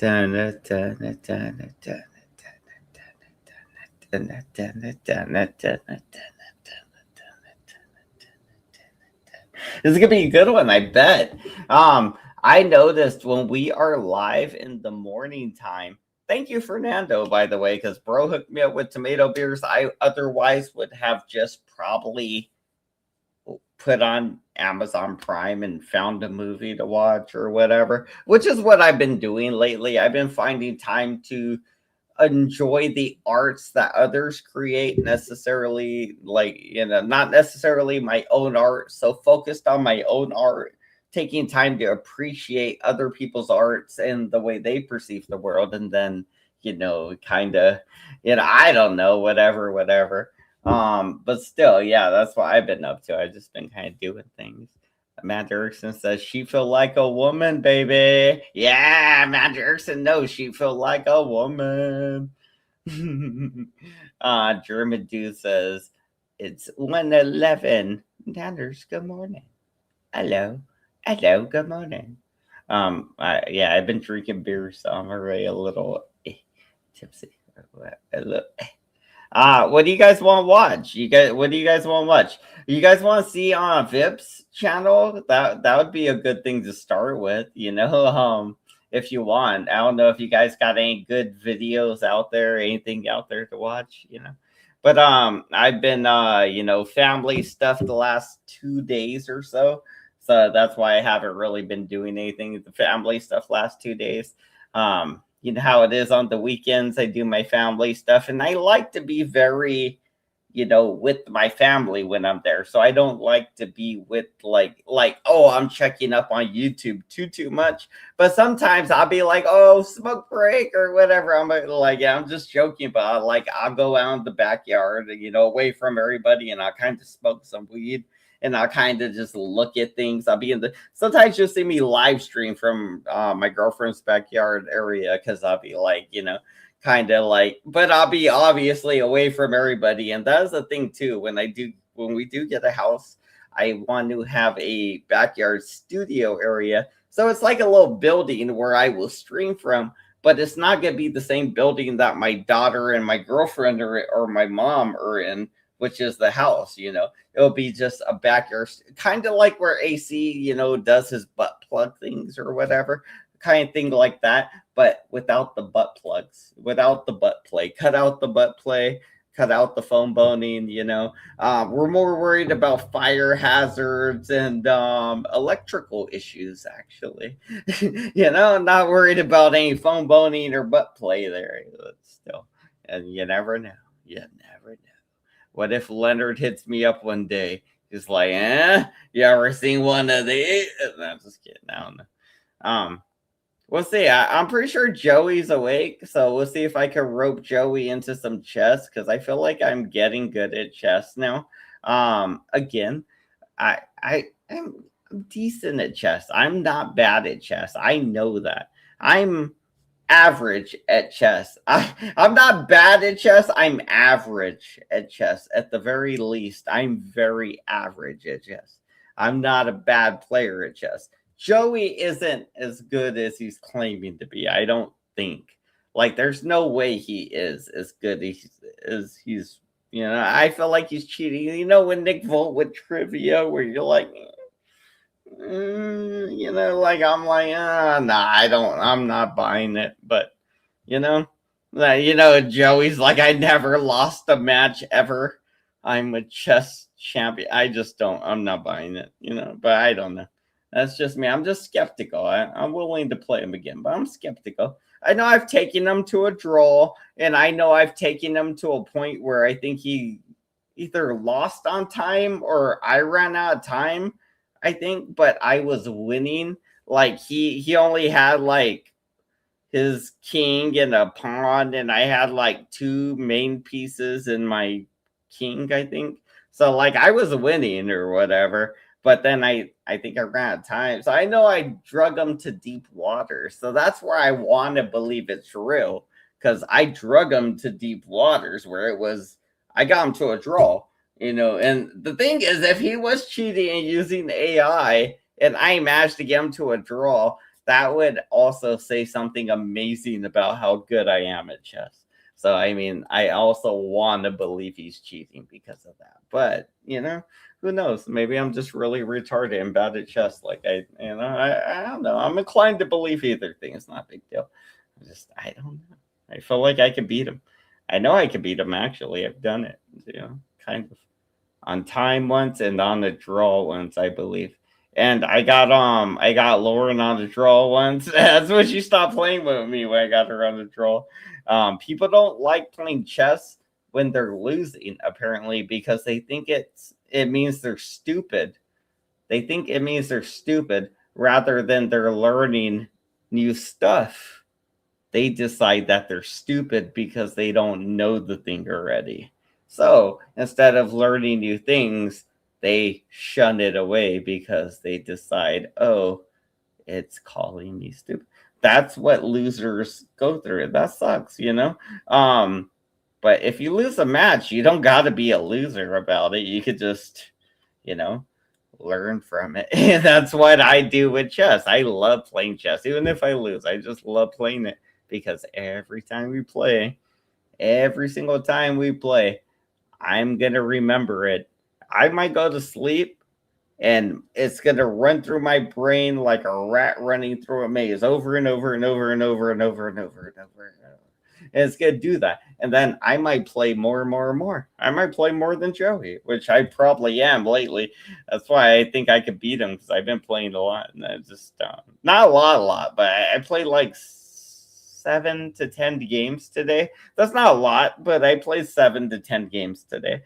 This is gonna be a good one, I bet. I noticed when we are live in the morning time. Thank you, Fernando, by the way, because bro hooked me up with tomato beers. I otherwise would have just probably put on Amazon Prime and found a movie to watch or whatever, which is what I've been doing lately. I've been finding time to enjoy the arts that others create necessarily, like, not necessarily my own art, so focused on my own art, taking time to appreciate other people's arts and the way they perceive the world, and then kind of, I don't know, whatever. But still, yeah, that's what I've been up to. I've just been kind of doing things. Matt Erickson says she feel like a woman, baby. Yeah, Matt Erickson knows she feel like a woman. German dude says it's 1:11. Nanners, good morning. Hello. Hello, good morning. Yeah, I've been drinking beer, so I'm already a little tipsy. A little, what do you guys want to watch? What do you guys want to watch? You guys want to see on Vip's channel? That would be a good thing to start with, if you want. I don't know if you guys got any good videos out there, anything out there to watch. But I've been family stuff the last 2 days or so. So that's why I haven't really been doing anything with the family stuff last 2 days. You know how it is on the weekends. I do my family stuff, and I like to be very, with my family when I'm there. So I don't like to be with oh, I'm checking up on YouTube too much. But sometimes I'll be like, oh, smoke break or whatever. I'm like, yeah, I'm just joking, but I'll go out in the backyard, away from everybody, and I'll kind of smoke some weed. And I'll kind of just look at things. I'll be sometimes you'll see me live stream from my girlfriend's backyard area, because I'll be kind of but I'll be obviously away from everybody. And that's the thing too. When we do get a house, I want to have a backyard studio area. So it's like a little building where I will stream from, but it's not going to be the same building that my daughter and my girlfriend or my mom are in, which is the house. It'll be just a backyard, kind of like where AC, does his butt plug things or whatever, kind of thing like that, but without the butt plugs, without the butt play. Cut out the butt play, cut out the phone boning. We're more worried about fire hazards and electrical issues, actually. Not worried about any phone boning or butt play there. But still, and you never know. You never know. What if Leonard hits me up one day? He's like, you ever seen one of these? No, I'm just kidding. I don't know. We'll see. I'm pretty sure Joey's awake, so we'll see if I can rope Joey into some chess, because I feel like I'm getting good at chess now. Again, I'm decent at chess. I'm not bad at chess. I know that. I'm average at chess. I'm not bad at chess. I'm average at chess. At the very least, I'm very average at chess. I'm not a bad player at chess. Joey isn't as good as he's claiming to be. I don't think. There's no way he is as good as he's. I feel like he's cheating. When Nick Volt with trivia, where you're like, I'm like, nah, I don't. I'm not buying it. But Joey's like, I never lost a match ever. I'm a chess champion. I just don't. I'm not buying it. But I don't know. That's just me. I'm just skeptical. I'm willing to play him again, but I'm skeptical. I know I've taken him to a draw, and I know I've taken him to a point where I think he either lost on time or I ran out of time, I think, but I was winning. He only had his king and a pawn, and I had two main pieces in my king, I think. So I was winning or whatever. But then I think I ran out of time. So I know I drug him to deep water. So that's where I want to believe it's real. Because I drug him to deep waters where I got him to a draw. And the thing is, if he was cheating and using AI and I managed to get him to a draw, that would also say something amazing about how good I am at chess. So I mean, I also want to believe he's cheating because of that. But who knows? Maybe I'm just really retarded and bad at chess. Like I don't know. I'm inclined to believe either thing. It's not a big deal. I don't know. I feel like I could beat him. I know I could beat him. Actually, I've done it. Kind of on time once and on a draw once, I believe. And I got Lauren on the draw once. That's when she stopped playing with me when I got her on the draw. People don't like playing chess when they're losing, apparently, because they think it means they're stupid. They think it means they're stupid rather than they're learning new stuff. They decide that they're stupid because they don't know the thing already. So instead of learning new things, they shun it away because they decide, oh, it's calling me stupid. That's what losers go through. That sucks. But if you lose a match, you don't got to be a loser about it. You could just, you know, learn from it. And that's what I do with chess. I love playing chess. Even if I lose, I just love playing it because every single time we play, I'm going to remember it. I might go to sleep and it's going to run through my brain like a rat running through a maze over and over and over and over and over and over and over and over. And it's going to do that. And then I might play more and more and more. I might play more than Joey, which I probably am lately. That's why I think I could beat him because I've been playing a lot. And I just, not a lot, but I played like 7 to 10 games today. That's not a lot, but I played 7 to 10 games today.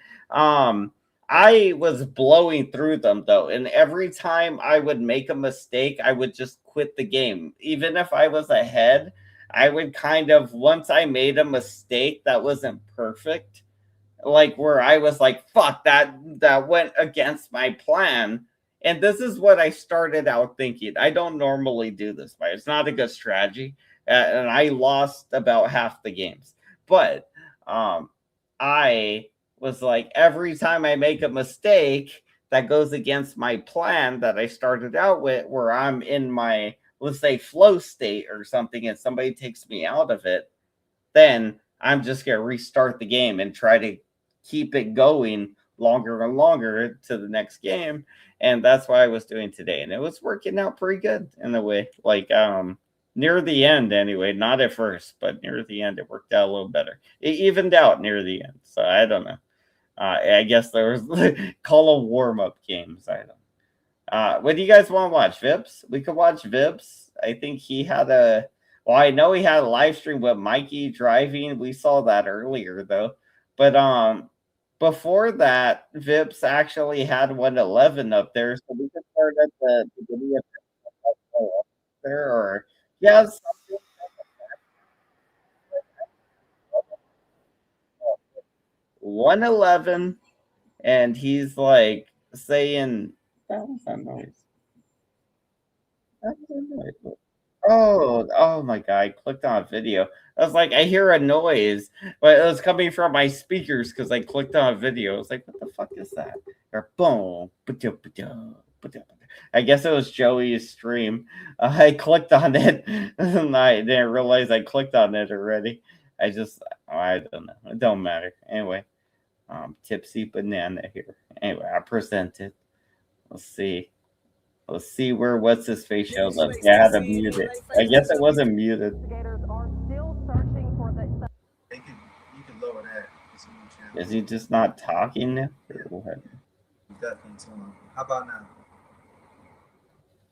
I was blowing through them though, and every time I would make a mistake, I would just quit the game. Even if I was ahead, I would kind of, once I made a mistake that wasn't perfect, like where I was like, fuck, that went against my plan. And this is what I started out thinking. I don't normally do this, but it's not a good strategy. And I lost about half the games. But I was like, every time I make a mistake that goes against my plan that I started out with, where I'm in my, let's say, flow state or something, and somebody takes me out of it, then I'm just going to restart the game and try to keep it going longer and longer to the next game. And that's what I was doing today. And it was working out pretty good in a way. Like, near the end, anyway, not at first, but near the end, it worked out a little better. It evened out near the end. So I don't know. I guess there was call a warm-up games. I don't. What do you guys want to watch? Vips? We could watch Vips. I think he had I know he had a live stream with Mikey driving. We saw that earlier though. But before that, Vips actually had 111 up there, so we could start at the beginning of there, or yes. 111, and he's like saying, that was that noise. That was that noise. Oh my God, I clicked on a video. I was like, I hear a noise, but it was coming from my speakers because I clicked on a video. I was like, what the fuck is that? Or boom. I guess it was Joey's stream. I clicked on it and I didn't realize I clicked on it already. I don't know. It don't matter. Anyway, tipsy banana here. Anyway, I presented. Let's see. Let's see where what's his face shows up. Yeah, I had to mute it. I guess it wasn't muted. You can lower that. Is he just not talking now? How about now?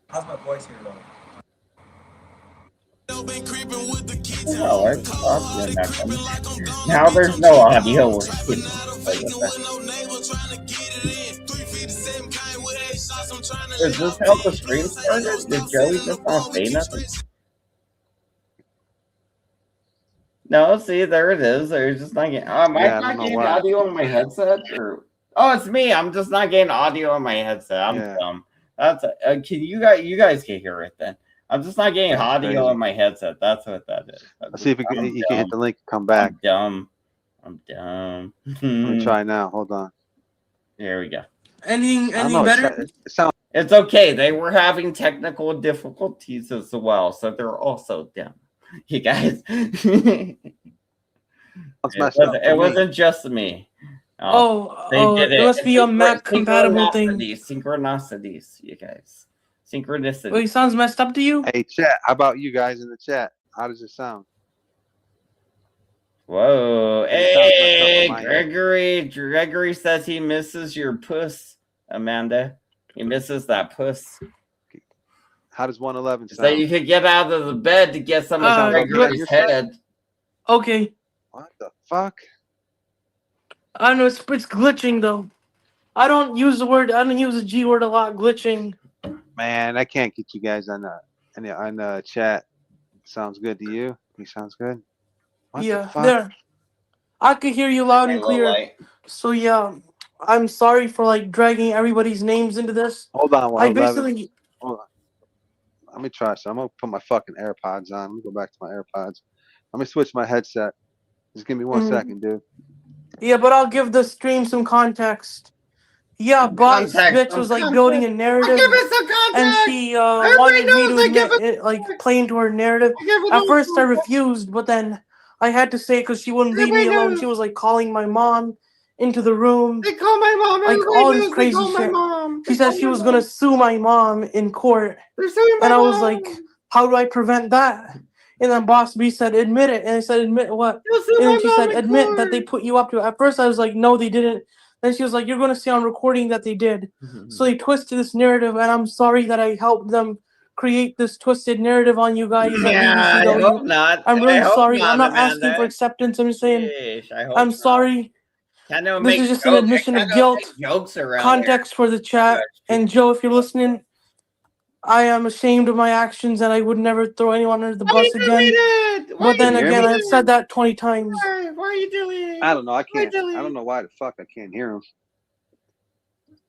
How's my voice here though? Oh, it's audio not coming. Now there's no audio working. Is this how the stream started? Did Joey just not say nothing? No, see, there it is. There's just not getting. Am I not getting audio on my headset? Or it's me. I'm just not getting audio on my headset. I'm dumb. That's can you guys can hear it then? I'm just not getting audio on my headset. That's what that is. Let's see if you can hit the link. Come back. I'm dumb. Let me try now. Hold on. Here we go. Any better? It sounds It's okay. They were having technical difficulties as well, so they're also dumb. You guys. Let's mess it up. It wasn't just me. They did it must be a Mac compatible thing. Synchronicities, you guys. Synchronicity. Wait, sounds messed up to you? Hey, chat. How about you guys in the chat? How does it sound? Whoa. It sounds messed up Hey, on my end. Gregory says he misses your puss, Amanda. He misses that puss. How does 111 sound? So you could get out of the bed to get some of Gregory's head. Okay. What the fuck? I don't know, it's glitching though. I don't use the G word a lot, glitching. Man, I can't get you guys on the chat. Sounds good to you? He sounds good? What Yeah, the fuck? there. I could hear you loud and clear. So yeah, I'm sorry for like dragging everybody's names into this. Hold on, I basically. Hold on. Let me try. So I'm gonna put my fucking AirPods on. Let me go back to my AirPods. Let me switch my headset. Just give me 1 second, dude. Yeah, but I'll give the stream some context. Yeah, Boss Bitch was like building a narrative, and she wanted me to admit it, like play into her narrative. At first, I refused, but then I had to say because she wouldn't leave me alone. She was like calling my mom into the room. They call my mom. Like all this crazy shit. She said she was gonna sue my mom in court, and I was like, "How do I prevent that?" And then Boss B said, "Admit it." And I said, "Admit what?" And then she said, "Admit that they put you up to it." At first, I was like, "No, they didn't." Then she was like, "You're going to see on recording that they did." So they twisted this narrative, and I'm sorry that I helped them create this twisted narrative on you guys at BBC. I hope not. I'm really sorry. Not, I'm not Amanda. asking for acceptance. I'm just saying, I'm sorry. This is just an admission of guilt. Context for the chat. And Joe, if you're listening, I am ashamed of my actions, and I would never throw anyone under the bus again. But then again, I've said that 20 times. Why are you doing it? I don't know. I can't. I don't know why the fuck I can't hear him.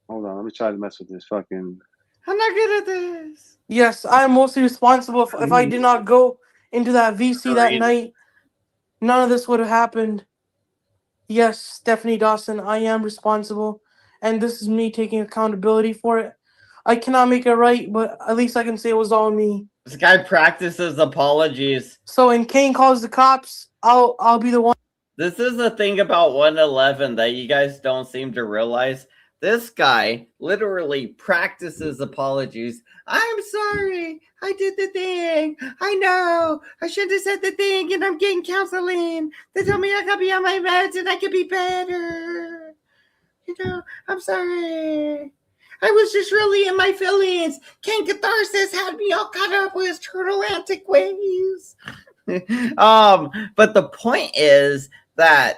Hold on. Let me try to mess with this fucking. I'm not good at this. Yes, I'm mostly responsible. If I did not go into that VC that night, none of this would have happened. Yes, Stephanie Dawson, I am responsible, and this is me taking accountability for it. I cannot make it right, but at least I can say it was all me. This guy practices apologies. So when Kane calls the cops, I'll be the one. This is the thing about 111 that you guys don't seem to realize. This guy literally practices apologies. I'm sorry. I did the thing. I know. I shouldn't have said the thing, and I'm getting counseling. They told me I could be on my meds and I could be better. You know, I'm sorry. I was just really in my feelings. King Catharsis had me all caught up with his turtle antic ways. But the point is that,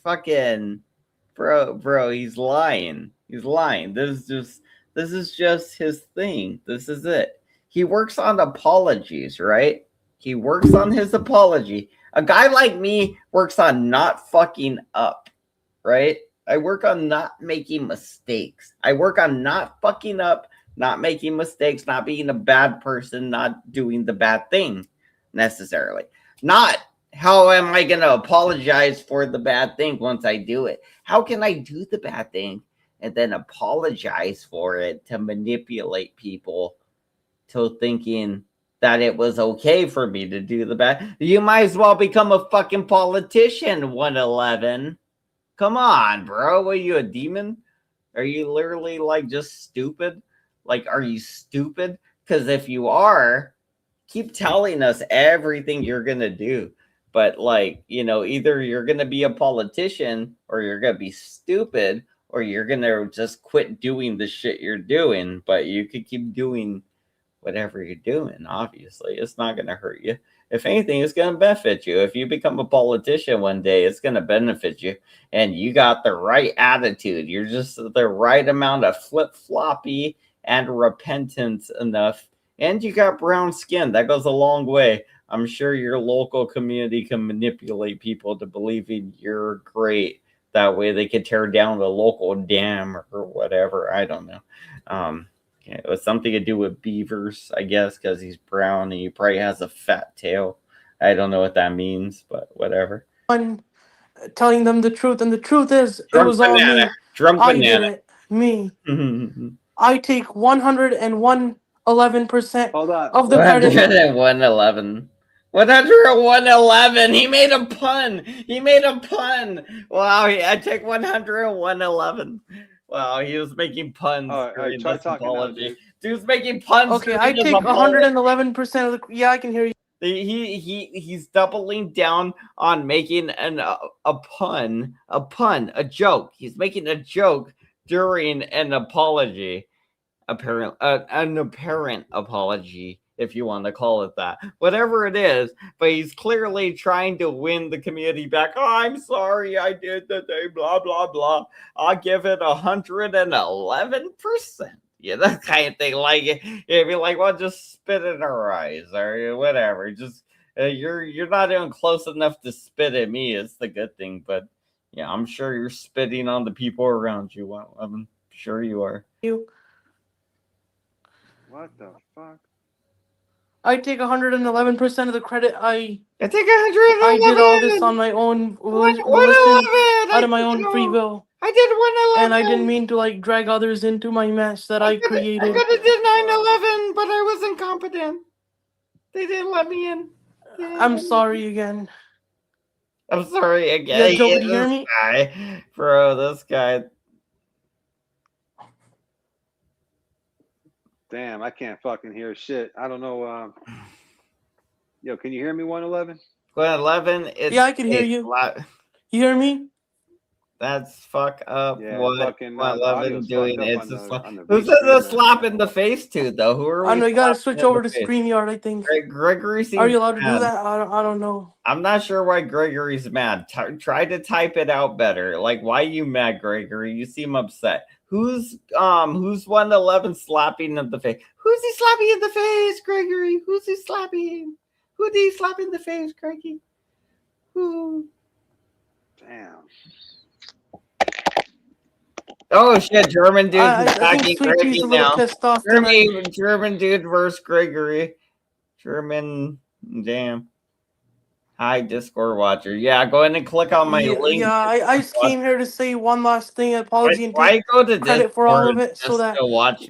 fucking bro, he's lying. He's lying. This is just his thing. This is it. He works on apologies, right? He works on his apology. A guy like me works on not fucking up, right? I work on not making mistakes. I work on not fucking up, not making mistakes, not being a bad person, not doing the bad thing necessarily. Not how am I going to apologize for the bad thing once I do it? How can I do the bad thing and then apologize for it to manipulate people to thinking that it was okay for me to do the bad? You might as well become a fucking politician, 111. Come on, bro. Are you a demon? Are you literally like just stupid? Like, are you stupid? Because if you are, keep telling us everything you're going to do. But like, either you're going to be a politician or you're going to be stupid or you're going to just quit doing the shit you're doing. But you could keep doing whatever you're doing. Obviously, it's not going to hurt you. If anything, it's going to benefit you. If you become a politician one day, it's going to benefit you. And you got the right attitude. You're just the right amount of flip-floppy and repentance enough. And you got brown skin. That goes a long way. I'm sure your local community can manipulate people to believing you're great. That way they could tear down the local dam or whatever. I don't know. It was something to do with beavers, I guess, because he's brown and he probably has a fat tail. I don't know what that means, but whatever. Telling them the truth, and the truth is, it was all me. I did it. me. I take 111% Hold on. of the credit. 111. 111. He made a pun. He made a pun. Wow. I take 111. Wow. He was making puns All right, during try this talking now, apology. dude. Dude's making puns. Okay, I take 111% of the. Yeah, I can hear you. He's doubling down on making a pun, a joke. He's making a joke during an apology. An apparent apology, if you want to call it that, whatever it is. But he's clearly trying to win the community back. Oh, I'm sorry, I did the thing, blah blah blah. I'll give it 111%. Yeah, that kind of thing. Like, if you're like, well, just spit in our eyes or whatever. Just you're not even close enough to spit at me. It's the good thing, but yeah, I'm sure you're spitting on the people around you. Well, I'm sure you are. What the fuck? I take 111% of the credit. I take 111. I did all this on my own volition, out of my own free will. I did 111. And I didn't mean to like drag others into my mess that I created. I could have did 911, but I was incompetent. They didn't let me in. I'm sorry again. I'm sorry again. Yeah, Joe, can you hear me? Bro, this guy. Damn, I can't fucking hear shit. I don't know. Yo, can you hear me? 111. 111. Yeah, I can hear you. You hear me? That's fuck up. Yeah, what fucking, 111 doing? It's a who says a slap in the face to though? Who are we? I know you gotta switch over to StreamYard. I think. Gregory seems Are you allowed to mad. do that? I don't know. I'm not sure why Gregory's mad. Try to type it out better. Like, why are you mad, Gregory? You seem upset. Who's 111 slapping in the face? Who's he slapping in the face, Gregory? Who's he slapping? Who did he slap in the face, Greggy? Who? Damn. Oh shit! German dude attacking Greggy now. German dude versus Gregory. German, damn. Hi, Discord watcher. Yeah, go ahead and click on my link. Yeah, I just came here to say one last thing, apology, and take go to credit for all of it, so that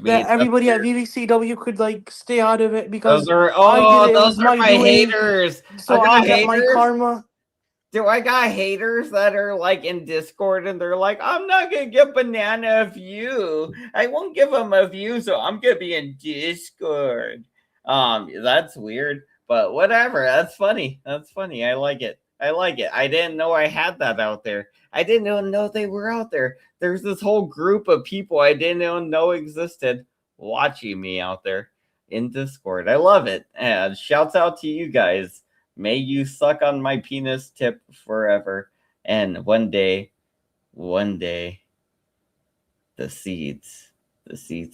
that everybody at VVCW could like stay out of it, because those are my haters. So I'll get my karma. Do I got haters that are like in Discord and they're like, I'm not gonna give Banana a view. I won't give him a view, so I'm gonna be in Discord. That's weird, but whatever. That's funny. That's funny. I like it. I didn't know I had that out there. I didn't even know they were out there. There's this whole group of people I didn't even know existed watching me out there in Discord. I love it. And shouts out to you guys. May you suck on my penis tip forever. And one day, the seeds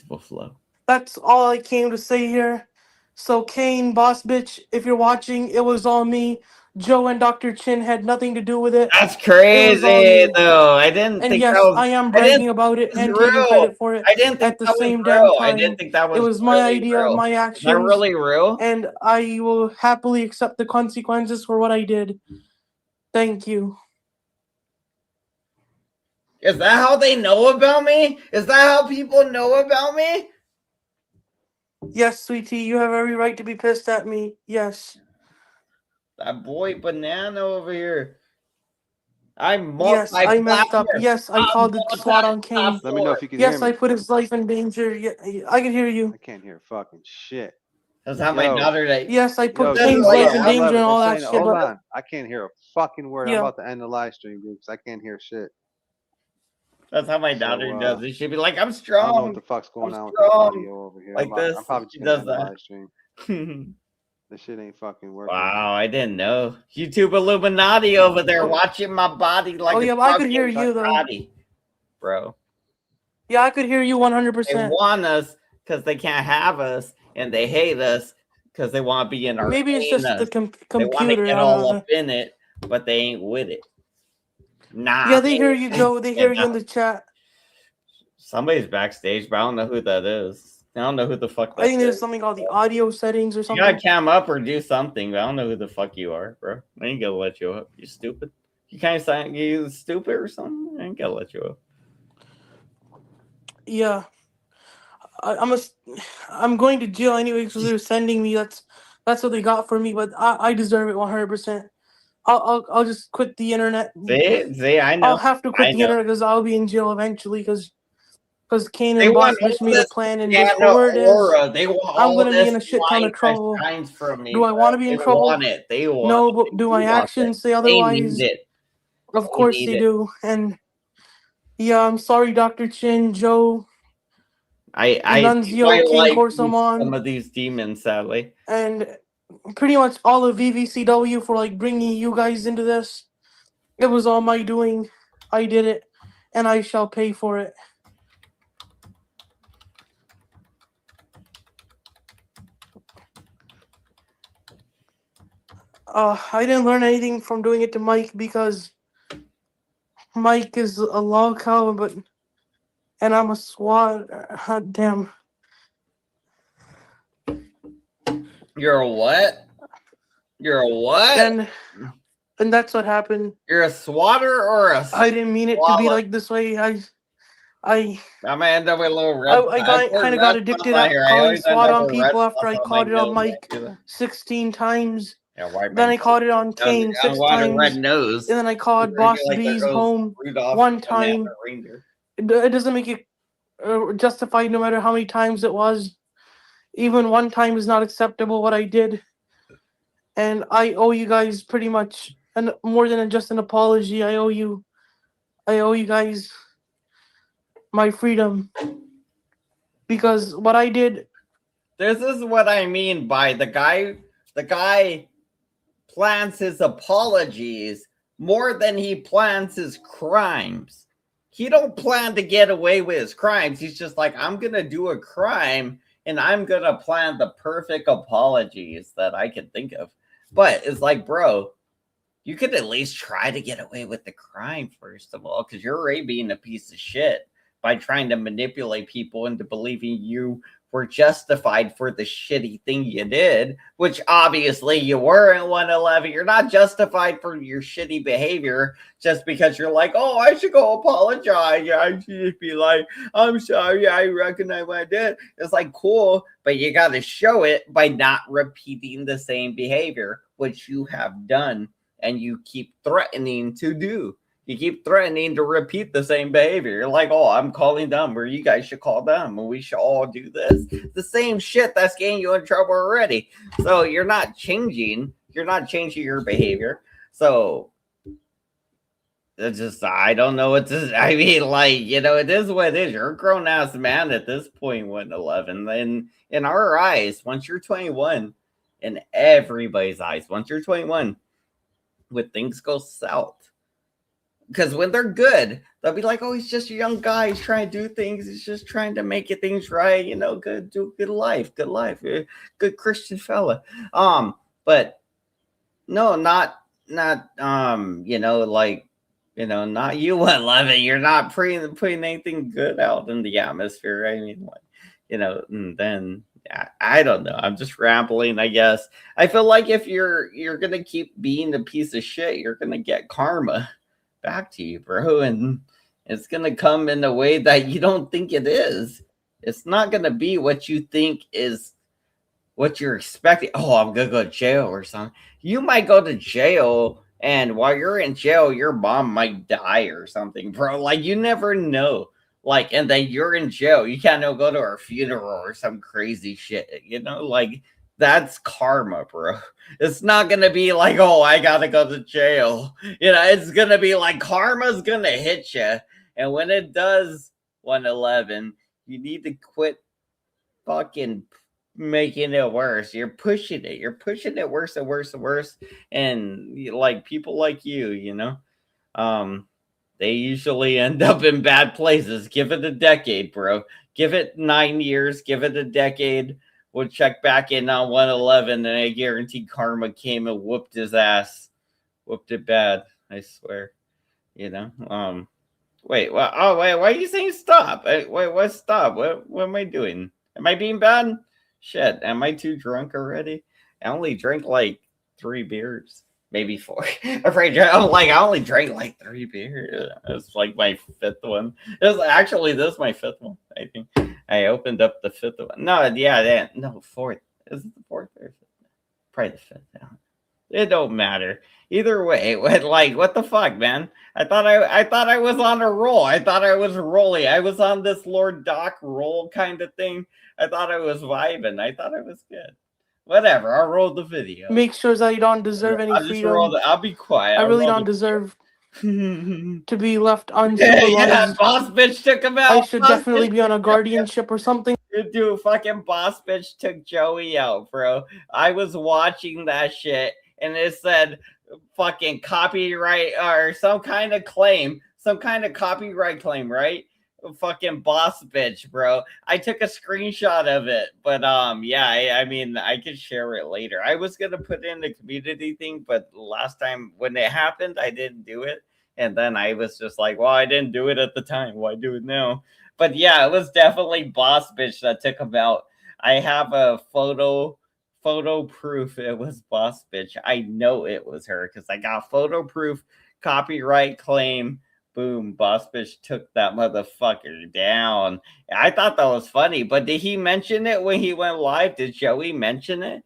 will flow. That's all I came to say here. So Kane, boss bitch, if you're watching, it was all me. Joe and Dr. Chin had nothing to do with it. That's crazy, though. I didn't think yes, that was... I am bragging about it and taking credit for it. I didn't think at the that same was damn real. time. I didn't think that was It was my idea, real. my actions. Is that really real? And I will happily accept the consequences for what I did. Thank you. Is that how they know about me? Is that how people know about me? Yes, sweetie, you have every right to be pissed at me. Yes. That boy Banana over here. Yes, I messed up. Yes, I called the SWAT on Kane. Let me know if you can hear me. Yes, I put his life in danger. Yeah, I can hear you. I can't hear fucking shit. That's how my daughter... Yes, I put Kane's life in danger and all that shit. Hold on. I can't hear a fucking word. I'm about to end the live stream, dude, because I can't hear shit. That's how my daughter does it. She'd be like, I'm strong. I don't know what the fuck's going on with the audio over here. Like this. I'm probably just does gonna end that. the live stream. This shit ain't fucking working. Wow, I didn't know. YouTube Illuminati over there watching my body like I could hear you though. Body, bro. Yeah, I could hear you 100%. They want us because they can't have us, and they hate us because they want to be in our... Maybe it's just the computer. They want to get all up in it, but they ain't with it. Nah. Yeah, they hear you, Joe. They hear you in the chat. Somebody's backstage, but I don't know who that is. I don't know who the fuck that I think there's is. something called the audio settings or something. You gotta cam up or do something, but I don't know who the fuck you are, bro. I ain't gonna let you up. You stupid. You kind of sound you stupid or something. I ain't gonna let you up. yeah, I'm going to jail anyway because they're sending me. That's what they got for me. But I deserve it 100%. I'll just quit the internet. See, I I'll know. have to quit I the know. internet because I'll be in jail eventually because Kane They and want Boss all Bitch made a this plan and just piano whoever it is, aura. They want I'm all gonna be this in a shit ton light of that trouble. shines from me, Do I bro. want to be in They trouble? want it. They want No, it. but do They my do want it. actions say They need otherwise? it. Of They course need they it. do. And yeah, I'm sorry, Dr. Chin, Joe, I think Nunzio, my King life beats some Korsamon, of these demons, sadly. and pretty much all of VVCW for like bringing you guys into this. It was all my doing. I did it, and I shall pay for it. I didn't learn anything from doing it to Mike because Mike is a log cow, and I'm a SWAT. Damn. You're a what? You're a what? And that's what happened. You're a swatter or a I didn't mean it to be like this way. I I'm gonna end up with a little red. kind of got addicted I at calling always end SWAT up on with red people after spots I on my called it on nose. Mike 16 times. Yeah, white Then man. I called it on Kane I 6 want a red times. nose. And then I called You're Boss like B's that goes home Rudolph 1 the man, time. the reindeer. It doesn't make it justified no matter how many times it was. Even 1 time is not acceptable what I did. And I owe you guys pretty much more than just an apology. I owe you guys my freedom. Because what I did. This is what I mean by the guy plans his apologies more than he plans his crimes. He don't plan to get away with his crimes. He's just like, I'm gonna do a crime and I'm gonna plan the perfect apologies that I can think of. But it's like, bro, you could at least try to get away with the crime first of all, because you're already being a piece of shit by trying to manipulate people into believing you were justified for the shitty thing you did, which obviously you were in 111. You're not justified for your shitty behavior just because you're like, oh, I should go apologize. I should just be like, I'm sorry, I recognize what I did. It's like, cool, but you got to show it by not repeating the same behavior, which you have done and you keep threatening to do. You keep threatening to repeat the same behavior. You're like, oh, I'm calling them, or you guys should call them, and we should all do this. The same shit that's getting you in trouble already. So you're not changing. You're not changing your behavior. So it's just, I don't know what to. I mean, like, you know, it is what it is. You're a grown ass man at this point, 111. And in our eyes, once you're 21, in everybody's eyes, once you're 21, when things go south. Because when they're good, they'll be like, oh, he's just a young guy. He's trying to do things. He's just trying to make it things right. You know, good life, good Christian fella. But no, not, you know, like, you know, not you, 111. You're not putting anything good out in the atmosphere. I mean, like, you know, and then I don't know. I'm just rambling, I guess. I feel like if you're gonna keep being a piece of shit, you're gonna get karma back to you, bro, and it's gonna come in a way that you don't think it is. It's not gonna be what you think is what you're expecting. Oh, I'm gonna go to jail or something. You might go to jail, and while you're in jail, your mom might die or something, bro. Like, you never know. Like, and then you're in jail. You can't go to her funeral or some crazy shit. You know, like, that's karma, bro. It's not gonna be like, oh, I gotta go to jail. You know, it's gonna be like karma's gonna hit you, and when it does, 111, you need to quit fucking making it worse. You're pushing it. You're pushing it worse and worse and worse. And like people like you know, they usually end up in bad places. Give it a decade, bro. Give it 9 years. Give it a decade. We'll check back in on 111, and I guarantee karma came and whooped his ass. Whooped it bad. I swear. You know. Wait. Well, oh wait. Why are you saying stop? Wait. What? Stop. What am I doing? Am I being bad? Shit. Am I too drunk already? I only drank like 3 beers. maybe 4. I'm like, I only drank like 3 beers. It's like my 5th one. It was actually this is my 5th one. I think I opened up the 5th one. No, yeah, no 4th. Is it the 4th or 5th? Probably the 5th. It don't matter. Either way, what the fuck, man? I thought I was on a roll. I thought I was rolling. I was on this Lord Doc roll kind of thing. I thought I was vibing. I thought I was good. Whatever. I'll roll the video. Make sure that you don't deserve any freedom. I'll be quiet. I really don't deserve to be left unsupervised. Yeah, boss bitch took him out. I should definitely be on a guardianship or something. Dude, fucking boss bitch took Joey out, bro. I was watching that shit, and it said fucking copyright or some kind of copyright claim, right? Fucking boss bitch, bro. I took a screenshot of it, but yeah, I mean, I could share it later. I was gonna put in the community thing, but last time when it happened, I didn't do it, and then I was just like, well, I didn't do it at the time. Why do it now? But yeah, it was definitely boss bitch that took him out. I have a photo proof it was boss bitch. I know it was her because I got photo proof, copyright claim. Boom, boss bitch took that motherfucker down. I thought that was funny, but did he mention it when he went live? Did Joey mention it?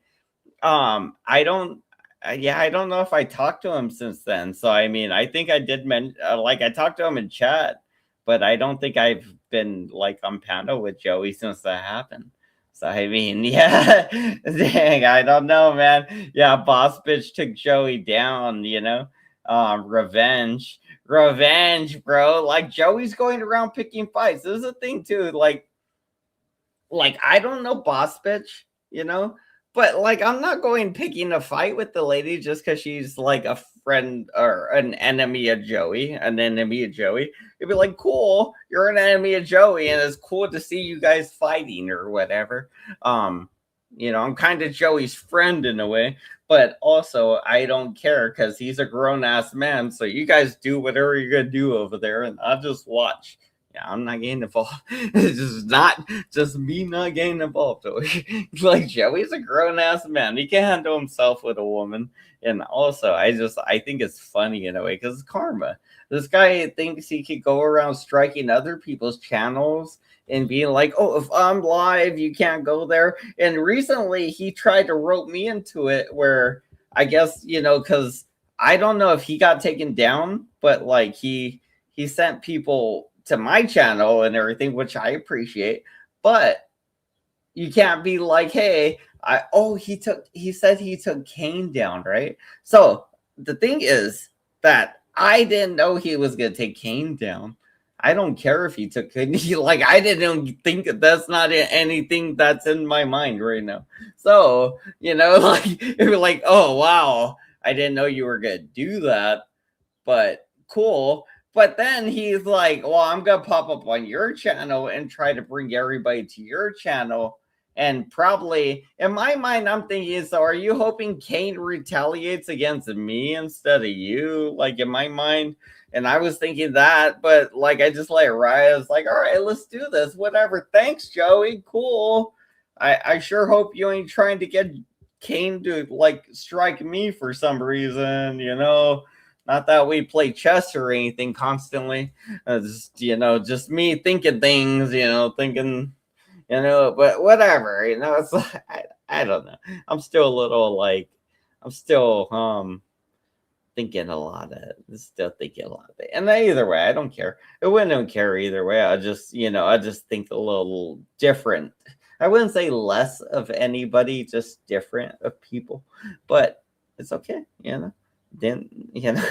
I don't know if I talked to him since then. So I mean, I think I did I talked to him in chat, but I don't think I've been like on panel with Joey since that happened. So I mean, yeah, dang, I don't know, man. Yeah, boss bitch took Joey down, you know. Revenge, bro. Like Joey's going around picking fights. This is a thing too. Like I don't know boss bitch, you know, but like I'm not going picking a fight with the lady just because she's like a friend or an enemy of Joey. It'd be like, cool, you're an enemy of Joey, and it's cool to see you guys fighting or whatever. You know, I'm kind of Joey's friend in a way, but also I don't care because he's a grown-ass man. So you guys do whatever you're gonna do over there, and I'll just watch. Yeah, I'm not getting involved. It's just me not getting involved. Like Joey's a grown-ass man. He can handle himself with a woman. And also, I think it's funny in a way because it's karma. This guy thinks he could go around striking other people's channels and being like, oh, if I'm live, you can't go there. And recently he tried to rope me into it where I guess, you know, because I don't know if he got taken down, but like he sent people to my channel and everything, which I appreciate. But you can't be like, hey, he said he took Kane down, right? So the thing is that I didn't know he was gonna take Kane down. I don't care if he took like I didn't think that's not anything that's in my mind right now. So, you know, like if you're like, oh wow, I didn't know you were gonna do that, but cool. But then he's like, well, I'm gonna pop up on your channel and try to bring everybody to your channel. And probably in my mind, I'm thinking, so are you hoping Kane retaliates against me instead of you? Like in my mind. And I was thinking that, but like I just let it ride. I was like, all right, let's do this. Whatever. Thanks, Joey. Cool. I sure hope you ain't trying to get Kane to like strike me for some reason, you know. Not that we play chess or anything constantly. Just, you know, just me thinking things, you know, thinking, you know, but whatever, you know, it's like, I don't know. I'm still a little like, I'm still thinking a lot of it. And either way, I don't care. I wouldn't care either way. I just, you know, I just think a little different. I wouldn't say less of anybody, just different of people. But it's okay, you know. Then, you know,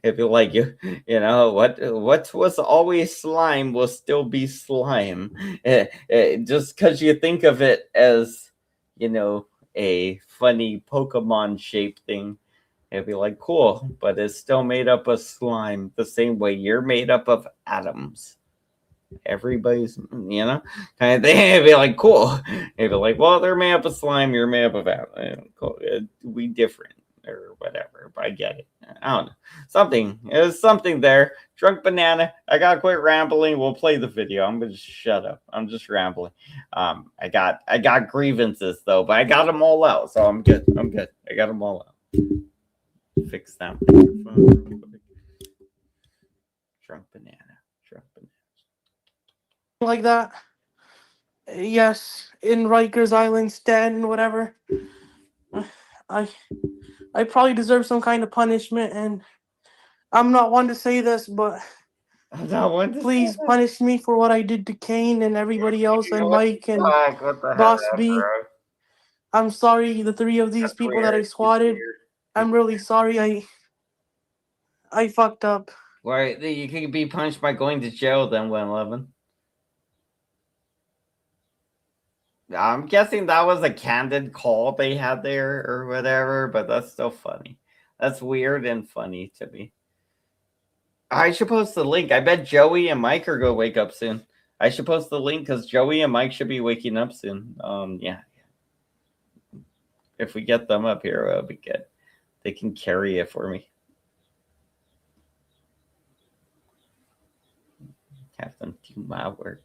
if you like you know what was always slime will still be slime. Just because you think of it as, you know, a funny Pokemon shape thing, it'd be like cool, but it's still made up of slime the same way you're made up of atoms. Everybody's, you know, kind of thing. It'd be like cool. It'd be like, well, they're made up of slime, you're made up of atoms. Cool. We different or whatever, but I get it. I don't know. There's something there. Drunk banana. I gotta quit rambling. We'll play the video. I'm gonna shut up. I'm just rambling. I got grievances though, but I got them all out, so I'm good. I got them all out. fix that microphone real quick. Drunk banana. Like that. Yes, in Rikers Island, Stan, and whatever. I probably deserve some kind of punishment, and I'm not one to say this, but I'm not one to please say punish me for what I did to Kane and everybody else, and what Mike and what the heck, Boss B. bro? I'm sorry, the three of these That's people weird. that I It's swatted. weird. I'm really sorry. I fucked up. Why you could be punished by going to jail then, 111. I'm guessing that was a candid call they had there or whatever, but that's still funny. That's weird and funny to me. I should post the link. I bet Joey and Mike are gonna wake up soon. I should post the link because Joey and Mike should be waking up soon. Yeah. If we get them up here, it'll be good. They can carry it for me. Have them do my work.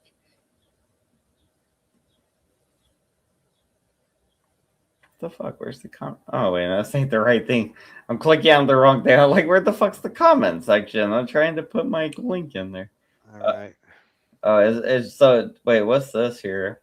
What the fuck? Where's the comment? Oh wait, that's ain't the right thing. I'm clicking on the wrong thing. I'm like, where the fuck's the comment section? I'm trying to put my link in there. All right. So wait, what's this here?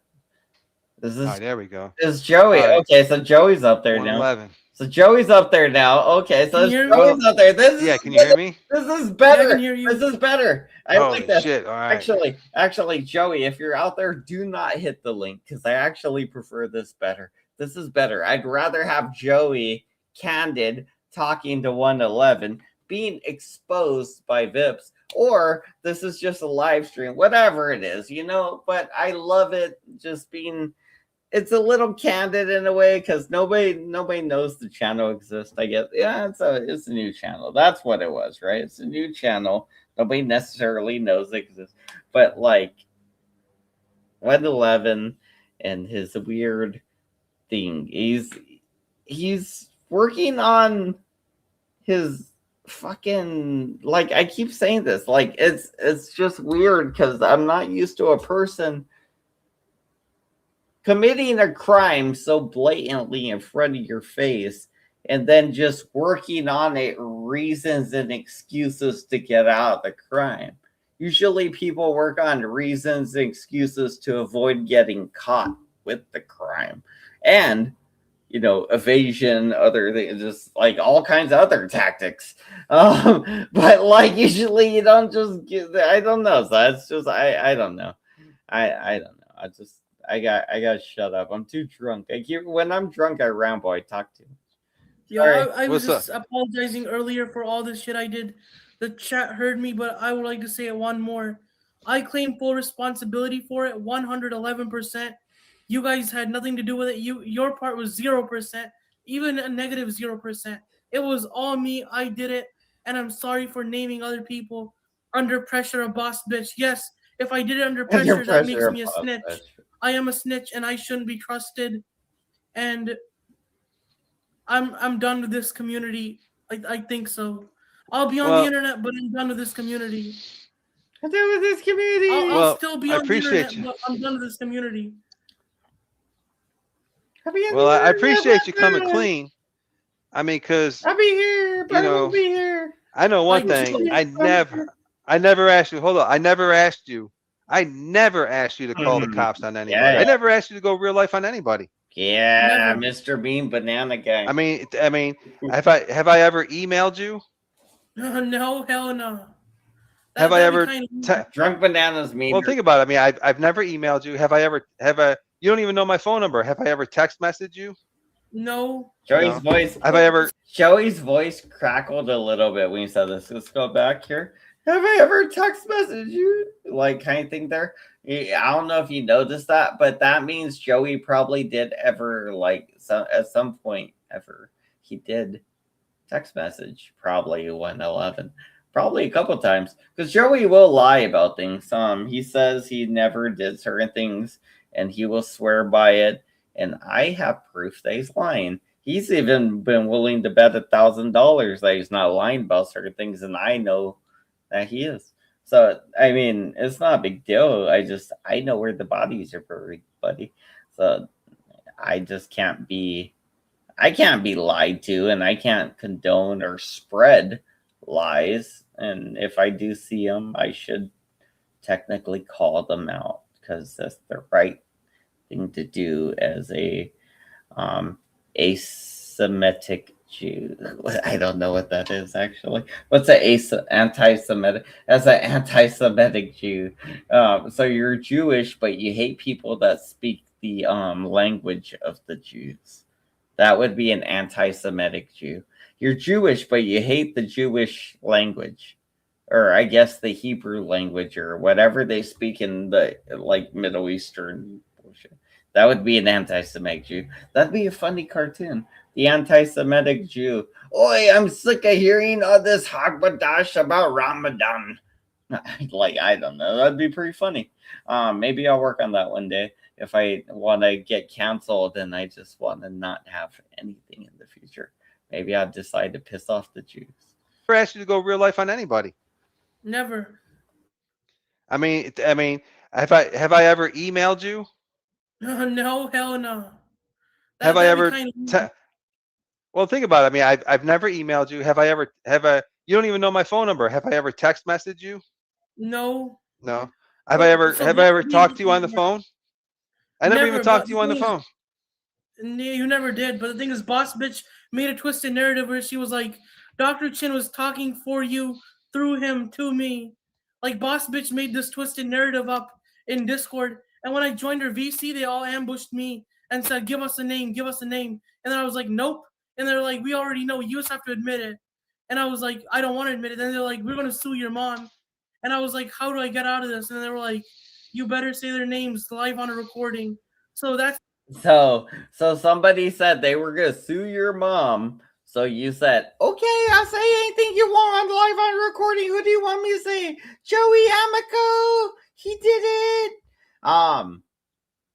Is this? All right, there we go. Is Joey? Right. Okay, so Joey's up there now. 111. So Joey's up there now. Okay, so Joey's up there. Yeah, can you hear me? This is better. Yeah, I can hear you. This is better. I Holy like this. shit! All right. Actually, Joey, if you're out there, do not hit the link because I actually prefer this better. This is better. I'd rather have Joey candid talking to 111 being exposed by Vips, or this is just a live stream, whatever it is, but I love it just being. It's a little candid in a way because nobody knows the channel exists. I guess it's a new channel. That's what it was, right? It's a new channel. Nobody necessarily knows it exists, but like 111 and his weird thing. He's working on his fucking, like, I keep saying this, like it's just weird because I'm not used to a person committing a crime so blatantly in front of your face and then just working on it reasons and excuses to get out of the crime. Usually people work on reasons and excuses to avoid getting caught with the crime. And evasion, other things, just like all kinds of other tactics. But like usually you don't just get, I don't know. So that's just I don't know. I don't know. I got shut up. I'm too drunk. When I'm drunk, I ramble. I talk too much. Yeah, I was just apologizing earlier for all this shit I did. The chat heard me, but I would like to say it one more. I claim full responsibility for it, 111%. You guys had nothing to do with it. Your part was 0%, even a negative 0%. It was all me. I did it, and I'm sorry for naming other people under pressure a boss bitch. Yes, if I did it under pressure, that makes me a snitch. I am a snitch, and I shouldn't be trusted. And I'm done with this community. I think so. I'll be on the internet, but I'm done with this community. I'm done with this community. I'll still be on the internet, but I'm done with this community. Well, I appreciate you coming clean. I mean, because I'll be here, but I won't be here. I know one thing. I never asked you. Hold on. I never asked you to call the cops on anybody. I never asked you to go real life on anybody. Yeah, never. Mr. Bean Banana Gang. I mean, have I ever emailed you? No, hell no. Have I ever drunk bananas mean? Well, think about it. I mean, I've never emailed you. Have I? You don't even know my phone number. Have I ever text messaged you? No. Joey's voice. Have I ever? Joey's voice crackled a little bit when you said this. Let's go back here. Have I ever text messaged you? Like kind of thing there. I don't know if you noticed that, but that means Joey probably did ever at some point ever he did text message probably 111. Probably a couple times because Joey will lie about things. He says he never did certain things and he will swear by it. And I have proof that he's lying. He's even been willing to bet $1,000 that he's not lying about certain things. And I know that he is. So, I mean, it's not a big deal. I know where the bodies are buried, buddy. So I just can't be I can't be lied to, and I can't condone or spread lies. And if I do see them, I should technically call them out because that's the right thing to do as a asemitic Jew. I don't know what that is actually. What's an anti-Semitic? As an anti-Semitic Jew, so you're Jewish, but you hate people that speak the language of the Jews. That would be an anti-Semitic Jew. You're Jewish, but you hate the Jewish language, or I guess the Hebrew language, or whatever they speak in the like Middle Eastern bullshit. That would be an anti-Semitic Jew. That'd be a funny cartoon. The anti-Semitic Jew. Oi, I'm sick of hearing all this hagbadah about Ramadan. Like, I don't know. That'd be pretty funny. Maybe I'll work on that one day. If I want to get canceled and I just want to not have anything in the future, maybe I'll decide to piss off the Jews. Never asked you to go real life on anybody. Never. I mean, have I ever emailed you? No, hell no. Have I That'd be ever? kind of. Well, think about it. I mean, I've never emailed you. Have I ever? You don't even know my phone number. Have I ever text messaged you? No. No. Have I But ever? so Have I ever basically, talked to you on the phone? I never even never. talked But to the you on the thing is, phone. you never did. But the thing is, Boss Bitch made a twisted narrative where she was like, Dr. Chin was talking for you through him to me. Like, Boss Bitch made this twisted narrative up in Discord. And when I joined her VC, they all ambushed me and said, give us a name, give us a name. And then I was like, nope. And they're like, we already know. You just have to admit it. And I was like, I don't want to admit it. Then they're like, we're going to sue your mom. And I was like, how do I get out of this? And they were like, you better say their names live on a recording. So that's So somebody said they were gonna sue your mom. So you said, okay, I'll say anything you want live on recording. Who do you want me to say? Joey Amico. He did it.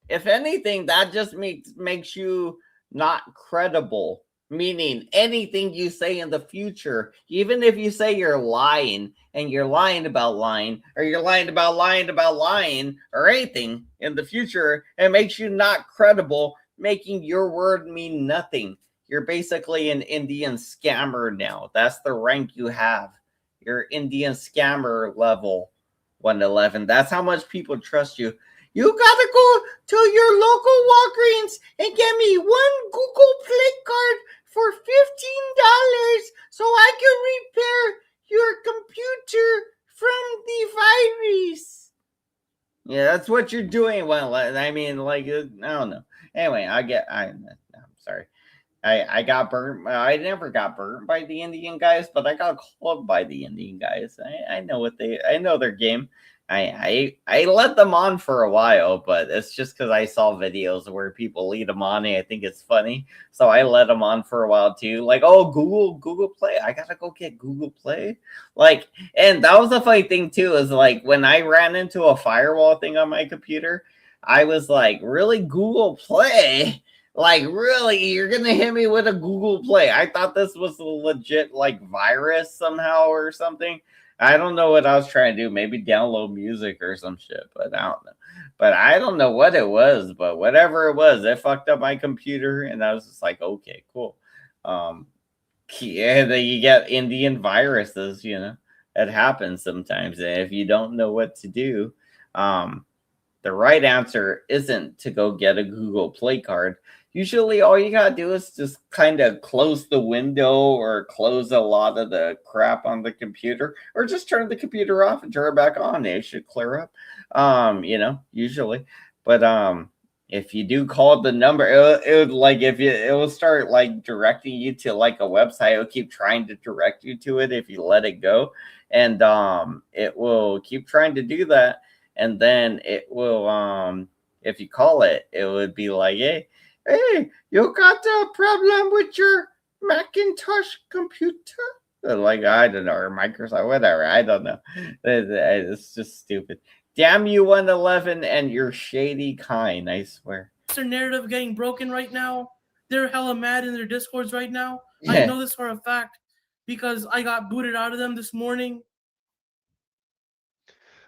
If anything, that just makes you not credible. Meaning anything you say in the future, even if you say you're lying and you're lying about lying, or you're lying about lying about lying, or anything in the future, it makes you not credible, making your word mean nothing. You're basically an Indian scammer now. That's the rank you have. You're Indian scammer level 111. That's how much people trust you. You gotta go to your local Walgreens and get me one Google Play card for $15 so I can repair your computer from the virus. Yeah, that's what you're doing. Well, I mean, like, I don't know. Anyway, I'm sorry. I got burnt. I never got burnt by the Indian guys, but I got clubbed by the Indian guys. I know I know their game. I let them on for a while, but it's just because I saw videos where people lead them on, and I think it's funny. So I let them on for a while too. Like, oh, Google Play. I gotta go get Google Play. Like, and that was the funny thing too, is like when I ran into a firewall thing on my computer, I was like, really, Google Play? Like, really, you're gonna hit me with a Google Play? I thought this was a legit like virus somehow or something. I don't know what I was trying to do. Maybe download music or some shit, but I don't know. But I don't know what it was. But whatever it was, it fucked up my computer, and I was just like, okay, cool. Um, yeah, then you get Indian viruses. It happens sometimes, and if you don't know what to do, um, the right answer isn't to go get a Google Play card. Usually, all you gotta do is just kind of close the window or close a lot of the crap on the computer, or just turn the computer off and turn it back on. It should clear up. Usually, but if you do call the number, it would like it will start like directing you to like a website. It'll keep trying to direct you to it if you let it go, and it will keep trying to do that, and then it will if you call it, it would be like, hey, you got a problem with your Macintosh computer? Like, I don't know, or Microsoft, whatever. I don't know. It's just stupid. Damn you, 111, and your shady kind, I swear. their narrative getting broken right now. They're hella mad in their discords right now. Yeah. I know this for a fact because I got booted out of them this morning.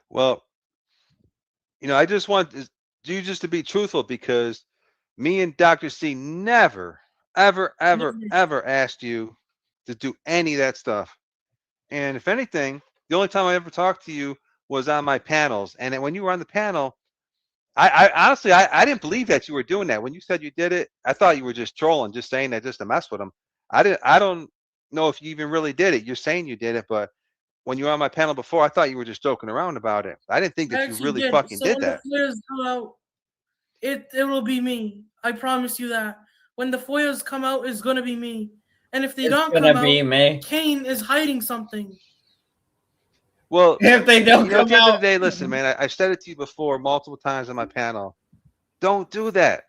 Well, I just want you just to be truthful, because me and Dr. C never, ever asked you to do any of that stuff. And if anything, the only time I ever talked to you was on my panels. And then when you were on the panel, I honestly I didn't believe that you were doing that. When you said you did it, I thought you were just trolling, just saying that just to mess with them. I don't know if you even really did it. You're saying you did it, but when you were on my panel before, I thought you were just joking around about it. I didn't think I that you actually really did. fucking So did when the that. foils come out, it will be me. I promise you that. When the foils come out, it's gonna be me. And if they It's don't gonna come be out, me. Kane is hiding something. Well, If they don't you know, at come the end of out, the day, listen, man, I said it to you before multiple times on my panel. Don't do that.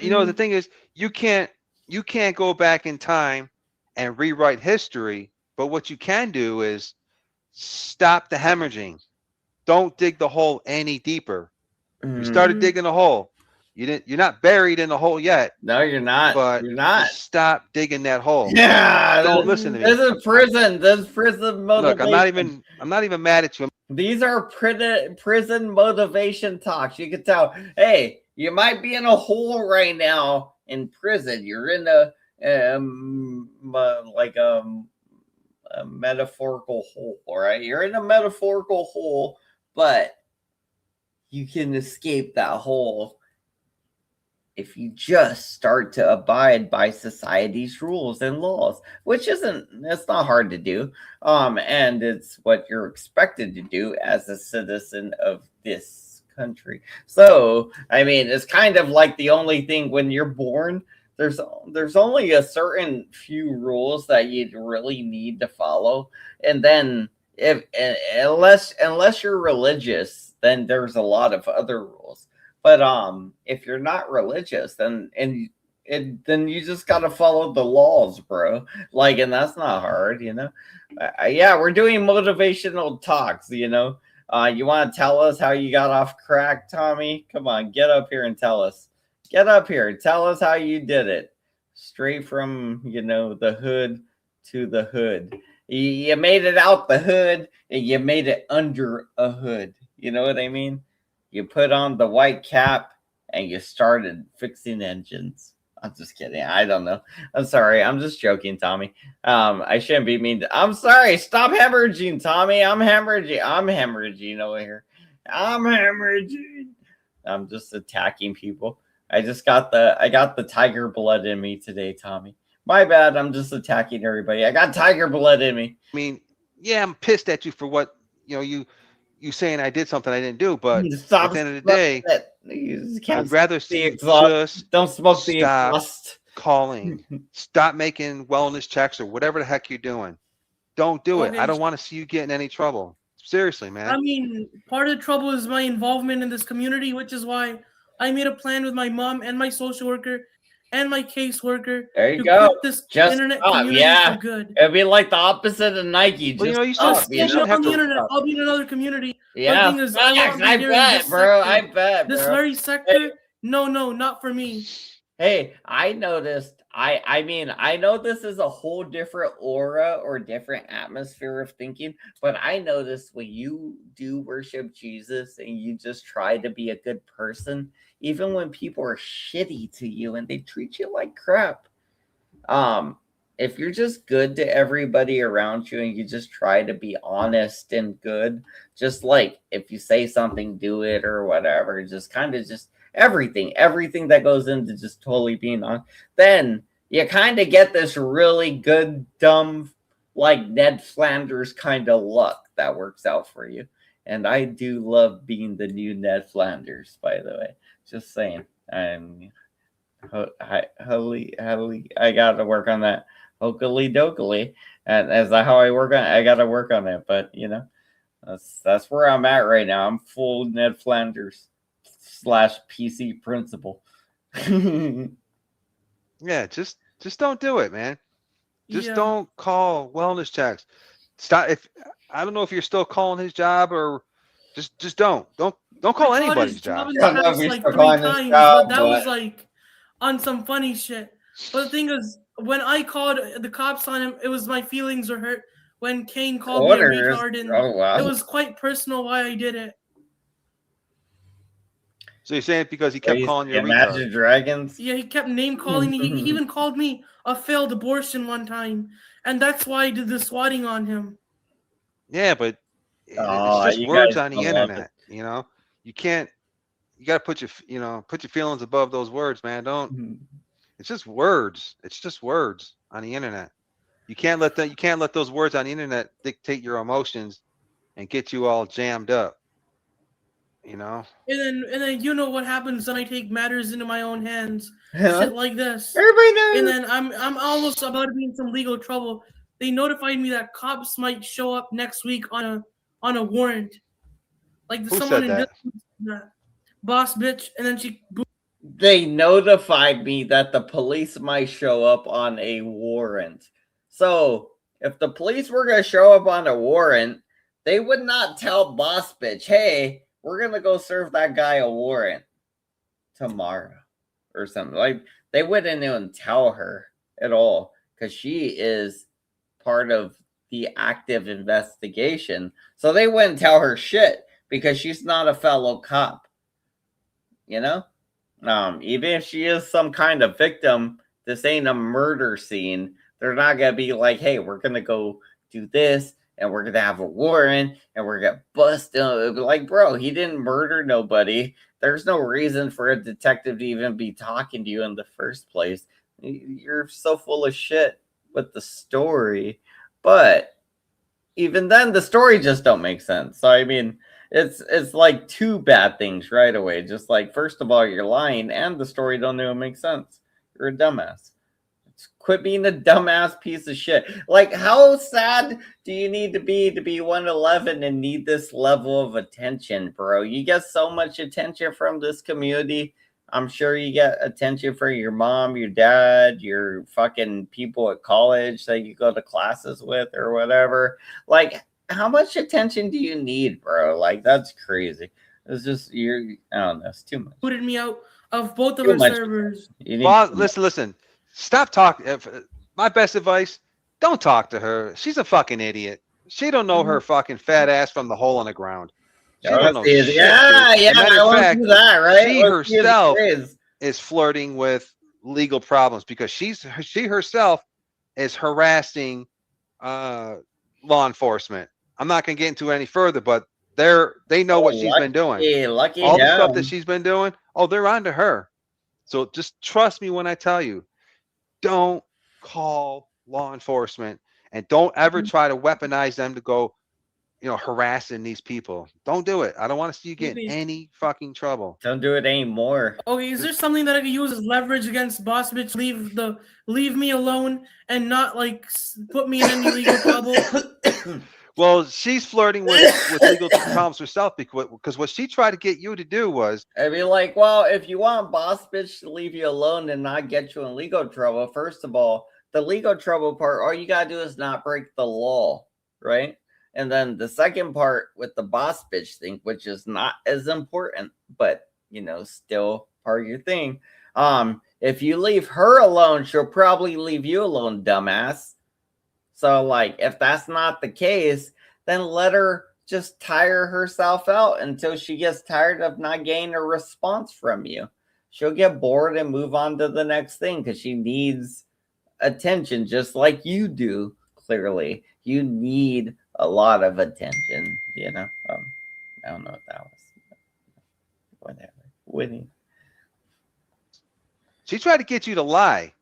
You know, the thing is, you can't go back in time and rewrite history, but what you can do is stop the hemorrhaging. Don't dig the hole any deeper. You started digging a hole. You're not buried in the hole yet, no, you're not. but You're not. just stop digging that hole. Yeah, Don't listen to this me. is prison. This is prison Look, motivation. I'm not even mad at you. These are prison motivation talks. You can tell, hey, you might be in a hole right now in prison. You're in like a metaphorical hole, right? You're in a metaphorical hole, but you can escape that hole if you just start to abide by society's rules and laws, which it's not hard to do. And it's what you're expected to do as a citizen of this country. So, I mean, it's kind of like the only thing when you're born, there's only a certain few rules that you really need to follow. And then if unless you're religious, then there's a lot of other rules. But if you're not religious, then then you just gotta follow the laws, bro. Like, and that's not hard, you know. Yeah, we're doing motivational talks, you know. You want to tell us how you got off crack, Tommy? Come on, get up here and tell us. Get up here, tell us how you did it. Straight from the hood to the hood. You made it out the hood, and you made it under a hood. You know what I mean? You put on the white cap and you started fixing engines. I'm just kidding. I don't know. I'm sorry. I'm just joking, Tommy. I shouldn't be mean. I'm sorry. Stop hemorrhaging, Tommy. I'm hemorrhaging. I'm hemorrhaging over here. I'm hemorrhaging. I'm just attacking people. I got the tiger blood in me today, Tommy. My bad. I'm just attacking everybody. I got tiger blood in me. I mean, yeah, I'm pissed at you for what you saying I did something I didn't do, but Stop at the end of the day, I'd rather see you just don't smoke the stop exhaust. calling, stop making wellness checks or whatever the heck you're doing. Don't do it. I don't want to see you get in any trouble. Seriously, man. I mean, part of the trouble is my involvement in this community, which is why I made a plan with my mom and my social worker and my caseworker to quit this just internet stop. community Yeah. for good. It'd be like the opposite of Nike. Well, Just you I'll stop. stay on the internet. I'll be in another community. yeah, But the thing is, I want to be here in this bro. sector. I bet, This bro. very sector, no, not for me. Hey, I noticed. I mean, I know this is a whole different aura or different atmosphere of thinking, but I noticed when you do worship Jesus and you just try to be a good person, even when people are shitty to you and they treat you like crap. If you're just good to everybody around you and you just try to be honest and good, just like if you say something, do it or whatever, just kind of just everything that goes into just totally being on, then you kind of get this really good, dumb, like Ned Flanders kind of luck that works out for you. And I do love being the new Ned Flanders, by the way. Just saying. I gotta work on that. Hokely dokely. And is that how I work on it? I gotta work on it. But that's where I'm at right now. I'm full Ned Flanders / PC principal. Yeah, just don't do it, man. Just Yeah. don't call wellness checks. Stop. If I don't know if you're still calling his job or just don't call anybody's job. In the past, like 3 times, but that was like on some funny shit. But the thing is, when I called the cops on him, it was my feelings were hurt. When Kane called me a retard, and it was quite personal why I did it. So you're saying because he kept Please, calling you a Imagine retard? Dragons. Yeah, he kept name calling me. He even called me a failed abortion one time, and that's why I did the swatting on him. Yeah, but it's Oh, just you words guys on the don't love it. internet. You can't. You got to put your feelings above those words, man. Don't. It's just words. It's just words on the internet. You can't let those words on the internet dictate your emotions and get you all jammed up. You know. And then you know what happens when I take matters into my own hands. Huh? Shit like this. Everybody knows. And then I'm almost about to be in some legal trouble. They notified me that cops might show up next week on a warrant. Like Who someone said in that? this boss bitch, and then she They notified me that the police might show up on a warrant. So if the police were going to show up on a warrant, they would not tell boss bitch, hey, we're going to go serve that guy a warrant tomorrow or something. Like, they wouldn't even tell her at all because she is part of the active investigation. So they wouldn't tell her shit because she's not a fellow cop. You know? Even if she is some kind of victim, this ain't a murder scene. They're not gonna be like, hey, we're gonna go do this and we're gonna have a warrant and we're gonna bust him. Like, bro, he didn't murder nobody. There's no reason for a detective to even be talking to you in the first place. You're so full of shit with the story. But even then, the story just don't make sense. So I mean, it's like two bad things right away. Just like, first of all, you're lying, and the story don't even make sense. You're a dumbass. Quit being a dumbass piece of shit. Like, how sad do you need to be 111 and need this level of attention, bro? You get so much attention from this community. I'm sure you get attention from your mom, your dad, your fucking people at college that you go to classes with or whatever. Like, how much attention do you need, bro? Like, that's crazy. It's just, I don't know, it's too much. booted me out of both of Too our much servers. Well, listen. Stop talking. My best advice: don't talk to her. She's a fucking idiot. She don't know her fucking fat ass from the hole in the ground. She don't know shit, dude. Yeah, As a matter I of want to fact, do that, right? she herself is flirting with legal problems because she herself is harassing law enforcement. I'm not gonna get into it any further, but they know what she's been doing. Lucky All the him. stuff that she's been doing. Oh, they're onto her. So just trust me when I tell you, don't call law enforcement and don't ever try to weaponize them to go, harassing these people. Don't do it. I don't want to see you get in any fucking trouble. Don't do it anymore. Okay, is there something that I could use as leverage against boss bitch? Leave me alone and not like put me in any legal trouble. Well, she's flirting with legal problems herself because what she tried to get you to do was, I'd be like, well, if you want boss bitch to leave you alone and not get you in legal trouble, first of all, the legal trouble part, all you gotta do is not break the law, right? And then the second part with the boss bitch thing, which is not as important, but still part of your thing. If you leave her alone, she'll probably leave you alone, dumbass. So, like, if that's not the case, then let her just tire herself out until she gets tired of not getting a response from you. She'll get bored and move on to the next thing because she needs attention just like you do, clearly. You need a lot of attention, I don't know what that was. Whatever. Winnie. She tried to get you to lie.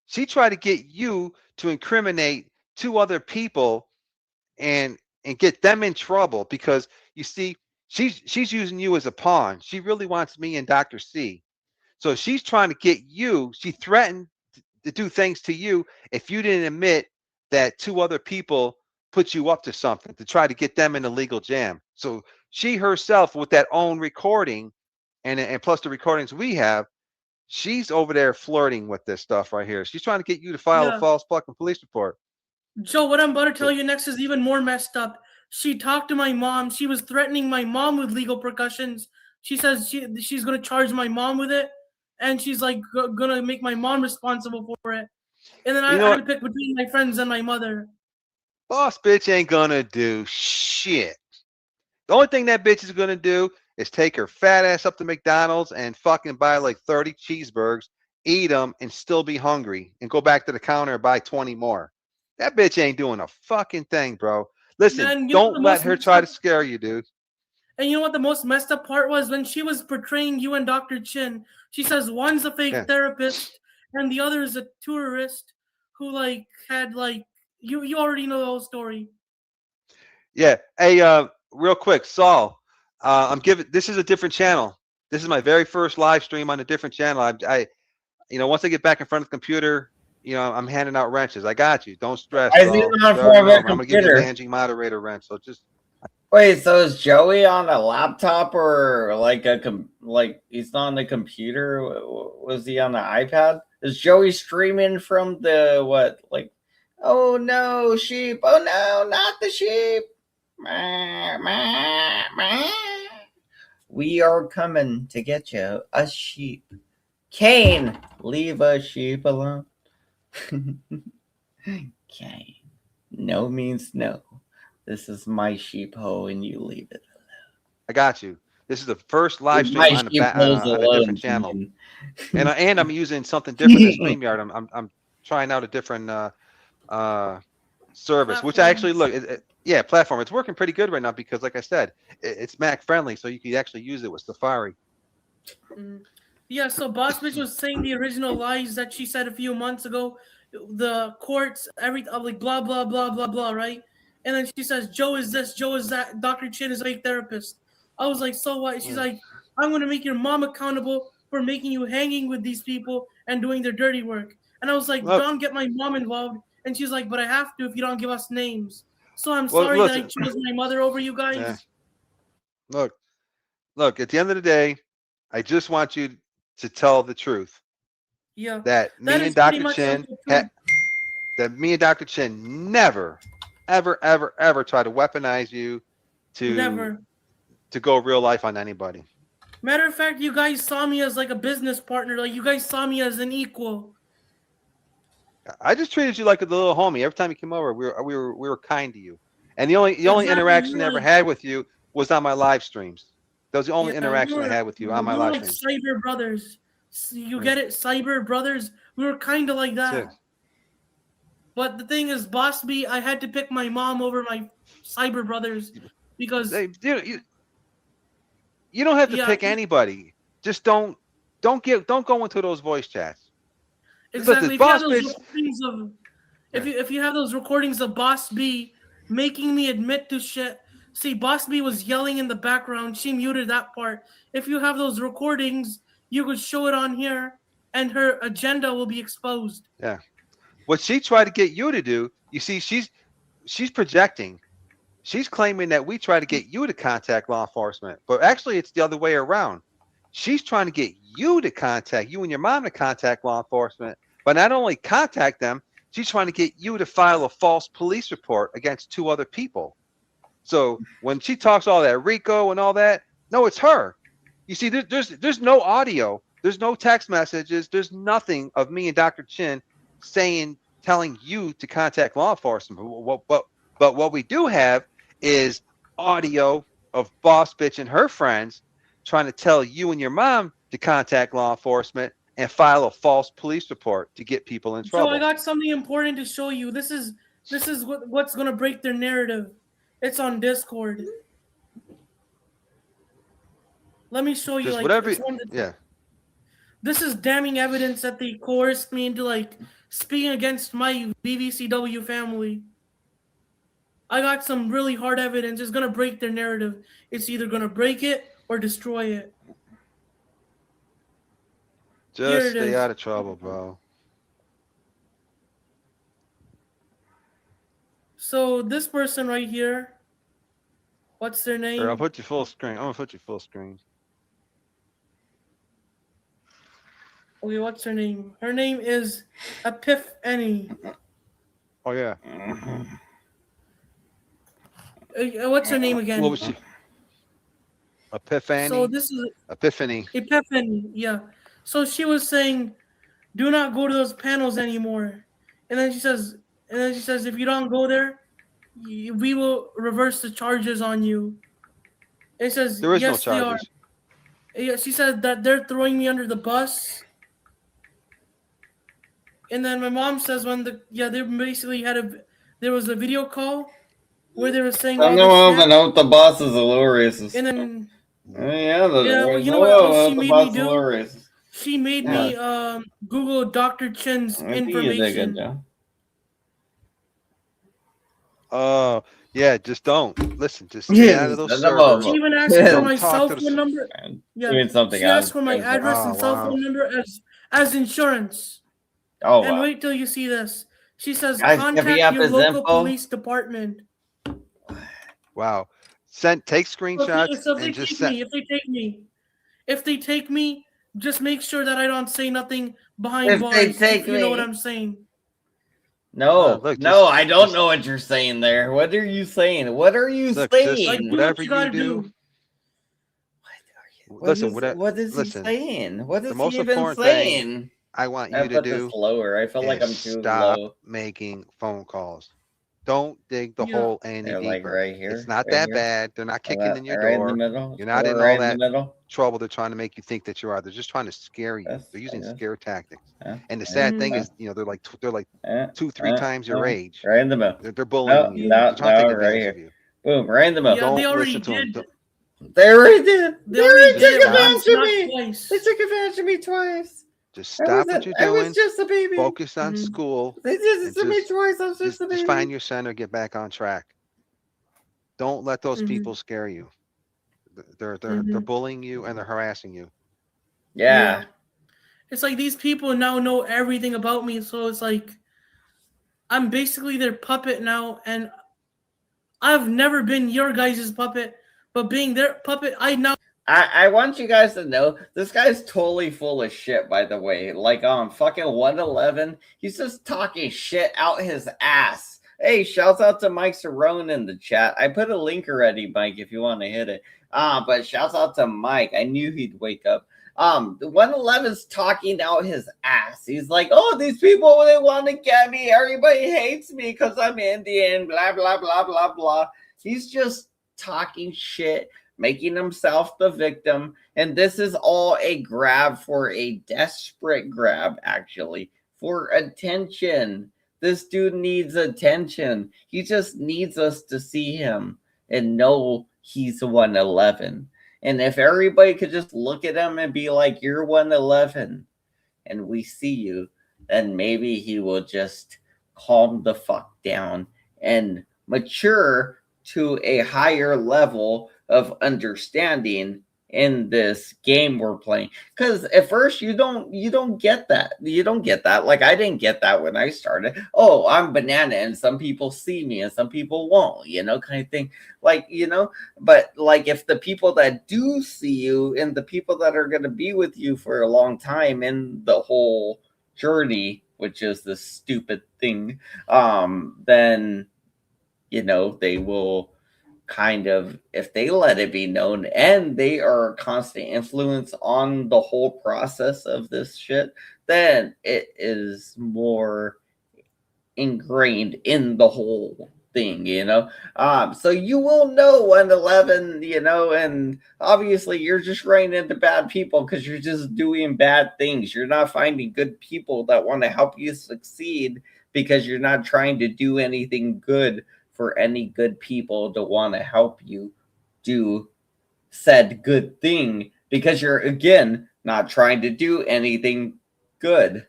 She tried to get you to incriminate two other people and get them in trouble because you see she's using you as a pawn. She really wants me and Dr. C. So she's trying to get you, she threatened to do things to you if you didn't admit that two other people put you up to something to try to get them in a legal jam. So she herself with that own recording and plus the recordings we have, she's over there flirting with this stuff right here. She's trying to get you to file a false fucking police report. Joe, what I'm about to tell you next is even more messed up. She talked to my mom. She was threatening my mom with legal repercussions. She says she's going to charge my mom with it. And she's like going to make my mom responsible for it. And then I had to pick between my friends and my mother. Boss bitch ain't going to do shit. The only thing that bitch is going to do is take her fat ass up to McDonald's and fucking buy like 30 cheeseburgers, eat them, and still be hungry, and go back to the counter and buy 20 more. That bitch ain't doing a fucking thing, bro. Listen, And you know what don't the let most her messed try to up, scare you, dude. and you know what the most messed up part was when she was portraying you and Dr. Chin. She says one's a fake Yeah. therapist and the other is a tourist who like had like you already know the whole story. Yeah. Hey, real quick, Saul. I'm giving. This is a different channel. This is my very first live stream on a different channel. Once I get back in front of the computer, I'm handing out wrenches. I got you. Don't stress, Why is he bro. not in You front already of know. a I'm gonna give you a computer? managing moderator wrench. So just Wait, so is Joey on a laptop or like like he's not on the computer? Was he on the iPad? Is Joey streaming from the what? Like, oh no, sheep! Oh no, not the sheep! Meh, meh, meh. We are coming to get you, a sheep. Cain, leave a sheep alone. Cain, no means no. This is my sheep hole, and you leave it. I got you. This is the first live Leave my stream on sheep holes on a different alone, channel, Cain. and I'm using something different than StreamYard. I'm trying out a different service, which I actually Platforms. yeah, platform. It's working pretty good right now because, like I said, it's Mac friendly, so you can actually use it with Safari. Mhm. Yeah, so Boss Bitch was saying the original lies that she said a few months ago. The courts, like blah blah blah blah blah, right? And then she says Joe is this, Joe is that, Dr. Chin is a fake therapist. I was like, so what? She's like, I'm gonna make your mom accountable for making you hanging with these people and doing their dirty work. And I was like, Look, don't get my mom involved. And she's like, but I have to if you don't give us names. So I'm well, sorry that I listen, chose my mother over you yeah, guys. look, look. At the end of the day, I just want you to tell the truth Yeah, that that me and is pretty Dr. much like Chin the truth. had that me and Dr. Chin never, ever, ever, ever try to weaponize you to Never. go real life on anybody. Matter of fact, you guys saw me as like a business partner. Like you guys saw me as an equal. I just treated you like a little homie. Every time you came over, we were kind to you. And the only Exactly. You interaction were I ever like, had with you was on my live streams. That was the only yeah, interaction I had with you on my we were live like streams. cyber brothers. You Yeah, get it, cyber brothers. We were kind of like that's it. that. But the thing is, Boss B, I had to pick my mom over my cyber brothers because You don't have to yeah, pick anybody. Just don't go into those voice chats. Look, this exactly. If you have boss those bitch. recordings of, Yeah. if you have those recordings of Boss B making me admit to shit. See, Boss B was yelling in the background. She muted that part. If you have those recordings, you could show it on here, and her agenda will be exposed. Yeah. What she tried to get you to do, you see, she's projecting. She's claiming that we try to get you to contact law enforcement, but actually it's the other way around. She's trying to get you and your mom to contact law enforcement, but not only contact them, she's trying to get you to file a false police report against two other people. So when she talks all that Rico and all that, no, it's her. You see, there's no audio, there's no text messages, there's nothing of me and Dr. Chin telling you to contact law enforcement. But what we do have is audio of Boss Bitch and her friends trying to tell you and your mom to contact law enforcement and file a false police report to get people in Joe, I trouble. got something important to show you. This is what's gonna break their narrative. It's on Discord. Let me show you. Just Like whatever. it's one. Yeah. This is damning evidence that they coerced me into like speaking against my BVCW family. I got some really hard evidence. It's gonna break their narrative. It's either gonna break it or destroy it. Here Just it stay is. out of trouble, bro. So this person right here, what's their Here, I'll name? put you full screen. I'm gonna put you full screen. Okay, what's her name? Her name is Epiphany. Oh yeah. What's her name What again? was she? So Epiphany. this is Epiphany. Epiphany, yeah. So she was saying, "Do not go to those panels anymore." And then she says, if you don't go there, we will reverse the charges on you. It says There is no yes, they are. charges. Yeah, she said that they're throwing me under the bus. And then my mom says they basically there was a video call where they were saying Some all of this them shit. know the boss is a little racist. And then Yeah, you know what else she the made boss me is a little do? racist. She made Yeah. me Google Dr. Chen's I think you did a good information. job. Oh, yeah, just don't. Listen, just stay Yeah, out of those send them servers. She over. even asked for Don't my talk cell to the. phone number. Yeah, Doing something she asked for my address and Oh, cell wow. phone number as insurance. Oh, And wow. wait till you see this. She says Guys, if you contact have your his local info, police department. Wow. Take screenshots So and just send. if they take me, just make sure that I don't say nothing behind if they bars. take If you know what me. I'm saying. No, Look, no, I don't just know what you're saying there. What are you saying? What are you look, saying? just Like, do whatever what you you gotta do. do. Listen, whatever. What is he Listen, saying? What the is he most even important thing saying? I want I you to put this do lower. I feel like is I'm too stop low. making phone calls. Don't dig the Yeah. hole any They're like deeper. right It's here, not right that here. bad. They're not kicking in your Right in the door. middle. You're not in Right all in the that middle. trouble they're trying to make you think that you are. They're just trying to scare you. Yes, They're using yes, scare tactics. yeah, And the yeah, sad thing Mhm. is, they're like 2-3 times your age. right in the middle. They're bullying you. Yeah. They're trying to take Right advantage of here. you. Boom, right in the middle. Yeah, they Don't already listen to them. did. They already did. They already Just did it stop. once, not They twice. took advantage of me twice. Just stop what you're I was doing. just a baby. Focus on Mhm. school They did it and to me twice. I was just a just find baby. your center, get back on track. Don't let those people Mhm. scare you. They're Mhm. bullying you and they're harassing you. Yeah. It's like these people now know everything about me, so it's like I'm basically their puppet now, and I've never been your guys' puppet, but being their puppet, I now. I want you guys to know this guy's totally full of shit, by the way. Like fucking 111, he's just talking shit out his ass. Hey, shouts out to Mike Cerrone in the chat. I put a link already, Mike, if you want to hit it. But shouts out to Mike. I knew he'd wake up. The 111's talking out his ass. He's like, oh, these people, they want to get me. Everybody hates me because I'm Indian, blah, blah, blah, blah, blah. He's just talking shit, making himself the victim. And this is all a grab for a desperate grab, actually, for attention. This dude needs attention. He just needs us to see him and know he's 111. And if everybody could just look at him and be like, you're 111, and we see you, then maybe he will just calm the fuck down and mature to a higher level of understanding in this game we're playing. Because at first you don't get that. You don't get that. Like I didn't get that when I started. Oh, I'm banana and some people see me and some people won't, kind of thing. Like, but like if the people that do see you and the people that are going to be with you for a long time in the whole journey, which is this stupid thing, then they will kind of, if they let it be known and they are a constant influence on the whole process of this shit, then it is more ingrained in the whole thing, so you will know 111, and obviously you're just running into bad people because you're just doing bad things. You're not finding good people that want to help you succeed because you're not trying to do anything good for any good people to want to help you do said good thing, because you're again not trying to do anything good.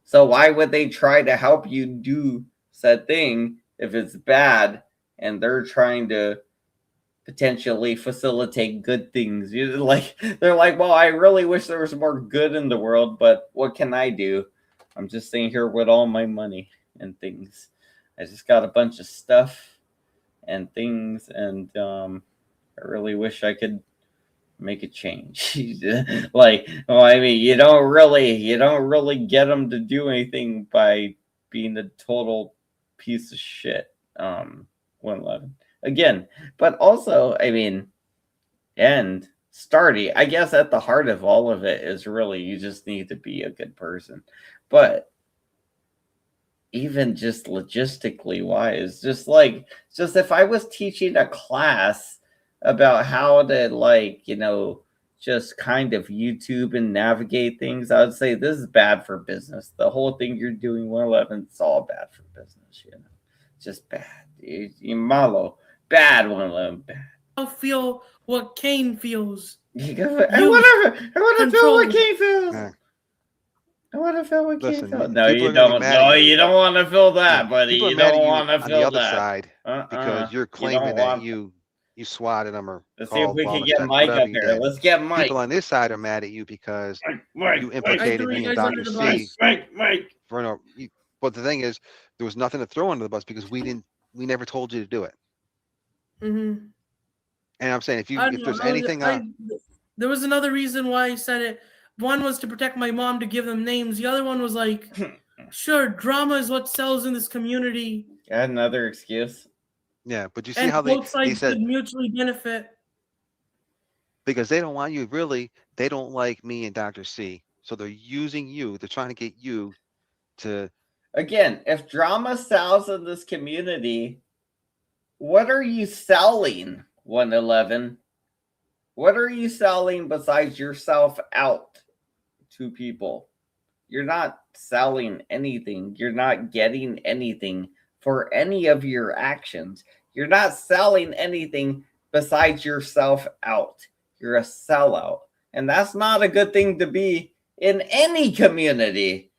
So why would they try to help you do said thing if it's bad and they're trying to potentially facilitate good things? They're like, well, I really wish there was more good in the world, but what can I do? I'm just sitting here with all my money and things. I just got a bunch of stuff and things, and I really wish I could make a change. I mean, you don't really get them to do anything by being a total piece of shit. 111 again, but also, I mean, and starting, I guess at the heart of all of it is really you just need to be a good person. But even just logistically wise, just if I was teaching a class about how to like just kind of YouTube and navigate things, I would say this is bad for business. The whole thing you're doing 111, it's all bad for business. Just bad. Malo, bad 111, bad. Feel what Kane feels. I want to feel what Kane feels. Yeah. I want to feel what Kane Listen, feels. No, people you are gonna be don't. mad No, at you. you don't want to feel Yeah, that, buddy. people are You mad at don't you want to on the feel other that. side because you're You don't claiming that want. you swatted them or Let's see if called we can bomb get sex, Mike whatever up you here. did. Let's get Mike. People on this side are mad at you because Mike, you Mike, I implicated threw you me and guys under Dr. the C. bus. Mike. For no, but the thing is, there was nothing to throw under the bus because we never told you to do it. Mm-hmm. And I'm saying I if don't know. there's anything on, There was another reason why I said it. One was to protect my mom to give them names. The other one was like, sure, drama is what sells in this community. Got another excuse. yeah, but you see And how both they sides said should mutually benefit. because they don't want you really, they don't like me and Dr. C. So they're using you, they're trying to get you to Again, if drama sells in this community, what are you selling, 111? What are you selling besides yourself out to people? You're not selling anything. You're not getting anything for any of your actions. You're not selling anything besides yourself out. You're a sellout. And that's not a good thing to be in any community.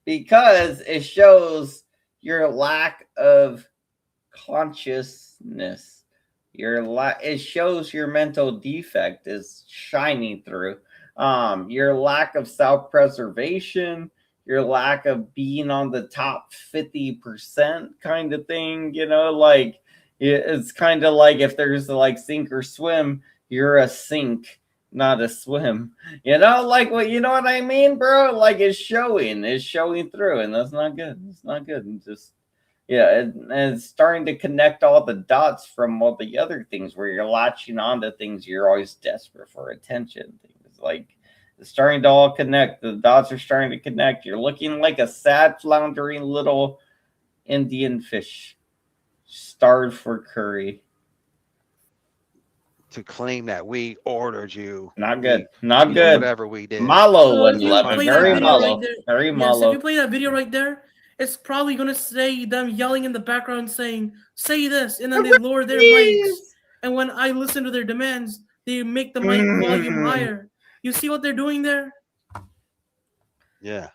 Because it shows your lack of consciousness. It shows your mental defect is shining through. Your lack of self-preservation, your lack of being on the top 50% kind of thing, like it's kind of like if there's like sink or swim, you're a sink, not a swim. Like what what I mean, bro? Like it's showing through, and that's not good. It's not good. And just yeah, and it's starting to connect all the dots from all the other things where you're latching onto things you're always desperate for attention. Things like it's starting to all connect. The dots are starting to connect. You're looking like a sad, floundering little Indian fish, starved for curry. to claim that we ordered you. Not good. We, Not good. Whatever we did. Malo So if you 111. play that Very video right malo. there, Very yes, if you malo. play that video right there, it's probably gonna say them yelling in the background saying, "Say this," and then they lower their mics. And when I listen to their demands, they make the mic volume higher. You see what they're doing there? Yeah.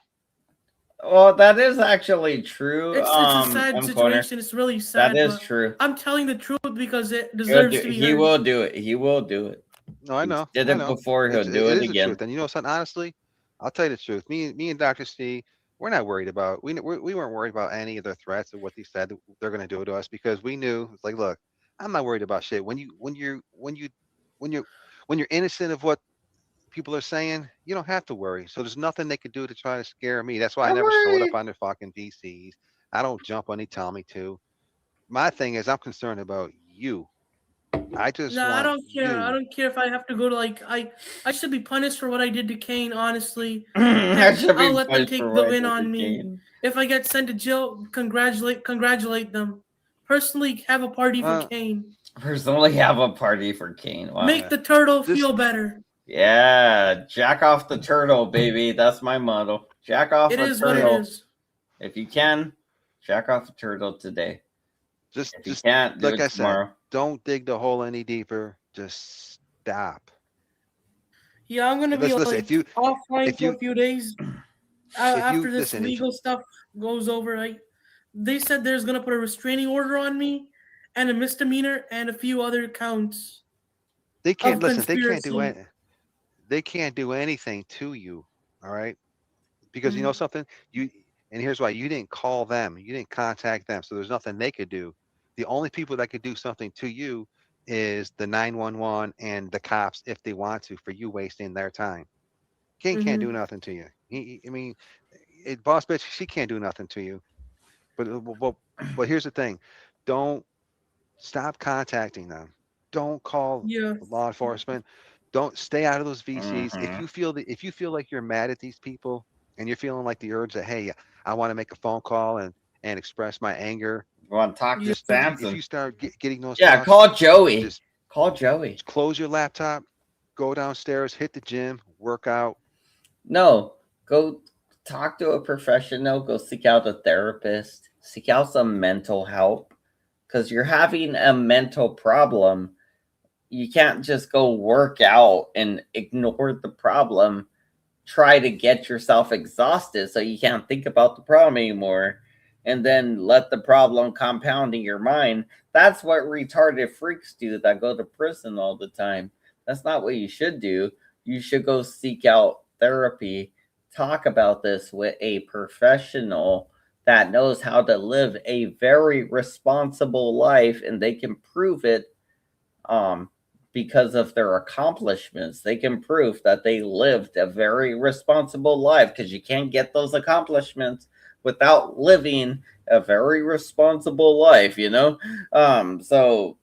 Well, that is actually true. It's a sad situation. It's really sad. That is but true. I'm telling the truth because it deserves to be He heard. will do it. He will do it. No, I know. Did I it know. before. He'll do it it is the again. truth. And you know something? Honestly, I'll tell you the truth. Me and Dr. C, we're not worried about. We weren't worried about any of the threats or what they said they're going to do to us because we knew it's like, look, I'm not worried about shit. When you're innocent of what people are saying, you don't have to worry. So there's nothing they could do to try to scare me. That's why I Don't never showed worry. up on their fucking VCs. I don't jump when they tell me to. My thing is, I'm concerned about you. I just No, I want don't care. I you. don't care if I have to go to I should be punished for what I did to Kane, honestly. I And should I'll be let them punished take for the what I win did on me. again. If I get sent to jail, congratulate them. Personally, have a party for Kane. Personally, have a party for Kane. Wow. Make the turtle feel better. Yeah, jack off the turtle, baby. That's my motto. Jack off It a is turtle. what it is. If you can, jack off the turtle today. Just If you can't, do like it I tomorrow. said, don't dig the hole any deeper. Just stop. Yeah, I'm gonna be Listen, like offline for a few days after this legal stuff goes over. Right? They said there's gonna put a restraining order on me and a misdemeanor and a few other counts. They can't listen. They can't do anything to you. All right, because you know something. And here's why: you didn't call them. You didn't contact them. So there's nothing they could do. The only people that could do something to you is the 911 and the cops if they want to for you wasting their time. King can't do nothing to you. I mean, boss bitch, she can't do nothing to you. But here's the thing: don't stop contacting them. Don't call law enforcement. Don't stay out of those VCs. If you feel like you're mad at these people and you're feeling like the urge that hey, I want to make a phone call and express my anger want to talk to Just if Samson? you start getting those Yeah, thoughts, call Joey. just Call Joey. close your laptop, go downstairs, hit the gym, work out. No, go talk to a professional. Go seek out a therapist. Seek out some mental help because you're having a mental problem. You can't just go work out and ignore the problem. Try to get yourself exhausted so you can't think about the problem anymore and then let the problem compound in your mind. That's what retarded freaks do that go to prison all the time. That's not what you should do. You should go seek out therapy, talk about this with a professional that knows how to live a very responsible life and they can prove it um, because of their accomplishments. They can prove that they lived a very responsible life because you can't get those accomplishments without living a very responsible life, you know? So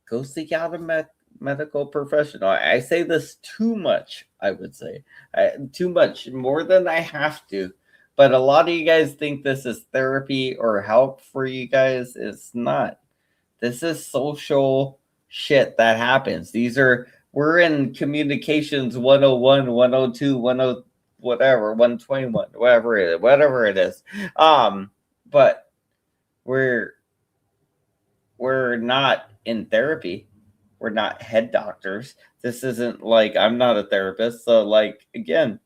go seek out a medical professional. I say this too much, I would say. Too much, more than I have to. But a lot of you guys think this is therapy or help for you guys. It's not. This is social shit that happens. We're in communications 101, 102, 10 whatever, 121, whatever it is. But we're we're not in therapy. We're not head doctors. This isn't like I'm not a therapist. So like again,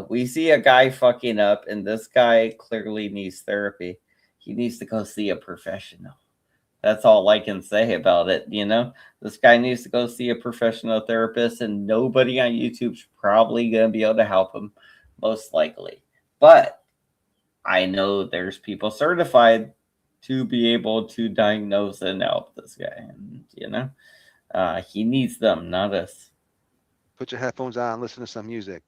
we see a guy fucking up and this guy clearly needs therapy. He needs to go see a professional. That's all I can say about it. This guy needs to go see a professional therapist, and nobody on YouTube's probably going to be able to help him, most likely. But I know there's people certified to be able to diagnose and help this guy. And, he needs them, not us. Put your headphones on, listen to some music.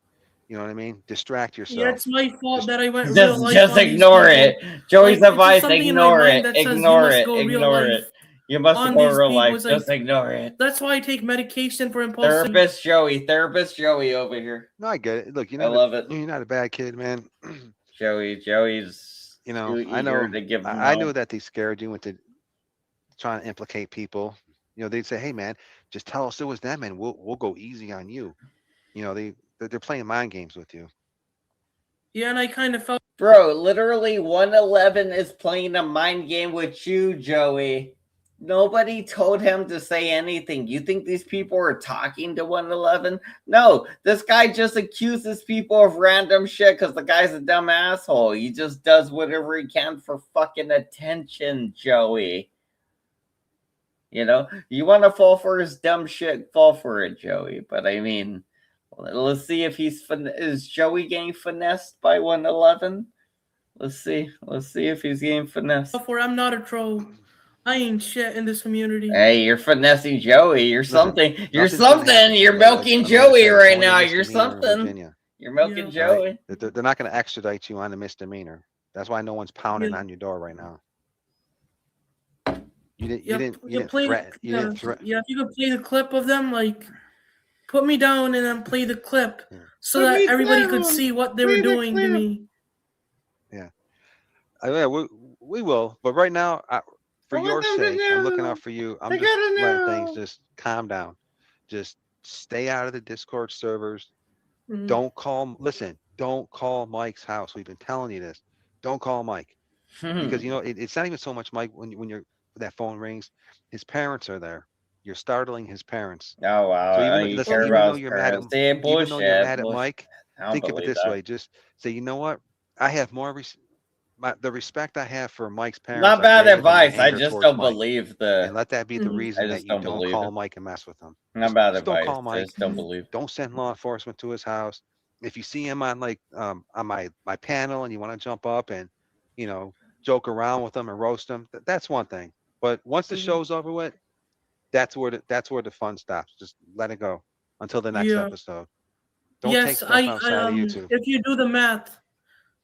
You know what I mean? Distract Yeah, yourself. it's my fault Just- that I went real Just, life just on these ignore people. it. Joey's Like, it's just advice: something in my ignore mind it. that says you Ignore must it. go real Ignore life it. You must on go these real people. life. It's like, Just ignore it. that's why I take medication for impulsive. Therapist Joey over here. No, I get it. Look, I love it. You're not a bad kid, man. Joey's too I eager know. to give them I know help. that they scared you into trying to implicate people. They'd say, "Hey, man, just tell us it was them, and we'll go easy on you." They're playing mind games with you. Yeah, and I kind of felt. Bro, literally 111 is playing a mind game with you, Joey. Nobody told him to say anything. You think these people are talking to 111? No, this guy just accuses people of random shit because the guy's a dumb asshole. He just does whatever he can for fucking attention, Joey. You want to fall for his dumb shit, fall for it, Joey. But I mean, let's see if is Joey getting finessed by 111? Let's see. Let's see if he's getting finessed. For I'm not a troll. I ain't shit in this community. Hey, you're finessing Joey. You're something. You're nothing's gonna happen something. to You're you. milking Amanda Joey said it's right only a now. You're misdemeanor in something. Virginia. You're milking Yeah. All Joey. right? They're not going to extradite you on a misdemeanor. That's why no one's pounding Yeah. on your door right now. You didn't. Yeah, You didn't threaten. You didn't threaten. Yeah, if you could play the clip of them, like, put me down and then play the clip Yeah. so Put that me everybody down. could see what they Play were the doing to clip. me. Yeah, we will. But right now, for I want your them to sake, I'm looking know. out for you. I'm They just gotta letting things know. just calm down. Just stay out of the Discord servers. Mhm. Don't call. Listen, don't call Mike's house. We've been telling you this. Don't call Mike because it's not even so much Mike when that phone rings. His parents are there. You're startling his parents. Oh wow! So You listen, care even about though his you're mad at parents? See, even though you're bullshit. mad at Mike, I don't think of it believe this that. way. Just say, you know what? I have more the respect I have for Mike's parents Not are bad greater than my advice. I anger just towards don't Mike. believe And let that be the Mhm. reason I that just you don't don't believe call it. Mike and mess with him. Not bad Just don't advice. call I Mike. just don't believe. Don't send law enforcement to his house. If you see him on on my panel and you want to jump up and joke around with him and roast him, that's one thing. But once the Mhm. show's over with, that's where the fun stops. Just let it go until the next Yeah. episode. Don't take Yes, stuff outside of YouTube. if you do the math,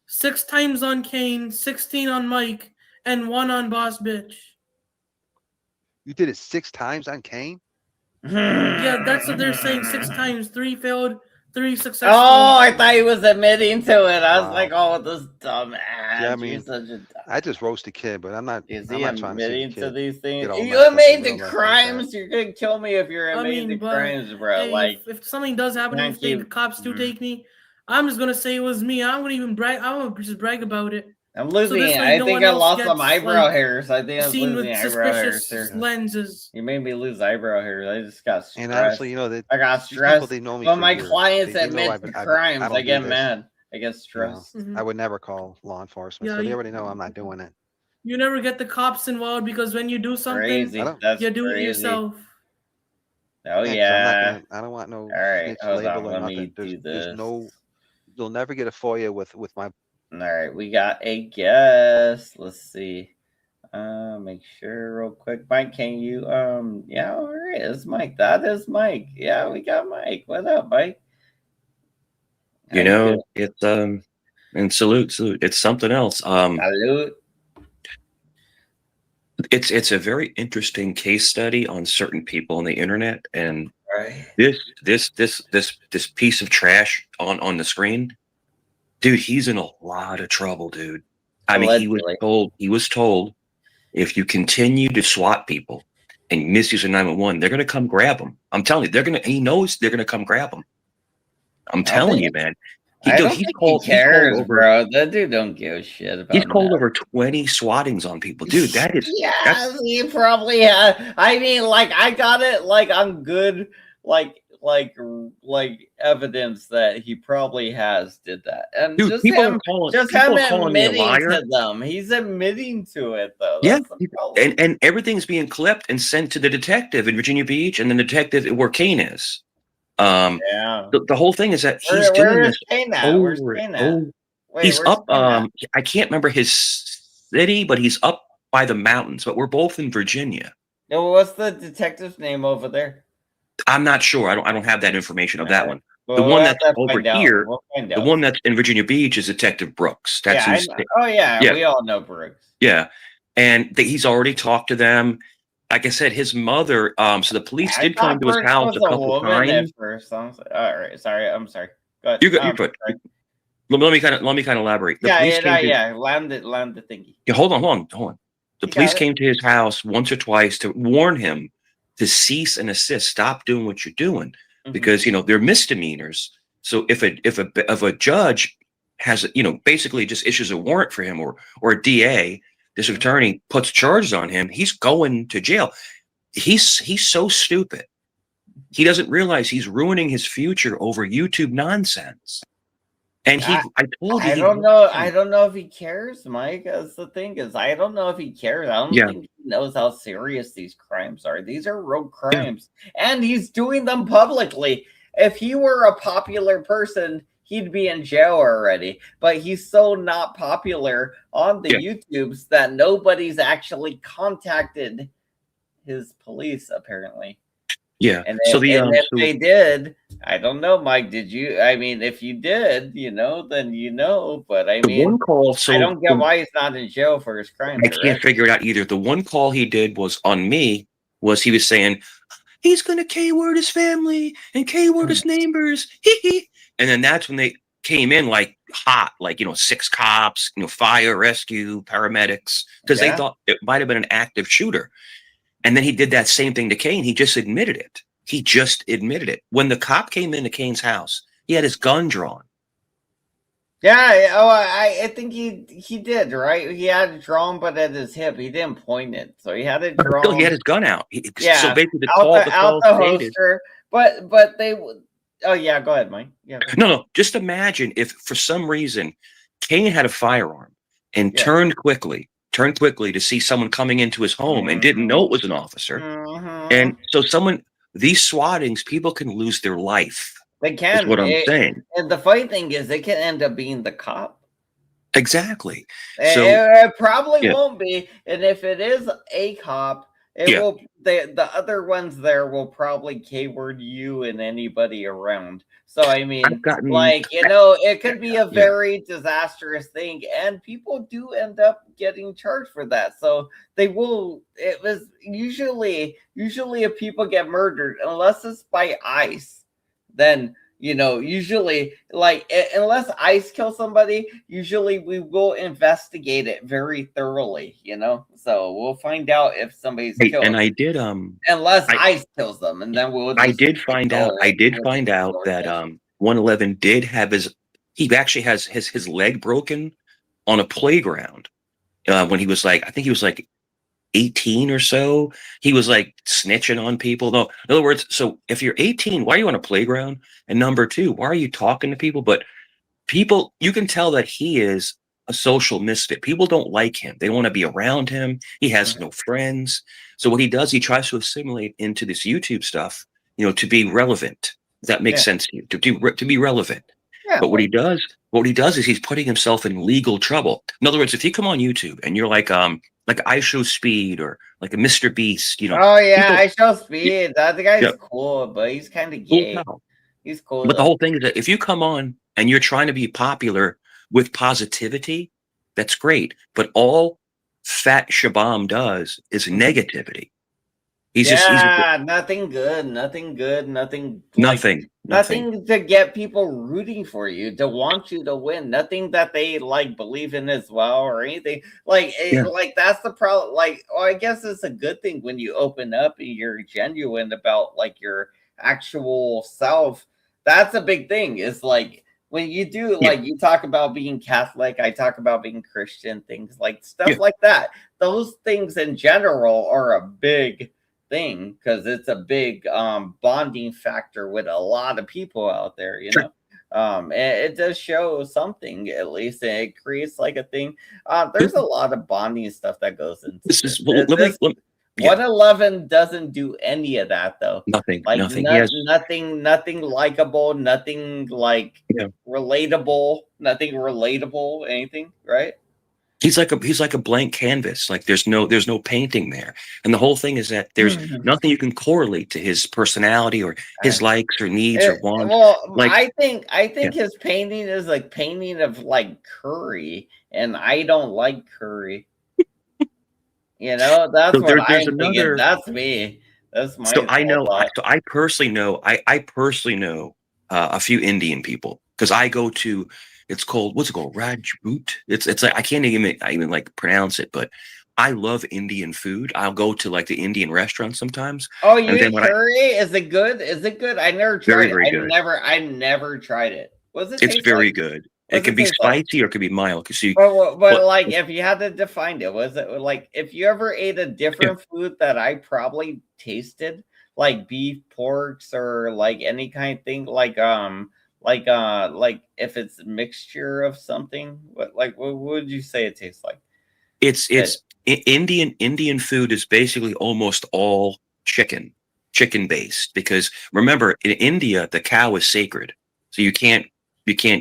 6 times on Kane, 16 on Mike, and 1 on Boss Bitch. You did it 6 times on Kane? Yeah, that's what they're saying. 6 times. 3 failed, 3 successful. Oh, I thought he was admitting to it. I was like, oh, this dumb ass. Yeah, I mean, You're such a dumb. I just roast the kid, but I'm not. Is I'm he not trying to see the admitting to kid these things? get all You messed up and admit real the messed crimes. You're gonna kill me if you're admitting the crimes, bro. Hey, Like, if something does happen, thank if the you. cops do take me, I'm just gonna say it was me. I'm gonna even brag. I'm gonna just brag about it. I'm losing. this way I no think one I else lost some gets, eyebrow like, hairs. I think I was Seen losing with eyebrow hairs. suspicious Here. lenses. You made me lose eyebrow hairs. I just got stressed. And honestly, you know that I got these people, stressed. they know me When for my years. clients They know admit to crimes, I I don't do get this. mad. I get You know, stressed. Mhm. I would never call law enforcement, Yeah, so they you- already know I'm not doing it. You never get the cops involved because when you do something, Crazy. don't- That's you do crazy. it yourself. Oh 'cause yeah. I don't want no All right, snitch hold label on. or Let nothing. me do this. You'll never get a FOIA with my. All right, we got a guest. Let's see. Make sure real quick. Mike, can you yeah, all right, it's Mike. That is Mike. Yeah, we got Mike. What up, Mike? You know, it's and salute. It's something else. Salute. It's a very interesting case study on certain people on the internet, and Right. this piece of trash on the screen, dude, he's in a lot of trouble, dude. I mean, he was told if you continue to swat people and misuse a 911, they're gonna come grab him. I'm telling you, he knows they're gonna come grab him. I'm telling you, man. I don't think he cares, bro. That dude don't give a shit about. He's called over 20 swattings on people, dude. That is he probably has. I mean, like, I got it like on good like evidence that he probably has did that. And dude, just people him, are calling, just people him are calling me a admitting liar. to them. He's admitting to it though. Yeah, That's the problem. and everything's being clipped and sent to the detective in Virginia Beach and the detective where Kane is. Yeah. The whole thing is that he's doing this over and over. He's up. I can't remember his city, but he's up by the mountains. But we're both in Virginia. No, what's the detective's name over there? I'm not sure. I don't have that information of that one. The one that's over here, the one that's in Virginia Beach is Detective Brooks. That's who's. Oh yeah, we all know Brooks. Yeah, and he's already talked to them. Like I said, his mother. So the police did come to his house a couple times. At first, all right. Sorry, I'm sorry. Go ahead. You're good. Let me kind of elaborate. The police land the thingy. Yeah, hold on. The police came to his house once or twice to warn him to cease and desist, stop doing what you're doing, because they're misdemeanors. So if a judge has basically just issues a warrant for him, or a DA, district attorney puts charges on him, he's going to jail. He's so stupid. He doesn't realize he's ruining his future over YouTube nonsense. And I don't know. I don't know if he cares, Mike. That's the thing is, I don't know if he cares. I don't think he knows how serious these crimes are. These are real crimes, and he's doing them publicly. If he were a popular person, he'd be in jail already. But he's so not popular on the YouTubes that nobody's actually contacted his police, apparently. Yeah. And if they did, I don't know, Mike. Did you? I mean, if you did, then But I mean, one call. So I don't get why he's not in jail for his crimes. I can't figure it out either. The one call he did was on me. He was saying he's gonna K-word his family and K-word his neighbors. And then that's when they came in like hot, like 6 cops, fire, rescue, paramedics, because they thought it might have been an active shooter. And then he did that same thing to Kane. He just admitted it. When the cop came into Kane's house, he had his gun drawn. Yeah. Oh, I think he did, right? He had it drawn, but at his hip. He didn't point it, so he had it drawn. He had his gun out. So basically, the holster. But they would. Oh yeah, go ahead, Mike. Yeah. No. Just imagine if for some reason Kane had a firearm and turned quickly to see someone coming into his home and didn't know it was an officer. And so these swattings, people can lose their life. They can. That's what I'm saying. And the funny thing is, they can end up being the cop. Exactly. So it probably won't be. And if it is a cop, it will. The other ones there will probably K-word you and anybody around. So I mean, it could be a very disastrous thing, and people do end up getting charged for that. So they will. It was usually if people get murdered, unless it's by ICE, then Usually, like, unless ICE kills somebody, usually we will investigate it very thoroughly, so we'll find out if somebody's killed, And I did unless I ICE kills them, and then we'll I just did find out that 111 did have he actually has his leg broken on a playground when he was like, I think he was like 18 or so. He was like snitching on people. No, in other words, so if you're 18, why are you on a playground? And number two, why are you talking to people? But people, you can tell that he is a social misfit. People don't like him. They don't want to be around him. He has no friends. So what he does, he tries to assimilate into this YouTube stuff, to be relevant. If that makes sense to you, to be relevant. Yeah, But what he does is he's putting himself in legal trouble. In other words, if you come on YouTube and you're like I Show Speed or like a Mr. Beast, oh yeah, people, I show speed. That the yeah, guy's cool, but he's kind of cool gay. cow. He's cool But the though. whole thing is that if you come on and you're trying to be popular with positivity, that's great. But all Fat Shabam does is negativity. He's Nothing good, nothing good, nothing nothing. nothing to get people rooting for you, to want you to win. Nothing that they like believe in as well or anything. Like that's the problem. Like, I guess it's a good thing when you open up and you're genuine about like your actual self. That's a big thing. Is like when you do, like, you talk about being Catholic, I talk about being Christian, things like stuff like that. Those things in general are a big thing because it's a big bonding factor with a lot of people out there, it does show something, at least, and it creates like a thing. There's a lot of bonding stuff that goes into This this. is let me 111 doesn't do any of that though. nothing. Like nothing likable, nothing like Yeah. relatable, nothing relatable, anything, right? He's like a blank canvas. Like there's no painting there. And the whole thing is that there's nothing you can correlate to his personality or his likes or needs or wants. Well, Like, I think his painting is like painting of like curry, and I don't like curry. That's so what there's I'm thinking. another. That's me. That's my So I know. thought. So I personally know. I personally know a few Indian people because I go to. It's called, what's it called? Rajput. It's like I can't even like pronounce it, but I love Indian food. I'll go to like the Indian restaurant sometimes. Oh, you and then eat curry? Is it good? Is it good? I never tried very it. good. I never tried it. What's it? It's very like? good. It can be spicy or it can be mild. Because but like, if you had to define it, was it like if you ever ate a different food that I probably tasted, like beef, porks, or like any kind of thing, like if it's a mixture of something, what would you say it tastes like? It's Indian food is basically almost all chicken based, because remember, in India the cow is sacred, so you can't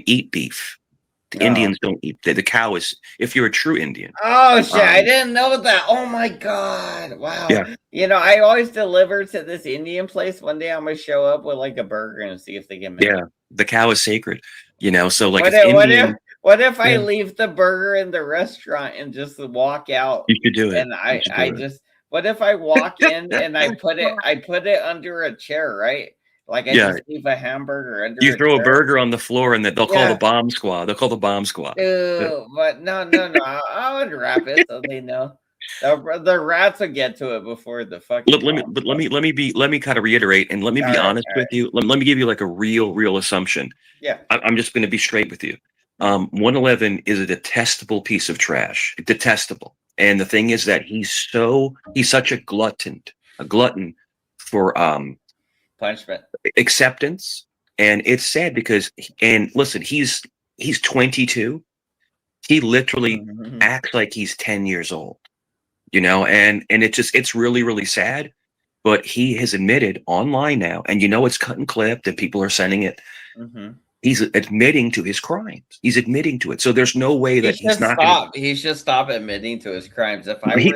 eat beef. The Indians don't eat the cow. Is, if you're a true Indian. Oh shit, I didn't know that. Oh my god. Wow. Yeah. I always deliver to this Indian place. One day I'm gonna show up with like a burger and see if they get me. Yeah, the cow is sacred. So like what if I leave the burger in the restaurant and just walk out? You should do it. And what if I walk in and I put it under a chair, right? Like I just leave a hamburger under. You throw a burger on the floor, and they'll call the bomb squad. They'll call the bomb squad. But no. I would wrap it so they know. The rats will get to it before the fucking. Let me kind of reiterate, and let me be honest with you. Let me give you like a real assumption. Yeah, I'm just going to be straight with you. 111 is a detestable piece of trash. Detestable. And the thing is that he's such a glutton for punishment, acceptance. And it's sad because, and listen, he's 22. He literally acts like he's 10 years old, and it's really sad. But he has admitted online now, and it's cut and clipped, and people are sending it. He's admitting to his crimes. He's admitting to it. So there's no way that he's not going to. He should stop admitting to his crimes. If what he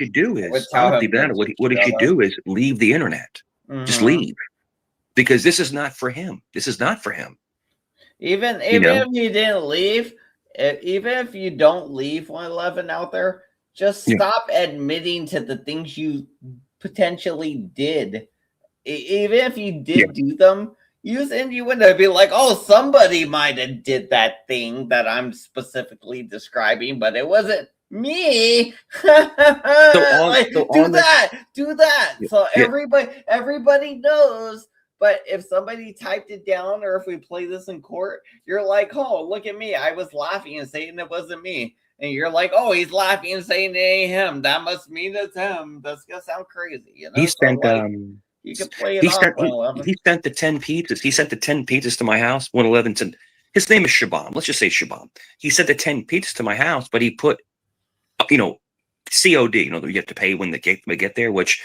should do is, what he should do is leave the internet. Just leave, because this is not for him. This is not for him. Even if you didn't leave, even if you don't leave 111 out there, just stop admitting to the things you potentially did. Even if you did do them, use innuendo. Be like, oh, somebody might have did that thing that I'm specifically describing, but it wasn't me. Like, do that. So everybody knows. But if somebody typed it down, or if we play this in court, you're like, oh, look at me. I was laughing and saying it wasn't me. And you're like, oh, he's laughing and saying it ain't him. That must mean it's him. That's gonna sound crazy, you know. He sent you can play it off. He sent the 10 pizzas. He sent the 10 pizzas to my house. 111 to his name is Shabam. Let's just say Shabam. He sent the 10 pizzas to my house, but he put, COD. You have to pay when they get there. Which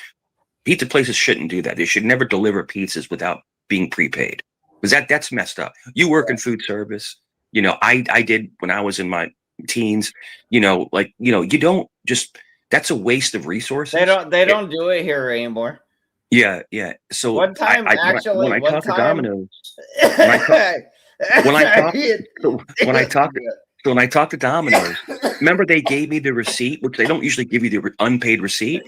pizza places shouldn't do that. They should never deliver pizzas without being prepaid, because that's messed up. You work in food service. I did when I was in my teens. You don't just. That's a waste of resources. They don't do it here anymore. Yeah. So one time, when I talk to Domino's, when I talk to Domino's, remember they gave me the receipt, which they don't usually give you the unpaid receipt.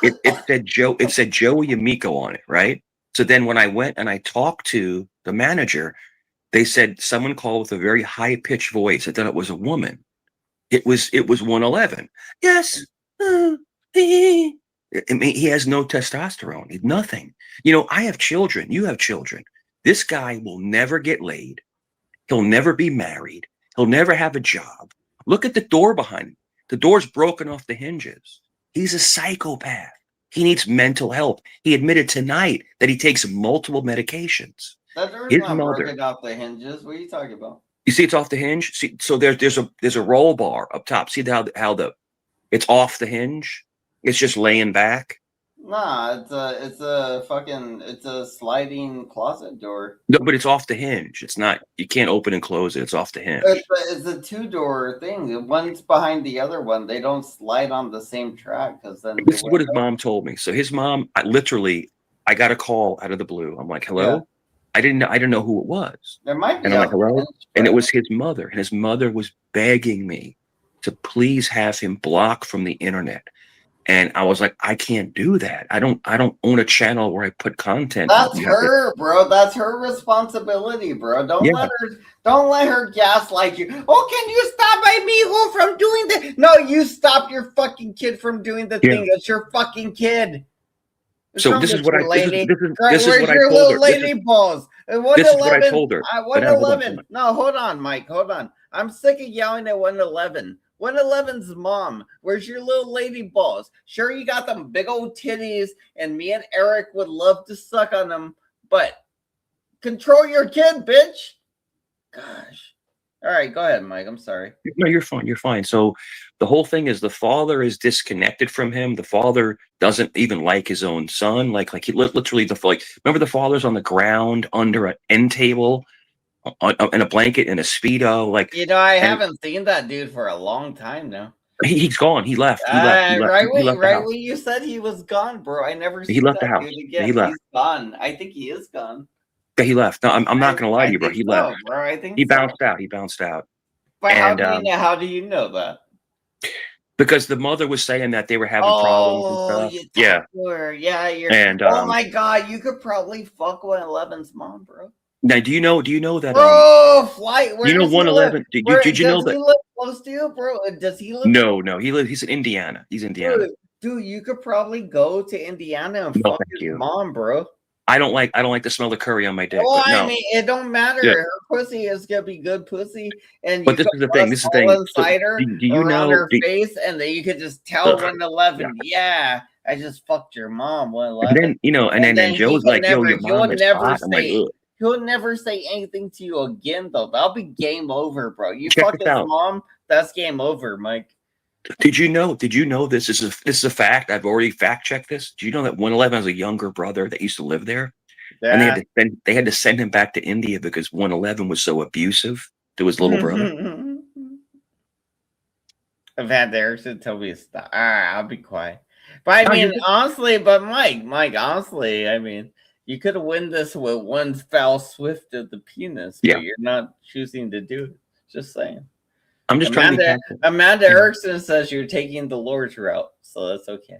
It said Joey Amico on it, right? So then when I went and I talked to the manager, they said someone called with a very high pitched voice. I thought it was a woman. It was 111. Yes. I mean, he has no testosterone. He's nothing. I have children. You have children. This guy will never get laid. He'll never be married. He'll never have a job. Look at the door behind him. The door's broken off the hinges. He's a psychopath. He needs mental help. He admitted tonight that he takes multiple medications. That door's not broken off the hinges. What are you talking about? You see, it's off the hinge. See, so there's a roll bar up top. See how it's off the hinge. It's just laying back. Nah, it's a sliding closet door. No, but it's off the hinge. It's not. You can't open and close it. It's off the hinge. It's a two-door thing. One's behind the other one. They don't slide on the same track because then. This is what his mom told me. So his mom, I got a call out of the blue. I'm like, hello. Yeah. I didn't know who it was. There might be. And I'm like, hello. And it was his mother. And his mother was begging me to please have him blocked from the internet. And I was like, I can't do that. I don't own a channel where I put content. That's her, bro. That's her responsibility, bro. Don't let her gaslight you. Oh, can you stop Amigo from doing that? No, you stop your fucking kid from doing the thing. It's your fucking kid. So this is what I told her. This is what I told her. 111. No, hold on, Mike. Hold on. I'm sick of yelling at 111. 111's mom, where's your little lady balls? Sure, you got them big old titties, and me and Eric would love to suck on them, but control your kid, bitch. Gosh. All right, go ahead, Mike. I'm sorry. No, you're fine. You're fine. So the whole thing is the father is disconnected from him. The father doesn't even like his own son. Like he literally remember the father's on the ground under an end table. In a blanket and a Speedo, I haven't seen that dude for a long time now. He's gone. He left. Right when you said he was gone, bro. I never. He left the house. He left. He's gone. I think he is gone. Yeah, he left. No, I'm not gonna lie to you, bro. He left. Bro, I think he bounced out. He bounced out. But how do you know that? Because the mother was saying that they were having problems and stuff. Yeah. Oh my god, you could probably fuck 111's mom, bro. Now, do you know that? Bro, flight. Where 111? Did you know that? Does he live close to you, bro? Does he live? No. He's in Indiana. He's in Indiana. Dude, you could probably go to Indiana and fuck his mom, bro. I don't like the smell of curry on my dick. Well, I mean, it don't matter. Yeah. Her pussy is gonna be good pussy, and but this is the thing. Cider do you know her face, and then you could just tell 111. Yeah, I just fucked your mom. 111. And then Joe's like, "Yo, your mom is hot." I'm like, ugh. He'll never say anything to you again, though. That'll be game over, bro. You fuck his mom, that's game over, Mike. Did you know this is a fact? I've already fact checked this. Do you know that 111 has a younger brother that used to live there? Yeah. And they had to send him back to India because 111 was so abusive to his little brother. I've had the Erickson tell me to stop. All right, I'll be quiet. But I mean, honestly, Mike, honestly, I mean, you could have won this with one foul swift of the penis, but you're not choosing to do it. Just saying. I'm just trying to be tactful. Amanda Erickson says you're taking the Lord's route, so that's okay.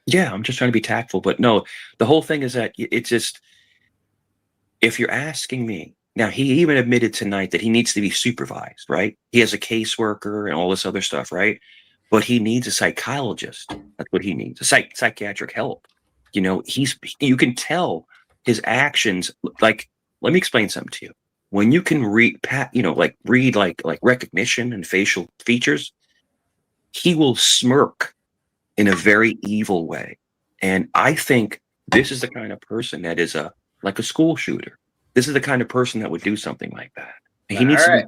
Yeah, I'm just trying to be tactful. But no, the whole thing is that it's just If you're asking me, now he even admitted tonight that he needs to be supervised, right? He has a caseworker and all this other stuff, right? But he needs a psychologist. That's what he needs, a psychiatric help. You know, you can tell his actions. Like, let me explain something to you. When you can read, read like recognition and facial features, he will smirk in a very evil way. And I think this is the kind of person that is like a school shooter. This is the kind of person that would do something like that. And he All needs to right.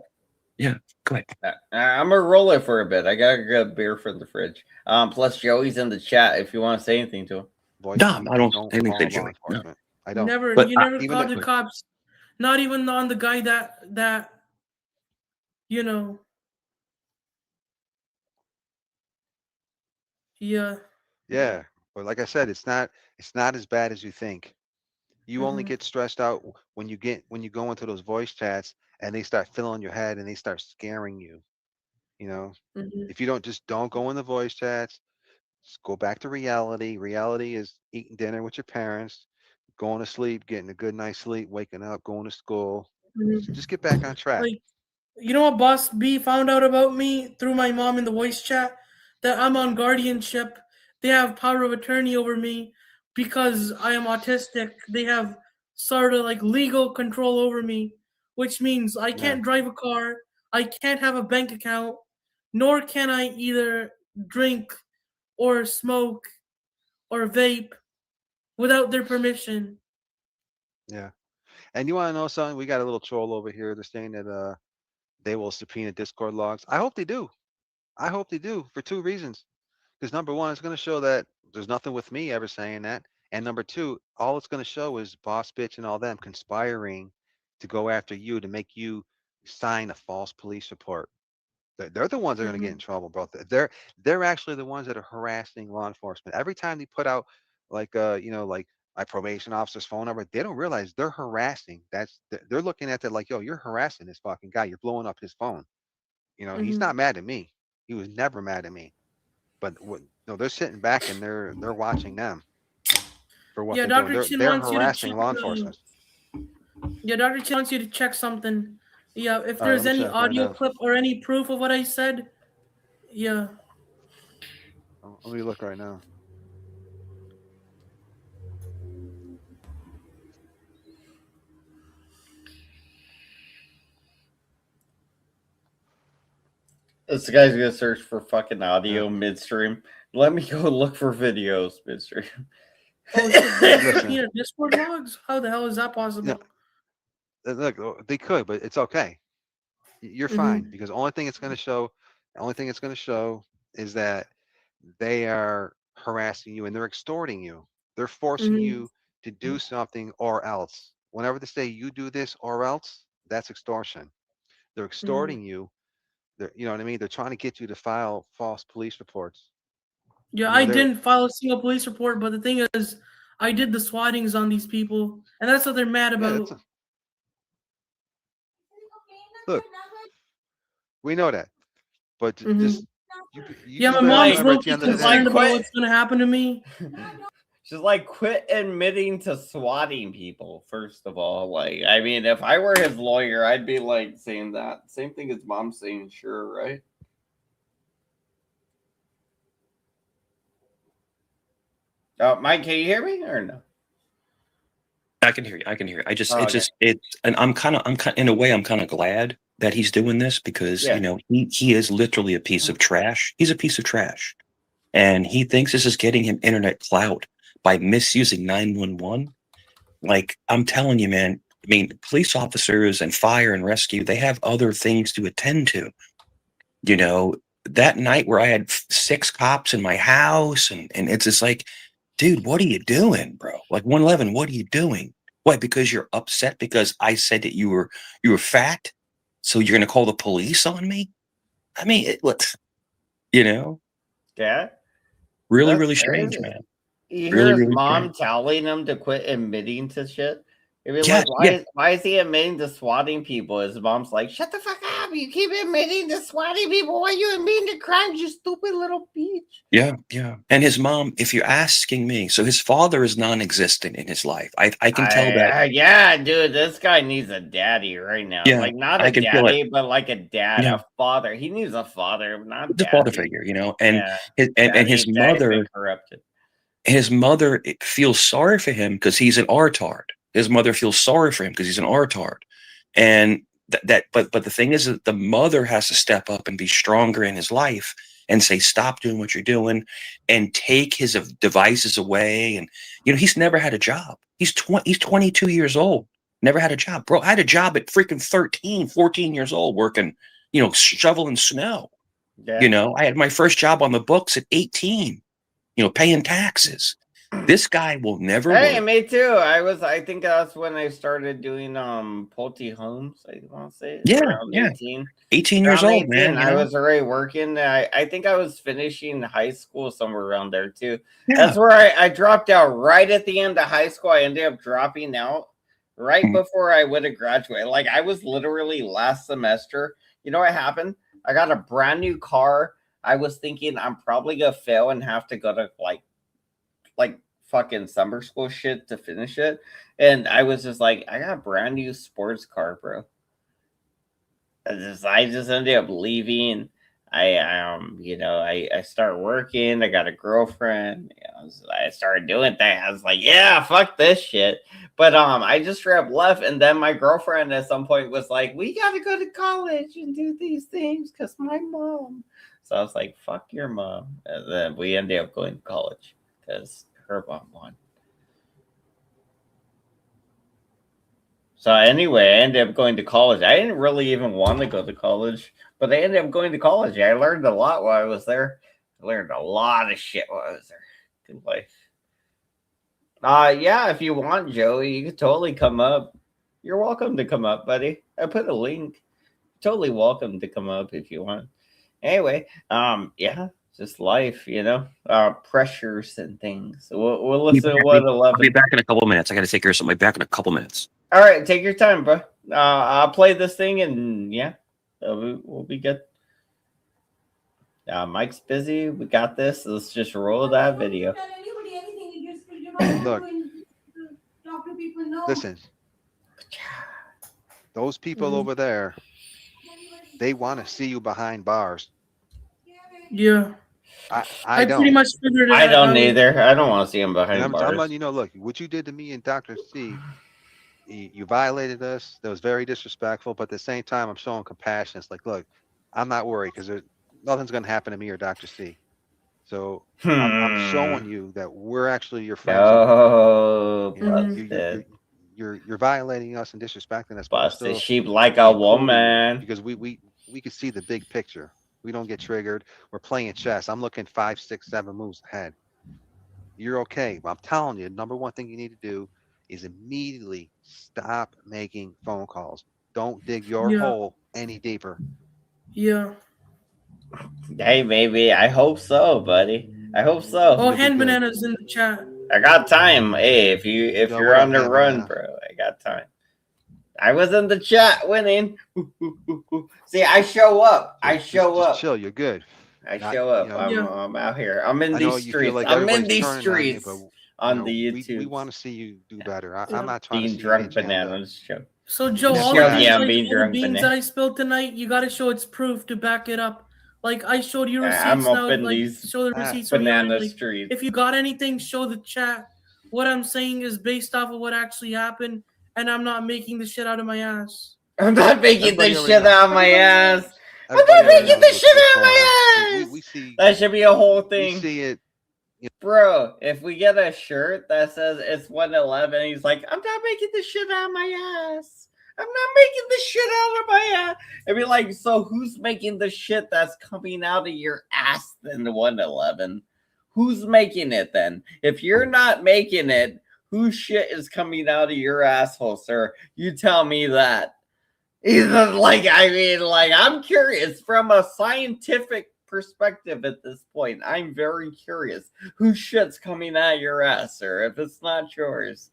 be, yeah, go ahead. I'm gonna roll it for a bit. I gotta get a beer from the fridge. Plus, Joey's in the chat if you want to say anything to him. Boys, No, I don't don't anything call to law Joey. No. enforcement. I don't. But You never even called the if- cops, not even on the guy that you know. Yeah. Yeah, but like I said, it's not as bad as you think. You only Mhm. get stressed out when you go into those voice chats and they start filling your head and they start scaring you. You know, Mhm. if you don't go in the voice chats, just go back to reality. Reality is eating dinner with your parents, going to sleep, getting a good night's sleep, waking up, going to school. Mhm. So just get back on track. Like, you know what Boss B found out about me through my mom in the voice chat? That I'm on guardianship. They have power of attorney over me because I am autistic. They have sort of like legal control over me, which means I Yeah, can't drive a car, I can't have a bank account, nor can I either drink or smoke or vape without their permission. yeah. And you want to know something? We got a little troll over here. They're saying that they will subpoena Discord logs. I hope they do. I hope they do for two reasons. Because number one, it's going to show that there's nothing with me ever saying that. And number two, all it's going to show is Boss Bitch and all them conspiring to go after you to make you sign a false police report. They're the ones that are going to get in Mhm. trouble, bro. They're actually the ones that are harassing law enforcement. Every time they put out like like my probation officer's phone number, they don't realize they're harassing. They're looking at that like, yo, you're harassing this fucking guy. You're blowing up his phone. He's Mhm. not mad at me. He was never mad at me. But no, they're sitting back and they're watching them for what Yeah, they're doing. Dr. They're Chin they're wants you to check harassing law enforcement. Yeah, Dr. Chin wants you to check something. Yeah, if All right, let there's me any check right audio now. clip or any proof of what I said, yeah. Let me look right now. This guy's gonna search for fucking Yeah. audio midstream. Let me go look for videos midstream. Oh shit, they Listen, subpoena Discord logs? How the hell is that possible? look, they could, but it's okay. You're Mm-hmm. fine because the only thing it's going to show is that they are harassing you and they're extorting you. They're forcing Mm-hmm. you to do something or else. Whenever they say you do this or else, that's extortion. They're Mm-hmm. extorting you. You know what I mean? They're trying to get you to file false police reports. Yeah, You know, I they're didn't file a single police report, but the thing is, I did the swattings on these people, and that's what they're mad yeah, that's about. look, we know that, but Mm-hmm. just you Yeah, just my got to like mom's remember at the low-key end of the it's day. like concerned about quit. what's gonna happen to me. Just like quit admitting to swatting people. First of all, like I mean, if I were his lawyer, I'd be like saying that same thing as mom saying, "Sure, right." Mike, can you hear me or no? I can hear you. I can hear you. Oh, okay. And I'm kind of, in a way, I'm kind of glad that he's doing this because, Yeah. he is literally a piece of trash. He's a piece of trash. And he thinks this is getting him internet clout by misusing 911. Like, I'm telling you, man, I mean, police officers and fire and rescue, they have other things to attend to. You know, that night where I had 6 cops in my house and it's just like, dude, what are you doing, bro? Like 111, what are you doing? Why? Because you're upset because I said that you were fat, so you're gonna call the police on me? I mean, you know, Yeah, really, that's really strange, crazy. man. You hear Really, his really strange. mom telling him to quit admitting to shit. I mean, Yeah, like, why is he admitting to swatting people? His mom's like, shut the fuck up. You keep admitting to swatting people. Why are you admitting to crimes, you stupid little bitch? yeah. And his mom, if you're asking me, so his father is non-existent in his life. I can tell that. Yeah, dude, this guy needs a daddy right now. Yeah, Like, not I a can feel it. daddy, but like a dad, Yeah, a father. He needs a father, not the father daddy. figure, and Yeah, and his daddy's been mother. corrupted. His mother feels sorry for him because he's an artard. His mother feels sorry for him because he's an artard. And but the thing is that the mother has to step up and be stronger in his life and say, stop doing what you're doing and take his devices away. And, he's never had a job. He's 22 years old. Never had a job. Bro, I had a job at freaking 13, 14 years old working, shoveling snow. Yeah. I had my first job on the books at 18. Paying taxes. This guy will never Hey, work. me too. I think that's when I started doing Pulte Homes. I want to say around 18. 18 years Around old, 18, man. I was already working. I think I was finishing high school somewhere around there too. Yeah. That's where I dropped out right at the end of high school. I ended up dropping out right before I would have graduated. Like, I was literally last semester. You know what happened? I got a brand new car. I was thinking I'm probably gonna fail and have to go to like fucking summer school shit to finish it. And I was just like, I got a brand new sports car, bro. I just ended up leaving. I start working. I got a girlfriend. I started doing things. I was like, yeah, fuck this shit. But I just straight up left, and then my girlfriend at some point was like, we gotta go to college and do these things because my mom. So I was like, fuck your mom. And then we ended up going to college because her mom won. So anyway, I ended up going to college. I didn't really even want to go to college, but I ended up going to college. I learned a lot while I was there. I learned a lot of shit while I was there. Good life. Yeah, if you want, Joey, you could totally come up. You're welcome to come up, buddy. I put a link. Totally welcome to come up if you want. Anyway, yeah, just life, pressures and things. We'll listen to what 11. I'll be back in a couple of minutes. I got to take care of something. I'll be back in a couple of minutes. All right, take your time, bro. I'll play this thing, and yeah, we'll be good. Mike's busy. We got this. Let's just roll that video. Look, listen. Those people over there, they want to see you behind bars. Yeah. I don't. Pretty much figured it out. I don't either. I don't want to see him behind I'm bars. letting you know, look, what you did to me and Dr. C, you violated us. That was very disrespectful. But at the same time, I'm showing compassion. It's like, look, I'm not worried because nothing's going to happen to me or Dr. C. So I'm showing you that we're actually your friends. Oh, you're violating us and disrespecting us. Busted sheep like a woman. Because we can see the big picture. We don't get triggered. We're playing chess. I'm looking 5, 6, 7 moves ahead. You're okay. But I'm telling you, number one thing you need to do is immediately stop making phone calls. Don't dig your hole any deeper. Yeah. Hey, baby. I hope so, buddy. I hope so. Oh, Hand Banana's in the chat. I got time. Hey, if you're on the run, bro, I got time. I was in the chat winning. See, I show up. Just chill. You're good. I show up. I'm out here. I'm in these streets. Like I'm in these streets on the YouTube. We want to see you do better. I'm not trying being to see drunk bananas show. So Joe, all the beans that I spilled tonight, you got to show its proof to back it up. Like I showed you receipts I'm now. up in Like these show the receipts. banana streets. If you got anything, show the chat. What I'm saying is based off of what actually happened. And I'm not making the shit out of my ass. I'm not making the shit out of my ass. I'm not making the shit out of my ass. We see that should be a whole thing. We see it. Bro, if we get a shirt that says it's 111, he's like, I'm not making the shit out of my ass. I'm not making the shit out of my ass. I'd be like, so who's making the shit that's coming out of your ass then the 111? Who's making it then? If you're not making it, whose shit is coming out of your asshole, sir? You tell me that. I'm curious from a scientific perspective at this point. I'm very curious. Whose shit's coming out of your ass, sir? If it's not yours,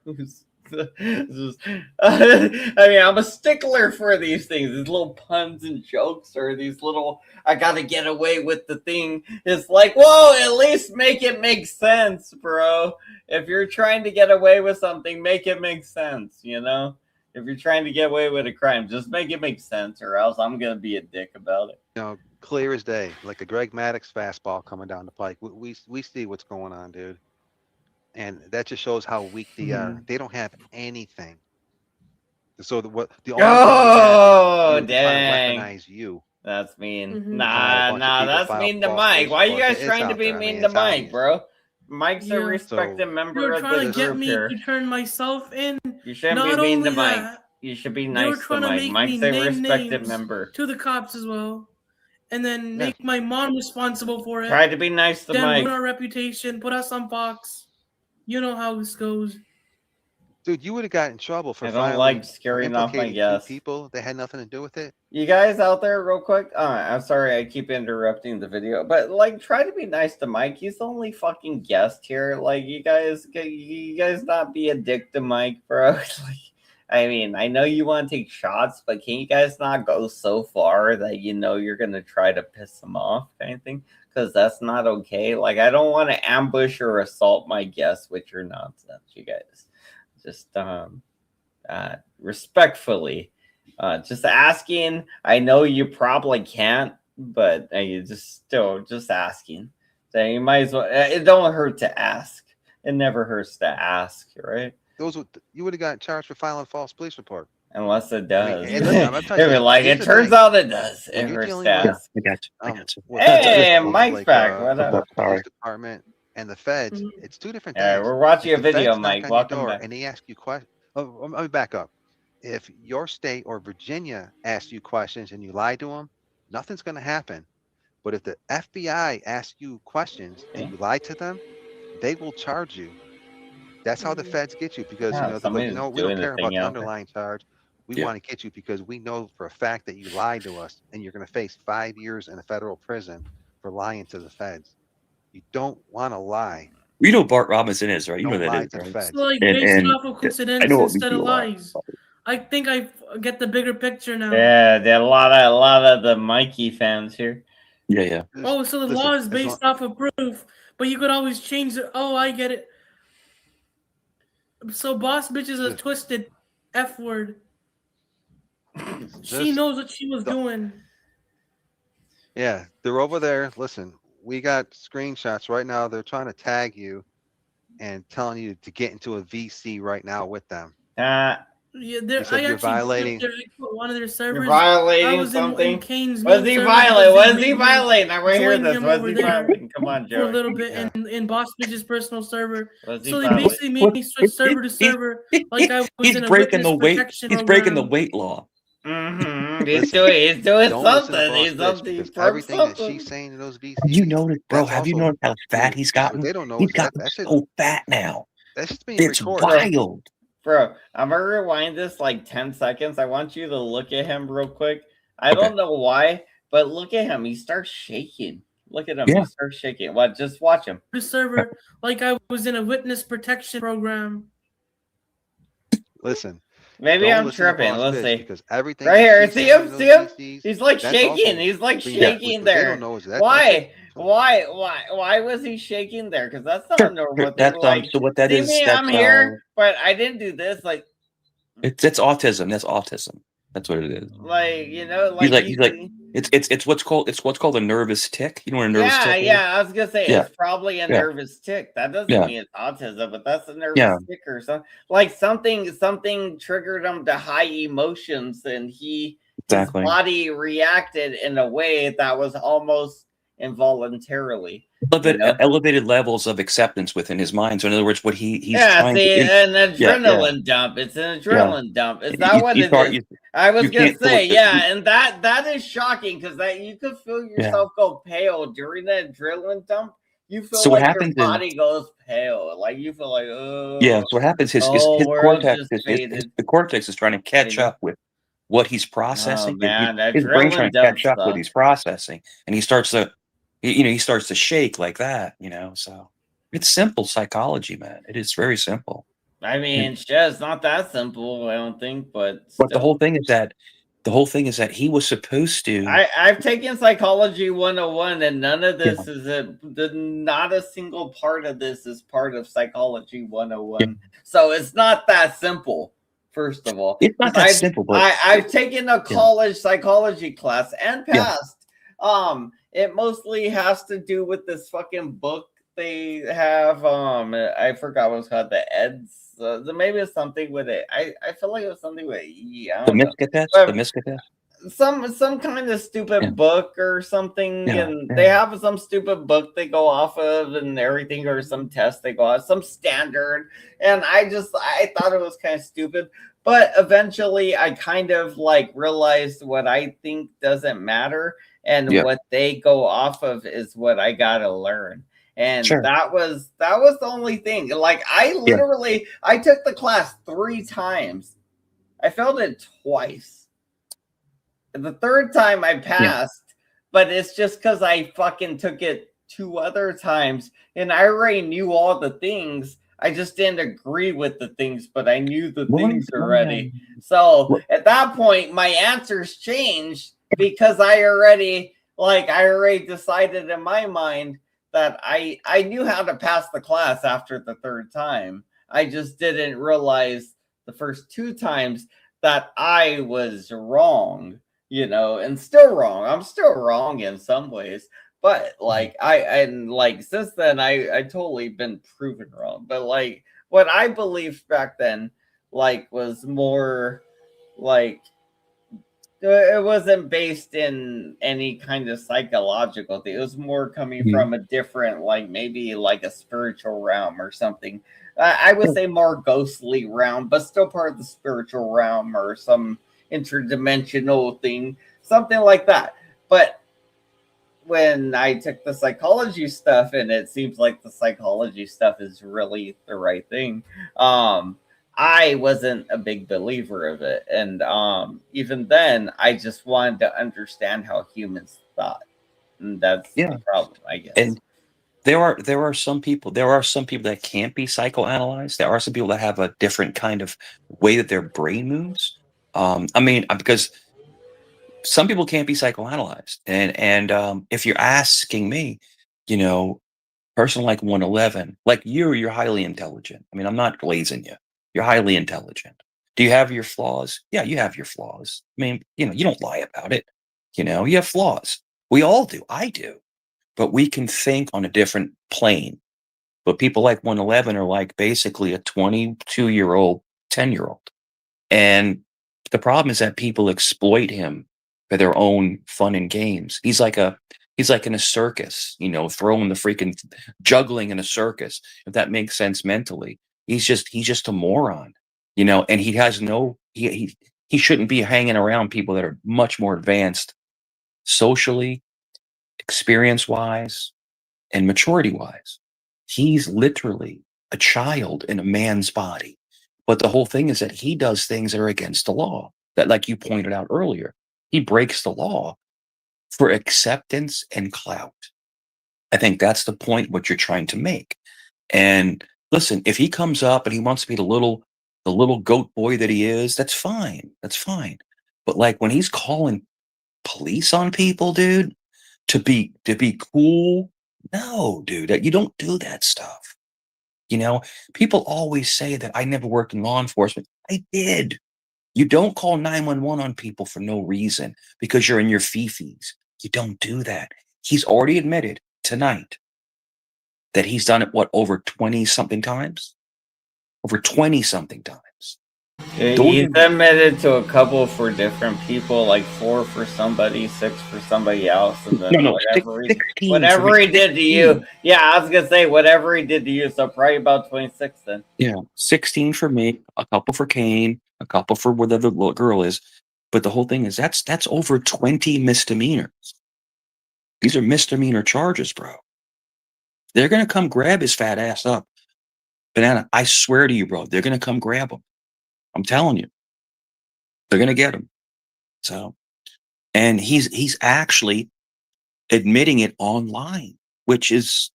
who's I mean, I'm a stickler for these things, these little puns and jokes, or these little I gotta get away with the thing. It's like, whoa, at least make it make sense, bro. If you're trying to get away with something, make it make sense, you know? If you're trying to get away with a crime, just make it make sense, or else I'm gonna be a dick about it. You know, clear as day, like a Greg Maddux fastball coming down the pike. We see what's going on, dude. And that just shows how weak they are. They don't have anything. So the only thing they have Oh, is you to try to dang. weaponize you. That's mean. Mhm. Nah, that's mean to Mike. Why are you guys trying to be mean to Mike, bro? Mike's a respected member of the group here. To turn myself in. You shouldn't be mean to Mike. You should be nice to Mike. Mike's a respected member. To the cops as well. And then make my mom responsible for it. Try to be nice to Mike. Put our reputation, put us on Fox. You know how this goes. Dude, you would have got in trouble for I don't like scaring off my guests. People that had nothing to do with it. You guys out there, real quick. I'm sorry, I keep interrupting the video, but like, try to be nice to Mike. He's the only fucking guest here. Like, you guys not be a dick to Mike, bro. Like, I mean, I know you want to take shots, but can you guys not go so far that you know you're gonna try to piss him off, kind of thing? Because that's not okay. Like, I don't want to ambush or assault my guests with your nonsense, you guys. Just respectfully, just asking. I know you probably can't, but you just asking. So you might as well. It don't hurt to ask. It never hurts to ask, right? You would have got charged for filing a false police report. Unless it does. It turns out it does. It hurts to ask. I got you. Hey, Mike's back. What up? Police department and the feds. It's two different things. Yeah, we're watching a video, Mike. Welcome back. And they ask you questions. Oh, let me back up. If your state or Virginia asks you questions and you lie to them, nothing's going to happen. But if the FBI asks you questions and you lie to them, they will charge you. That's how the feds get you, because we don't care about the underlying charge. We want to get you because we know for a fact that you lied to us, and you're going to face 5 years in a federal prison for lying to the feds. You don't want to lie. You know Bart Robinson is, right? You know that is, right? It's like based off of coincidence instead of lies. I think I get the bigger picture now. Yeah, there are a lot of the Mikey fans here. Yeah. Oh, so the law is based off of proof, but you could always change it. Oh, I get it. So boss bitch is a twisted F word. She knows what she was doing. Yeah, they're over there. Listen, we got screenshots right now. They're trying to tag you and telling you to get into a VC right now with them. Yeah, you're violating. One of their servers. You're violating something. What is he violating? What is he violating? I want to hear this. What is he violating? Come on, Joe. For a little bit in Boss Bitch's personal server. So they basically made me switch server to server. Like I was he's breaking the weight. He's breaking the weight law. Mm-hmm. He's doing something. He's something. Everything that she's saying in those VCs. Have you noticed, bro? Have you noticed how fat he's gotten? They don't know. He's gotten so fat now. That's just being it's recorded. Wild. Bro, I'm gonna rewind this like 10 seconds. I want you to look at him real quick. I don't know why, but look at him. He starts shaking. Look at him. He starts shaking. What? Just watch him. The server, like I was in a witness protection program. Listen. Maybe I'm tripping. Let's see. Because everything right here. See him? He's like shaking. He's like shaking there. Why? Why was he shaking there? Because that's not normal. That's so what that is. I'm here, but I didn't do this. Like, it's autism. That's autism. That's what it is. Like, you know, like he's like it's what's called a nervous tick. You know what a nervous tick is? Yeah, I was gonna say it's probably a nervous tick. That doesn't mean it's autism, but that's a nervous tick or something. Like something triggered him to high emotions, and his body reacted in a way that was almost involuntarily. Elevated levels of acceptance within his mind. So in other words, what he's trying an adrenaline dump. It's an adrenaline dump. Is that what it is? I was gonna say, and that is shocking because that you could feel yourself go pale during that adrenaline dump. You feel so like what happens your body goes pale, like you feel like So what happens? His cortex is trying to catch up with what he's processing. His brain's trying to catch up with what he's processing, and he starts to. He starts to shake like that, So it's simple psychology, man. It is very simple. I mean, shit, it's not that simple, I don't think, but But the still. whole thing is that he was supposed to. I've taken psychology 101 and none of Yeah, this is not a single part of this is part of psychology yeah. 101. So it's not that simple, first of all. It's not Because that simple, but I've taken a yeah, college psychology class and yeah. passed. It mostly has to do with this fucking book they have. I forgot what it's called, the Eds. Maybe it's something with it. I feel like it was something with E. I The don't know. miscatest, the But miscatest. some kind of Yeah, stupid book or something, yeah, and yeah. they have some stupid book they go off of and everything, or some test they go off, some standard. And I thought it was kind of stupid, but eventually I kind of like realized what I think doesn't matter, and Yeah, what they go off of is what I gotta learn. And sure. that was the only thing. Like Yeah, I took the class 3 times. I failed it twice. The third time I yeah. passed, but it's just because I fucking took it 2 other times and I already knew all the things. I just didn't agree with the things, but I knew the Well, things already. So well, at that point, my answers changed because I already decided in my mind that I knew how to pass the class after the third time. I just didn't realize the first 2 times that I was wrong, and still wrong. I'm still wrong in some ways, but like and like since then, I totally been proven wrong. But like what I believed back then, like was more like it wasn't based in any kind of psychological thing. It was more coming mhm. from a different, like maybe like a spiritual realm or something. I would say more ghostly realm, but still part of the spiritual realm or some interdimensional thing, something like that. But when I took the psychology stuff, and it seems like the psychology stuff is really the right thing. I wasn't a big believer of it, and even then, I just wanted to understand how humans thought, and that's Yeah. the problem, I guess. And there are some people that can't be psychoanalyzed. There are some people that have a different kind of way that their brain moves. I mean, because some people can't be psychoanalyzed, and if you're asking me, you know, person like 111, like you're highly intelligent. I mean, I'm not glazing you. You're highly intelligent. Do you have your flaws? Yeah, you have your flaws. I mean, you don't lie about it. You have flaws. We all do. I do. But we can think on a different plane. But people like 111 are like basically a 22-year-old, 10-year-old. And the problem is that people exploit him for their own fun and games. He's like in a circus, throwing the freaking juggling in a circus, if that makes sense mentally. He's just a moron, and he has no he shouldn't be hanging around people that are much more advanced socially, experience wise, and maturity wise. He's literally a child in a man's body. But the whole thing is that he does things that are against the law. That, like you pointed out earlier, he breaks the law for acceptance and clout. I think that's the point what you're trying to make. And listen, if he comes up and he wants to be the little goat boy that he is, that's fine. That's fine. But like when he's calling police on people, dude, to be cool, no, dude, you don't do that stuff. People always say that I never worked in law enforcement. I did. You don't call 911 on people for no reason because you're in your fifis. You don't do that. He's already admitted tonight that he's done it, what, over 20 something times? Over 20 something times. Those He's are, admitted to a couple for different people, like 4 for somebody, 6 for somebody else, and then no, no, sixteen for me. whatever he did to you. 16. Yeah, I was gonna say whatever he did to you. So probably about 26 then. Yeah, 16 for me, a couple for Kane, a couple for where the other little girl is. But the whole thing is that's over 20 misdemeanors. These are misdemeanor charges, bro. They're gonna come grab his fat ass up. Banana, I swear to you, bro, they're gonna come grab him. I'm telling you, they're gonna get him. So, and he's actually admitting it online, which is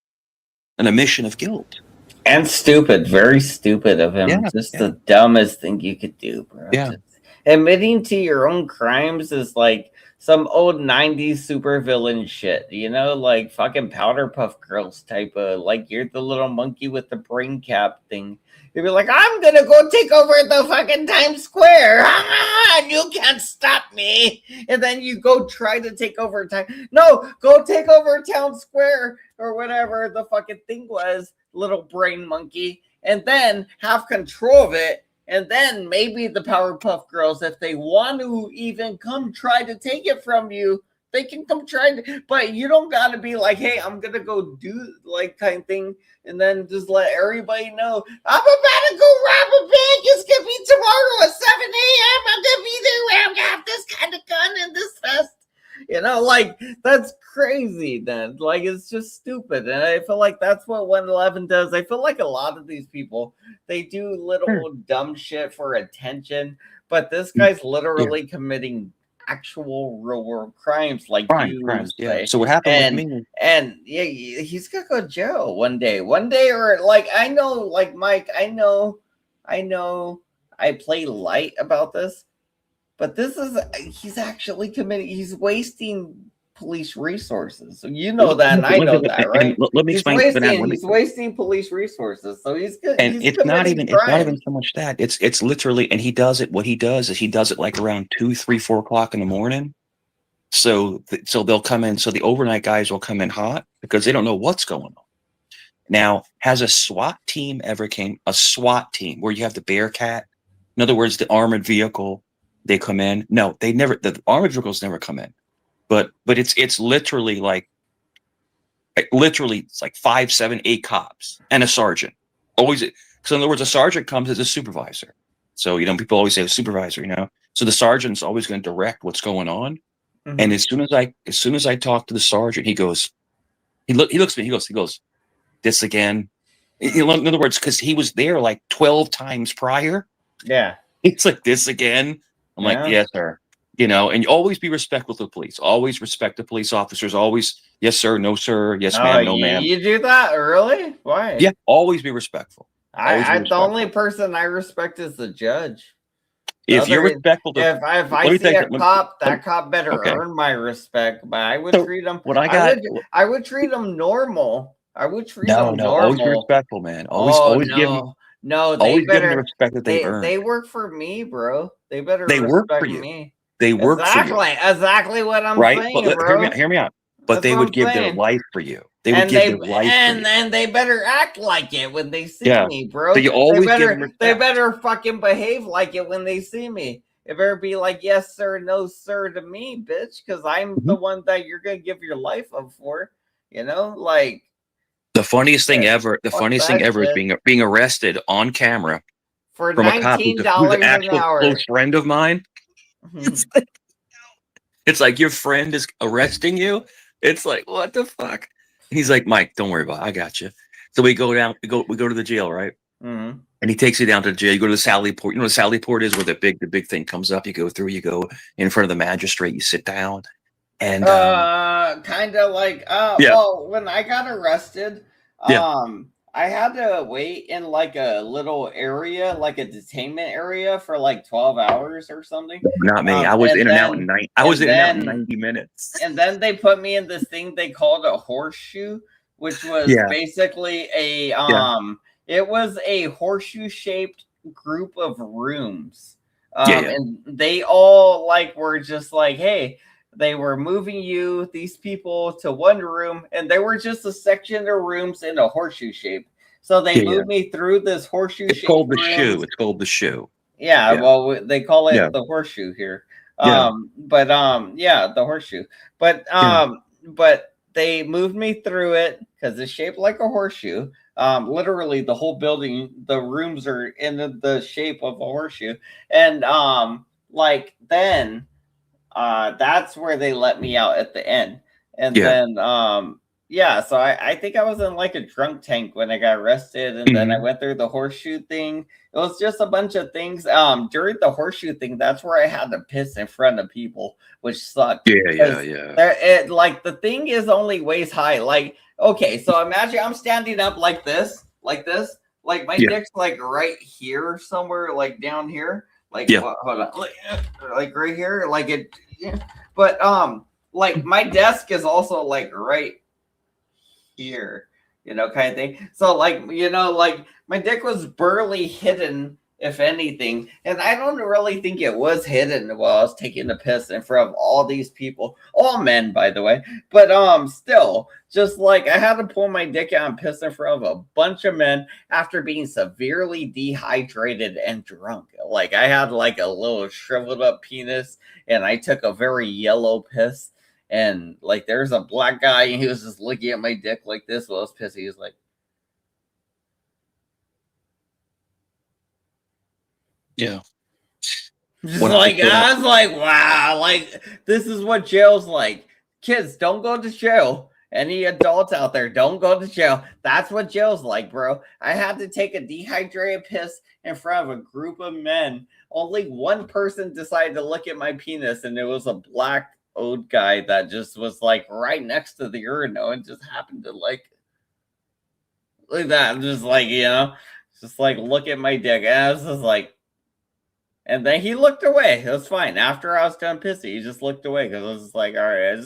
an admission of guilt. And stupid, very stupid of him. Yeah, Just yeah. the dumbest thing you could do, bro. Yeah. Just admitting to your own crimes is like some old 90s supervillain shit, you know, like fucking Powderpuff Girls type of like you're the little monkey with the brain cap thing. You'd be like, I'm gonna go take over the fucking Times Square. And you can't stop me. And then you go try to take over time. No, go take over Town Square or whatever the fucking thing was, little brain monkey, and then have control of it. And then maybe the Powerpuff Girls, if they want to even come try to take it from you, they can come try to, but you don't gotta be like, hey, I'm gonna go do like kind of thing, and then just let everybody know I'm about to go rob a bank. It's gonna be tomorrow at 7 a.m. I'm gonna be there. I'm gonna have this kind of gun and this vest. You know, like that's crazy. Then, like, it's just stupid, and I feel like that's what 111 does. I feel like a lot of these people they do little dumb shit for attention, but this guy's literally committing actual real world crimes like crimes. Yeah. So what happened with me? And yeah, he's gonna go to jail one day, or like I know, like Mike, I know, I play light about this, but this is he's actually committing. He's wasting police resources. So you know that, and I know that, right? Let me explain. He's wasting police resources. So he's good. And it's not even so much that it's literally, and he does it. What he does is he does it like around 2, 3, 4 o'clock in the morning. So they'll come in. So the overnight guys will come in hot because they don't know what's going on. Now, has a SWAT team ever came? A SWAT team where you have the Bearcat, in other words, the armored vehicle, they come in. No, they never. The armored vehicles never come in. But it's literally like it's like 5, 7, 8 cops and a sergeant. Always, so in other words, a sergeant comes as a supervisor. So people always say a supervisor. So the sergeant's always going to direct what's going on. Mm-hmm. And as soon as I talk to the sergeant, he looks at me. He goes, this again. In other words, because he was there like 12 times prior. Yeah, it's like this again. I'm like, yes, sir. And you always be respectful to the police. Always respect the police officers. Always, yes, sir, no, sir, yes, ma'am, no, ma'am. You do that? Really? Why? Yeah, always be respectful. The only person I respect is the judge. If you're respectful, if I see a cop, that cop better earn my respect. But I would treat him. I would treat him normal. I would treat them normal. Always be respectful, man. Always give them. No, always give them the respect that they earn. They work for me, bro. They better. They work for you. Me. They work for you. Exactly what I'm saying, but, bro. Hear me out. But they would give their life for you. They would give their life for you. And they better act like it when they see me, bro. So you always they better fucking behave like it when they see me. It better be like, yes, sir, no, sir, to me, bitch, because I'm the one that you're going to give your life up for. Like. The funniest thing ever, is being arrested on camera for $19 an hour. Close friend of mine. Mm-hmm. It's like your friend is arresting you. It's like, what the fuck? And he's like, Mike, don't worry about it. I got you. So we go down. We go to the jail, right? Mm-hmm. And he takes you down to the jail. You go to the Sally Port. You know what Sally Port is, where the big thing comes up. You go through. You go in front of the magistrate. You sit down. And kind of like well, when I got arrested, I had to wait in like a little area, like a detainment area, for like 12 hours or something. Not me. I was in and out in 90 minutes. And then they put me in this thing they called a horseshoe, which was basically it was a horseshoe shaped group of rooms. And they all were just like, hey. They were moving these people to one room, and they were just a section of rooms in a horseshoe shape. So they moved me through this horseshoe shape. It's called the shoe. It's called the shoe. Yeah, well, they call it the horseshoe here. The horseshoe. But they moved me through it because it's shaped like a horseshoe. Literally the whole building, the rooms are in the shape of a horseshoe. And then that's where they let me out at the end. And then so I think I was in like a drunk tank when I got arrested, and then I went through the horseshoe thing. It was just a bunch of things. During the horseshoe thing, that's where I had to piss in front of people, which sucked. The thing is only waist high. Like, okay, so imagine I'm standing up like this, like this. Like my Yeah. dick's like right here somewhere, like down here. Like Yeah. hold on, like right here, like it. Yeah. But like my desk is also like right here, kind of thing. So like like my dick was barely hidden, if anything, and I don't really think it was hidden while I was taking the piss in front of all these people, all men, by the way. But still, just like I had to pull my dick out and piss in front of a bunch of men after being severely dehydrated and drunk. Like I had like a little shriveled up penis, and I took a very yellow piss. And like there's a black guy and he was just looking at my dick like this while I was pissing. He was like, Yeah. just like I was like, wow, like this is what jail's like. Kids, don't go to jail. Any adults out there, don't go to jail. That's what jail's like, bro. I had to take a dehydrated piss in front of a group of men. Only one person decided to look at my penis, and it was a black old guy that just was like right next to the urinal and just happened to like that. I'm just like, just like look at my dick. And I was just like, and then he looked away. It was fine. After I was done pissing, he just looked away because I was just like, all right,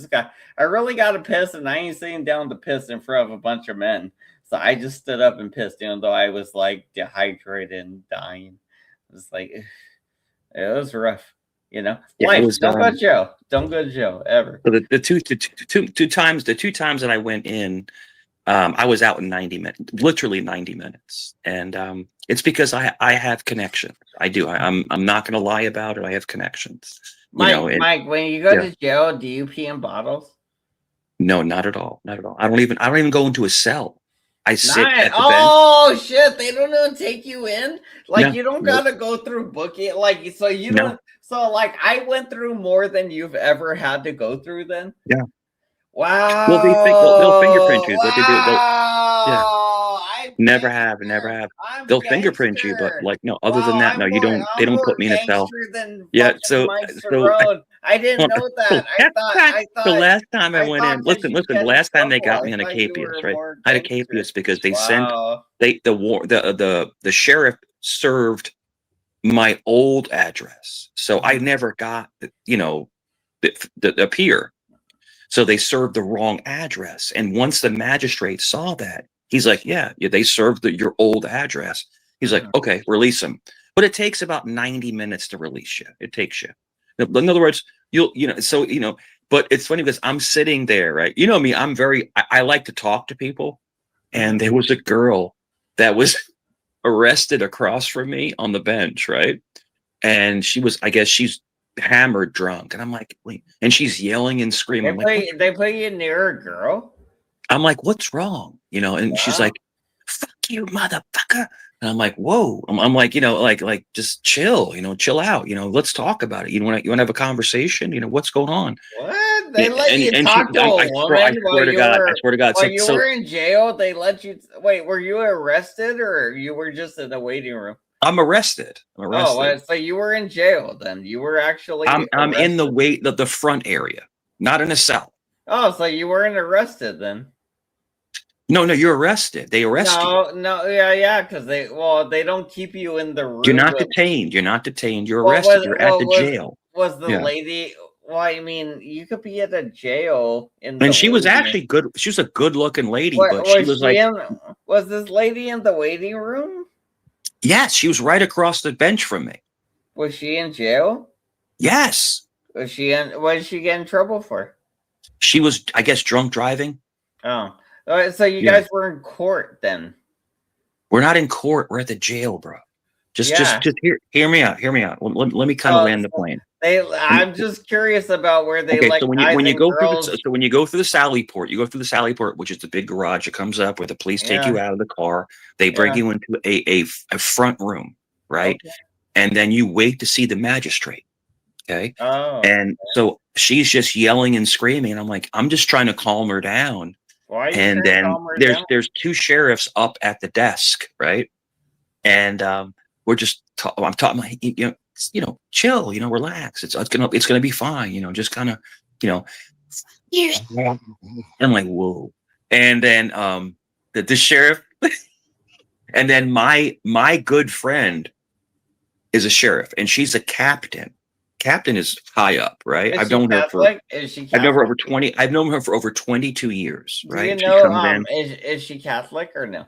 I really got to piss, and I ain't sitting down to piss in front of a bunch of men. So I just stood up and pissed, even though I was like dehydrated and dying. It was like, it was rough. Yeah, Life, don't go to jail. Don't go to jail ever. So the two times that I went in, I was out in 90 minutes, literally 90 minutes, and it's because I have connections. I do. I'm not going to lie about it. I have connections. Mike, when you go to jail, do you pee in bottles? No, not at all. Not at all. I don't even go into a cell. I sit at the bench. Shit! They don't even take you in. Like you don't gotta go through booking. Like so you don't. No. So like I went through more than you've ever had to go through. Then. Yeah. Wow. Well, they'll fingerprint you. Wow. What they do? Yeah. Never have. They'll fingerprint you, but like no. Other than that, no. You don't. They don't put me in a cell. Yeah. So I didn't know that. I thought the last time I went in. Listen. The last time they got me on a capious, right? I had a capious because they sent the sheriff served my old address, so I never got the pier. So they served the wrong address, and once the magistrate saw that, he's like, "Yeah, they served your old address." He's like, "Okay, release him," but it takes about 90 minutes to release you. It takes you. In other words, but it's funny because I'm sitting there, right? You know me, I like to talk to people. And there was a girl that was arrested across from me on the bench, right? And I guess she's hammered drunk. And I'm like, wait, and she's yelling and screaming. They put you near a girl? I'm like, what's wrong? And she's like, fuck you, motherfucker. And I'm like, whoa. I'm like, like just chill, chill out. Let's talk about it. You want to have a conversation? What's going on? What? They let you talk to a woman? I swear to God. While you were in jail, they let you. Wait, were you arrested or you were just in the waiting room? I'm arrested. Oh, so you were in jail then? You were actually. I'm in the front area, not in a cell. Oh, so you weren't arrested then? No, you're arrested. They arrest you. No, yeah, because they don't keep you in the room. You're not detained. You're arrested. You're at the jail. Was the lady? Well, I mean, you could be at a jail and she was actually good. She was a good-looking lady, but she was like. Was this lady in the waiting room? Yes, she was right across the bench from me. Was she in jail? Yes. What did she get in trouble for? She was, I guess, drunk driving. Oh. So you guys were in court then? We're not in court. We're at the jail, bro. Just hear me out. Hear me out. Let me kind of land the plane. I'm just curious about where they so when you go through the Sally Port, you go through the Sally Port, which is the big garage that comes up where the police take you out of the car. They bring you into a front room, right? Okay. And then you wait to see the magistrate. Okay. Oh. And so she's just yelling and screaming. And I'm like, I'm just trying to calm her down. Why? And then there's two sheriffs up at the desk, right? And we're just I'm talking like, chill, relax. It's gonna be fine, just kind of, I'm like, whoa. And then the sheriff And then my good friend is a sheriff, and she's a captain. Captain is high up, right? Is I've she known her for Catholic? Is she I've known her Catholic? over 20. I've known her for over 22 years, Do you right? She know? comes in. Is she Catholic or no?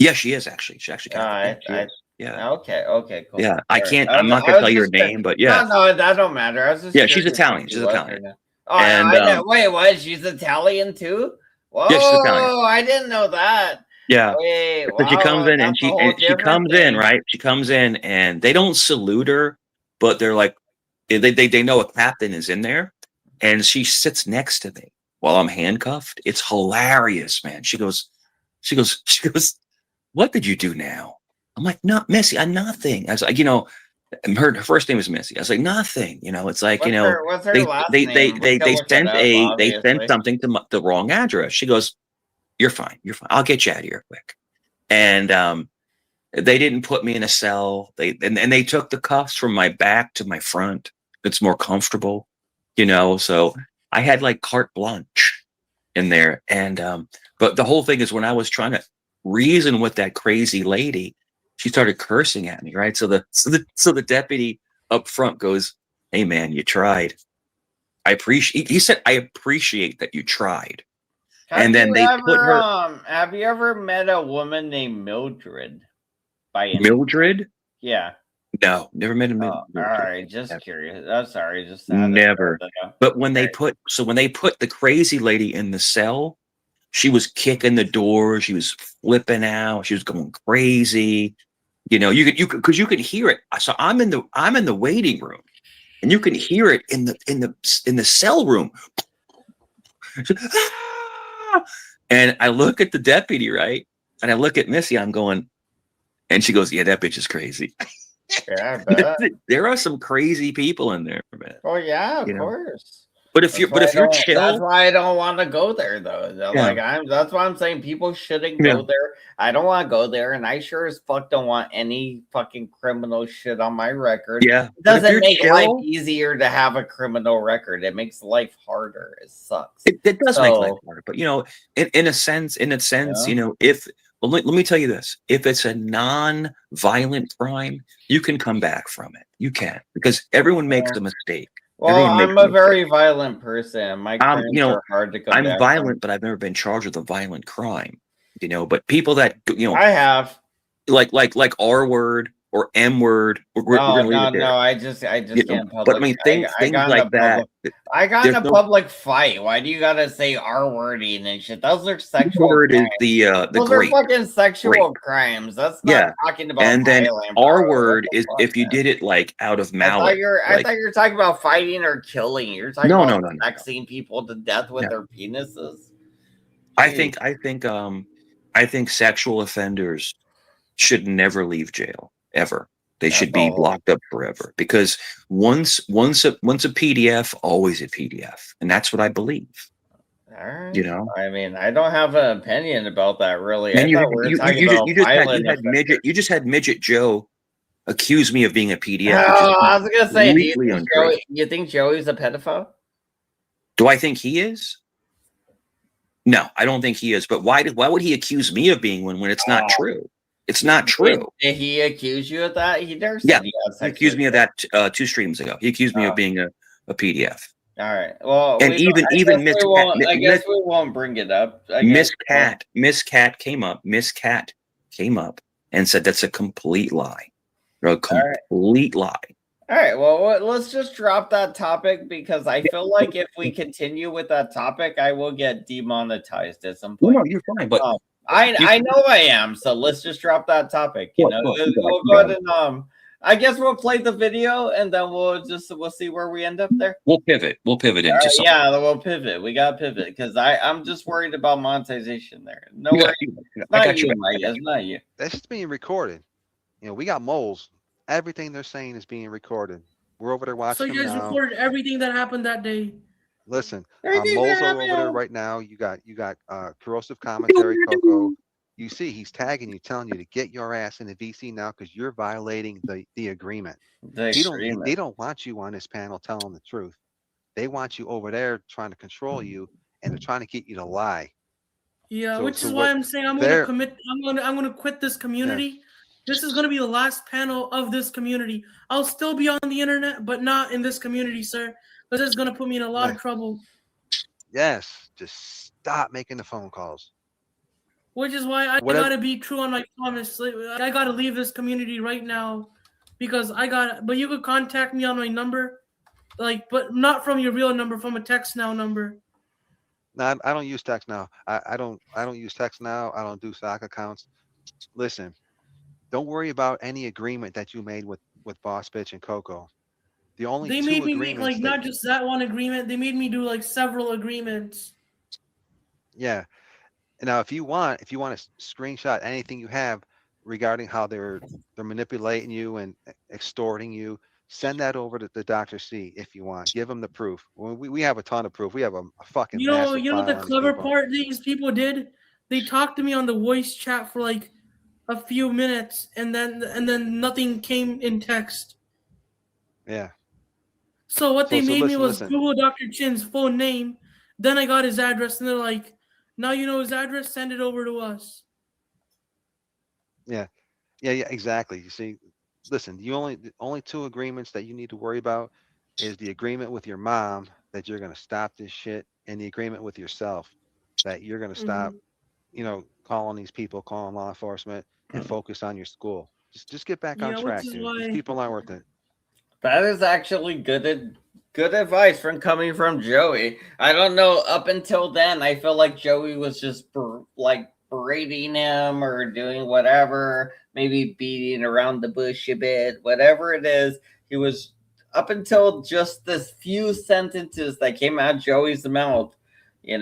Yeah, she is actually. She's actually Catholic. Yeah, she I is. Yeah. okay, cool. Yeah. I All right. can't. I'm not gonna I tell was you her just name, but yeah. no, that don't matter. I was just Yeah, she's curious Italian. if she She's was Italian. or no. Oh, And I know. Wait, what? She's Italian too? Whoa, yeah, she's Italian. I didn't know that. Yeah. Wait, So she comes in, and that's a whole she different comes in, thing. right? She comes in, and they don't salute her, but they're like, they know a captain is in there, and she sits next to me while I'm handcuffed. It's hilarious, man. She goes, what did you do now? I'm like, not Missy, I'm nothing. I was like, her first name is Missy. I was like, nothing. It's like, What's her last name? We can look it up, they sent obviously. something to the wrong address. She goes, you're fine. I'll get you out of here quick. And they didn't put me in a cell. And they took the cuffs from my back to my front. It's more comfortable, so I had like carte blanche in there. And but the whole thing is, when I was trying to reason with that crazy lady, she started cursing at me, right? So the deputy up front goes, hey man, you tried. He said, I appreciate that you tried. And then they put her. Have you ever met a woman named Mildred? Mildred? Yeah. No, never met a Mildred. All right, just curious. I'm sorry, just never. But when they put the crazy lady in the cell, she was kicking the door, she was flipping out, she was going crazy. Because you could hear it. So I'm in the waiting room, and you can hear it in the cell room. And I look at the deputy, right? And I look at Missy, I'm going, and she goes, yeah, that bitch is crazy. Yeah, I bet. There are some crazy people in there, man. Oh yeah, of course. But if you're chill, that's why I don't want to go there, though. Yeah. That's why I'm saying people shouldn't go there. I don't want to go there, and I sure as fuck don't want any fucking criminal shit on my record. Yeah, it doesn't make life easier to have a criminal record. It makes life harder. It sucks. It does make life harder, but in a sense, if let me tell you this: if it's a non-violent crime, you can come back from it. You can, because everyone makes a mistake. Well, I'm a very violent person. My crimes are hard to come back. I'm violent, but I've never been charged with a violent crime. But people that I have like R word or M word. I just can't public. But I mean, things like that. I got in a public fight. Why do you gotta say R wording and shit? Those are sexual. Word crimes. Is those are fucking sexual crimes. That's not talking about. And then R word is if you did it like out of malice. I thought you were talking about fighting or killing. You're talking about sexing people to death with their penises. Jeez. I think sexual offenders should never leave jail ever. They should be locked up forever, because once a PDF, always a PDF, and that's what I believe. All right. I mean, I don't have an opinion about that really. And you just had Midget Joe accuse me of being a PDF. I was gonna say, you think Joey's a pedophile? Do I think he is? No, I don't think he is. But why would he accuse me of being one when it's not true? It's not true. Did he accuse you of that? He accused me of that 2 streams ago. He accused me of being a PDF. All right. Well, and even Miss Cat, I guess we won't bring it up. Miss Cat came up. Miss Cat came up and said that's a complete lie. A complete lie. All right. Well, let's just drop that topic, because I feel like if we continue with that topic, I will get demonetized at some point. No, you're fine. But I know I am. So let's just drop that topic. We'll go ahead and I guess we'll play the video, and then we'll see where we end up there. We'll pivot. We'll pivot into something. Yeah, we'll pivot. We got to pivot, because I'm just worried about monetization there. No worries. It's not you. That's just being recorded. We got moles. Everything they're saying is being recorded. We're over there watching. So you guys recorded everything that happened that day. Listen, moles are over there right now. You got corrosive commentary, Coco. You see, he's tagging you, telling you to get your ass in the VC now, because you're violating the agreement. They don't want you on this panel telling the truth. They want you over there trying to control you, and they're trying to get you to lie. Yeah, So which so is why what I'm saying I'm gonna they're commit. I'm gonna quit this community. This is gonna be the last panel of this community. I'll still be on the internet, but not in this community, sir. Because it's gonna put me in a lot yeah, of trouble. yes, just stop making the phone calls. Which is why I Whatever. gotta be true on my promise. Like, I gotta leave this community right now, because I got. But you could contact me on my number, like, but not from your real number, from a text now number. No, I don't use text now. I don't use text now. I don't do stock accounts. Listen, don't worry about any agreement that you made with Boss Bitch and Coco. The only They two made me make like agreements that not just that one agreement. They made me do like several agreements. yeah. Now, if you want to screenshot anything you have regarding how they're manipulating you and extorting you, send that over to the Dr. C if you want. Give them the proof. Well, we have a ton of proof. We have a fucking massive You know file the on these clever people. part these people did? They talked to me on the voice chat for like a few minutes, and then nothing came in text. Yeah. So what they So made me was listen. Google Dr. Chin's full name. Then I got his address, and they're like, "Now you know his address. Send it over to us." Yeah. Yeah, exactly. You see, listen, the only two agreements that you need to worry about is the agreement with your mom that you're going to stop this shit, and the agreement with yourself that you're going to stop, Hmm. calling these people, calling law enforcement, and focus on your school. Just get back on Yeah, which track, is dude. These why. people aren't worth it. That is actually good advice from coming from Joey. I don't know. Up until then, I feel like Joey was just berating him or doing whatever, maybe beating around the bush a bit, whatever it is. He was up until just this few sentences that came out of Joey's mouth. I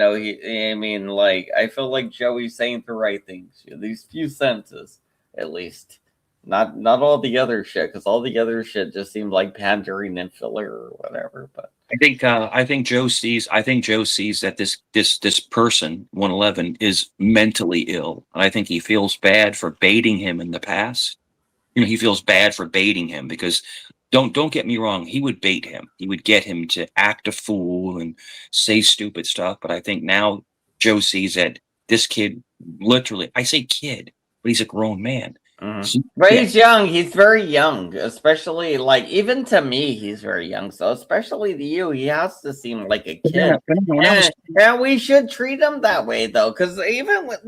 mean, like I feel like Joey's saying the right things. These few sentences, at least. Not all the other shit, because all the other shit just seemed like pandering and filler or whatever. But I think Joe sees that this person 111 is mentally ill. And I think he feels bad for baiting him in the past. He feels bad for baiting him because don't get me wrong, he would bait him. He would get him to act a fool and say stupid stuff. But I think now Joe sees that this kid, literally, I say kid, but he's a grown man. but Yeah, he's young. He's very young, especially like even to me, he's very young. So especially to you, he has to seem like a kid. when I was And we should treat him that way though, because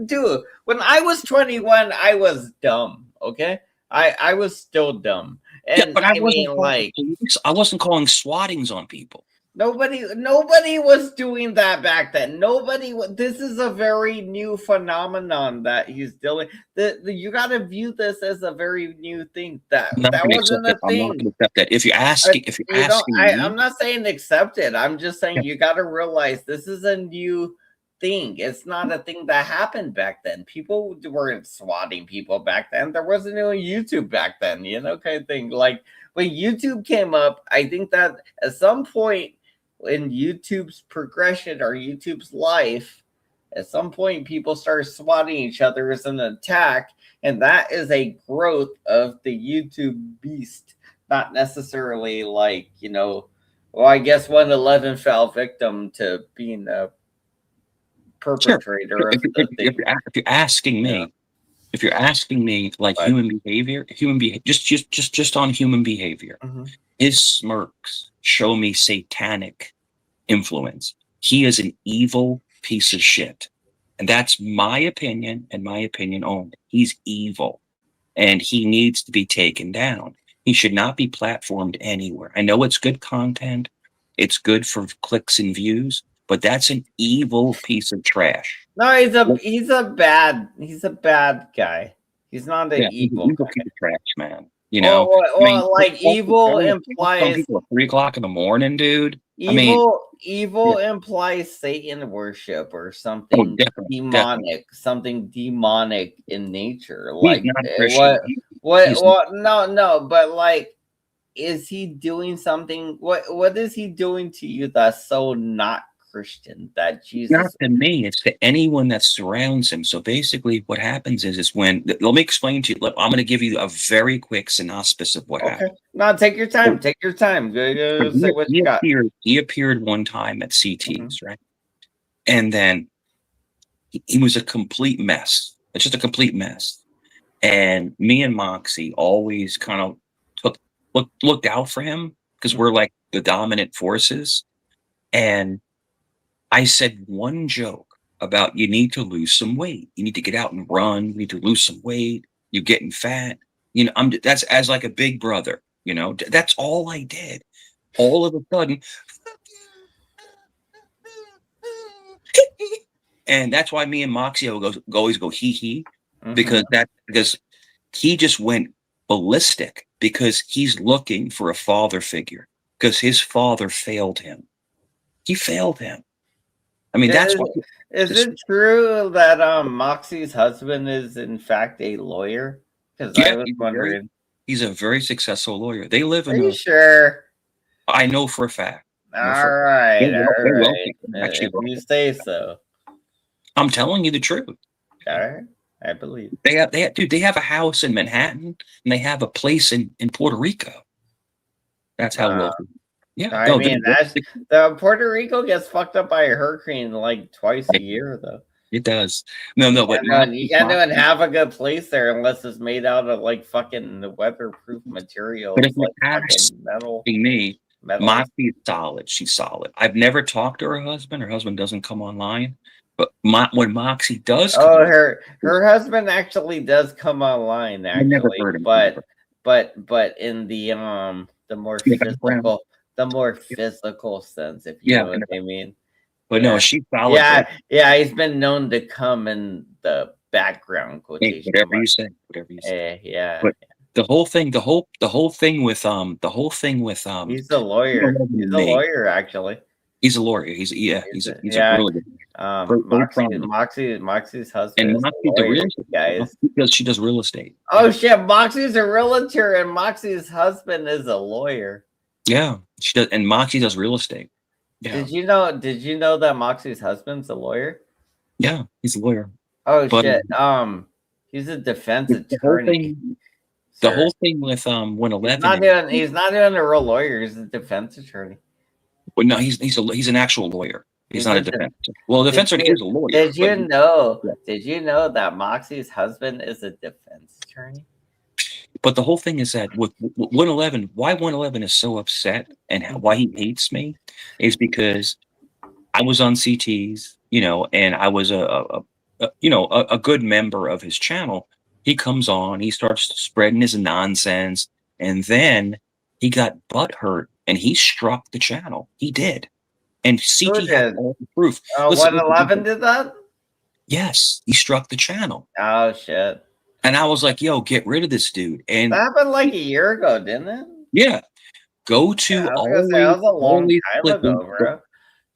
dude, when I was 21, I was dumb. Okay, I was still dumb, yeah, and but I I wasn't mean calling like. police. I wasn't calling swattings on people. Nobody was doing that back then. This is a very new phenomenon that he's dealing. You got to view this as a very new thing. That I'm not that going to accept wasn't that. a I'm not thing. going to accept that. If you're You know, asking me, I'm not saying accept it. I'm just saying you got to realize this is a new thing. It's not a thing that happened back then. People weren't swatting people back then. There wasn't even YouTube back then, kind of thing. Like when YouTube came up, I think that at some point in YouTube's progression or YouTube's life, at some point people started swatting each other as an attack, and that is a growth of the YouTube beast, not necessarily like well, I guess 111 fell victim to being a sure. perpetrator of If, the if, thing. you're asking Yeah, me, if you're asking me like but human behavior, just on human behavior, mhm. his smirks show me satanic influence. He is an evil piece of shit. And that's my opinion and my opinion only. He's evil and he needs to be taken down. He should not be platformed anywhere. I know it's good content. It's good for clicks and views, but that's an evil piece of trash. No, he's a bad guy. He's not an Yeah, he's an evil evil piece guy. of trash, man. I mean, Well, like evil some implies people at 3 o'clock in the morning, dude. I mean, evil yeah. implies Satan worship or Oh, something definitely, definitely. something demonic in nature. He's Like not a Christian. He's no, but like is he doing something what is he doing to you that's so not Christian that not Jesus. to me, it's to anyone that surrounds him. So basically, what happens is when let me explain to you. I'm going to give you a very quick synopsis of what Okay. happened. No, take your So, time. Take your time. so Go say what you got. he appeared one time at Mhm. CT's, right? And then he was a complete mess. It's just a complete mess. And me and Moxie always kind of looked out for him because we're like the dominant forces. And I said one joke about you need to lose some weight. You need to get out and run. You need to lose some weight. You're getting fat. That's as like a big brother. That's all I did. All of a sudden, and that's why me and Moxie always go hee hee, because he just went ballistic because he's looking for a father figure because his father failed him. He failed him. I mean, that's what. Is it true that Moxie's husband is in fact a lawyer? Because I was wondering. He's a very successful lawyer. They live in. Are you sure? I know for a fact. All right. If you say so. I'm telling you the truth. All right, I believe. They have a house in Manhattan and they have a place in Puerto Rico. That's how wealthy. Yeah, I mean, the Puerto Rico gets fucked up by a hurricane like twice a year, though. It does. No, but you can't even have a good place there unless it's made out of like fucking weatherproof material. But if like fucking metal, Moxie is solid. She's solid. I've never talked to her husband. Her husband doesn't come online. But when Moxie does, her husband actually does come online. Actually, I never heard him, but in the more physical. The more physical sense, if you know what I mean. But no, she's solid. Yeah, he's been known to come in the background quotation. Whatever you say. Yeah. But the whole thing with he's a lawyer. He's a lawyer, actually. He's a lawyer. He's a really good. Moxie's husband. And Moxie's a real estate guys. Because she does real estate. Oh shit! Moxie's a realtor, and Moxie's husband is a lawyer. Yeah, she does, and Moxie does real estate. Yeah. Did you know that Moxie's husband's a lawyer? Yeah, he's a lawyer. Oh shit! He's a defense attorney. The whole thing with 111. He's not even a real lawyer. He's a defense attorney. Well, no, he's an actual lawyer. He's not a defense. Well, a defense attorney is a lawyer. Did you know? Did you know that Moxie's husband is a defense attorney? But the whole thing is that with 111, why 111 is so upset and why he hates me is because I was on CTs, and I was a good member of his channel. He comes on, he starts spreading his nonsense, and then he got butthurt and he struck the channel. He did. And CT had all the proof. 111 did that? Yes, he struck the channel. Oh shit. And I was like, yo, get rid of this dude. And that happened like a year ago, didn't it? Yeah. Go to that was a long time ago, bro.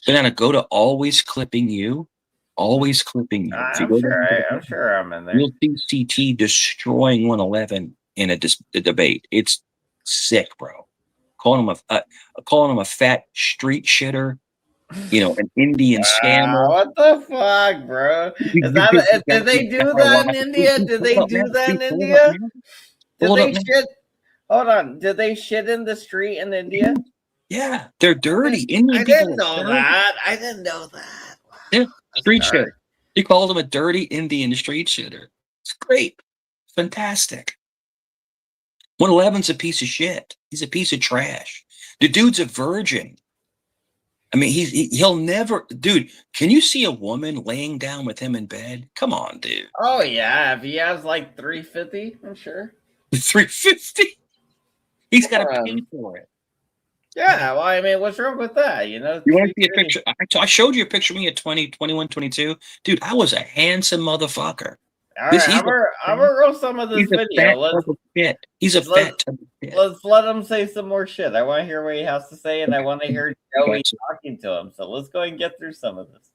Banana, go to always clipping you. Always clipping you. I'm sure I'm in there. You'll see CT destroying 111 in a debate. It's sick, bro. Calling him a fat street shitter. An Indian scammer. What the fuck, bro? Did they do that in India? Did they do that in India? Did they shit? Hold on. Did they shit in the street in India? Yeah, they're dirty. I didn't know that. Yeah, street shitter. He called him a dirty Indian street shitter. It's great. Fantastic. 111's a piece of shit. He's a piece of trash. The dude's a virgin. I mean, he'll never, dude. Can you see a woman laying down with him in bed? Come on, dude. Oh yeah, if he has like 350, I'm sure. 350. He's got to pay for it. Yeah, well, I mean, what's wrong with that? You want to see a picture? I showed you a picture of me at 20, 21, 22. Dude, I was a handsome motherfucker. All right, I'm gonna roll some of this video. He's a fat. Let's let him say some more shit. I want to hear what he has to say, and I want to hear Joey talking to him. So let's go and get through some of this.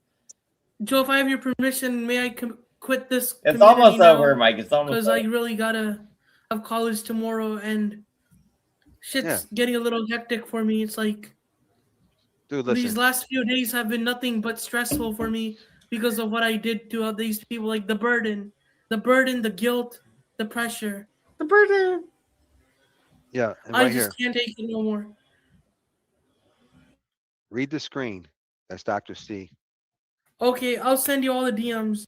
Joe, if I have your permission, may I quit this? It's almost over, Mike. It's almost because I really gotta have college tomorrow, and shit's getting a little hectic for me. It's like, dude, listen. These last few days have been nothing but stressful for me because of what I did to all these people, like the burden, the guilt, the pressure. The burden. Yeah, I just can't take it no more. Read the screen. That's Dr. C. Okay, I'll send you all the DMs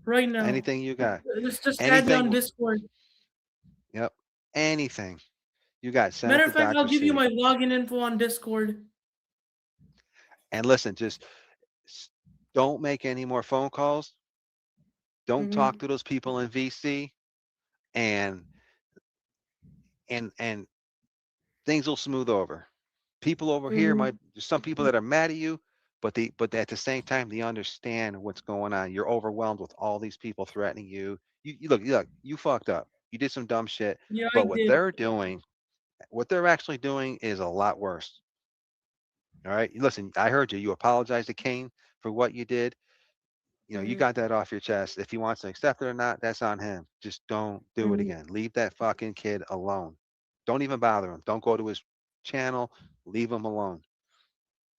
right now. Anything you got. Let's just add you on Anything. Discord. Yep. Anything you got. Send Matter it of to fact, I'll Dr. give you C. my login info on Discord. And listen, just don't make any more phone calls. Don't talk to those people in VC, and and things will smooth over. People over here there's some people that are mad at you, but at the same time they understand what's going on. You're overwhelmed with all these people threatening you. You look, you fucked up. You did some dumb shit. Yeah, I But did. what they're actually doing is a lot worse. All right. Listen, I heard you. You apologized to Kane for what you did. You got that off your chest. If he wants to accept it or not, that's on him. Just don't do it again. Leave that fucking kid alone. Don't even bother him. Don't go to his channel. Leave him alone.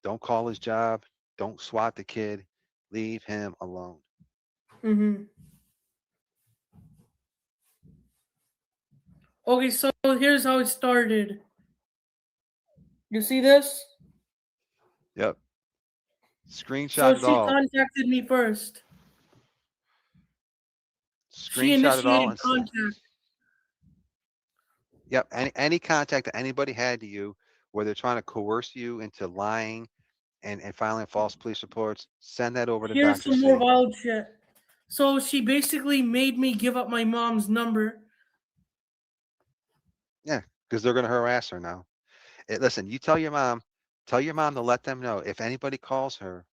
Don't call his job. Don't swat the kid. Leave him alone. Okay, so here's how it started. You see this? Yep. So Screenshot it she all. contacted me first. She Screenshot it all initiated and send. contact. Yep. Any contact that anybody had to you where they're trying to coerce you into lying and filing false police reports, send that over to Here's Dr. some more C. wild shit. So she basically made me give up my mom's number. Yeah, because they're gonna harass her now. Listen, you tell your mom to let them know if anybody calls her.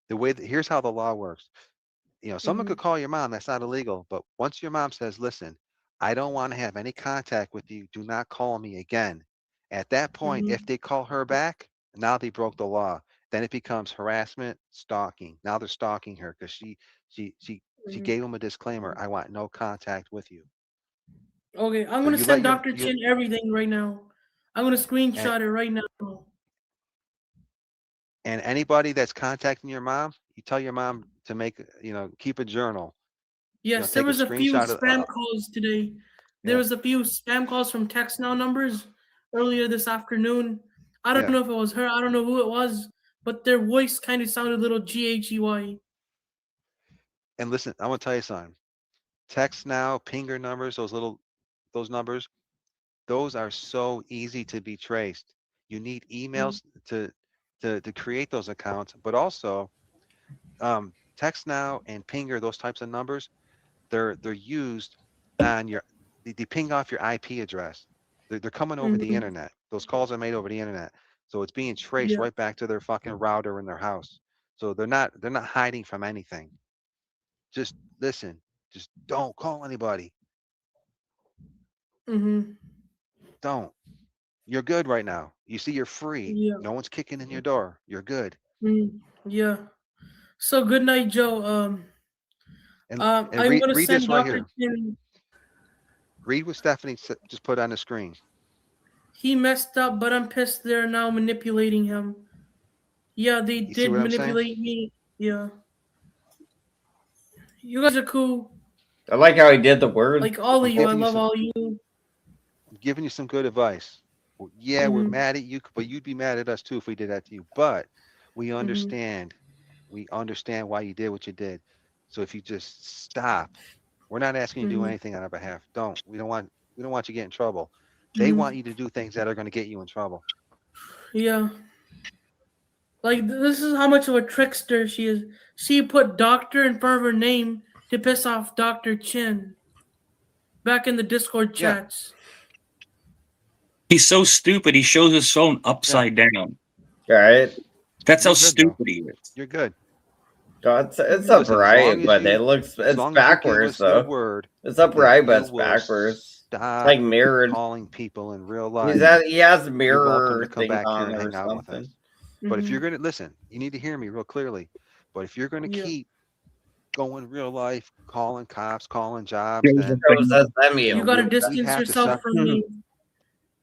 Here's how the law works. Someone could call your mom. That's not illegal. But once your mom says, "Listen, I don't want to have any contact with you. Do not call me again." At that point, if they call her back, now they broke the law. Then it becomes harassment, stalking. Now they're stalking her because she gave them a disclaimer. I want no contact with you. Okay, I'm So gonna you let send Dr. Chin everything right now. I'm gonna and, screenshot it right now. and anybody that's contacting your mom, you tell your mom to keep a journal. Yes, there Take a was a few screenshot of. spam calls today. There Yeah, was a few spam calls from text now numbers earlier this afternoon. I don't yeah. know if it was her. I don't know who it was, but their voice kind of sounded a little GHEY. And listen, I want to tell you something. Text now, pinger numbers, those numbers, those are so easy to be traced. You need emails to create those accounts, but also text now and pinger, those types of numbers, they're used on they ping off your IP address. They're coming over the internet. Those calls are made over the internet. So it's being traced Yeah. right back to their fucking router in their house. So they're not hiding from anything. Just listen. Just don't call anybody. Don't. You're good right now. You see, you're free. Yeah. No one's kicking in your door. You're good. Yeah. So good night, Joe. And I'm read gonna read send this right Dr. here. Chin. Read what Stephanie just put on the screen. He messed up, but I'm pissed they're now manipulating him. Yeah, they You see did what I'm saying? manipulate me. Yeah. You guys are cool. I like how he did the word. Like all I'm of you. I giving you love some. all of you. I'm giving you some good advice. Well, yeah, we're mad at you, but you'd be mad at us too if we did that to you. But we understand. We understand why you did what you did. So if you just stop, we're not asking you to do anything on our behalf. Don't. We don't want you to get in trouble. They want you to do things that are going to get you in trouble. Yeah. Like this is how much of a trickster she is. She put doctor in front of her name to piss off Dr. Chin. Back in the Discord Yeah. chats. He's so stupid. He shows his phone upside down. All right. That's You're how good, stupid though. he is. You're good. It's Listen, upright, but it's as long as you give backwards us your though. word It's that upright, but you it's will backwards. stop Like mirrored. calling people in real life, He has you're welcome mirror to come thing back here on and or hang out with us. something. But if you're going to listen, you need to hear me real clearly. But if you're going to Yeah. keep going real life, calling cops, calling jobs, then You gotta distance have to yourself suck. from me.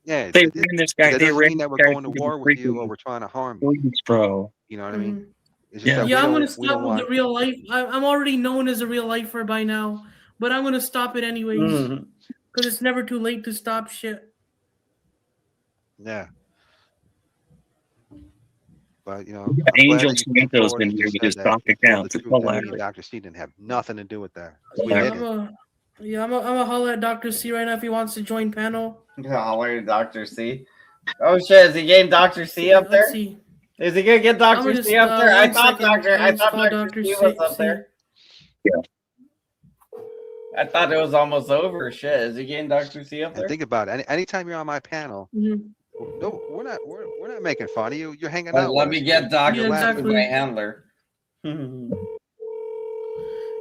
Yeah, They ran this guy. that They doesn't ran mean that this we're guy going to through the war with you or freaking we're trying to harm you. police, bro. You know what I mean? It's just Yeah. that Yeah, I'm gonna we stop don't with want. the real life. I'm already known as a real lifer by now, but I'm gonna stop it anyways because it's never too late to stop shit. Yeah. But I'm glad Angel that you came Santos forward been and here you with said his that stock you told the accounts. It's truth, that me and hilarious. Dr. C didn't have nothing to do with that. 'Cause we Yeah, didn't. I'm a holler at Dr. C right now if he wants to join panel. Holler at Dr. C. Oh shit, is he getting Dr. C up Let's there? see. Is he gonna get I'm Dr. gonna C just up there? I 1 second. I'll just call Dr. Dr. C was up C. there. Yeah. I thought it was almost over. Shit, is he getting Dr. C up And there? think about it. Anytime you're on my panel, Mhm. no, we're not making fun of you. You're hanging Let, out let with me us. get Dr. You're Yeah, C, laughing. my exactly. handler.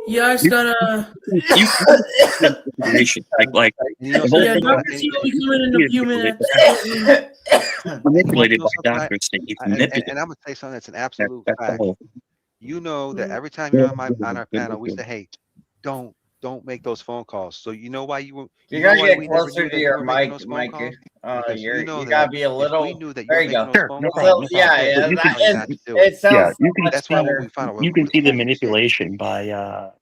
Yeah, I just gotta. You information like And you know the whole Yeah, something, thing Mike? Dr. about C will be coming in a few minutes. manipulated You know by something, doctors. He's and manipulated. I'm gonna say something that's an absolute That's the fact. whole. You know that Mhm. every time you're on our panel, we say, hey, don't make those phone calls. So you know why You know gotta why get we never closer knew to that you your were making mic, those phone Mike. calls? Because you know You that gotta be a if we little. knew that you There were you making go. those Sure, phone no calls, problem, So no yeah, problem. yeah, But you can tell you not to do it it. yeah, sounds so you can much That's why when better. we found out, you can see the holy shit. manipulation by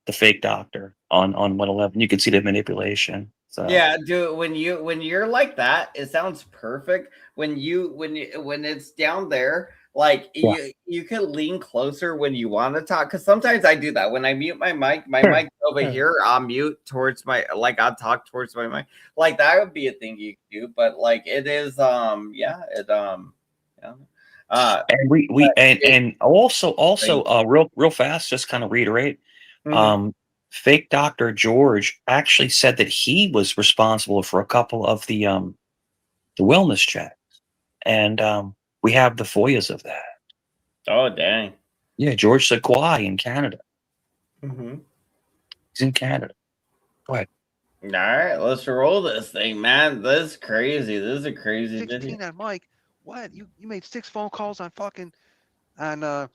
the fake doctor on 111. You can see the manipulation. So Yeah, dude, when you're like that, it sounds perfect. When it's down there, like yeah, you can lean closer when you want to talk. Because sometimes I do that when I mute my mic. My sure, mic's over sure. here. I'll mute towards my I'll talk towards my mic. Like that would be a thing you could do. But like it is yeah it yeah. And But we it, and also real fast, just kind of reiterate. mhm. Um, Fake Dr. George actually said that he was responsible for a couple of the wellness checks, and we have the FOIAs of that. Oh dang. Yeah, George Sequoia in Canada. Mm-hmm. He's in Canada. Go ahead. All right, let's roll this thing, man. This is crazy. This is a crazy video. 16 on Mike. What? You made 6 phone calls on fucking on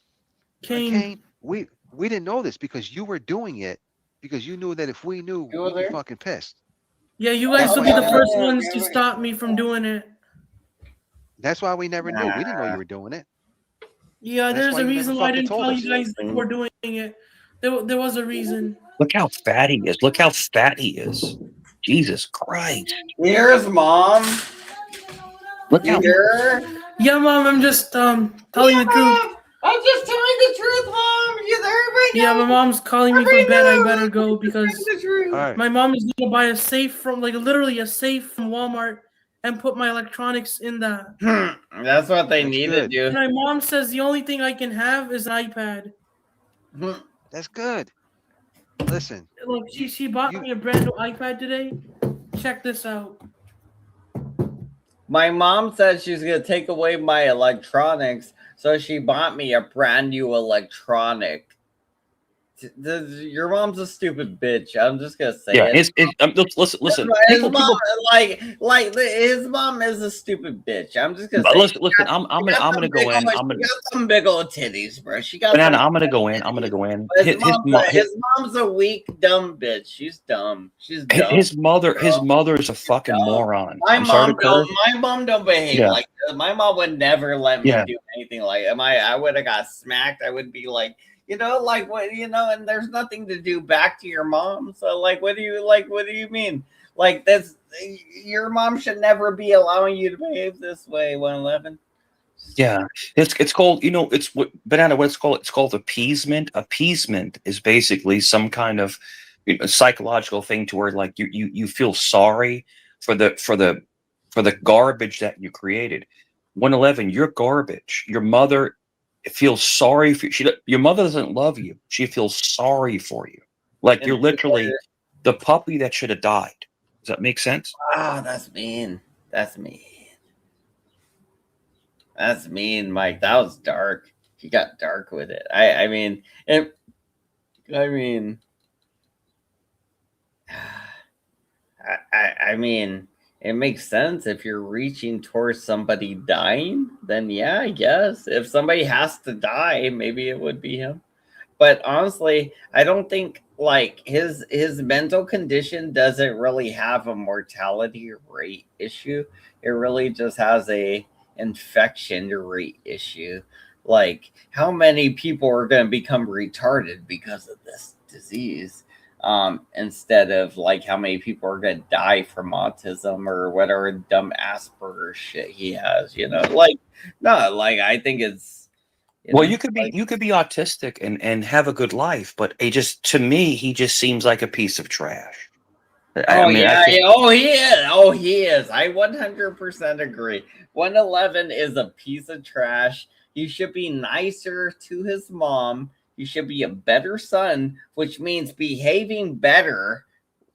Kane. Kane. We didn't know this because you were doing it because you knew that if we knew, You were we'd be there? fucking pissed. Yeah, you guys That's will why be you the never. first ones to stop me from doing it. That's why we never knew. Nah. We didn't know you were doing it. Yeah, That's there's why a you never reason why I fucking didn't told tell us. you guys that you were doing it. There was a reason. Look how fat he is. Look how fat he is. Jesus Christ. Here's mom. Look You how hear her? Yeah, Mom, I'm just telling the truth. I'm just telling the truth, mom. You there right Yeah, now? my mom's calling me for bed. I better go because The truth. All right. my mom is gonna buy a safe from literally a safe from Walmart and put my electronics in that. That's what they That's need good. to And do. my mom says the only thing I can have is an iPad. That's good. Listen. Look, she bought me a brand new iPad today. Check this out. My mom said she's gonna take away my electronics, so she bought me a brand new electronic. Your mom's a stupid bitch. I'm just gonna say yeah. it. Listen. His People mom, people his mom is a stupid bitch. I'm just gonna say. listen. I'm gonna go in. I'm She gonna got some big old titties, bro. She got banana. some. I'm gonna go in. I'm gonna go in. His mom's a weak, dumb bitch. She's dumb. She's dumb. His mother is a fucking moron. I'm sorry to curse. My mom don't behave Yeah. like that. My mom would never let me Yeah. do anything like that. I would have got smacked. I would be like, like what, and there's nothing to do back to your mom. So what do you mean? Like that's your mom should never be allowing you to behave this way, 111. Yeah, it's called it's what banana. What it's called appeasement. Appeasement is basically some kind of psychological thing to where you feel sorry for the garbage that you created. 111, you're garbage. Your mother feels sorry for you. Your mother doesn't love you. She feels sorry for you. Like you're literally the puppy that should have died. Does that make sense? Ah, that's mean. That's mean. That's mean, Mike. That was dark. He got dark with it. I mean, I mean, I mean, it makes sense if you're reaching towards somebody dying. Then yeah, I guess if somebody has to die, maybe it would be him. But honestly, I don't think his mental condition doesn't really have a mortality rate issue. It really just has a infection rate issue. Like how many people are going to become retarded because of this disease? Instead of how many people are going to die from autism or whatever dumb Asperger shit he has, no, I think it's Well, you could be autistic and have a good life, but to me, he just seems like a piece of trash. Oh he is. Oh, he is. I 100% agree. 111 is a piece of trash. He should be nicer to his mom. He should be a better son, which means behaving better.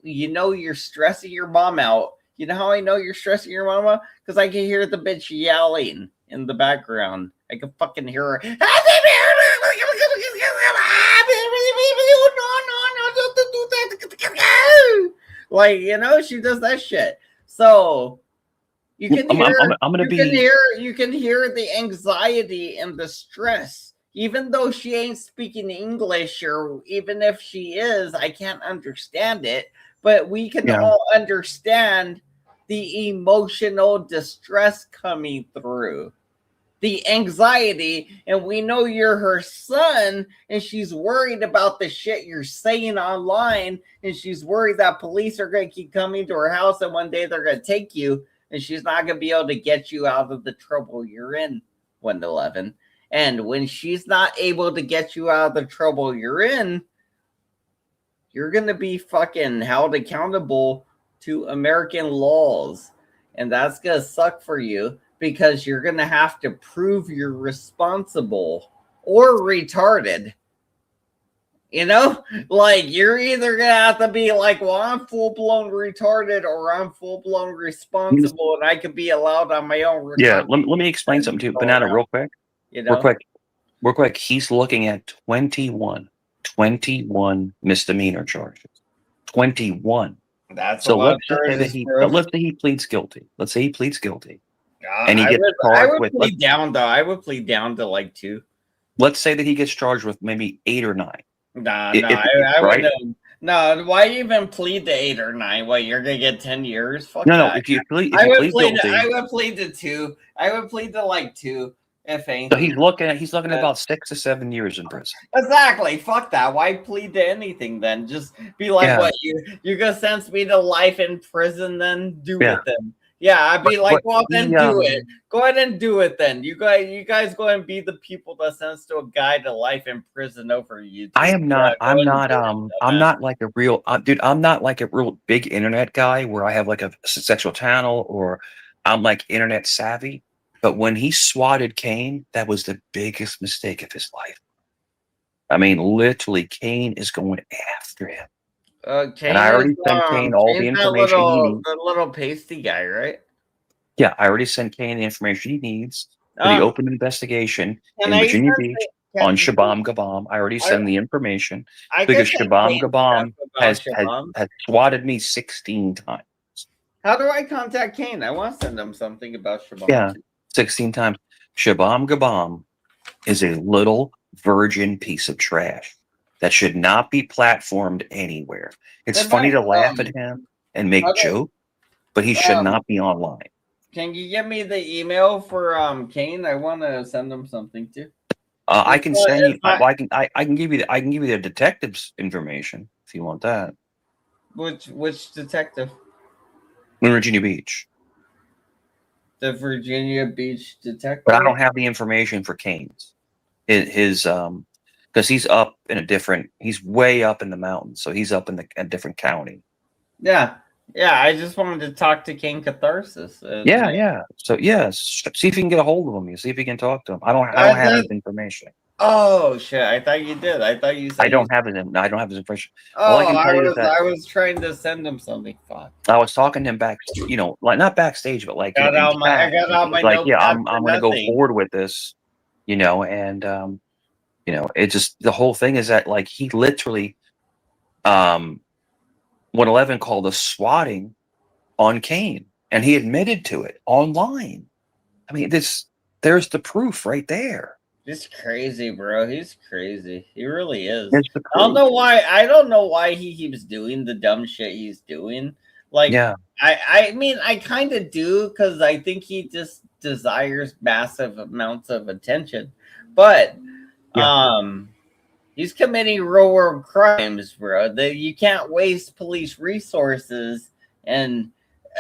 You know you're stressing your mom out. You know how I know you're stressing your mama? Because I can hear the bitch yelling in the background. I can fucking hear her. Like, you know, she does that shit. So you can hear you can hear the anxiety and the stress. Even though she ain't speaking English, or even if she is, I can't understand it. But we can all understand the emotional distress coming through, the anxiety, and we know you're her son, and she's worried about the shit you're saying online, and she's worried that police are going to keep coming to her house, and one day they're going to take you, and she's not going to be able to get you out of the trouble you're in, 111. And when she's not able to get you out of the trouble you're in, you're going to be fucking held accountable to American laws. And that's going to suck for you, because you're going to have to prove you're responsible or retarded. You know, like you're either going to have to be like, well, I'm full-blown retarded, or I'm full-blown responsible, and I could be allowed on my own. Yeah, let me explain something to Banana real quick. You know? Real quick. He's looking at 21 misdemeanor charges. 21. That's so let's say he pleads guilty. Let's say he pleads guilty. And he gets charged with. I would plead down to like 2. Let's say that he gets charged with maybe 8 or 9. I wouldn't. No, why even plead to 8 or 9? What, you're gonna get 10 years? Fuck that. No. If you plead guilty, I would plead to 2. I would plead to like 2. If anything. So he's looking at about 6 to 7 years in prison. Exactly. Fuck that. Why plead to anything then? Just be like, what, you're gonna sentence me to life in prison then? Do it then. Yeah, I'd be then do it. Go ahead and do it then. You guys go and be the people that sentence to a guy to life in prison over you. I'm not like a real dude. I'm not like a real big internet guy where I have like a sexual channel, or I'm like internet savvy. But when he swatted Kane, that was the biggest mistake of his life. I mean, literally, Kane is going after him. And I already sent Kane all the information he needs. The little pasty guy, right? Yeah, I already sent Kane the information he needs for the open investigation in Virginia Beach on Shabam Gabam. I already sent the information because Shabam Gabam has swatted me 16 times. How do I contact Kane? I want to send him something about Shabam. Yeah. 16 times. Shabam Gabam is a little virgin piece of trash that should not be platformed anywhere. It's funny to laugh at him and make jokes, but he should not be online. Can you give me the email for Kane? I want to send him something too. I can send you. I can give you the detective's information if you want that. Which detective? In Virginia Beach. The Virginia Beach detective. But I don't have the information for Kane's. His because he's up in he's way up in the mountains, so he's up in a different county. Yeah. I just wanted to talk to Kane Catharsis. Yeah. So see if you can get a hold of him. You see if you can talk to him. I don't have his information. Oh shit! I thought you did. I thought you said I don't have his information. Oh, I was trying to send him something. Fuck. I was talking to him back, like not backstage, but like I got out my like, I'm gonna go forward with this, and it just, the whole thing is that like he literally 111 called a swatting on Kane, and he admitted to it online. I mean, there's the proof right there. He's crazy, bro. He's crazy. He really is. I don't know why he keeps doing the dumb shit he's doing. Like, I mean, I kind of do, because I think he just desires massive amounts of attention. But he's committing real world crimes, bro. You can't waste police resources, and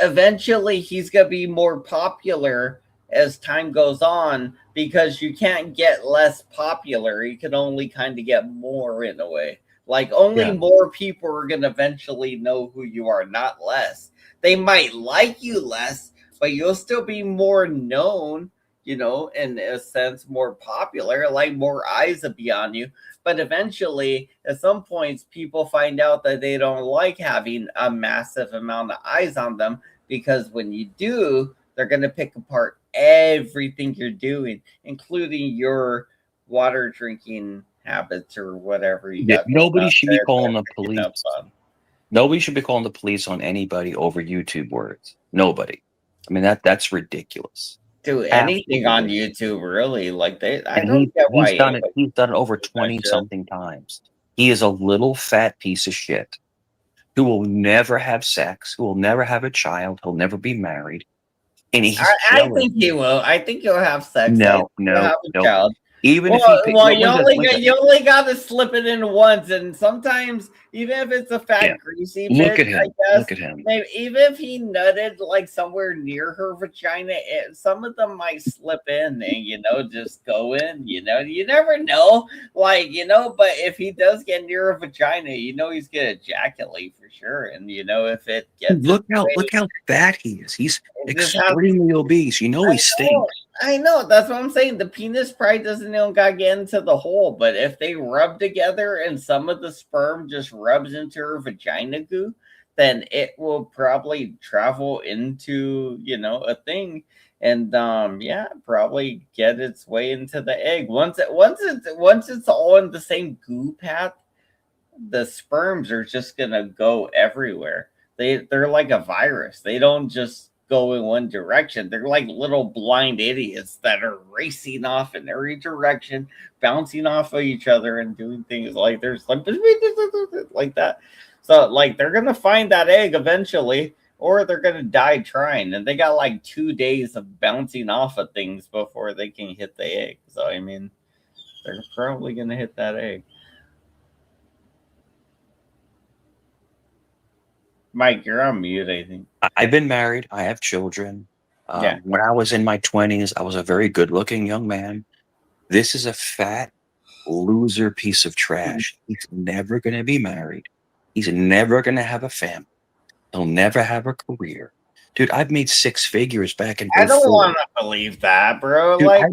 eventually he's gonna be more popular as time goes on. because you can't get less popular. You can only kind of get more in a way. Like only more people are gonna eventually know who you are, not less. They might like you less, but you'll still be more known, in a sense, more popular, like more eyes will be on you. But eventually, at some points, people find out that they don't like having a massive amount of eyes on them, because when you do, they're going to pick apart everything you're doing, including your water drinking habits or whatever you got going Nobody on should be there. calling the police. Nobody should be calling the police on anybody over YouTube words. Nobody. I mean, that's ridiculous. Do anything on YouTube, really? Like I don't get why he's done it. He's done it over 20 something times. He is a little fat piece of shit who will never have sex, who will never have a child, he'll never be married. And I think he will. I think he'll have sex. No. Child. Even if you only got to slip it in once, and sometimes even if it's a fat greasy bitch, look at him. I guess, look at him. Maybe, even if he nutted like somewhere near her vagina, some of them might slip in and just go in. You never know. But if he does get near a vagina, he's gonna ejaculate for sure. And if it gets look how fat he is. He's extremely obese. He stinks. I know. That's what I'm saying. The penis probably doesn't even got to get into the hole. But if they rub together and some of the sperm just rubs into her vagina goo, then it will probably travel into, a thing. And probably get its way into the egg. Once it's all in the same goo path, the sperms are just gonna go everywhere. They're like a virus. They don't just go in one direction. They're like little blind idiots that are racing off in every direction, bouncing off of each other and doing things like there's like that. So like they're gonna find that egg eventually, or they're gonna die trying. And they got like 2 days of bouncing off of things before they can hit the egg. So I mean, they're probably gonna hit that egg. Mike, you're on mute, I think. I've been married. I have children. When I was in my 20s, I was a very good-looking young man. This is a fat loser piece of trash. He's never going to be married. He's never going to have a family. He'll never have a career. Dude, I've made 6 figures back in. I don't want to believe that, bro. Dude, like,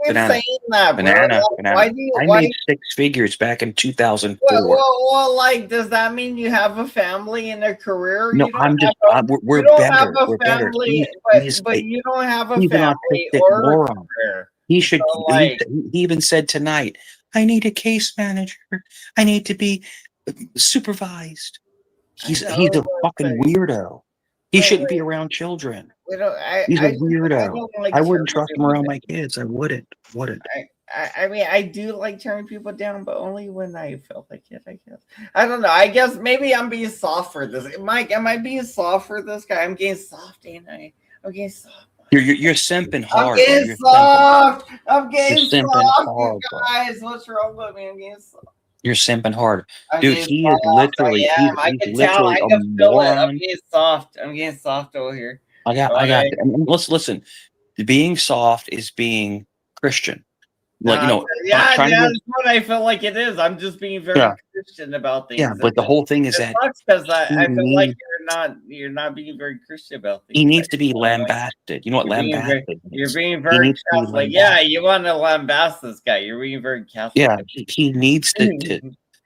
banana, saying that, bro. banana. Why I made 6 figures back in 2004. Well, like, does that mean you have a family and a career? No, we're better. We're better. But you don't have a he's family an or moron. a career. He should. He even said tonight, "I need a case manager. I need to be supervised." He's a fucking weirdo. He shouldn't be around children. He's a weirdo. I wouldn't trust him around my kids. I wouldn't. I mean, I do like turning people down, but only when I feel like it, I guess. I don't know. I guess maybe I'm being soft for this. Mike, am I being soft for this guy? I'm getting soft, ain't I? I'm getting soft. You're simping hard. I'm getting soft. I'm getting soft, you guys. What's wrong with me? I'm getting soft. You're simping hard. Dude, he is literally, he's literally a moron. I'm getting soft. I'm getting soft over here. I got it. I mean, let's listen. Being soft is being Christian. Like, that's what I feel like it is. I'm just being very Christian about things. Yeah, but the whole thing is that because I feel like you're not being very Christian about things. He needs to be lambasted. You know what lambasted is? You're being very Catholic. Yeah, you want to lambast this guy. You're being very Catholic. Yeah, he needs to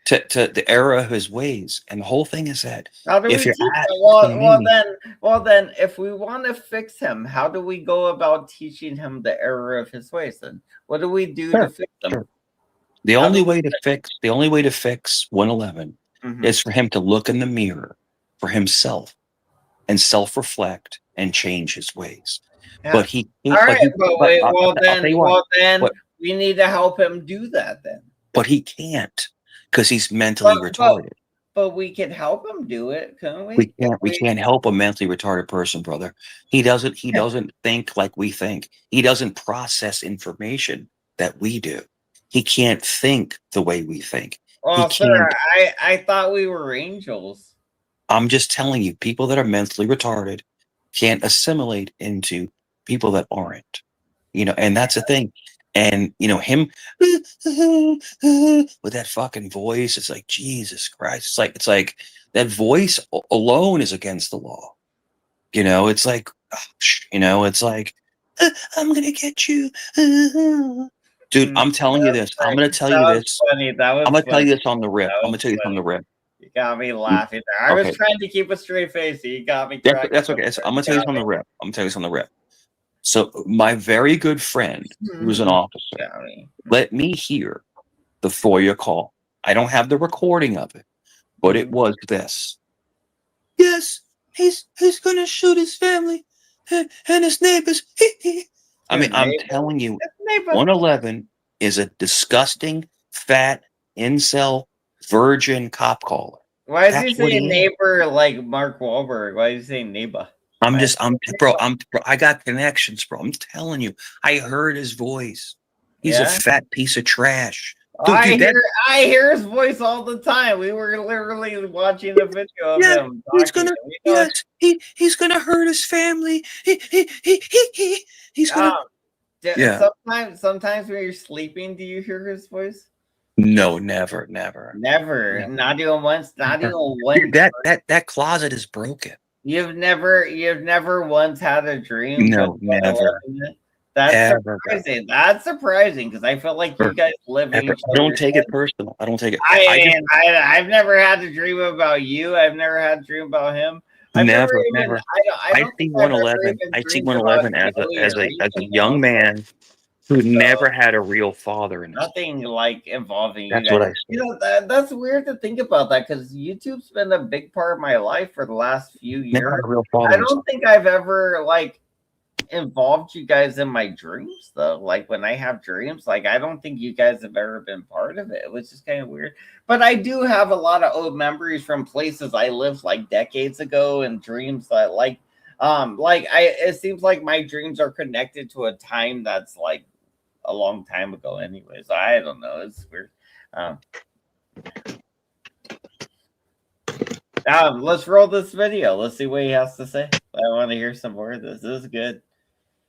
the error of his ways. And the whole thing is that if you're well then if we want to fix him, how do we go about teaching him the error of his ways then? What do we do to fix them? Sure. The only way to fix 111 is for him to look in the mirror for himself and self-reflect and change his ways. Yeah. But he we need to help him do that then. But he can't because he's mentally retarded. But we can help him do it, can't we? We can't help a mentally retarded person, brother. He doesn't think like we think. He doesn't process information that we do. He can't think the way we think. Well, sir, I thought we were angels. I'm just telling you, people that are mentally retarded can't assimilate into people that aren't. You know, and that's the thing. And you know him with that fucking voice. It's like Jesus Christ. It's like that voice alone is against the law. You know, it's like, you know, it's like, I'm gonna get you, dude. I'm telling you this. I'm gonna tell That you was this. funny. That was I'm gonna tell funny. you this on the rip. That I'm was gonna tell you this on funny. the rip. You got me laughing there. I was Okay. trying to keep a straight face. You got me That's cracking that's up okay. there. I'm gonna You tell you this got on me. the rip. I'm gonna tell you this on the rip. So my very good friend, who's an officer, Got me. let me hear the FOIA call. I don't have the recording of it, but it was this. Yes, he's gonna shoot his family and his neighbors. I mean, I'm telling you, 111 is a disgusting, fat, incel, virgin cop caller. Why is That's he what saying he is. neighbor like Mark Wahlberg? Why is he saying neighbor? Bro, I got connections, bro. I'm telling you, I heard his voice. He's a Yeah? fat piece of trash. Dude, I hear his voice all the time. We were literally watching a video of yeah, him he's talking. gonna, We know he's gonna hurt his family. He's gonna, yeah. sometimes when you're sleeping, do you hear his voice? No, never. Never. Not even once. Not even Dude, once. that closet is broken. You've never once had a dream. No, with never. 111? That's Ever. surprising. That's surprising because I feel like you guys live in Ever. each I don't other's take head. it personal. I don't take it. I've never had a dream about you. I've never had a dream about him. Never. I don't see think I've ever 111. even I see dreamed about 111 as Joey or a anything young else. man who never had a real father in his life. Nothing like involving you That's guys. what I You said. know, that's weird to think about that because YouTube's been a big part of my life for the last few Never years. had a real father I in his don't life. think I've ever like involved you guys in my dreams though. Like when I have dreams, like I don't think you guys have ever been part of it, which is kind of weird. But I do have a lot of old memories from places I lived like decades ago and dreams that it seems like my dreams are connected to a time that's like a long time ago anyways. I don't know. It's weird. Let's roll this video. Let's see what he has to say. I want to hear some more of this. This is good.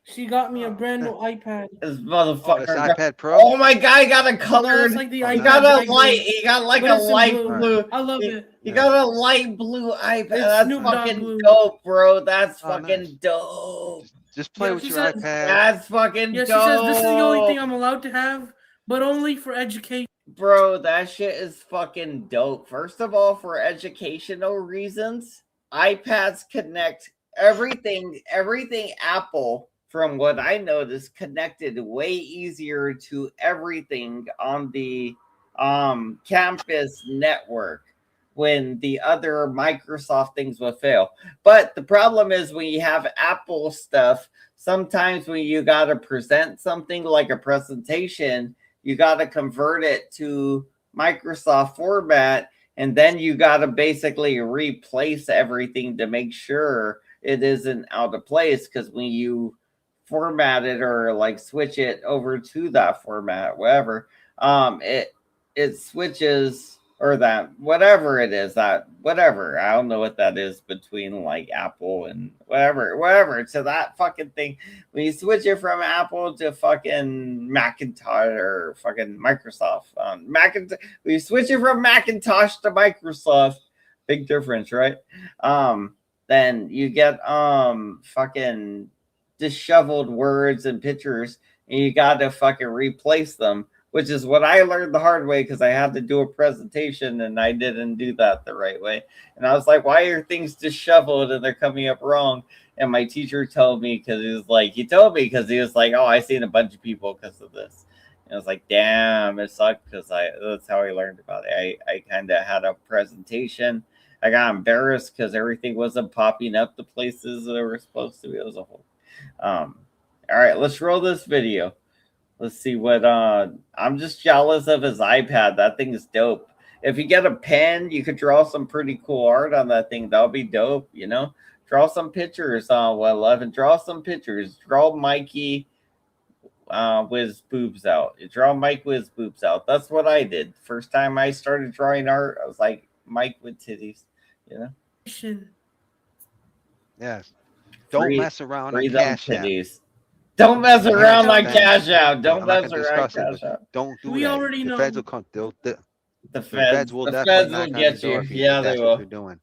She got me a brand new iPad. This Oh, motherfucker. this iPad Pro. Oh my god, he got a No, colored. it's like the He iPad. got that I a light. got. He got like But a it's in light blue. blue. I love it. He got a light blue iPad. It's That's Snoop Dogg fucking blue. dope, bro. That's Oh, fucking nice. dope. Just play Yeah, with she your says- iPad. That's fucking Yeah, she dope. says this is the only thing I'm allowed to have, but only for education. Bro, that shit is fucking dope. First of all, for educational reasons, iPads connect everything Apple, from what I noticed, connected way easier to everything on the campus network when the other Microsoft things would fail. But the problem is when you have Apple stuff, sometimes when you got to present something like a presentation, you got to convert it to Microsoft format, and then you got to basically replace everything to make sure it isn't out of place. Because when you format it or like switch it over to that format, whatever, it switches, or that whatever it is, that whatever, I don't know what that is between like Apple and whatever to that fucking thing. When you switch it from Apple to fucking Macintosh or fucking Microsoft, Macintosh, when you switch it from Macintosh to Microsoft, big difference, right? Then you get fucking disheveled words and pictures, and you got to fucking replace them, which is what I learned the hard way because I had to do a presentation and I didn't do that the right way. And I was like, why are things disheveled and they're coming up wrong? And my teacher told me because he was like, oh, I seen a bunch of people because of this. And I was like, damn, it sucked because that's how I learned about it. I kind of had a presentation. I got embarrassed because everything wasn't popping up the places that it were supposed to be. It was a whole. All right, let's roll this video. Let's see what I'm just jealous of his iPad. That thing is dope. If you get a pen, you could draw some pretty cool art on that thing. That'll be dope, you know? Draw some pictures on 11. Draw some pictures. Draw Mikey with his boobs out. Draw Mike with his boobs out. That's what I did. First time I started drawing art, I was like, Mike with titties, you know? Yes. Don't mess around on Cash App. Titties. Don't mess You around handle like defense. Cash Out. I'm Don't not mess gonna around discuss it, Cash but Out. don't do We that. already The know. feds will come. The The feds will definitely will knock on your get you. door if Yeah, they that's what will. you're doing.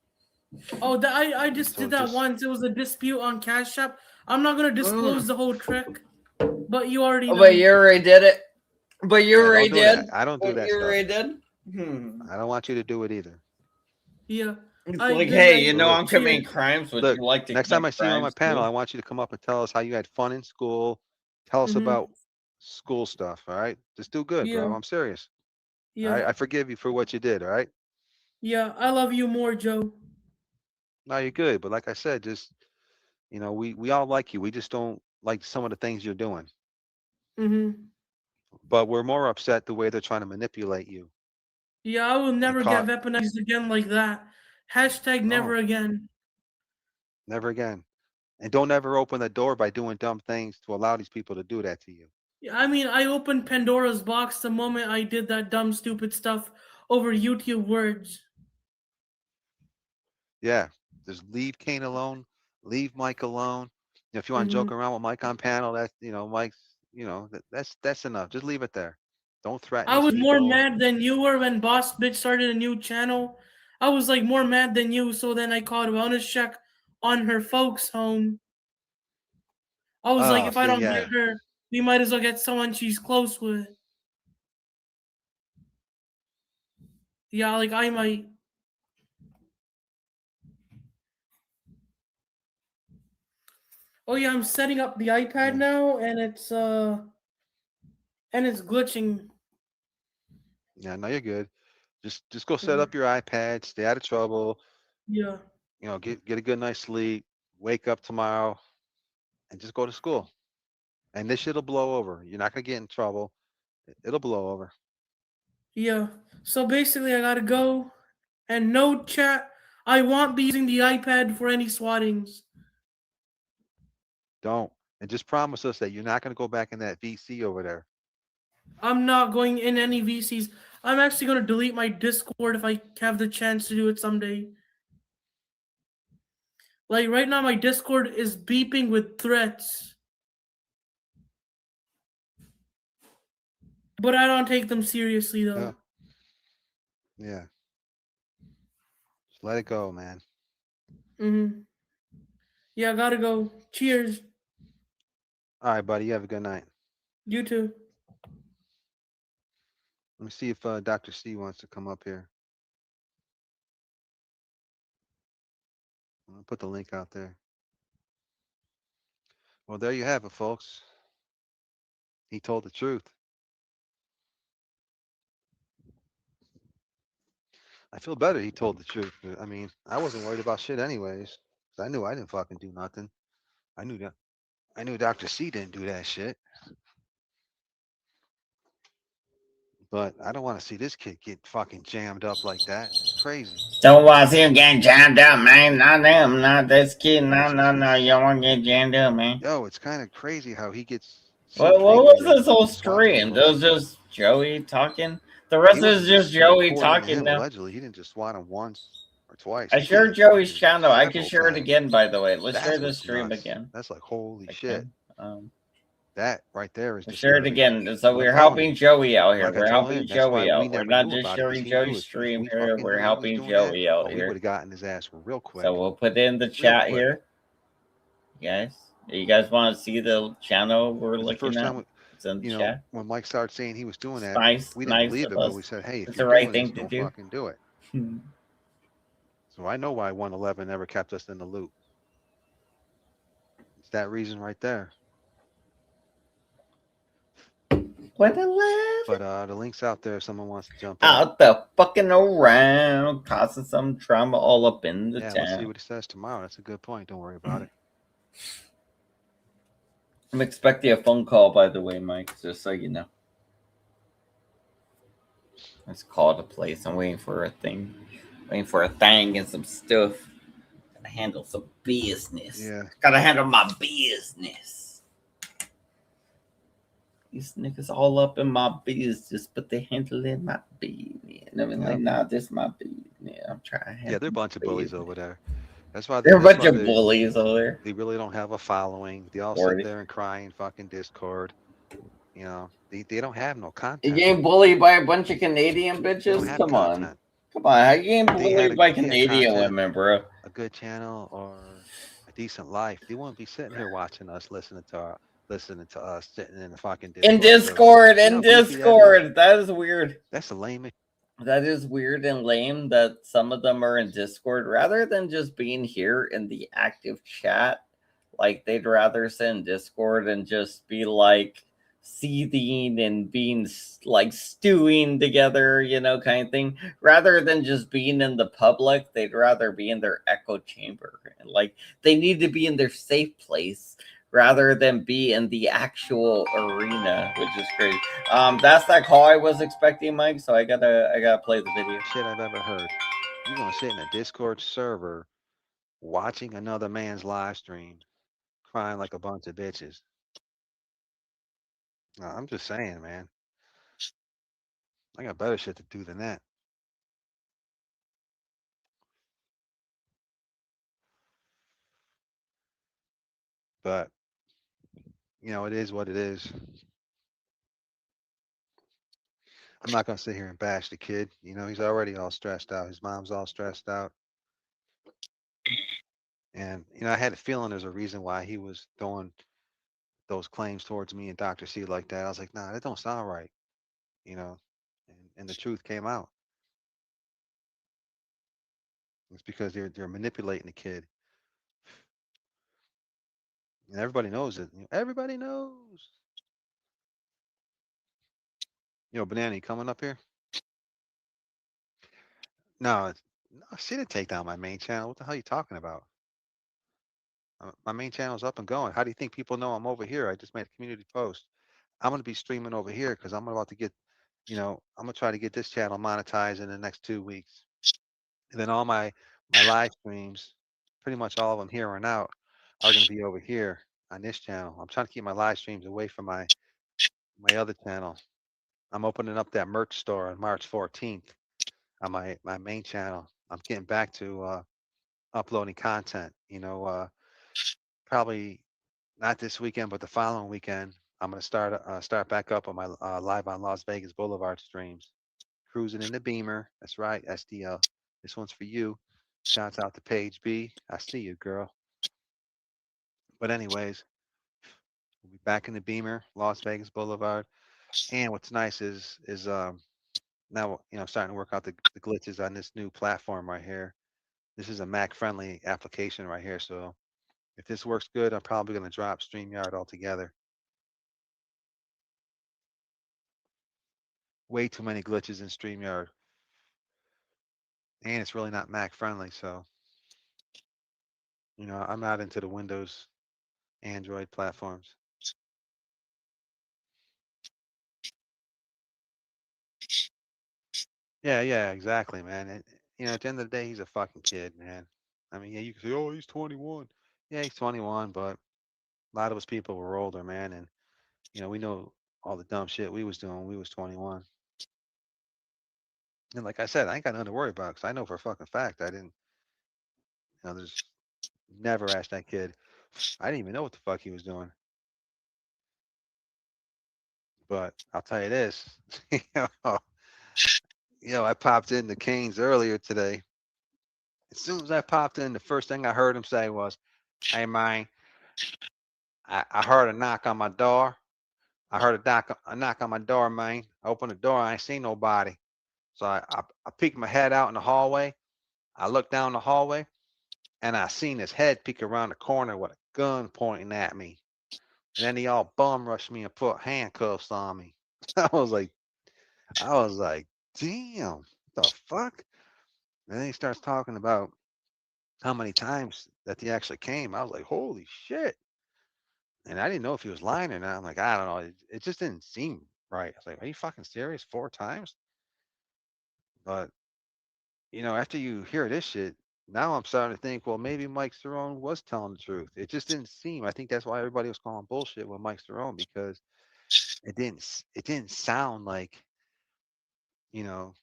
Oh, I just So did that just once. It was a dispute on Cash App. I'm not gonna disclose the whole trick, but you already know. But you already did it. But you yeah, already don't do did. that. I don't do But that you stuff. already did. I don't want you to do it either. Yeah. It's I like, then hey, I you So know look, I'm committing cheers. crimes. Would look. you like to Next time I commit see you on my crimes panel, too? I want you to come up and tell us how you had fun in school. Tell us about school stuff. All right, just do good, Yeah. bro. I'm serious. All right, Yeah. I forgive you for what you did. All right. Yeah. I love you more, Joe. No, you're good. But like I said, just we all like you. We just don't like some of the things you're doing. Mm-hmm. But we're more upset the way they're trying to manipulate you. Yeah, I will And never get caught weaponized again like that. Hashtag never no, again. never again. And don't ever open the door by doing dumb things to allow these people to do that to you. Yeah, I mean, I opened Pandora's box the moment I did that dumb, stupid stuff over YouTube words. Yeah, just leave Kane alone. Leave Mike alone. If you want to Mm-hmm. joke around with Mike on panel, that's Mike's. That's enough. Just leave it there. Don't threaten I these was more people. mad than you were when Boss Bitch started a new channel. I was like more mad than you, so then I called wellness check on her folks' home. I was like, Oh, if I see, don't get yeah, her, we might as well get someone she's close with. Yeah, like I might. Oh yeah, I'm setting up the iPad yeah, now, and it's glitching. yeah. No, you're good. Just go set Mhm. up your iPad. Stay out of trouble. Yeah, Get a good night's sleep. Wake up tomorrow and just go to school. And this shit'll blow over. You're not gonna get in trouble. It'll blow over. yeah. So basically, I gotta go and no chat. I won't be using the iPad for any swattings. Don't. And just promise us that you're not gonna go back in that VC over there. I'm not going in any VCs. I'm actually gonna delete my Discord if I have the chance to do it someday. Like right now, my Discord is beeping with threats, but I don't take them seriously Yeah, though. yeah. Just let it go, man. Mm-hmm. Yeah, I gotta go. Cheers. All right, buddy. You have a good night. You too. Let me see if Dr. C wants to come up here. I'll put the link out there. Well, there you have it, folks. He told the truth. I feel better he told the truth. I mean, I wasn't worried about shit anyways. 'Cause I knew I didn't fucking do nothing. I knew that. I knew Dr. C didn't do that shit. But I don't want to see this kid get fucking jammed up like that. It's crazy. Don't want to see him getting jammed up, man. Not them, not this kid. Yeah, No, no, no. You don't want to get jammed up, man. it's kind of crazy how he gets so What angry was that he this whole fucking swats stream? people That like was that. just Joey talking. The rest He is wasn't just just Joey reporting to talking him now. allegedly. He didn't just swat him once or twice. I He did shared it Joey's fucking channel. I can several share it times. again, by the way. Let's share That's the what's stream nuts. again. That's like holy shit. Okay. Um, That right there is let's share it disturbing. again. So But I'm we're telling you, helping Joey out here. like I We're told helping him, that's why Joey we out. We're never not knew just about it because sharing he knew Joey's if stream we here. fucking We're knew he was helping doing that, Joey out oh, we would here. have gotten his ass real quick. So we'll put it in the Real chat quick. here, guys. You guys want to see the channel we're It's the looking first at? time, It's in the chat. when Mike started saying he was doing It's that, nice, we didn't nice believe of it, but us. we said, hey, if It's you're the right doing this, thing to don't do. fucking do it. So I know why 111 never kept us in the loop. It's that reason right there. 111 But the link's out there if someone wants to jump in. out the fucking around, causing some drama all up in the Yeah, town. let's see what he says tomorrow. That's a good point. Don't worry about it. I'm expecting a phone call, by the way, Mike, just so you know. Let's call the place. I'm waiting for a thing. Waiting for a thing and some stuff. Gotta handle some business. Yeah. Gotta handle my business. These niggas all up in my business, but they handling my business. And I mean, like, nah, this my business. I'm trying to handle Yeah, they're a bunch of bullies over there. That's why They're a that's bunch why of bullies over there. they really don't have a following. They all sit Or there and cry in fucking Discord. They don't have no you content. getting bullied by a bunch of Canadian They don't bitches? have Come on. content. Come on. How you getting bullied by If they had Canadian content, women, bro? a good channel, or a decent life, they wouldn't be sitting here watching us, listening to us, sitting in the fucking In Discord server. Discord, You know in how goofy that is? Discord. That is weird. That's the lamest. That is weird and lame that some of them are in Discord rather than just being here in the active chat. Like they'd rather sit in Discord and just be like seething and being like stewing together, kind of thing. Rather than just being in the public, they'd rather be in their echo chamber. And like they need to be in their safe place rather than be in the actual arena, which is crazy. That's that call I was expecting, Mike. So I gotta play the video. Shit I've ever heard. You're gonna sit in a Discord server watching another man's live stream, crying like a bunch of bitches. No, I'm just saying, man. I got better shit to do than that. But it is what it is. I'm not gonna sit here and bash the kid. He's already all stressed out. His mom's all stressed out. And I had a feeling there's a reason why he was throwing those claims towards me and Dr. C like that. I was like, nah, that don't sound right. You know, and the truth came out. It's because they're manipulating the kid, and everybody knows it. Everybody knows. Banana, you coming up here? No, no, she didn't take down my main channel. What the hell are you talking about? My main channel's up and going. How do you think people know I'm over here? I just made a community post. I'm gonna be streaming over here because I'm about to get, I'm gonna try to get this channel monetized in the next 2 weeks, and then all my live streams, pretty much all of them here on out, are gonna be over here on this channel. I'm trying to keep my live streams away from my other channel. I'm opening up that merch store on March 14th on my main channel. I'm getting back to uploading content. Probably not this weekend, but the following weekend, I'm gonna start back up on my live on Las Vegas Boulevard streams. Cruising in the Beamer. That's right, SDL. This one's for you. Shouts out to Paige B. I see you, girl. But anyways, we'll be back in the Beamer, Las Vegas Boulevard. And what's nice is now I'm starting to work out the glitches on this new platform right here. This is a Mac friendly application right here. So if this works good, I'm probably gonna drop StreamYard altogether. Way too many glitches in StreamYard. And it's really not Mac friendly. So, I'm not into the Windows, Android platforms. Yeah, yeah, exactly, man. At the end of the day, he's a fucking kid, man. I mean, yeah, you can say, oh, he's 21. Yeah, he's 21, but a lot of us people were older, man, and we know all the dumb shit we was doing when we was 21. And like I said, I ain't got nothing to worry about because I know for a fucking fact I didn't. There's never asked that kid. I didn't even know what the fuck he was doing. But I'll tell you this, know, I popped into Canes earlier today. As soon as I popped in, the first thing I heard him say was, "Hey, man, I heard a knock on my door. I heard a knock on my door, man. I opened the door. I ain't seen nobody. So I peeked my head out in the hallway. I looked down the hallway, and I seen his head peek around the corner with a gun pointing at me. And then he all bum rushed me and put handcuffs on me. I was like, damn, what the fuck? And then he starts talking about how many times that he actually came. I was like, holy shit. And I didn't know if he was lying or not. I'm like, I don't know. It just didn't seem right. I was like, are you fucking serious? 4 times? But, after you hear this shit, now I'm starting to think, well, maybe Mike Cerrone was telling the truth. It just didn't seem. I think that's why everybody was calling bullshit with Mike Cerrone because it didn't sound like, you know,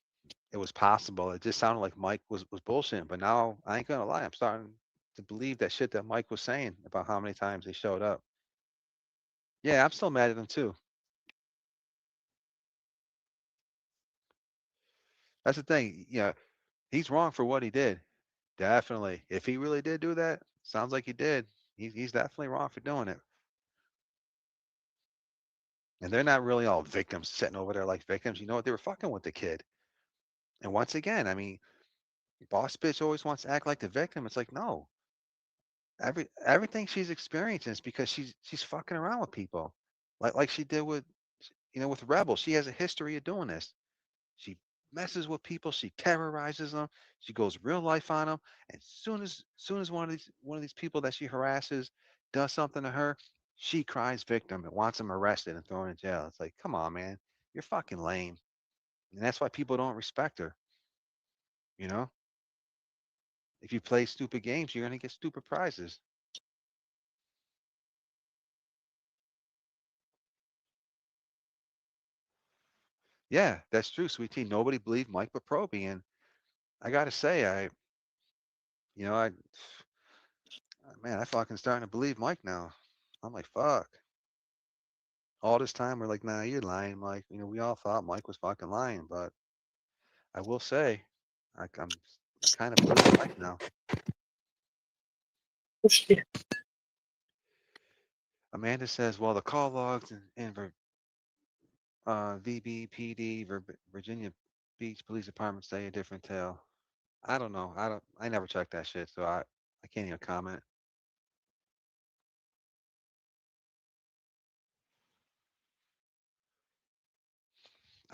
it was possible. It just sounded like Mike was bullshitting. But now I ain't gonna lie, I'm starting to believe that shit that Mike was saying about how many times they showed up. Yeah, I'm still mad at him too. That's the thing. Yeah, he's wrong for what he did. Definitely. If he really did do that, sounds like he did. He's definitely wrong for doing it. And they're not really all victims sitting over there like victims. You know what? They were fucking with the kid. And once again, I mean, boss bitch always wants to act like the victim. It's like, no. Everything she's experiencing is because she's fucking around with people. Like she did with with Rebel. She has a history of doing this. She messes with people. She terrorizes them. She goes real life on them. And soon as one of these people that she harasses does something to her, she cries victim and wants them arrested and thrown in jail. It's like, come on, man, you're fucking lame. And that's why people don't respect her. You know, if you play stupid games, you're gonna get stupid prizes. Yeah, that's true, sweet tea. Nobody believed Mike Proby, and I gotta say, you know, I, man, I fucking starting to believe Mike now. I'm like, fuck. All this time we're like, nah, you're lying, Mike. We all thought Mike was fucking lying, but I will say, I kind of believe Mike now. Oh, shit. Amanda says, well, the call logs in VBPD, Virginia Beach Police Department say a different tale. I don't know. I never checked that shit, so I can't even comment.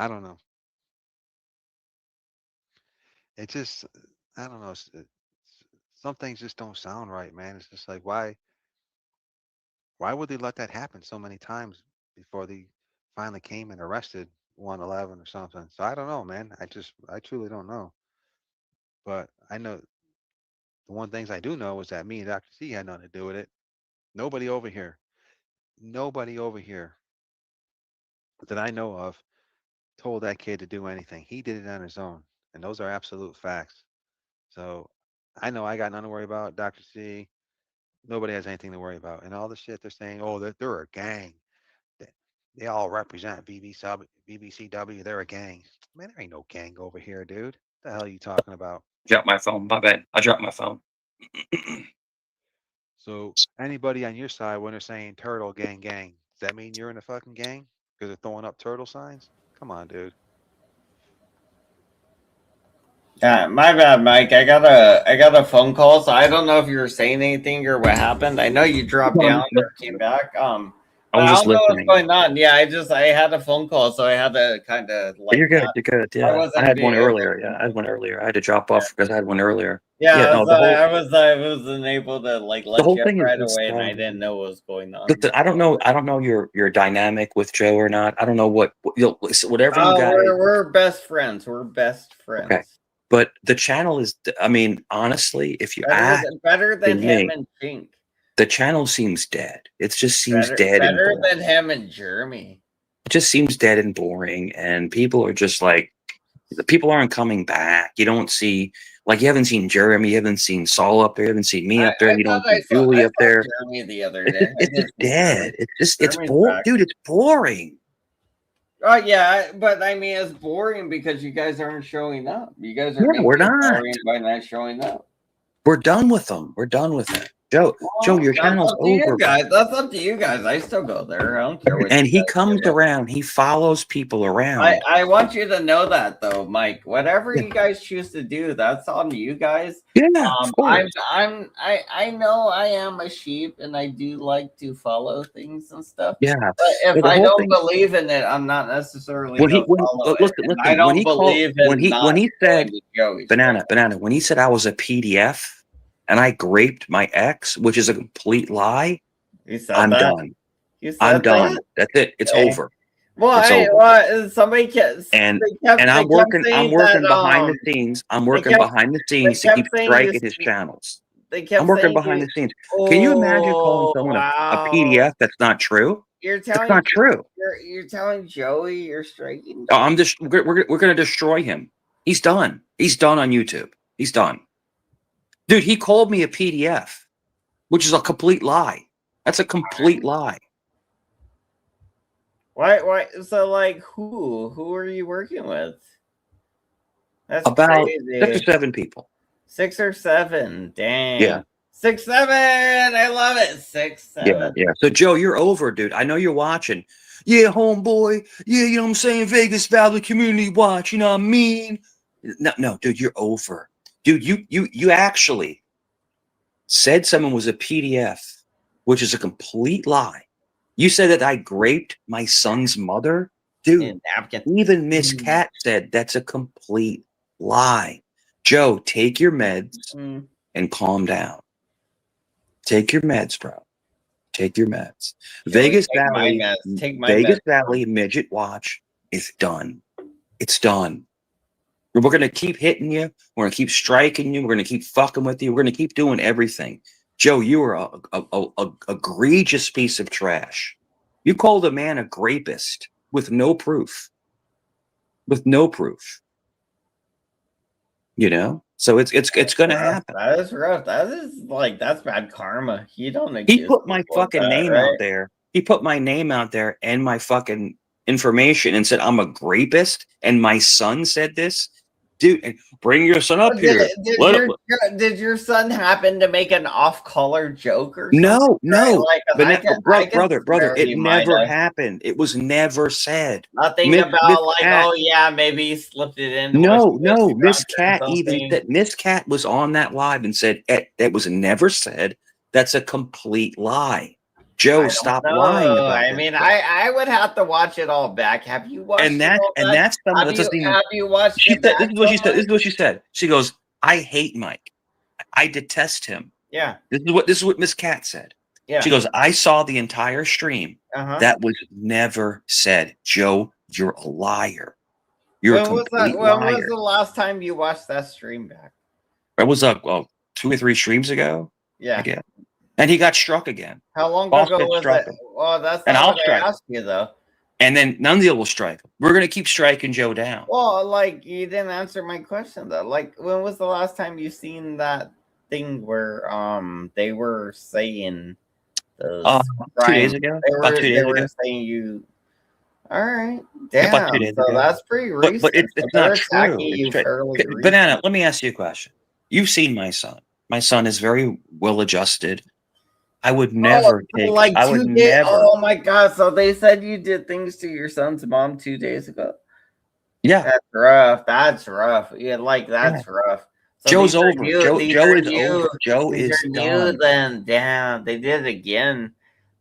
I don't know. It just, I don't know. Some things just don't sound right, man. It's just like, why would they let that happen so many times before they finally came and arrested 111 or something? So I don't know, man. I truly don't know. But I know the one things I do know is that me and Dr. C had nothing to do with it. Nobody over here, nobody over here that I know of told that kid to do anything. He did it on his own. And those are absolute facts. So I know I got nothing to worry about. Dr. C, nobody has anything to worry about. And all the shit they're saying, oh, that they're a gang. They, they all represent BBCW. They're a gang. Man, there ain't no gang over here, dude. What the hell are you talking about? Dropped my phone. My bad. I dropped my phone. So anybody on your side when they're saying turtle gang gang, does that mean you're in a fucking gang? Because they're throwing up turtle signs? Come on, dude. My bad, Mike. I got a phone call, so I don't know if you were saying anything or what happened. I know you dropped I'm down just or came listening. back. I But was I just don't know what's listening. going on. Yeah, I had a phone call, so I had to kind of But like you're good. not. You're good. I Yeah. I wasn't had being one able. earlier. Yeah. I had one earlier. I had to drop off because I had one earlier. Yeah, Yeah. No, I wasn't able to like the let whole you up thing is right just, away, and I didn't know what was going on. listen, I don't know your dynamic with Joe or not. I don't know whatever you guys. We're best friends. We're best Okay. friends. But the channel is, I mean, honestly, if you ask Better than him me, and Pink. the channel seems dead. It just seems dead and Better boring. than him and Jeremy. It just seems dead and boring. And people are just like, the people aren't coming back. You don't see, like, you haven't seen Jeremy, you haven't seen Saul up there, you haven't seen me up there, I you thought don't see I Julie up saw there. Jeremy the other day. I It's did just see Jeremy. dead. It's Jeremy's boring, back. dude. It's boring. Oh yeah, but I mean it's boring because you guys aren't showing up. You guys are Yeah, making we're it not. boring by not showing up. We're done with them. We're done with it. Joe, Well, your that's channel's up to you over, bro. guys. That's up to you guys. I still go there. I don't care what And you he guys comes do. around, he follows people around. I want you to know that though, Mike. Whatever Yeah, you guys choose to do, that's on you guys. yeah, of course. I know I am a sheep and I do like to follow things and stuff. Yeah. But if But the I whole don't thing, believe in it, I'm not necessarily gonna follow it. listen, And I when don't he called, believe in when not he going said, to Joey's banana, channel. banana, when he said I was a PDF and I graped my ex, which is a complete lie, You said I'm that? done. You I'm said that? done. That's it. It's Okay. over. Well, It's over. somebody kept And they kept I'm saying that working behind the scenes. I'm they working kept behind the they scenes to kept keep saying you striking his channels. they I'm kept working saying behind you the scenes. Can you imagine calling oh someone a wow. PDF? That's not true. You're That's telling not true. you're telling Joey you're striking Oh, Joey? we're going to destroy him. He's done. He's done on YouTube. He's done. Dude, he called me a PDF, which is a complete lie. That's a complete lie. Why? So, like, who are you working with? That's About crazy. 6 or 7 people. 6 or 7. Dang. Yeah. 6, 7. I love it. 6, 7. Yeah. So, Joe, you're over, dude. I know you're watching. Yeah, homeboy. Yeah, you know what I'm saying? Vegas Valley Community Watch. You know what I mean? No, dude, you're over. Dude, you actually said someone was a PDF, which is a complete lie. You said that I graped my son's mother? Dude, even Miss Cat said that's a complete lie. Joe, take your meds and calm down. Take your meds, bro. Take your meds. Vegas Valley, Vegas Valley Midget Watch is done. It's done. We're going to keep hitting you. We're going to keep striking you. We're going to keep fucking with you. We're going to keep doing everything. Joe, you are a egregious piece of trash. You called a man a grapist with no proof. With no proof. You know? So it's going to happen. That is rough. That is like, that's bad karma. You don't He put my fucking name out there. He put my name out there and my fucking information and said I'm a grapist, and my son said this. Dude, bring your son up here. Did your son happen to make an off-color joke or something? No. Right? Like, brother, it never happened. It was never said. Nothing about like, Cat, oh yeah, maybe he slipped it in. No. Miss Cat even said, Miss Cat was on that live and said that was never said. That's a complete lie. Joe, stop lying about I mean, I would have to watch it all back. Have you watched and that's something that doesn't even. Have you watched it back? This is what she said. This is what she said. She goes, "I hate Mike. I detest him." Yeah. This is what Miss Cat said. Yeah. She goes, "I saw the entire stream. That was never said. Joe, you're a liar. You're a complete liar." When was the last time you watched that stream back? It was 2 or 3 streams ago. Yeah. Again. And he got struck again. How long ago was it? Well, that's not what I asked you, though. And then Nunzio will strike him. We're going to keep striking Joe down. Well, like, you didn't answer my question, though. Like, when was the last time you seen that thing where they were saying those 2 days ago? They were saying you... All right. Damn. So that's pretty recent. But it's not true. Banana, let me ask you a question. You've seen my son. My son is very well-adjusted. I would never take. Like I would never. Oh my god! So they said you did things to your son's mom 2 days ago. Yeah, that's rough. That's rough. Yeah, like that's rough. So Joe's over. Joe is over. Joe is done. Then damn, they did it again.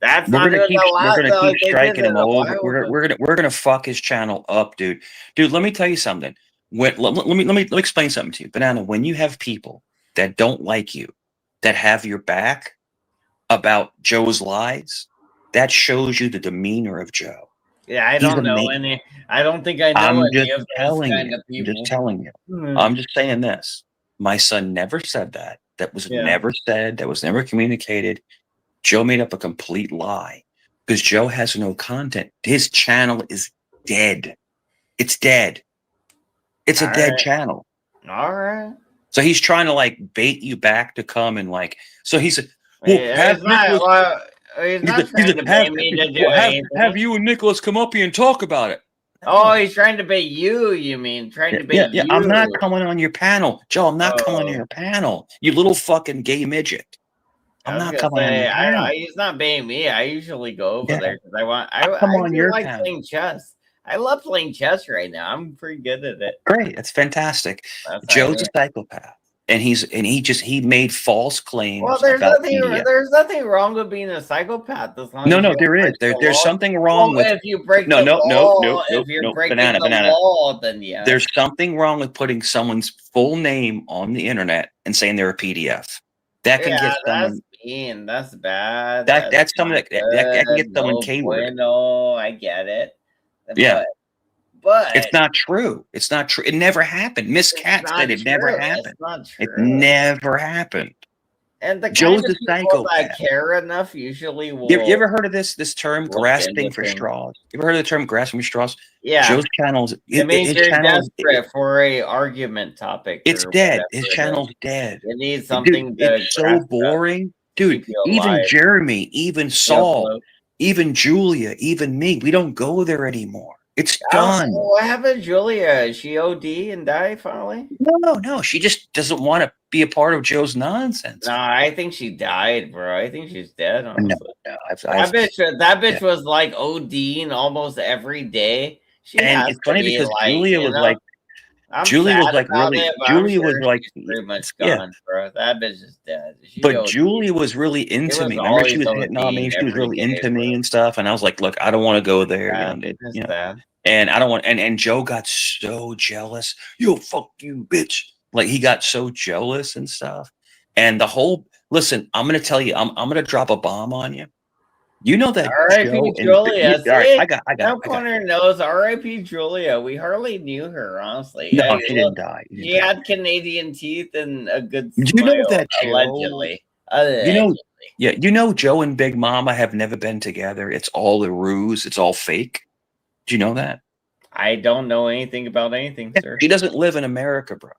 That's we're gonna keep striking him over. We're gonna fuck his channel up, dude. Dude, let me tell you something. Let me explain something to you, Banana. When you have people that don't like you, that have your back about Joe's lies, that shows you the demeanor of Joe. Yeah, I don't know any. I don't think I know any of those kind of people. I'm just telling you. I'm just saying this. My son never said that. That was never said. That was never communicated. Joe made up a complete lie because Joe has no content. His channel is dead. It's dead. It's a dead channel. All right. So he's trying to like bait you back to come and like. So he's. He's not trying to bait me to do anything. Have you and Nicholas come up here and talk about it. Oh, he's trying to bait you, you mean? Trying to bait you. I'm not coming on your panel. Joe, I'm not coming on your panel. You little fucking gay midget. I'm not coming on your panel. He's not baiting me. I usually go over there because I come on your like panel. playing chess. I love playing chess right now. I'm pretty good at it. Great. That's fantastic. Joe's a psychopath. And he made false claims. Well, there's nothing wrong with being a psychopath as long as there is. There's something wrong with if you break the law. If you're breaking the law, then yeah. There's something wrong with putting someone's full name on the internet and saying they're a PDF. That can get someone. That's mean. That's bad. That's something that can get someone catered. No, I get it. Yeah. But it's not true. It's not true. It never happened. Miss Cat said it never happened. It's not true. It never happened. And the kind Joe's of a people that psychopath. care enough usually You ever will heard of this term, look grasping into for things. straws? You ever heard of the term grasping for straws? Yeah, Joe's channel's it means his you're channel. desperate for a argument topic It's or dead. whatever His it is. channel's dead. You need Dude, something it's to so grasp at boring. to Dude, keep you even alive. Jeremy, even Stay Saul, afloat. even Julia, even me, we don't go there anymore. It's Oh, done. what happened to Julia? Is she OD and die finally? No. She just doesn't want to be a part of Joe's nonsense. No, I think she died, bro. I think she's dead, honestly. No. That bitch was like ODing almost every day. She And has it's to funny be because like, Julia was like, I'm Julie sad was like about really, it, but I'm Julie was sure like, she's pretty much yeah. gone, bro. That bitch is dead. She But OD'd. Julie was really She into was me. Remember, she always was hitting on me. ODing She was every really day, into me bro. and stuff. And I was like, look, I don't want to go there. It's sad. And I don't want. And Joe got so jealous. Yo, fuck you, bitch. Like he got so jealous and stuff. And the whole listen, I'm gonna tell you, I'm gonna drop a bomb on you. You know that R.I.P. Joe and Julia. all right, See, I got no it. corner knows R.I.P. Julia. We hardly knew her, honestly. No, she didn't die. She had Canadian teeth and a good You know smile, that Joe. allegedly. You know Joe and Big Mama have never been together. It's all a ruse. It's all fake. Do you know that? I don't know anything about anything, sir. She doesn't live in America, bro.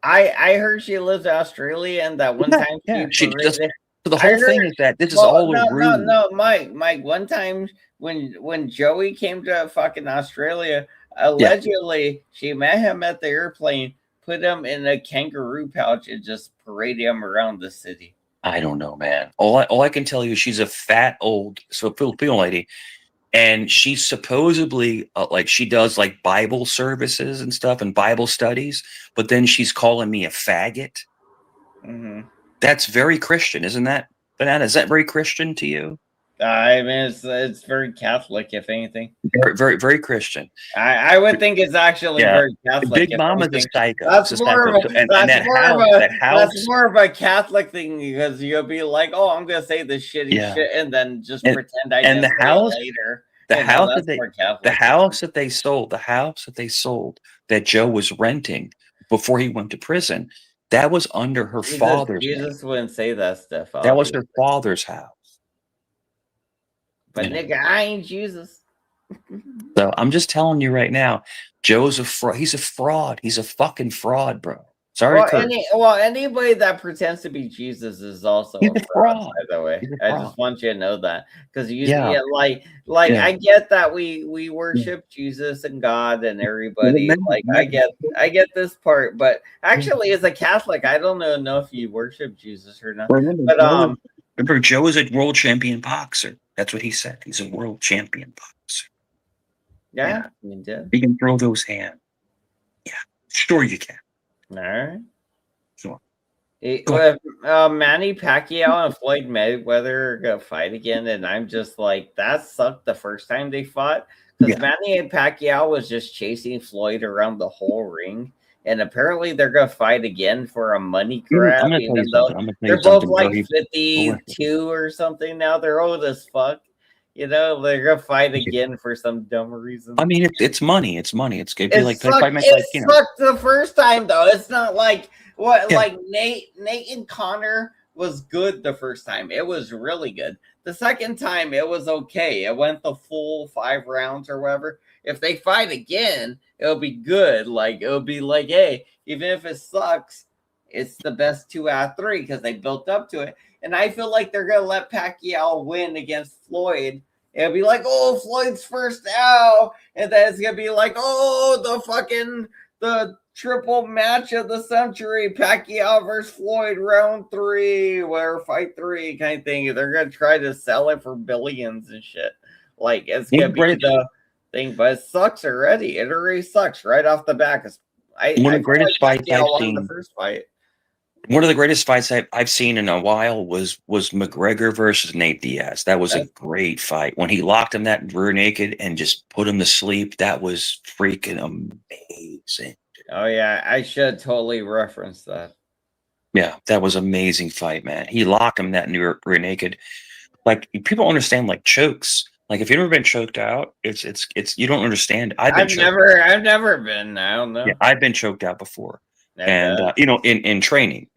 I heard she lives in Australia, and that one time she just. So the whole thing is that this is well, all a ruse. No, Mike. One time when Joey came to fucking Australia, allegedly she met him at the airplane, put him in a kangaroo pouch, and just paraded him around the city. I don't know, man. All I can tell you, she's a fat old Filipino lady, and she's supposedly like she does like Bible services and stuff and Bible studies, but then she's calling me a faggot. Mm-hmm. That's very Christian, isn't that, Banana? Is that very Christian to you? I mean, it's very Catholic, if anything. Very Christian. I would think it's actually very Catholic. Big Mama's a psycho. That's more of a Catholic thing because you'll be like, "Oh, I'm gonna say this shitty shit," and then just pretend I didn't say it later. The house that they sold that Joe was renting before he went to prison. That was under her father's name. Jesus wouldn't say that stuff. That was her father's house. But nigga, I ain't Jesus. So I'm just telling you right now, Joe's a fraud. He's a fraud. He's a fucking fraud, bro. Sorry, anybody that pretends to be Jesus is also a fraud. By the way, I just want you to know that because I get that we worship Jesus and God and everybody. Like I get this part, but actually, as a Catholic, I don't know if you worship Jesus or not. But remember, Joe is a world champion boxer. That's what he said. He's a world champion boxer. Yeah, you did. You can throw those hands. Yeah, sure you can. All right. Sure. Manny Pacquiao and Floyd Mayweather are gonna fight again, and I'm just like, that sucked the first time they fought because Manny Pacquiao was just chasing Floyd around the whole ring, and apparently they're gonna fight again for a money grab. Even though they're both like 52 or something now, they're old as fuck. You know, they're gonna fight again for some dumb reason. I mean, it's money. It's money. It's good. It sucked the first time though. It's not like like Nate and Connor was good the first time. It was really good. The second time it was okay. It went the full 5 rounds or whatever. If they fight again, it'll be good. Like it'll be like, hey, even if it sucks, it's the best 2 out of 3 because they built up to it. And I feel like they're gonna let Pacquiao win against Floyd. It'll be like, oh, Floyd's first out, and then it's gonna be like, oh, the triple match of the century, Pacquiao versus Floyd, round 3, where fight 3 kind of thing. They're gonna try to sell it for billions and shit. Like it's gonna be the thing, but it sucks already. It already sucks right off the back. One of the greatest fights I've seen. The first fight. One of the greatest fights I've seen in a while was McGregor versus Nate Diaz. That was a great fight. When he locked him that rear naked and just put him to sleep, that was freaking amazing. Oh, yeah. I should totally reference that. Yeah, that was amazing fight, man. He locked him that rear naked. Like, people understand, like, chokes. Like, if you've never been choked out, it's you don't understand. I've never been. I don't know. Yeah, I've been choked out before. And in training.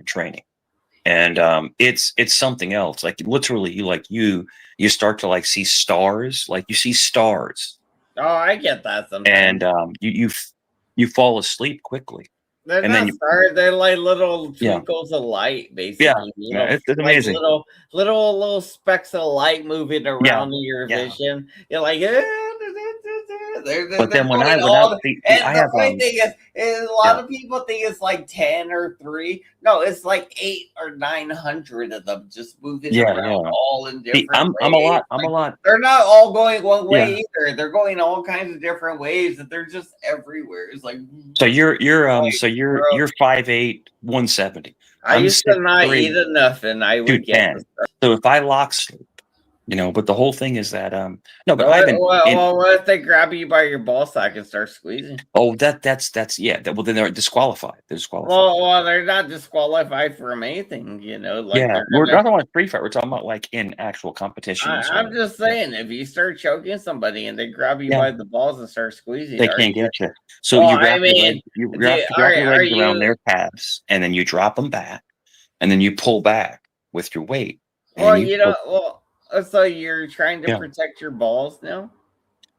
and it's something else. Like literally, you start to like see stars, like you see stars, Oh, I get that and sometimes. you fall asleep quickly, They're and then not stars. They're like little yeah, twinkles of light, yeah, basically. yeah, Little, it's like amazing. little specks of light moving Yeah, around in your yeah. vision. You're like, But they're then when going I all. see, And I the have funny thing is a lot yeah. of people think it's like 10 or 3. No, it's like 800 or 900 of them just moving Yeah, around, yeah. all in See, different ways. I'm a Like lot. they're not all going one Yeah. way either. They're going all kinds of different ways. And they're just everywhere. It's like. So Like, you're 5'8", 170. I I'm used to not 6'3", eat enough, and I would get the 210. stuff. So if I lock sleep, but the whole thing is that no, but But I've been in. what if they grab you by your ball sack and start squeezing? Oh, that's yeah. Well, then they're disqualified. They're disqualified. Well, they're not disqualified from anything, like Yeah, they're we're gonna. not talking about street fight. We're talking about like in actual competitions or I'm just yeah, saying, if you start choking somebody and they grab you yeah. by the balls and start squeezing, They are can't you? get you. So Well, you I wrap your legs. mean, You wrap your are legs around you? their calves, and then you drop them back, and then you pull back with your weight, and then Well, you you pull. know, well, so you're trying to Yeah. protect your balls now.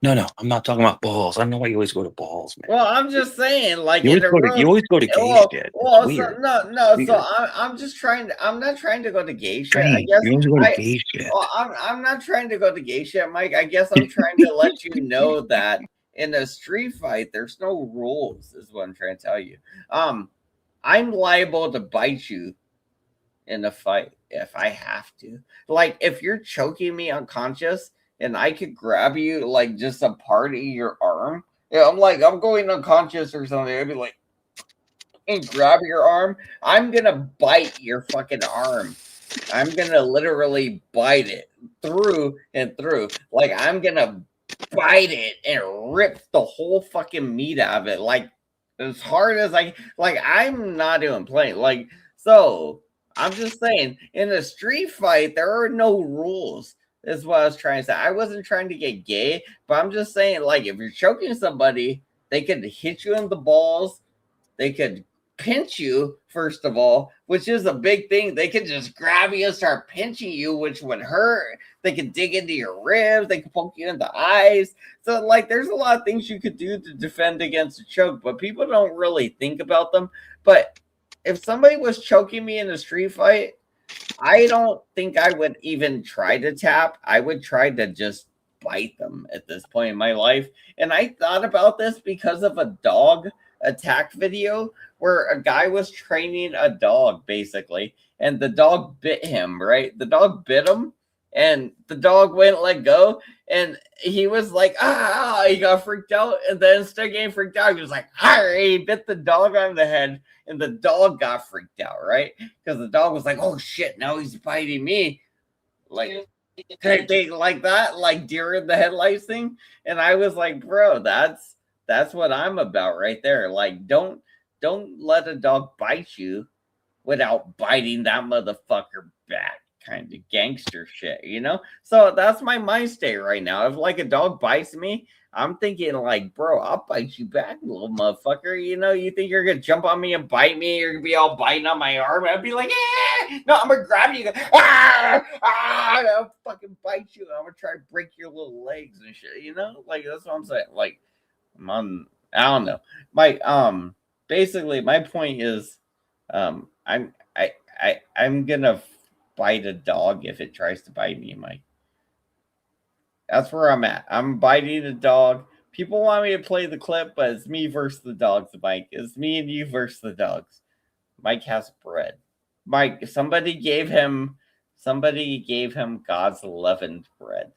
No, I'm not talking about balls. I don't know why you always go to balls, man. Well, I'm just saying, like You in always a go to real. you always go to gay Well, shit. It's well, so weird. no. So Weird. I'm just trying to. I'm not trying to go to gay shit. I Strange. guess You always go to I. gay shit. Well, I'm not trying to go to gay shit, Mike. I guess I'm trying to let you know that in a street fight, there's no rules. Is what I'm trying to tell you. I'm liable to bite you in a fight if I have to. Like if you're choking me unconscious and I could grab you like just a part of your arm. Yeah, I'm going unconscious or something. I'd be like and grab your arm. I'm gonna bite your fucking arm. I'm gonna literally bite it through and through. Like I'm gonna bite it and rip the whole fucking meat out of it. Like as hard as I'm not even playing. Like so I'm just saying in a street fight there are no rules. Is what I was trying to say. I wasn't trying to get gay, but I'm just saying, like, if you're choking somebody, they could hit you in the balls. They could pinch you, first of all, which is a big thing. They could just grab you and start pinching you, which would hurt. They could dig into your ribs. They could poke you in the eyes. So, like, there's a lot of things you could do to defend against a choke, but people don't really think about them. But if somebody was choking me in a street fight, I don't think I would even try to tap. I would try to just bite them at this point in my life. And I thought about this because of a dog attack video where a guy was training a dog basically, and the dog bit him, right? The dog bit him, and the dog wouldn't let go. And he was like, he got freaked out. And then instead of getting freaked out, he was like, he bit the dog on the head, and the dog got freaked out, right? Because the dog was like, "Oh shit, now he's biting me," like they like that, like deer in the headlights thing. And I was like, "Bro, that's what I'm about right there. Like, don't let a dog bite you without biting that motherfucker back." Kind of gangster shit, you know? So that's my mind state right now. If like a dog bites me, I'm thinking like, bro, I'll bite you back, little motherfucker. You know, you think you're gonna jump on me and bite me? You're gonna be all biting on my arm. I'd be like, no, I'm gonna grab you. I'll fucking bite you. I'm gonna try to break your little legs and shit. You know, like that's what I'm saying. Like, I don't know. Basically, my point is, I'm gonna bite a dog if it tries to bite me, Mike. That's where I'm at. I'm biting a dog. People want me to play the clip, but it's me versus the dogs, Mike. It's me and you versus the dogs. Mike has bread. Mike, somebody gave him God's leavened bread.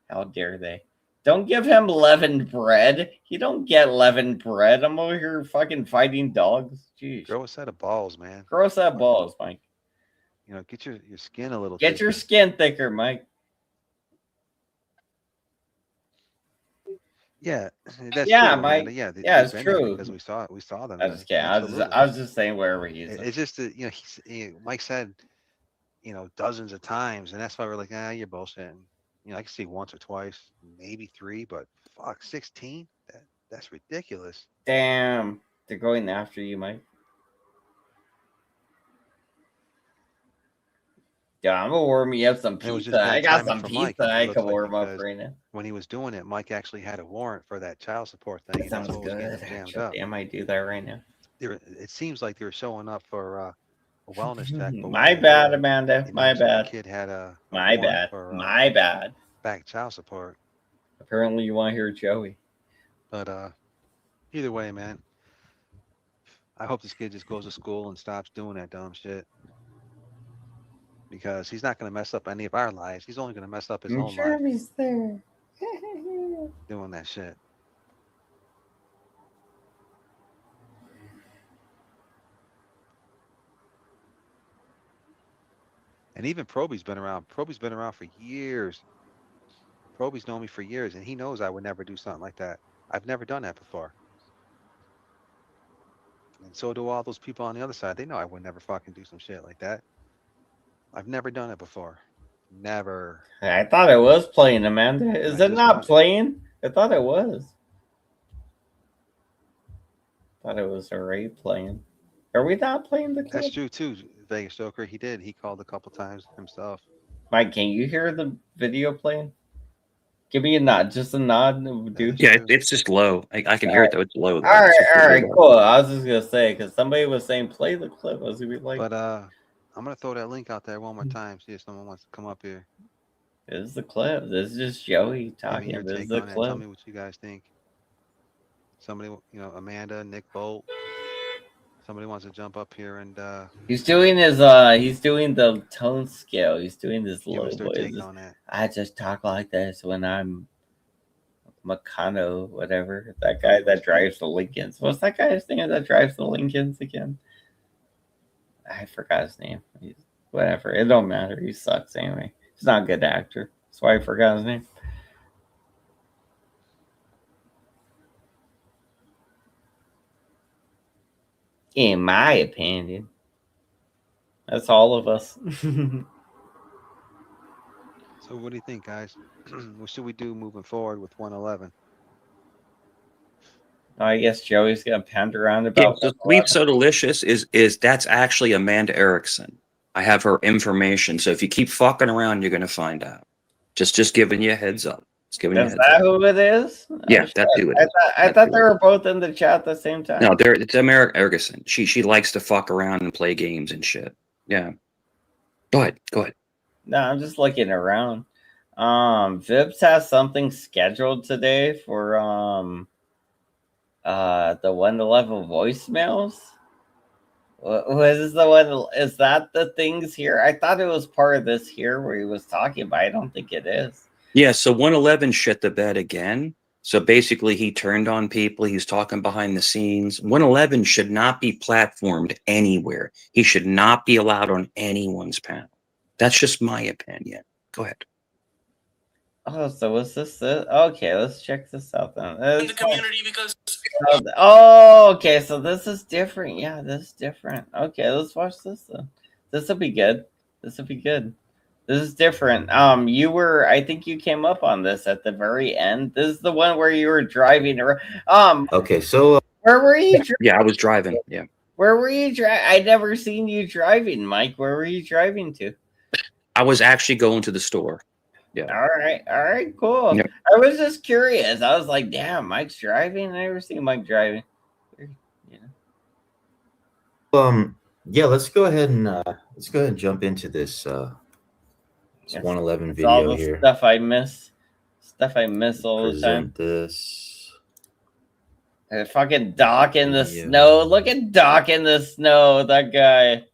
How dare they? Don't give him leavened bread. You don't get leavened bread. I'm over here fucking fighting dogs. Jeez. Grow a set of balls, man. Grow a set of balls, Mike. Get your skin a little. Get your skin thicker, Mike. Yeah, that's Yeah, true, Mike. man. Yeah, Yeah, it's they've been there true. because we saw them. I just can't. Absolutely. I was just saying wherever he is. It's just that Mike said, dozens of times, and that's why we're like, you're bullshitting. I can see once or twice, maybe 3, but fuck, 16? That's ridiculous. Damn, they're going after you, Mike. Yeah, I'm gonna warm me up some It was just pizza. I bad got timing some for Mike. pizza It I looks can like warm up because right now. when he was doing it, Mike actually had a warrant for that child support thing, and that's Sounds what was getting good. him jammed Actually, up. I might do that right now. It seems like they were showing up for a wellness check, but when My they bad, were, Amanda. it My matched that the bad. kid had a My warrant bad. for My bad. back child support. Apparently, you want to hear Joey. But either way, man, I hope this kid just goes to school and stops doing that dumb shit, because he's not going to mess up any of our lives. He's only going to mess up his own life Jeremy's there. doing that shit. And even Proby's been around. Proby's been around for years. Proby's known me for years, and he knows I would never do something like that. I've never done that before. And so do all those people on the other side. They know I would never fucking do some shit like that. I've never done it before. Never. I thought it was playing, Amanda. Is I it just not want. playing? I thought it was. Thought it was already playing. Are we not playing the That's clip? true too, Vegas Joker. He did. He called a couple times himself. Mike, can you hear the video playing? Give me a nod, just a nod, dude. Yeah, Yeah, it's just low. I can hear it though. It's low. All right, Low. cool. I was just gonna say because somebody was saying play the clip. I was gonna be like, but I'm gonna throw that link out there one more time. See if someone wants to come up here. "This is the clip. This is just Joey Give me talking. your This is take the on it. Tell clip." me what you guys think. Somebody, Amanda, Nick Bolt. Somebody wants to jump up here and He's doing the tone scale. He's doing this give low us their voice. take on that. I just talk like this when I'm Makano, whatever. That guy that drives the Lincolns. What's that guy's name that drives the Lincolns again? I forgot his name. Whatever. It don't matter. He sucks anyway. He's not a good actor. That's why I forgot his name. In my opinion. That's all of us. So what do you think, guys? What should we do moving forward with 111? I guess Joey's gonna pound around Yeah, about so Sweet So Delicious is that's actually Amanda Erickson. I have her information. So if you keep fucking around, you're gonna find out. Just giving you a heads up. Just giving you a Is heads that up. who it is? Yeah, Oh, that's who it I is. thought they were both in the chat at the same time. No, it's Amanda Erickson. She likes to fuck around and play games and shit. Yeah. Go ahead. No, I'm just looking around. Vips has something scheduled today for the 111 voicemails. What is the one? Is that the things here? I thought it was part of this here where he was talking, but I don't think it is. Yeah, so 111 shit the bed again. So basically he turned on people. He's talking behind the scenes. 111 should not be platformed anywhere. He should not be allowed on anyone's panel. That's just my opinion. Go ahead. Oh, so what's this? Okay, let's check this out then. In the community because Oh, okay, so this is different. Yeah, this is different. Okay, let's watch this then. This will be good. This will be good. This is different. I think you came up on this at the very end. This is the one where you were driving around. Okay, so Where were you? Yeah, I was driving. Yeah. Where were you driving? I never seen you driving, Mike. Where were you driving to? I was actually going to the store. Yeah. All right, cool. Yep. I was just curious. I was like, damn, Mike's driving. I never seen Mike driving. yeah, let's go ahead and jump into this 111 It's all video the here. stuff I miss all the time. This. Fucking Doc in the snow. Look at Doc in the snow. That guy.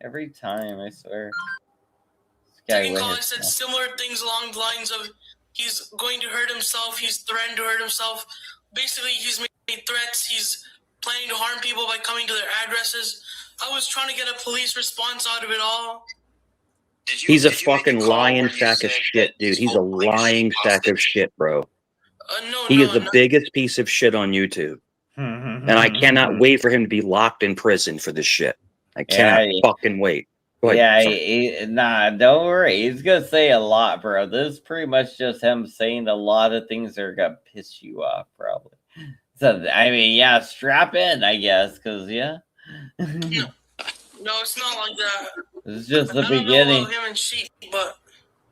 Every time, I swear. second caller said similar things along the lines of he's going to hurt himself. He's threatened to hurt himself. Basically, he's made threats. He's planning to harm people by coming to their addresses. I was trying to get a police response out of it all. He's a fucking lying sack of shit, dude. He's a lying sack of shit, bro. He is the biggest piece of shit on YouTube. And I cannot wait for him to be locked in prison for this shit. I cannot fucking wait. Go ahead. Nah, don't worry. He's gonna say a lot, bro. This is pretty much just him saying a lot of things that are gonna piss you off, probably. So, I mean, yeah, strap in, I guess, because, yeah. No, it's not like that. It's just the I don't beginning. know about him and sheep, but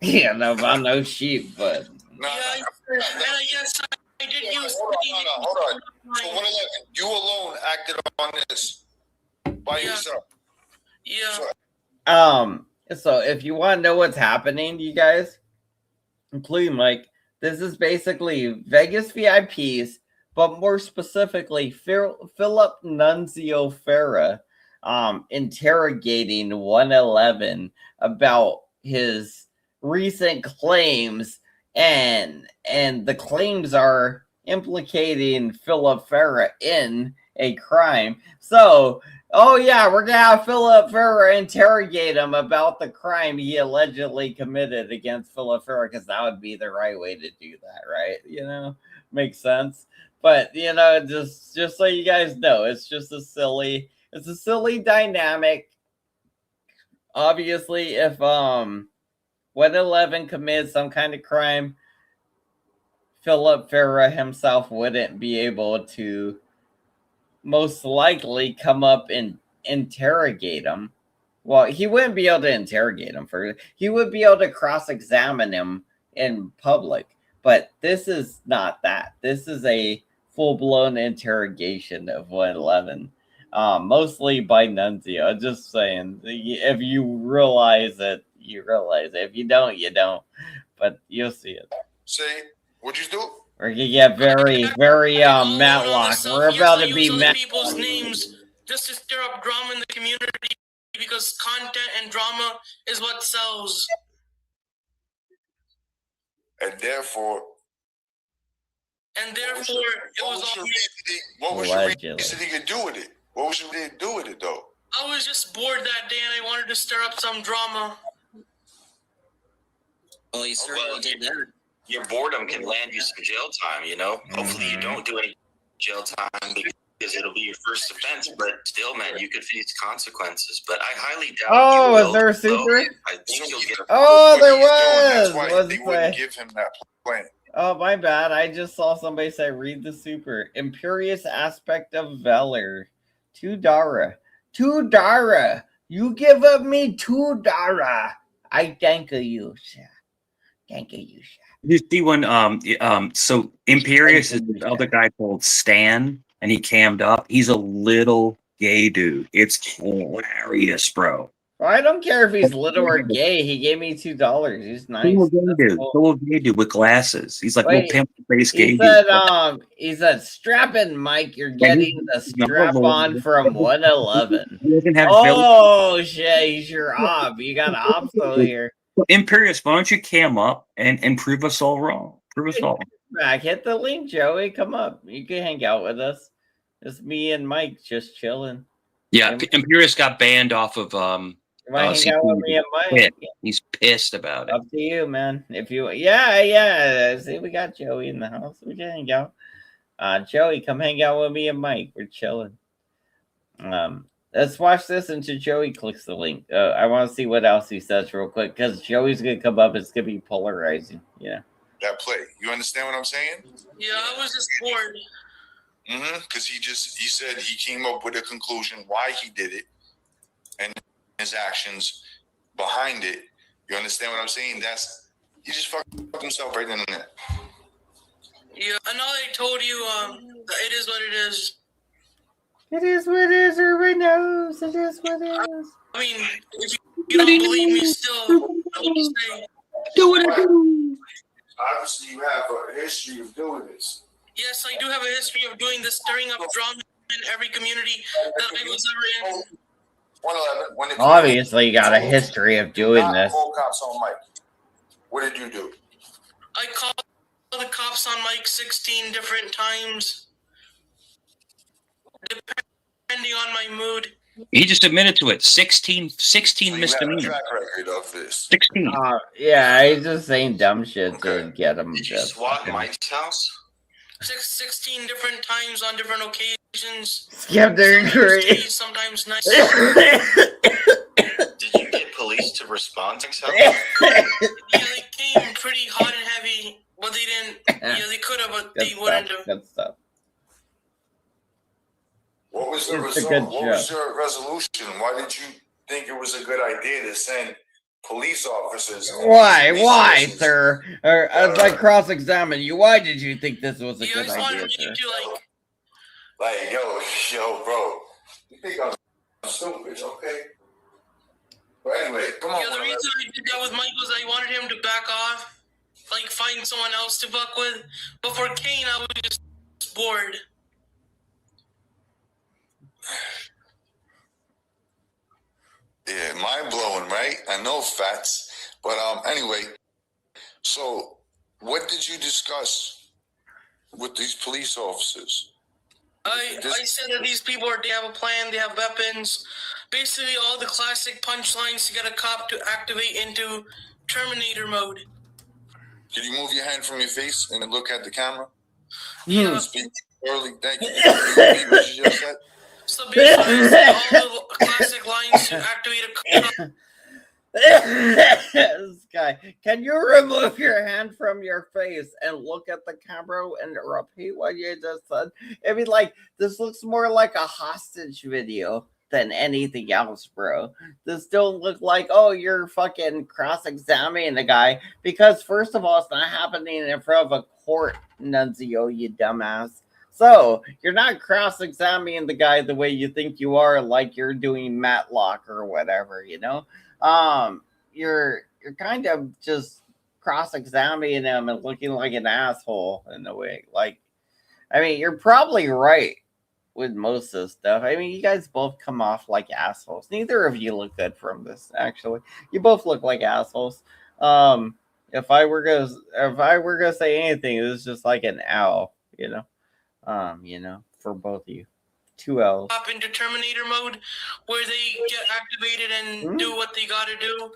Yeah, no, about no sheep, but yeah, and I guess I did use. Hold on. So 111, you alone acted on this by yourself. Yeah. So if you want to know what's happening, you guys, including Mike, this is basically Vegas VIPs, but more specifically, Philip Nunzio Farah, interrogating 111 about his recent claims, and the claims are implicating Philip Farah in a crime. So, oh yeah, we're gonna have Philip Farah interrogate him about the crime he allegedly committed against Philip Farah, because that would be the right way to do that, right? You know, makes sense. But you know, just so you guys know, it's just a silly dynamic. Obviously, if 111 commits some kind of crime, Philip Farah himself wouldn't be able to most likely come up and interrogate him. Well, he wouldn't be able to interrogate him first. He would be able to cross-examine him in public. But this is not that. This is a full-blown interrogation of 111. Mostly by Nunzio. Just saying. If you realize it, you realize it. If you don't, you don't. But you'll see it. Say, what'd you do? We're gonna get very, very Matlock. We're about to be Matlock. People's names just to stir up drama in the community, because content and drama is what sells. And therefore, it was all me. What was your reason to do with it? What was your reason to do with it, though? I was just bored that day and I wanted to stir up some drama. Well, you certainly did that. Your boredom can land you some jail time, you know? Hopefully you don't do any jail time because it'll be your first offense, but still, man, you could face consequences. But I highly doubt Oh, you is there a super? I think you'll get a Oh, there was! That's why they wouldn't give him that plan. Oh, my bad. I just saw somebody say, read the super. Imperious aspect of valor. $2. $2. You give up me $2. I thank you, sir. Thank you, sir. You see when so Imperious is this other guy called Stan, and he cammed up. He's a little gay dude. It's hilarious, bro. Well, I don't care if he's little or gay. He gave me $2. He's nice. Little gay dude with glasses. He's like little pimp face gay dude. He said, strap in, Mike. You're getting the strap on from 111. Oh shit, he's your op. You got an opso here. Imperious, why don't you cam up and prove us all wrong? Prove us all back. Hit the link, Joey. Come up. You can hang out with us. It's me and Mike just chilling. Yeah, Imperious got banned off of hang out with me and Mike? He's pissed about it. Up to you, man. If you yeah. See, we got Joey in the house. We can hang out. Joey, come hang out with me and Mike. We're chilling. Let's watch this until Joey clicks the link. I want to see what else he says real quick, because Joey's gonna come up. It's gonna be polarizing. Yeah. That play. You understand what I'm saying? Yeah, I was just bored. Because he said he came up with a conclusion why he did it and his actions behind it. You understand what I'm saying? He just fucked himself right in the net. Yeah, I know I told you it is what it is. It is what it is. Everybody knows it is what it is. I mean, if you don't believe me still, I'll just say, do what I do. Obviously, you have a history of doing this. Yes, I do have a history of doing this, stirring up drama in every community that I was ever in. 111. Obviously, you got a history of doing this. Call cops on Mike. What did you do? I called the cops on Mike 16 different times, depending on my mood. He just admitted to it. 16 misdemeanors. Track record of this. 16. Yeah, he's just saying dumb shit to get him. Did you SWAT Mike's house? 16 different times on different occasions. Skip their inquiry. Sometimes nice. Did you get police to respond to his house? Yeah, they came pretty hot and heavy, but they didn't. Yeah, they could have, but they wouldn't have. Good stuff. What was the It's a result? good What was show. your resolution? Why did you think it was a good idea to send police officers? and Why, resources? sir? Or as I cross-examine you, why did you think this was a You good guys wanted idea, me sir? to Like, yo, bro. You think I'm stupid, okay? But anyway, come on. Yeah, the reason I did that with Mike was I wanted him to back off, like find someone else to buck with. But for Kane, I was just bored. Yeah, mind blowing, right? I know facts, but anyway. So, what did you discuss with these police officers? I said that these people they have a plan, they have weapons, basically all the classic punchlines to get a cop to activate into Terminator mode. Can you move your hand from your face and look at the camera? Yeah. Speak early. Thank you. Repeat what you just said. So basically, all the classic lines to activate a cop. This guy, can you remove your hand from your face and look at the camera and repeat what you just said? I mean, like, this looks more like a hostage video than anything else, bro. This don't look like, oh, you're fucking cross-examining the guy, because first of all, it's not happening in front of a court, Nunzio, you dumbass. So you're not cross-examining the guy the way you think you are, like you're doing Matlock or whatever, you know. You're kind of just cross-examining him and looking like an asshole in a way. Like, I mean, you're probably right with most of the stuff. I mean, you guys both come off like assholes. Neither of you look good from this, actually. You both look like assholes. If I were gonna say anything, it was just like an owl, you know. For both of you. 2 L's. Hop into Terminator mode where they get activated and do what they gotta do.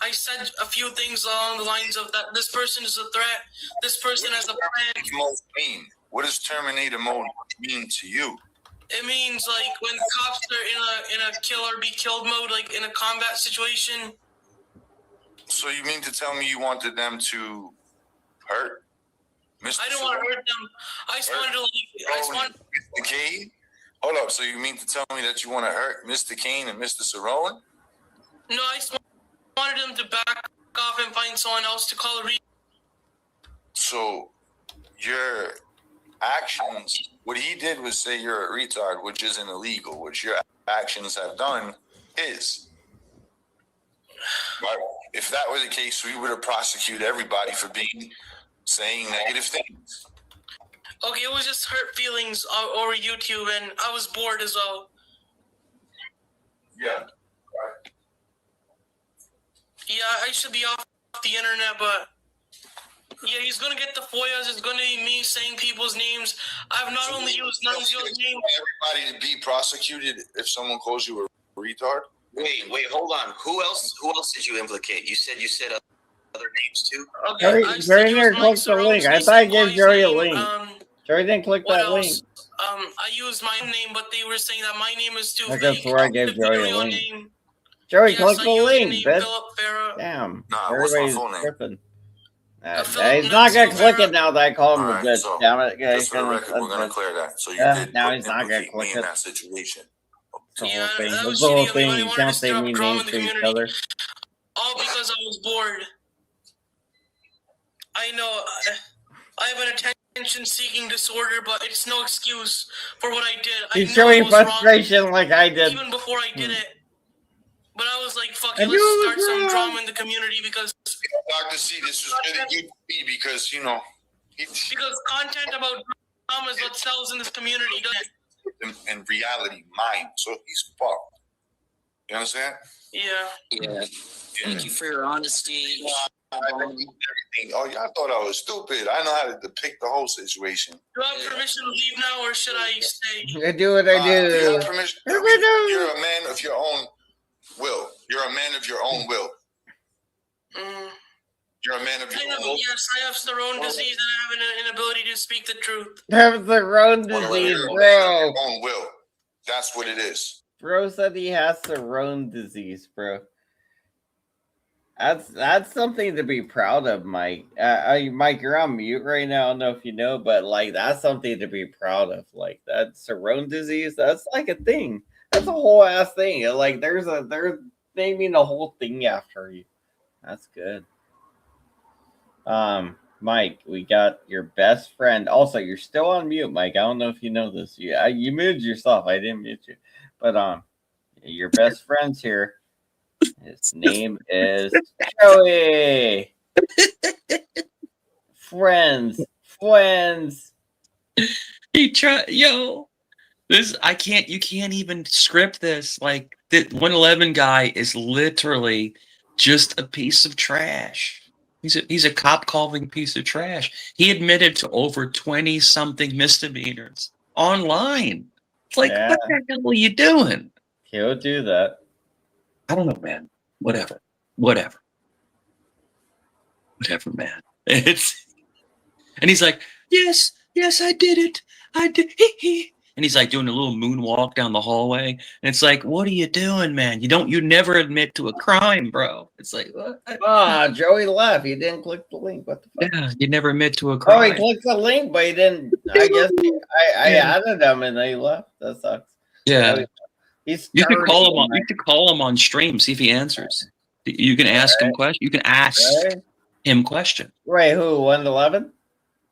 I said a few things along the lines of that this person is a threat, this person has a plan. What does Terminator mode mean to you? It means like when cops are in a kill or be killed mode, like in a combat situation. So you mean to tell me you wanted them to hurt Mr. I don't want to hurt them. I just wanted to Mr. Kane? Hold up, so you mean to tell me that you want to hurt Mr. Kane and Mr. Cerrone? No, I just wanted them to back off and find someone else to call a So your actions, what he did was say you're a retard, which isn't illegal. What your actions have done is. But if that were the case, we would have prosecuted everybody for saying negative things. Okay, it was just hurt feelings over YouTube, and I was bored as well. Yeah. Right. Yeah, I should be off the internet, but yeah, he's gonna get the FOIAs. It's gonna be me saying people's names. I've not only used Nunzio's name. Everybody to be prosecuted if someone calls you a retard. Wait, hold on. Who else did you implicate? You said other names too? Okay, Jerry never clicked the link. I thought I gave Jerry a link. Jerry didn't click that link. I used my name, but they were saying that my name is too I fake. guess where I gave Jerry a link. Name. Jerry, Yes, click I the used link, your bitch. name, Damn. Nah, what's my Everybody's full name? tripping. Philip He's not gonna Nunzio click Vera. it now that I call him a Alright, bitch. so, Damn it, guys. Just for the record, we're going to clear that. So you did now he's not gonna implicate click me it. in that situation. The Yeah, whole thing. that The was whole shitty. thing. Everybody You wanted can't to say stir up mean drama names in to the each community. other. All because I was bored. I know I have an attention-seeking disorder, but it's no excuse for what I did. He's I showing knew it was frustration wrong, like I did. even before I did it. But I was like, fuck I it, knew it let's was start some wrong. drama in the community because Dr. C, this was really good to me because, content about drama is what sells in this community, doesn't it? in reality, mine. So he's fucked. You understand? Yeah. Thank you for your honesty. Everything. Oh, y'all thought I was stupid. I know how to depict the whole situation. Do I have permission to leave now, or should I stay? I do what I Do you do. have permission? You're a man of your own will. You're a man of your own will. You're a man of your own will. Yes, I have Cerrone disease and I have an inability to speak the truth. Have the Crohn's Well, disease, you're a man of bro. your own will. That's what it is. Bro said he has Crohn's disease, bro. That's something to be proud of, Mike. Mike, you're on mute right now. I don't know if you know, but like that's something to be proud of. Like that Crohn's disease, that's like a thing. That's a whole ass thing. Like they're naming the whole thing after you. That's good. Mike, we got your best friend. Also, you're still on mute, Mike. I don't know if you know this. You muted yourself. I didn't mute you, but your best friend's here. His name is Joey. Friends. He this you can't even script this. Like the 111 guy is literally just a piece of trash. He's a cop calling piece of trash. He admitted to over 20 something misdemeanors online. It's like, what the hell are you doing? He'll do that. I don't know, man. Whatever, man. And he's like, yes, I did it. I did. And he's like doing a little moonwalk down the hallway. And it's like, what are you doing, man? You never admit to a crime, bro. It's like, what? Joey left. He didn't click the link. What the fuck? Yeah, you never admit to a crime. Oh, he clicked the link, but he didn't. I guess I added him and they left. That sucks. Yeah. You could call him on stream, see if he answers. You can ask him questions. You can ask him questions. Right, who? 111?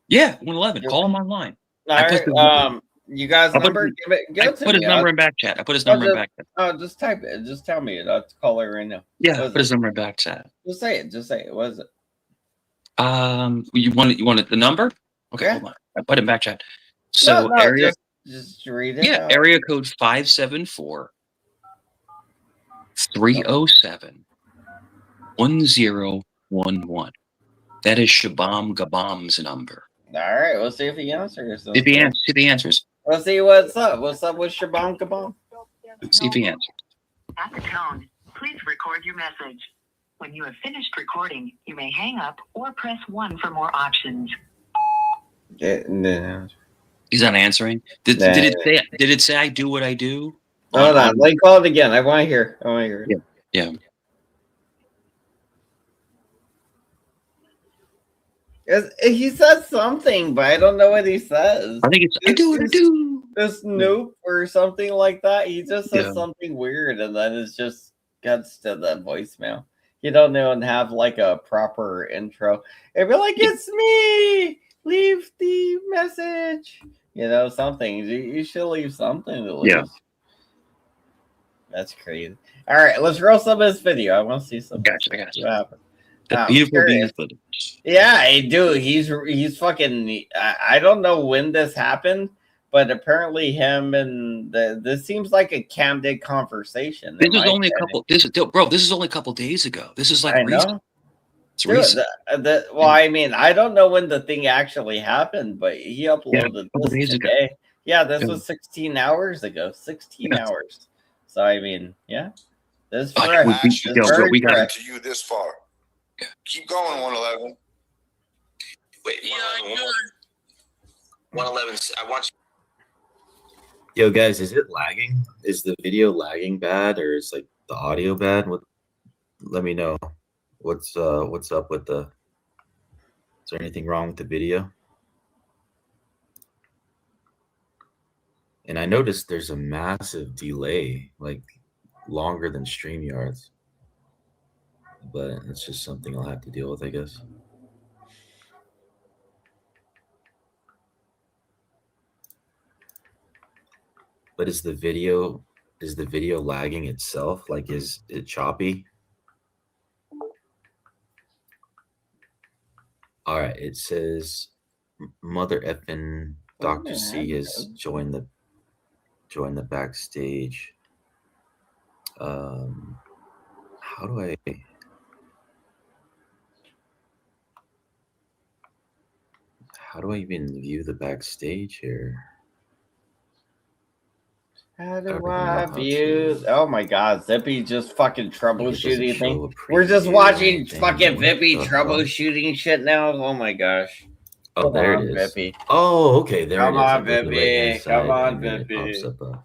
Yeah, 111. Call him online. All right. You guys number? I put his number in back chat. Oh, just type it. Just tell me it. I'll call it right now. Yeah, put his number in back chat. Just say it. What is it? You wanted the number? Okay, hold on. I put it in back chat. So area. Just read it. Yeah, out. Area code 574 307 1011. That is Shabam Gabam's number. All right, we'll see if he answers. See if he answers. We'll see what's up. What's up with Shabam Gabam? See if he answers. At the tone, please record your message. When you have finished recording, you may hang up or press 1 for more options. No. He's not answering. Did it say I do what I do? Hold on. Let me call it again. I want to hear. it. Yeah. He says something, but I don't know what he says. I think it's I do what I do. This Noop or something like that. He just says something weird, and then it just gets to the voicemail. You don't even have like a proper intro. It'd be like, it's me. Leave the message. Something. You should leave something to leave. Yeah. That's crazy. All right, let's roll some of this video. I want to see some. Gotcha. What happened? Beautiful. Yeah, dude. He's fucking. I don't know when this happened, but apparently him and this seems like a candid conversation. This is only a couple. This is only a couple days ago. This is like recent. It's recent. Well, I mean, I don't know when the thing actually happened, but he uploaded this today. Ago. Yeah, this was 16 hours ago. 16 hours. So I mean, yeah, this is fresh. We got to you this far. Keep going, 111. Wait, 111. I want you. Yo, guys, is it lagging? Is the video lagging bad, or is like the audio bad? Let me know. What's up with the? Is there anything wrong with the video? And I noticed there's a massive delay, like longer than StreamYard's. But it's just something I'll have to deal with, I guess. But is the video lagging itself? Like, is it choppy? All right, it says Mother effing Dr. C has joined the backstage. How do I even view the backstage here? How do I view? Oh my God, Zippy just fucking troubleshooting thing. We're just watching fucking Vippy troubleshooting shit now. Oh my gosh. Oh, there it is. Vippy. Oh, okay. There Come it is. on, Vippy. Come on, Vippy.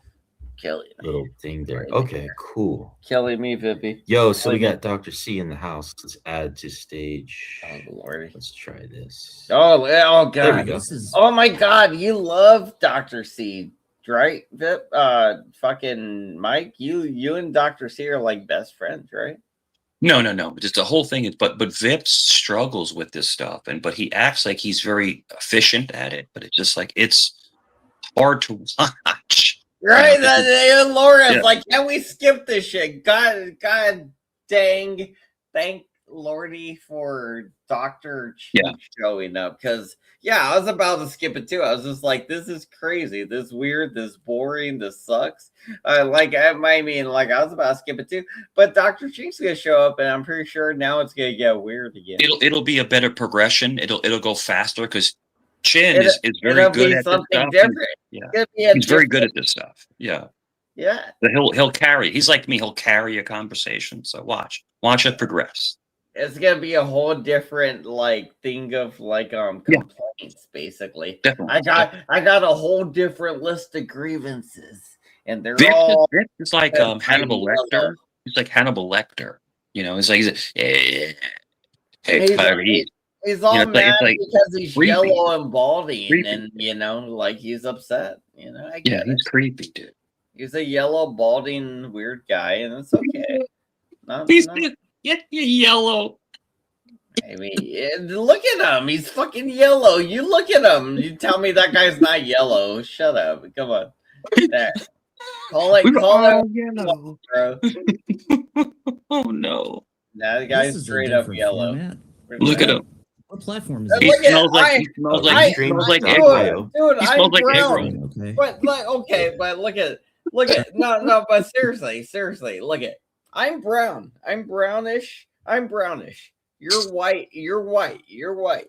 little thing there. Okay, cool. Killing me, Vippy. Yo, so we got Dr. C in the house. Let's add to stage. Oh lordy. Let's try this. Oh god. There we go. Oh my god, you love Dr. C, right? Vip, fucking Mike, you and Dr. C are like best friends, right? No. Just the whole thing is, but Vip struggles with this stuff, but he acts like he's very efficient at it. But it's just like it's hard to watch. Right? Laura's Yeah. like, can we skip this shit? God dang! Thank Lordy for Dr. Cheech showing up, because I was about to skip it too. I was just like, this is crazy, this weird, this boring, this sucks. I mean, I was about to skip it too, but Dr. Cheech's gonna show up, and I'm pretty sure now it's gonna get weird again. It'll be a better progression. It'll go faster because Chin is very good at this stuff. Different. He's very good at this stuff. Yeah. But he'll carry. He's like me. He'll carry a conversation. So watch it progress. It's gonna be a whole different thing of complaints, basically. Definitely. I got a whole different list of grievances, and they're Vip all. It's like Hannibal Lecter. He's like Hannibal Lecter. It's like hey, He's all mad because he's creepy. yellow and balding, Creepy. and he's upset. I get it. He's creepy, dude. He's a yellow, balding, weird guy, and it's okay. Yellow. I mean, look at him. He's fucking yellow. You look at him. You tell me that guy's not yellow. Shut up. Come on. There. Call it yellow, bro. Oh no. That guy's straight up yellow. Look at him. What platform is He smells like egg roll. Dude, He smells like egg roll. Okay. But but look at no, but seriously, look at. I'm brown. I'm brownish. You're white,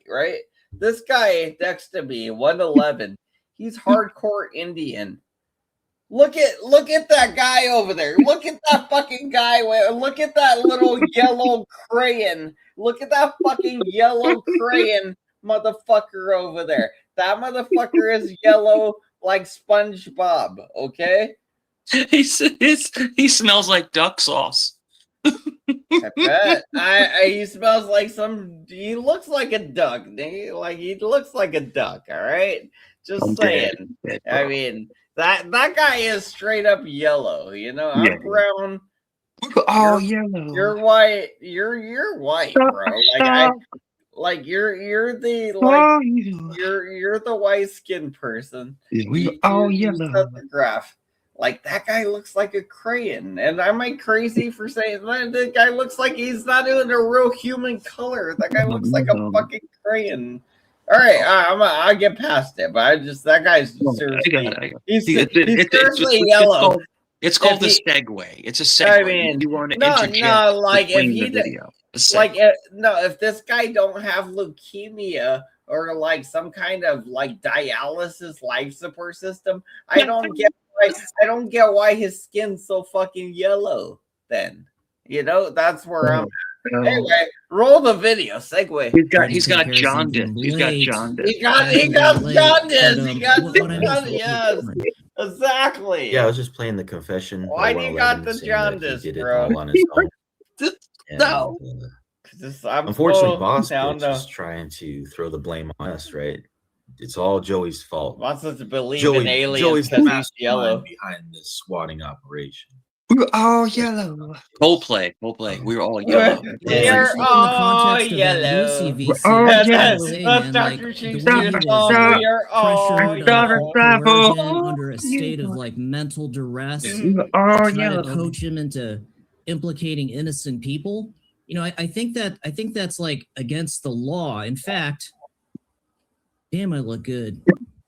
right? This guy next to me, 111, he's hardcore Indian. Look at that guy over there. Look at that fucking guy. Look at that little yellow crayon. Look at that fucking yellow crayon motherfucker over there. That motherfucker is yellow like SpongeBob, okay? He smells like duck sauce. I bet. He smells like he looks like a duck. He looks like a duck, all right? Just saying. I mean, that guy is straight up yellow, I'm brown. Oh, yellow. You're white. You're white, bro. You're the white skinned person. Yellow. The graph. That guy looks like a crayon, and am I crazy for saying that? The guy looks like he's not even a real human color. That guy looks like a fucking crayon. All right, I'll get past it, but that guy's seriously. He's seriously yellow. It's called the segue. It's a segue. I mean, you want to if this guy don't have leukemia or some kind of dialysis life support system, I don't get why his skin's so fucking yellow. Then that's where I'm. Anyway, roll the video. Segue. He's got jaundice. He got jaundice. He got jaundice. Yes, exactly. Yeah, I was just playing the confession. Why do you got the jaundice, bro? All on his own. No. Unfortunately, Boss Bitch is trying to throw the blame on us, right? It's all Joey's fault. Wants us to believe in aliens because he's yellow behind this swatting operation. We were all yellow. Coldplay. We were all yellow. We're all yellow. That's Dr. We are all yellow. Under a state of mental duress. Trying to coach him into implicating innocent people. I think that's against the law. In fact, damn, I look good.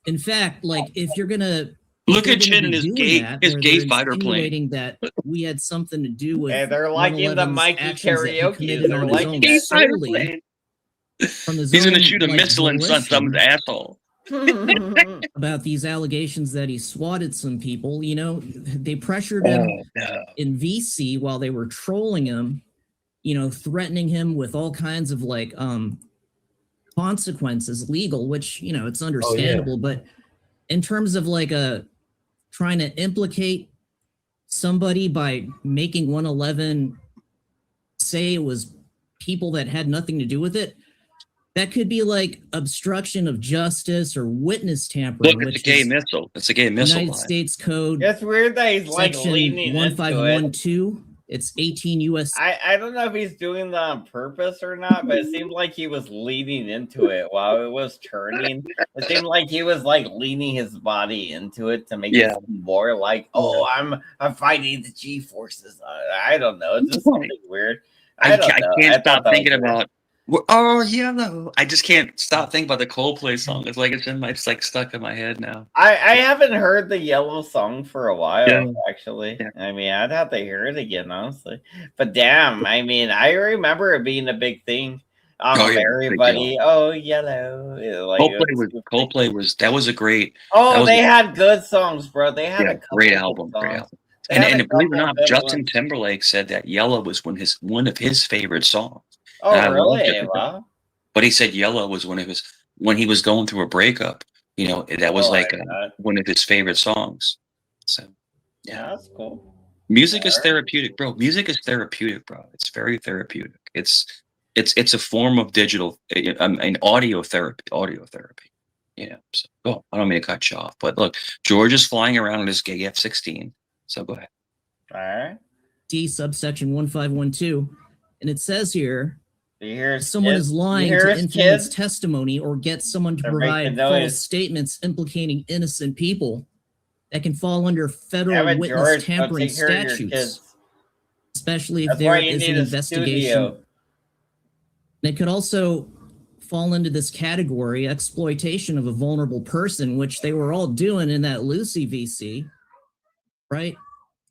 In fact, if you're gonna look at Chin and his gay fighter plane. That we had something to do with. Yeah, they're liking the Mikey karaoke. They're liking gay fighter plane. He's gonna shoot a missile in someone's asshole. About these allegations that he swatted some people. They pressured him in VC while they were trolling him. Threatening him with all kinds of consequences, legal, which it's understandable, but in terms of trying to implicate somebody by making 111 say it was people that had nothing to do with it, that could be like obstruction of justice or witness tampering, Look, it's a which gay is missile. It's a gay missile United line. States Code. It's weird that he's like Section leaning into it. 1512. It's 18 U.S. I don't know if he's doing that on purpose or not, but it seemed like he was leaning into it while it was turning. It seemed like he was like leaning his body into it to make it more like, oh, I'm fighting the G forces. I don't know. It's just something weird. I can't stop thinking about. Oh, yellow! I just can't stop thinking about the Coldplay song. It's like it's like stuck in my head now. I haven't heard the Yellow song for a while, actually. Yeah. I mean, I'd have to hear it again, honestly. But damn, I mean, I remember it being a big thing. Everybody, oh, Yellow. Like, Coldplay was that was a great. Oh, they had good songs, bro. They had a great album, great album. And believe it or not, Justin Timberlake said that Yellow was one of his favorite songs. Oh, really? Wow. But he said Yellow was when he was going through a breakup, you know, that was one of his favorite songs. So, yeah, that's cool. Music is therapeutic, bro. Music is therapeutic, bro. It's very therapeutic. It's a form of digital, an audio therapy. Yeah. So, I don't mean to cut you off, but look, George is flying around in his gay F-16. So go ahead. All right. D subsection 1512, and it says here, someone is lying to influence testimony or get someone to provide false statements implicating innocent people, that can fall under federal witness tampering statutes, especially if there is an investigation. And it could also fall into this category, exploitation of a vulnerable person, which they were all doing in that Lucy VC, right?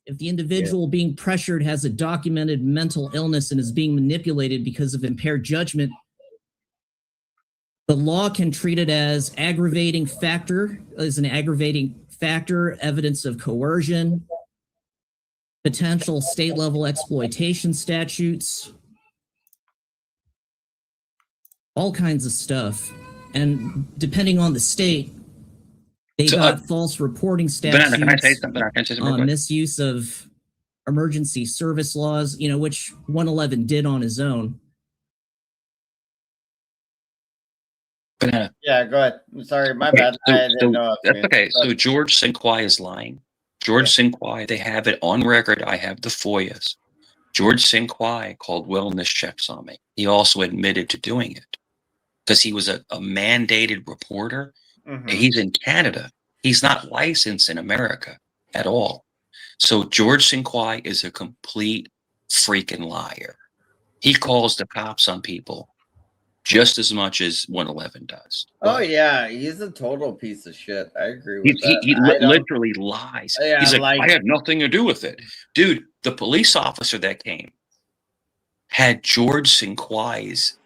If the individual being pressured has a documented mental illness and is being manipulated because of impaired judgment, the law can treat it as an aggravating factor, evidence of coercion, potential state-level exploitation statutes, all kinds of stuff. And depending on the state, they got false reporting statutes, can I say something? Misuse of emergency service laws, which 111 did on his own. Yeah, go ahead. Sorry, my bad. I didn't know. That's okay. So George Sinquai is lying. George Sinquai, they have it on record. I have the FOIAs. George Sinquai called wellness checks on me. He also admitted to doing it because he was a mandated reporter. Mm-hmm. He's in Canada. He's not licensed in America at all. So George Sinquai is a complete freaking liar. He calls the cops on people just as much as 111 does. Oh, yeah. He's a total piece of shit. I agree with that. He literally lies. Yeah, he's like, I had nothing to do with it. Dude, the police officer that came had George Sinquai's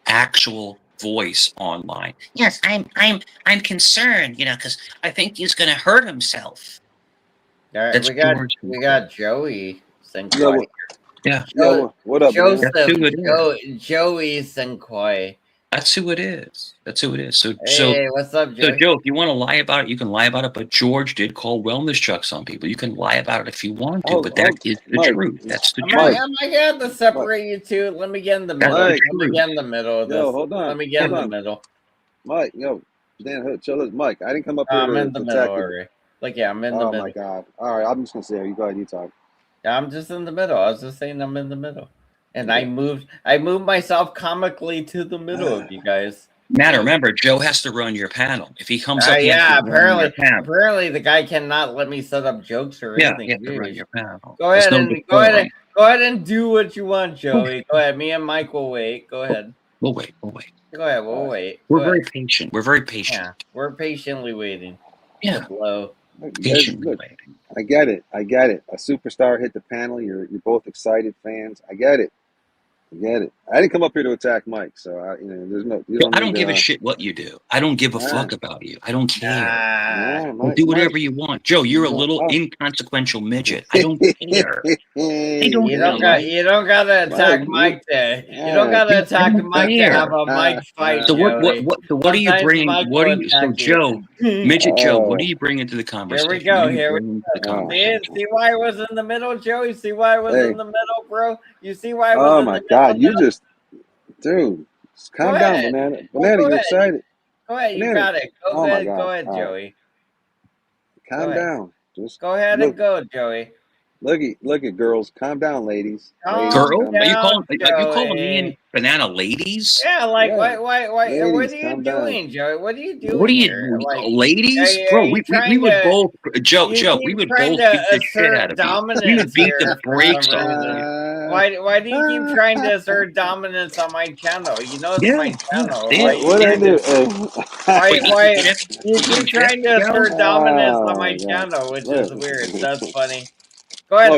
actual voice online. Yes, I'm concerned, because I think he's going to hurt himself. All right, we got Joey Sinquai. Yeah. What up, Joseph? Joey Sinquai. That's who it is. So, what's up, Joey? So, Joe, if you want to lie about it, you can lie about it. But George did call wellness checks on people. You can lie about it if you want to, but that is the truth. That's the truth. Am I going to separate you two? Let me get in the middle. Let me get in the middle of this. Hold on. Let me get in the middle. Mike, Dan, chill. Mike, I didn't come up here I'm in the middle already. I'm in the middle. Oh, my God. All right, I'm just going to say, you go ahead, you talk. I'm just in the middle. I was just saying I'm in the middle. And I moved myself comically to the middle of you guys. Matt, remember, Joe has to run your panel. If he comes up, apparently the guy cannot let me set up jokes or anything. Yeah, he has to run your panel. Go ahead and do what you want, Joey. Go ahead. Me and Mike will wait. Go ahead. We'll wait. Go ahead. We'll wait. We're very patient. Yeah, we're patiently waiting. Yeah. Look, I get it. A superstar hit the panel. You're both excited fans. I get it. Forget it. I didn't come up here to attack Mike, so there's no. You don't I need don't give a shit what you do. I don't give a fuck about you. I don't care. Mike, Do whatever you want. Joe, you're a little inconsequential midget. I don't care. I don't You care. don't gotta attack Mike to. You don't gotta attack Mike to have a Mike fight, So Joey. what are you bringing? What are you? So Joe, midget Joe, what are you bringing to the Here conversation? we go. What are you Here we bringing to the go. conversation? See why I was in the middle, Joey? See why I was in the middle, bro? You see why I was Oh in my the God! middle? You just, dude, calm down, Banana. Banana, you're excited. Go ahead. You Banana. got it. Oh my God! Go ahead, All right. Joey. Calm down. Just go ahead look, and go, Joey. Look at girls. Calm down, ladies. Girl, are you calling me and Joey. Banana ladies? Yeah, like why what Ladies, are you calm down. doing, Joey? What are you doing What are you, here? Like, ladies? are Bro, you we trying would to- both, Joe, you we keep would trying both to beat the shit out assert of you. We dominance would beat the here for brakes some off reason. of you. Why do you keep trying to assert dominance on my channel? You know it's my channel. What I do? Why you Eating keep chips, trying to Joe? assert dominance on Oh my my God. channel, which Look. is weird. That's funny. Go ahead,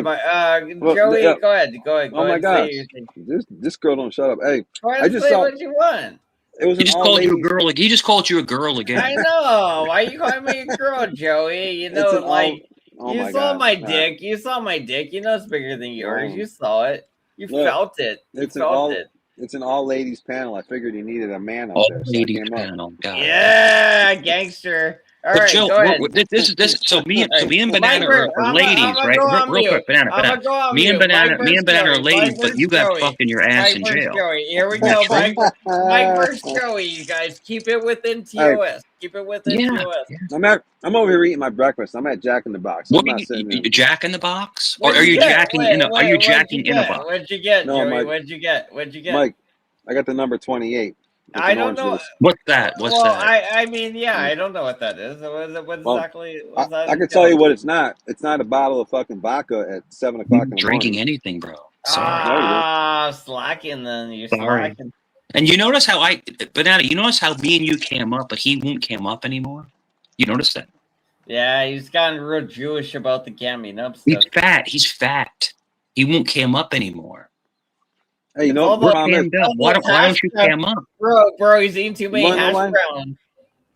Look, Joey. Go ahead. Go Oh my ahead. gosh, Say your thing. this girl don't shut up. Hey, Go ahead I and just say saw what you want. it was He an just all called you a ladies. girl. He just called you a girl again. I know. Why you calling me a girl, Joey? You It's know, an all. like Oh you my saw God. my All right. dick. You saw my dick. You know it's bigger than yours. Oh. You saw it. You Look, felt it. You It's an felt all. it. It's an all ladies panel. I figured you needed a man up All there, so I ladies came up. panel. God. Yeah, gangster. All But right, Joe, go ahead. this is so me and Banana Mike, are ladies, I'm right? gonna go on Real mute. quick, Banana. I'm gonna go on Me and mute. Banana are Joey. ladies, but you got Joey. fucking your ass Mike in versus jail. Joey. Here we Is that go. true? Mike versus Joey. You guys keep it within TOS. Keep it within TOS. I'm over here eating my breakfast. I'm at Jack in the Box. What I'm are not you sitting there. Jack in the Box, or What'd are you you get? jacking in a? Are you jacking in a box? What'd you get, No, Joey? Mike. What'd you get? What'd you get? Mike, I got the number 28. I don't know. What's that? What's that? I mean, yeah, I don't know what that is. What exactly? What's that? I can tell you what it's not. It's not a bottle of fucking vodka at 7 o'clock in the Drinking morning. anything, bro. Sorry. Slacking then. You're Sorry. slacking. And you notice how Banana, you notice how me and you came up, but he won't cam up anymore? You notice that? Yeah, he's gotten real Jewish about the camming up stuff. He's fat. He's fat. He won't cam up anymore. Hey, you know, We're cammed up. Why don't you cam up? Bro, he's eating too many hash browns.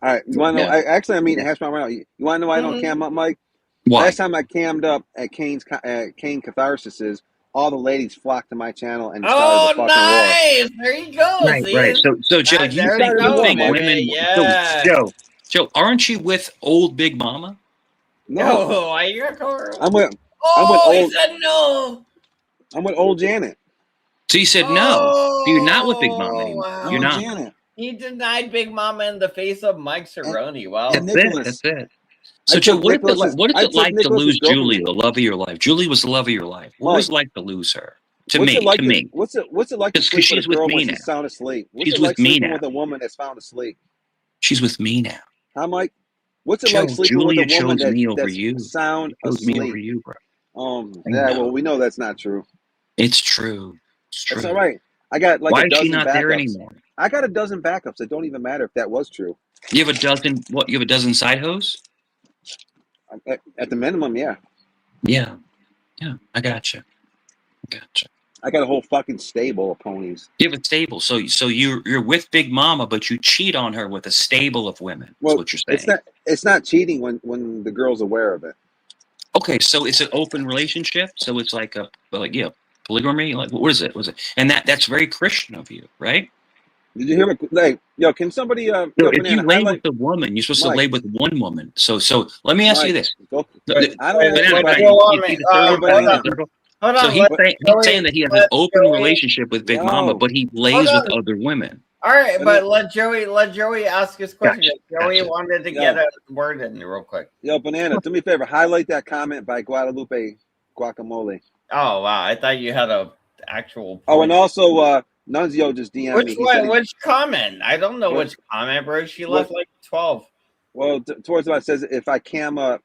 All right, you want to know? Actually, I'm eating hash brown right now. You want to know why I don't cam up, Mike? Why? Last time I cammed up at Kane Catharsis, all the ladies flocked to my channel and started the fucking war. There you go. Right. So Joe, you think women? Yeah. Joe, aren't you with old Big Mama? No. Why you got Cora? I'm with he said no. I'm with old Janet. So you said no. So you're not with Big Mama anymore. Wow. You're not. Janet. He denied Big Mama in the face of Mike Cerrone. Wow. That's it. So Joe, what is it like to lose Julie, the love of your life? Julie was the love of your life. What was it like to lose her? What's it like to sleep with a girl when she's sound asleep? What's She's it like with me sleeping now. with a woman that's found asleep? She's with me now. Huh, Mike? What's it Joe, like sleeping Julia with a woman chose me over that's you. sound Chose me over asleep? you, bro. Yeah, well, we know that's not true. It's true. It's true. That's all right. I got like Why a is she dozen not backups. there anymore? I got a dozen backups. It don't even matter if that was true. You have a dozen. What? You have a dozen side hoes? At the minimum, yeah. Yeah. I gotcha. I got a whole fucking stable of ponies. You have a stable, so you're with Big Mama, but you cheat on her with a stable of women. Well, That's what you're saying. It's not cheating when the girl's aware of it. Okay, so it's an open relationship. So it's like polygamy. Like what is it? And that's very Christian of you, right? Did you hear me? Like, yo, can somebody? So if you lay with a woman, you're supposed to lay with one woman. So let me ask you this. I don't Hold on. So he's saying that he has an open relationship with Big Mama, but he lays with other women. All right, but let Joey ask his question. Gotcha. Joey wanted to get a word in real quick. Yo, Banana, do me a favor. Highlight that comment by Guadalupe Guacamole. Oh wow, I thought you had a actual point. Oh, and also Nunzio just DM'd me. Which comment? I don't know which comment, bro. She left like 12. Well, towards what it says, if I cam up,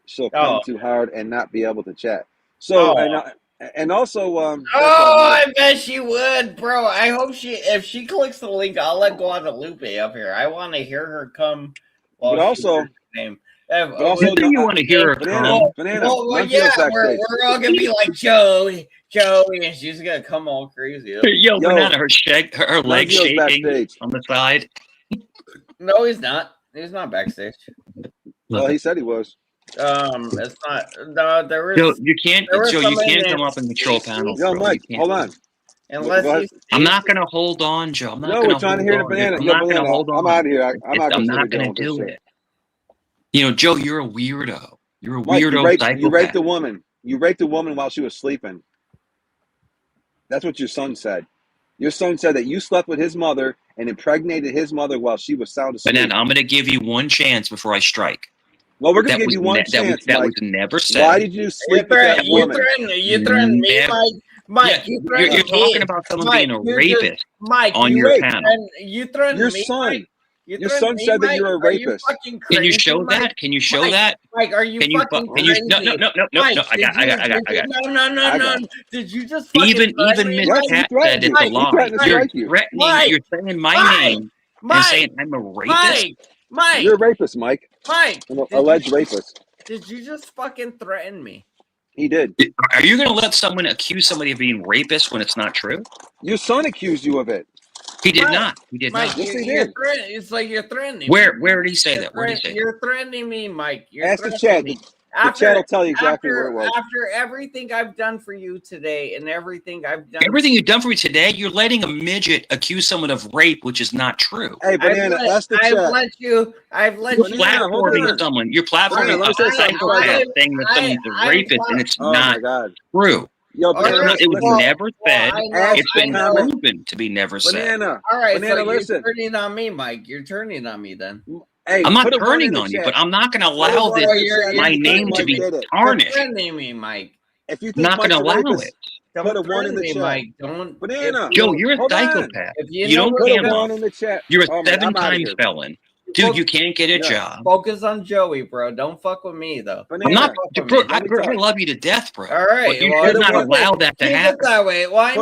she'll come too hard and not be able to chat. So and also I bet she would, bro. I hope if she clicks the link, I'll let Guadalupe up here. I want to hear her come. But also, But also, You think you want to hear her come? Banana. Well, yeah, we're all gonna be like Joey, and she's gonna come all crazy. Yo, Banana, her leg shaking backstage on the side. No, he's not. He's not backstage. Well, he said he was. It's not. No, there is. Joe, you can't. Joe, you can't come up and control panels. Yo, bro. Mike, You can't. hold on. Unless I'm not gonna hold on, Joe. I'm not No, gonna we're trying to hold hear the on. Banana. I'm Yo, not Banana, gonna hold on. I'm out of here. I'm not gonna do it. You know, Joe, you're a weirdo. You're a Mike, weirdo psychopath. you raped the woman. You raped the woman while she was sleeping. That's what your son said. Your son said that you slept with his mother and impregnated his mother while she was sound asleep. Banana, I'm gonna give you one chance before I strike. Well, we're gonna give you one chance, that Mike. was never said. Why did you sleep with that woman? You threatened me, Mike. Yeah, you're talking about someone being a rapist on your panel. You threatened your me, son. Mike. Your son said that you're a rapist. Can you show that? Can you show that? Mike, are you fucking crazy? No. Mike, I got. No. Did you just fucking even Miss Cat said it's a lie. You're threatening. You're saying my name and saying I'm a rapist. Mike, you're a rapist, Mike. Mike, an alleged rapist. Did you just fucking threaten me? He did. Are you going to let someone accuse somebody of being rapist when it's not true? Your son accused you of it. He did not. He did Mike, not. Yes, he did. It's like you're threatening. Where did he say that? Where did he say You're threatening me, Mike. Ask the chat. The chat will tell you exactly where it was. After everything I've done for you today and everything I've done. Everything you've done for me today, you're letting a midget accuse someone of rape, which is not true. Hey, Banana, ask the chat. I've let You're you. platforming someone. You're platforming a psychopath saying that someone's a rapist, and it's not true. Yo, Banana, it was never said. It's been comment. proven to be never said. Banana. All right, Banana, so listen. you're turning on me, Mike. You're turning on me then. Hey, I'm not turning on you, but I'm not going to allow my name to be tarnished. You're threatening me, Mike. If you I'm not going to allow it. Put a one in the chat. Mike. Don't. Banana. Joe, you're a psychopath. You don't put cam a up. one in the chat. You're a Oh, man, I'm outta 7-time here. felon. Dude, you can't get a job. Focus on Joey, bro. Don't fuck with me, though. I'm not, bro, I love you to death, bro. All right. But you should not allow that to happen. That way. Well, I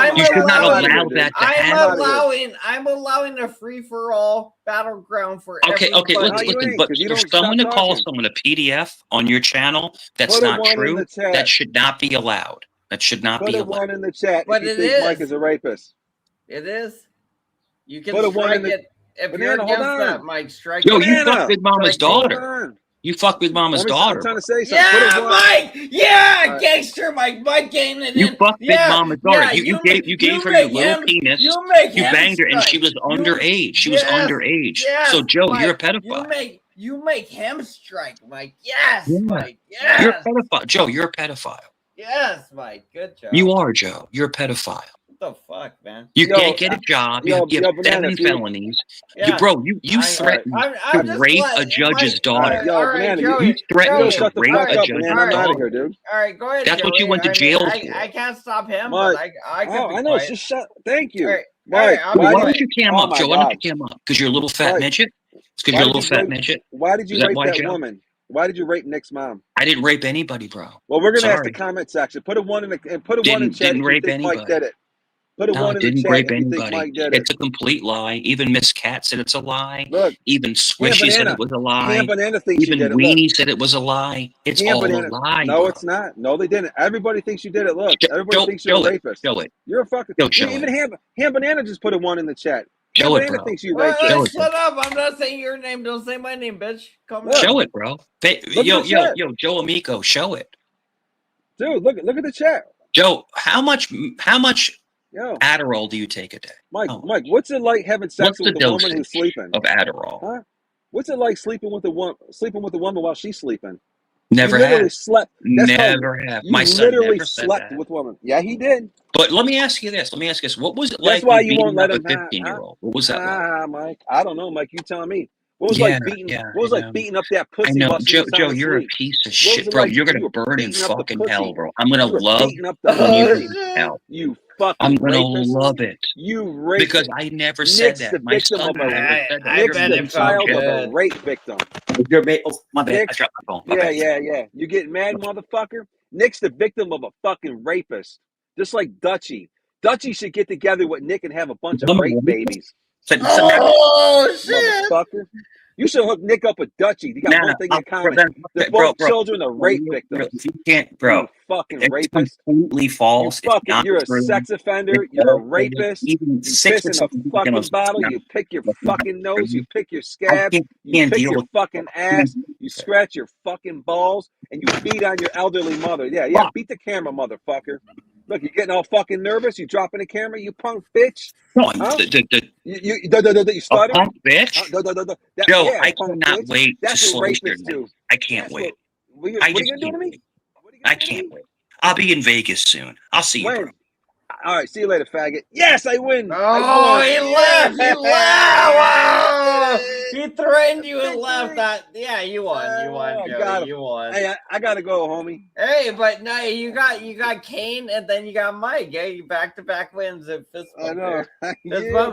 mean, you should not allow that to happen. I'm allowing a free-for-all battleground for Okay, listen, but for someone to call someone a PDF on your channel, that's not true. That should not be allowed. That should not be allowed. Put a one in the chat But if you think Mike is a rapist. It is. You can put a one in the it. If you're against that, Mike, strike Yo, it. you fucked with Mama's daughter. You fucked with Mama's daughter. I'm trying to say something. Yeah, Mike. Yeah, gangster Mike. Mike getting it in. You fucked with Mama's daughter. You gave her your little penis. You banged her, and she was underage. She was underage. So, Joe, Mike, you're a pedophile. You make him strike, Mike. Yes, Yeah. Mike. Yes. You're a pedophile. Joe, you're a pedophile. Yes, Mike. Good job. You are, Joe. You're a pedophile. What the fuck, man? You can't get a job. You have 7 felonies. Yeah. You threatened to rape a judge's daughter. You threatened to rape a judge's daughter. Dude. All right, go ahead. That's what you went to jail for. I can't stop him, Mike. but I can be I know. quiet. Just shut. Thank you. All right, Mike, all right, why don't you cam up, Joe? Why don't God. you cam up? Because you're a little fat Mike. midget? It's because you're a little fat midget? Why did you Is that rape why, that Joe? woman? Why did you rape Nick's mom? I didn't rape anybody, bro. Well, we're gonna ask Sorry. the comment section. Put a one in the and put a one in chat. Didn't if you rape think Mike anybody. did it. Put a No, one I in the didn't chat rape if you think anybody. Mike did it. It's a complete lie. Even Miss Cat said it's a lie. Look, Even Squishy said Banana. it was a lie. Banana thinks Even you did it. Weenie said it was a lie. It's all Banana. a lie. No, bro. it's not. No, they didn't. Everybody thinks you did it. Look, everybody Show- thinks you're a show it. rapist. Show it. You're a fucking. Yo, show Even it. Ham Banana just put a one in the chat. Show Ham it, Banana bro. thinks you Well, rapist. Show it. shut up! I'm not saying your name. Don't say my name, bitch. Come on. Show it, bro. Yo, at the chat. Joe Amico, show it. Dude, look at the chat. Joe, how much Yo, Adderall do you take a day? Mike, How much? Mike, what's it like having sex What's the with a woman dosage who's sleeping? of Adderall? Huh? What's it like sleeping with a woman while she's sleeping? Never you literally have. slept. That's Never have. You My son literally never said slept that. with women. Yeah, he did. But let me ask you this. What was it That's like why when you won't beating let up him. a 15-year-old? What was that like? Mike. I don't know, Mike. You tell me. What was Yeah, like beating? yeah, what was I like know. beating up that I pussy know, while she was Joe, sound you're a asleep? piece of What was shit, it bro. like You're when gonna you were burn in beating up the fucking pussy? hell, bro. I'm gonna You were love beating up the when you pussy. burn in hell. You fucking I'm gonna rapist. love it You rapist. because I never said Nick's that. the My victim son of a never said that. Nick's bet the it felt child of a good. rape victim. Your mate. Oh, my bad. Nick, I dropped my phone. My bad. yeah. You getting mad, motherfucker? Nick's the victim of a fucking rapist. Just like Dutchie. Dutchie should get together with Nick and have a bunch of I'm a rape rapist? babies. Oh shit! Motherfucker. You should hook Nick up with Dutchy. You got one thing in common. They're both children of rape victims. You can't, bro. You fucking It's rapist. completely false. You're a sex offender. You're a rapist. You piss in a fucking bottle. You pick your fucking nose. You pick your scabs. You pick your fucking ass. You scratch your fucking balls. And you beat on your elderly mother. Yeah. Beat the camera, motherfucker. Look, you're getting all fucking nervous. You dropping the camera, you punk bitch. Huh? You stutter? A punk bitch? Joe, I cannot wait to slow your night. I can't wait. What are you going to do to me? I can't wait. I'll be in Vegas soon. I'll see you, bro. All right, see you later, faggot. Yes, I win. Oh, he left. He left. He threatened you and left. Yeah, you won. You won, Joey. You won. Hey, I gotta go, homie. Hey, but no, you got Kane and then you got Mike. Yeah, you back-to-back wins at fist bump. I know.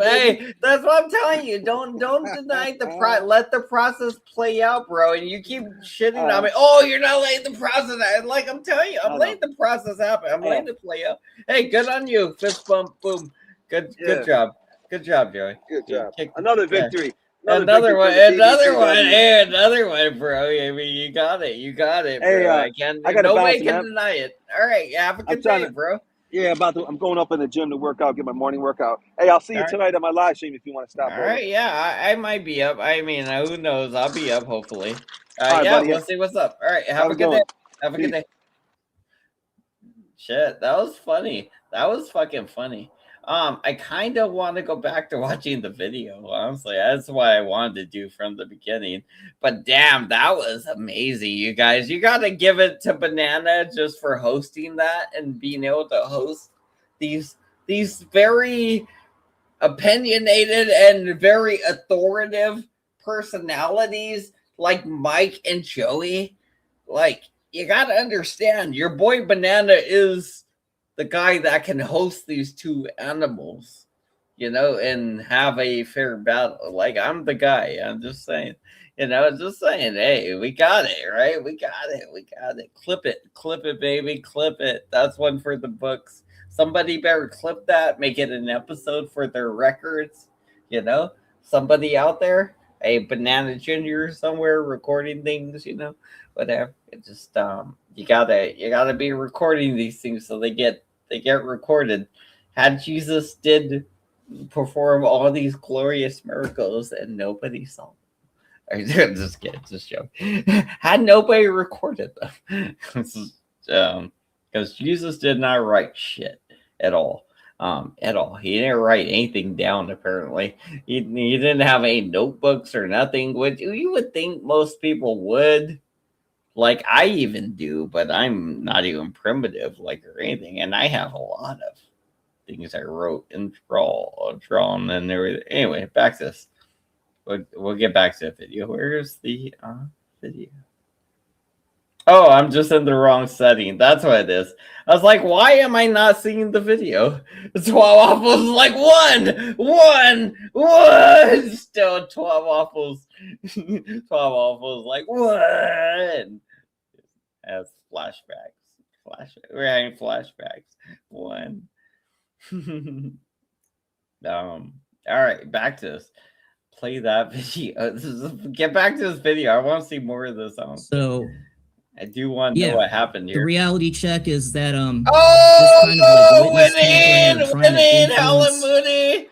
Hey, that's what I'm telling you. Don't deny the let the process play out, bro. And you keep shitting on me. Oh, you're not letting the process out. Like I'm telling you, I'm letting the process happen. I'm letting it play out. Hey, good on you. Fist bump, boom. Good job. Good job, Joey. Good job. Another victory. Another one. Hey, another one, bro. I mean, you got it. Bro. Hey, nobody can deny it. All right, have a good day, bro. Yeah, I'm going up in the gym to work out, get my morning workout. Hey, I'll see you tonight on my live stream if you want to stop. All right, yeah, I might be up. I mean, who knows? I'll be up hopefully. Right, yeah, buddy, we'll see what's up. All right, have a good day. Have a good day. Shit, that was funny. That was fucking funny. I kind of want to go back to watching the video. Honestly, that's what I wanted to do from the beginning. But damn, that was amazing, you guys. You got to give it to Banana just for hosting that and being able to host these very opinionated and very authoritative personalities like Mike and Joey. Like, you got to understand, your boy Banana is the guy that can host these two animals, and have a fair battle. Like, I'm the guy. I'm just saying, hey, we got it, right? We got it. Clip it, baby. Clip it. That's one for the books. Somebody better clip that, make it an episode for their records. Somebody out there, a Banana Junior somewhere recording things, whatever. It just you gotta be recording these things so they get recorded. Had Jesus did perform all these glorious miracles and nobody saw them. Just kidding, just joking. Had nobody recorded them. Because Jesus did not write shit at all. He didn't write anything down, apparently. He didn't have any notebooks or nothing, which you would think most people would. Like, I even do, but I'm not even primitive, or anything. And I have a lot of things I wrote and drawn and everything. Anyway, back to this. We'll get back to the video. Where's the video? Oh, I'm just in the wrong setting. That's what it is. I was like, why am I not seeing the video? It's 12 waffles, like one. Still 12 waffles. 12 waffles, like one. As flashbacks. We're having flashbacks. One. All right, back to this. Play that video. Get back to this video. I want to see more of this. So I do want to know what happened here. The reality check is that winning Helen Moody.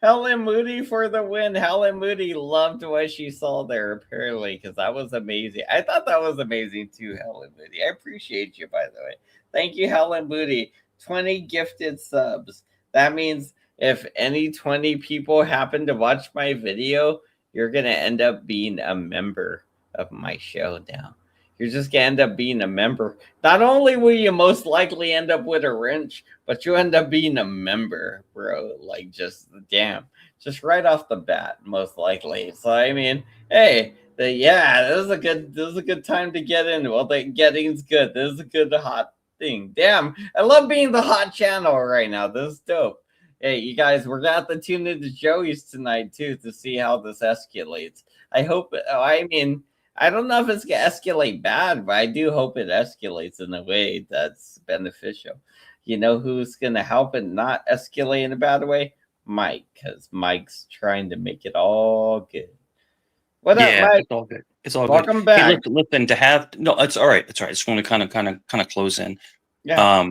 Helen Moody for the win. Helen Moody loved what she saw there, apparently, because that was amazing. I thought that was amazing too, Helen Moody. I appreciate you, by the way. Thank you, Helen Moody. 20 gifted subs. That means if any 20 people happen to watch my video, you're going to end up being a member of my show now. You're just going to end up being a member. Not only will you most likely end up with a wrench, but you end up being a member, bro. Like, just right off the bat, most likely. So, I mean, hey, this is a good time to get in. Well, the getting's good. This is a good hot thing. Damn, I love being the hot channel right now. This is dope. Hey, you guys, we're going to have to tune into Joey's tonight, too, to see how this escalates. I hope, I don't know if it's going to escalate bad, but I do hope it escalates in a way that's beneficial. You know who's going to help it not escalate in a bad way? Mike, because Mike's trying to make it all good. What up, Mike? It's all good. It's all Welcome good. back. Hey, listen. To have it's all right. It's all right. I just want to kind of close in. Yeah.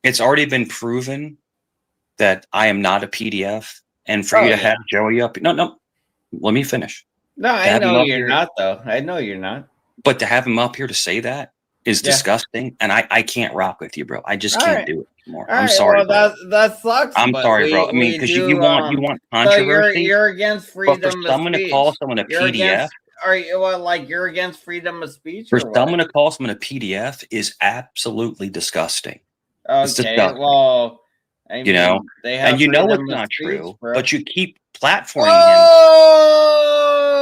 It's already been proven that I am not a PDF, and for you to have Joey up, no, let me finish. No, I know you're not, though. I know you're not. But to have him up here to say that is disgusting, and I can't rock with you, bro. I just can't do it anymore. I'm sorry, well, bro. that sucks. I'm sorry, bro. I mean, because you want controversy. So you're against freedom but for someone to call someone a PDF, you're against freedom of speech? For someone to call someone a PDF is absolutely disgusting. Okay, well, I mean, they have and you know it's not true, but you keep platforming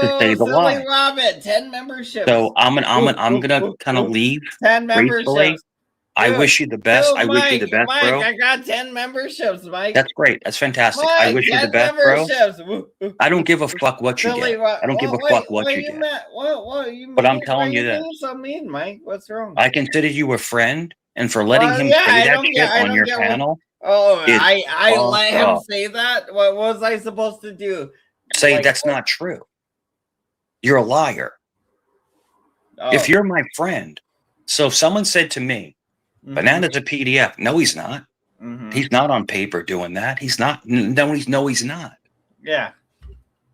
him to say the lie. Robin, 10 memberships. So I'm gonna kind of leave 10 memberships. I wish you the best. I wish you the best, Mike, bro. I got 10 memberships, Mike. That's great. That's fantastic. Mike, I wish you the best, bro. I don't give a fuck what you get. I don't give a fuck what you get. But I'm telling you this. So mean, Mike. What's wrong? I consider you a friend, and for letting him say that shit on your panel. I let him say that. What was I supposed to do? Say that's not true. You're a liar. If you're my friend, so if someone said to me, Banana's a PDF. No, he's not. He's not on paper doing that. He's not. No, he's not. Yeah.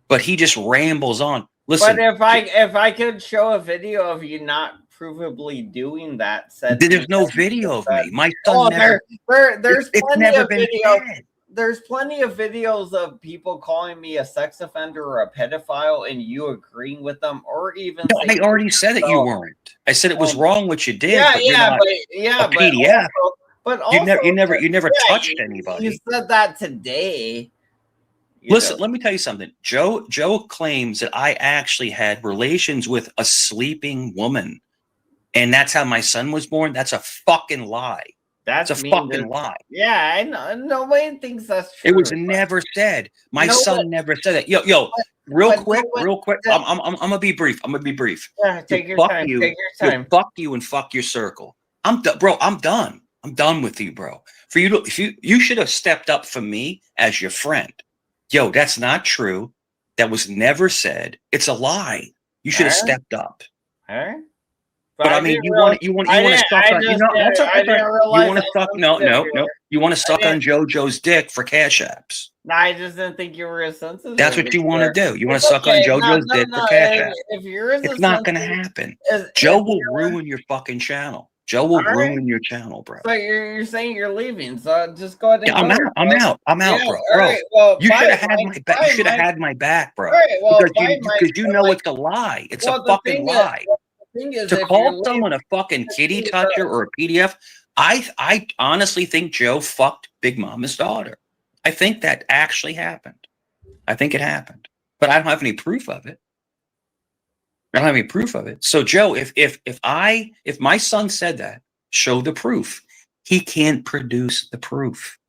But he just rambles on. Listen. But if I could show a video of you not provably doing that, there's no video of me. My son never. There's plenty never of been videos. said. There's plenty of videos of people calling me a sex offender or a pedophile, and you agreeing with them, or even. No, I already said that you weren't. I said it was wrong what you did. Yeah, but you're not a PDF. But also, you never touched anybody. You said that today. Listen, let me tell you something. Joe claims that I actually had relations with a sleeping woman, and that's how my son was born. That's a fucking lie. That's a fucking lie. Yeah, I know. Nobody thinks that's true. It was never said. My son never said it. Yo, real quick. I'm gonna be brief. Yeah, take your time. Take your time. Fuck you and fuck your circle. I'm done. I'm done with you, bro. For you to, you should have stepped up for me as your friend. Yo, that's not true. That was never said. It's a lie. You should have stepped up. All right. But I mean, you want to suck on. That's okay. You want to suck? No. You want to suck on JoJo's dick for cash apps. No, I just didn't think you were as sensitive. That's what you want to do. You want to suck on JoJo's dick for cash apps. If you're as it's not going to happen. Joe will ruin your fucking channel. Joe will ruin your channel, bro. So you're saying you're leaving? So just go ahead. I'm out. I'm out, bro. Right, well, you should have had my back. You should have had my back, bro. Because you know it's a lie. It's a fucking lie. To call someone a fucking kitty toucher or a PDF, I honestly think Joe fucked Big Mama's daughter. I think that actually happened. I think it happened, but I don't have any proof of it. So Joe, if my son said that, show the proof. He can't produce the proof.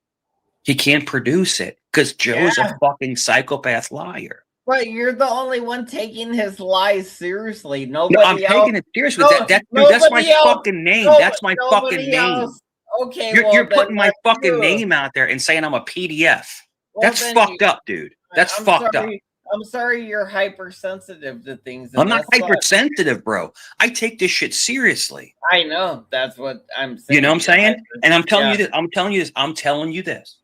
He can't produce it because Joe's a fucking psychopath liar. But you're the only one taking his lies seriously. Nobody else. I'm taking it seriously. That's my fucking name. That's my fucking name. Okay, you're putting my fucking name out there and saying I'm a PDF. That's fucked up, dude. That's fucked up. I'm sorry you're hypersensitive to things. I'm not hypersensitive, bro. I take this shit seriously. I know. That's what I'm saying. You know what I'm saying? And I'm telling you this. I'm telling you this.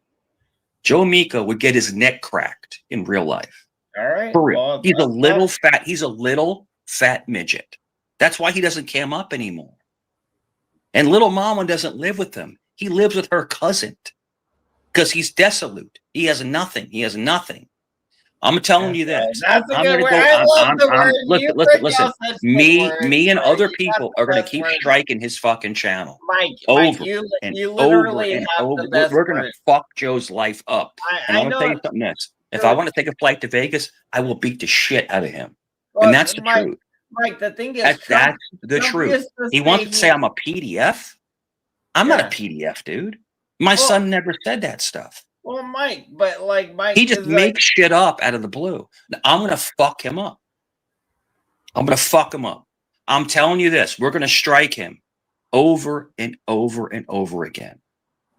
Joe Miko would get his neck cracked in real life. All right. For real. Well, he's a little fat midget. That's why he doesn't cam up anymore. And little mama doesn't live with him. He lives with her cousin because he's desolate. He has nothing. I'm telling you this. That's a good word. I love the word. Listen. Me and other people are going to keep striking his fucking channel. Mike, you literally have the best We're going to fuck Joe's life up. And I'm going to tell you something else. If I want to take a flight to Vegas, I will beat the shit out of him. And that's the truth. Mike, the thing is, that's the truth. He wants to say I'm a PDF. I'm not a PDF, dude. My son never said that stuff. Well, Mike, but like Mike, he just makes shit up out of the blue. I'm gonna fuck him up. I'm telling you this. We're gonna strike him over and over and over again.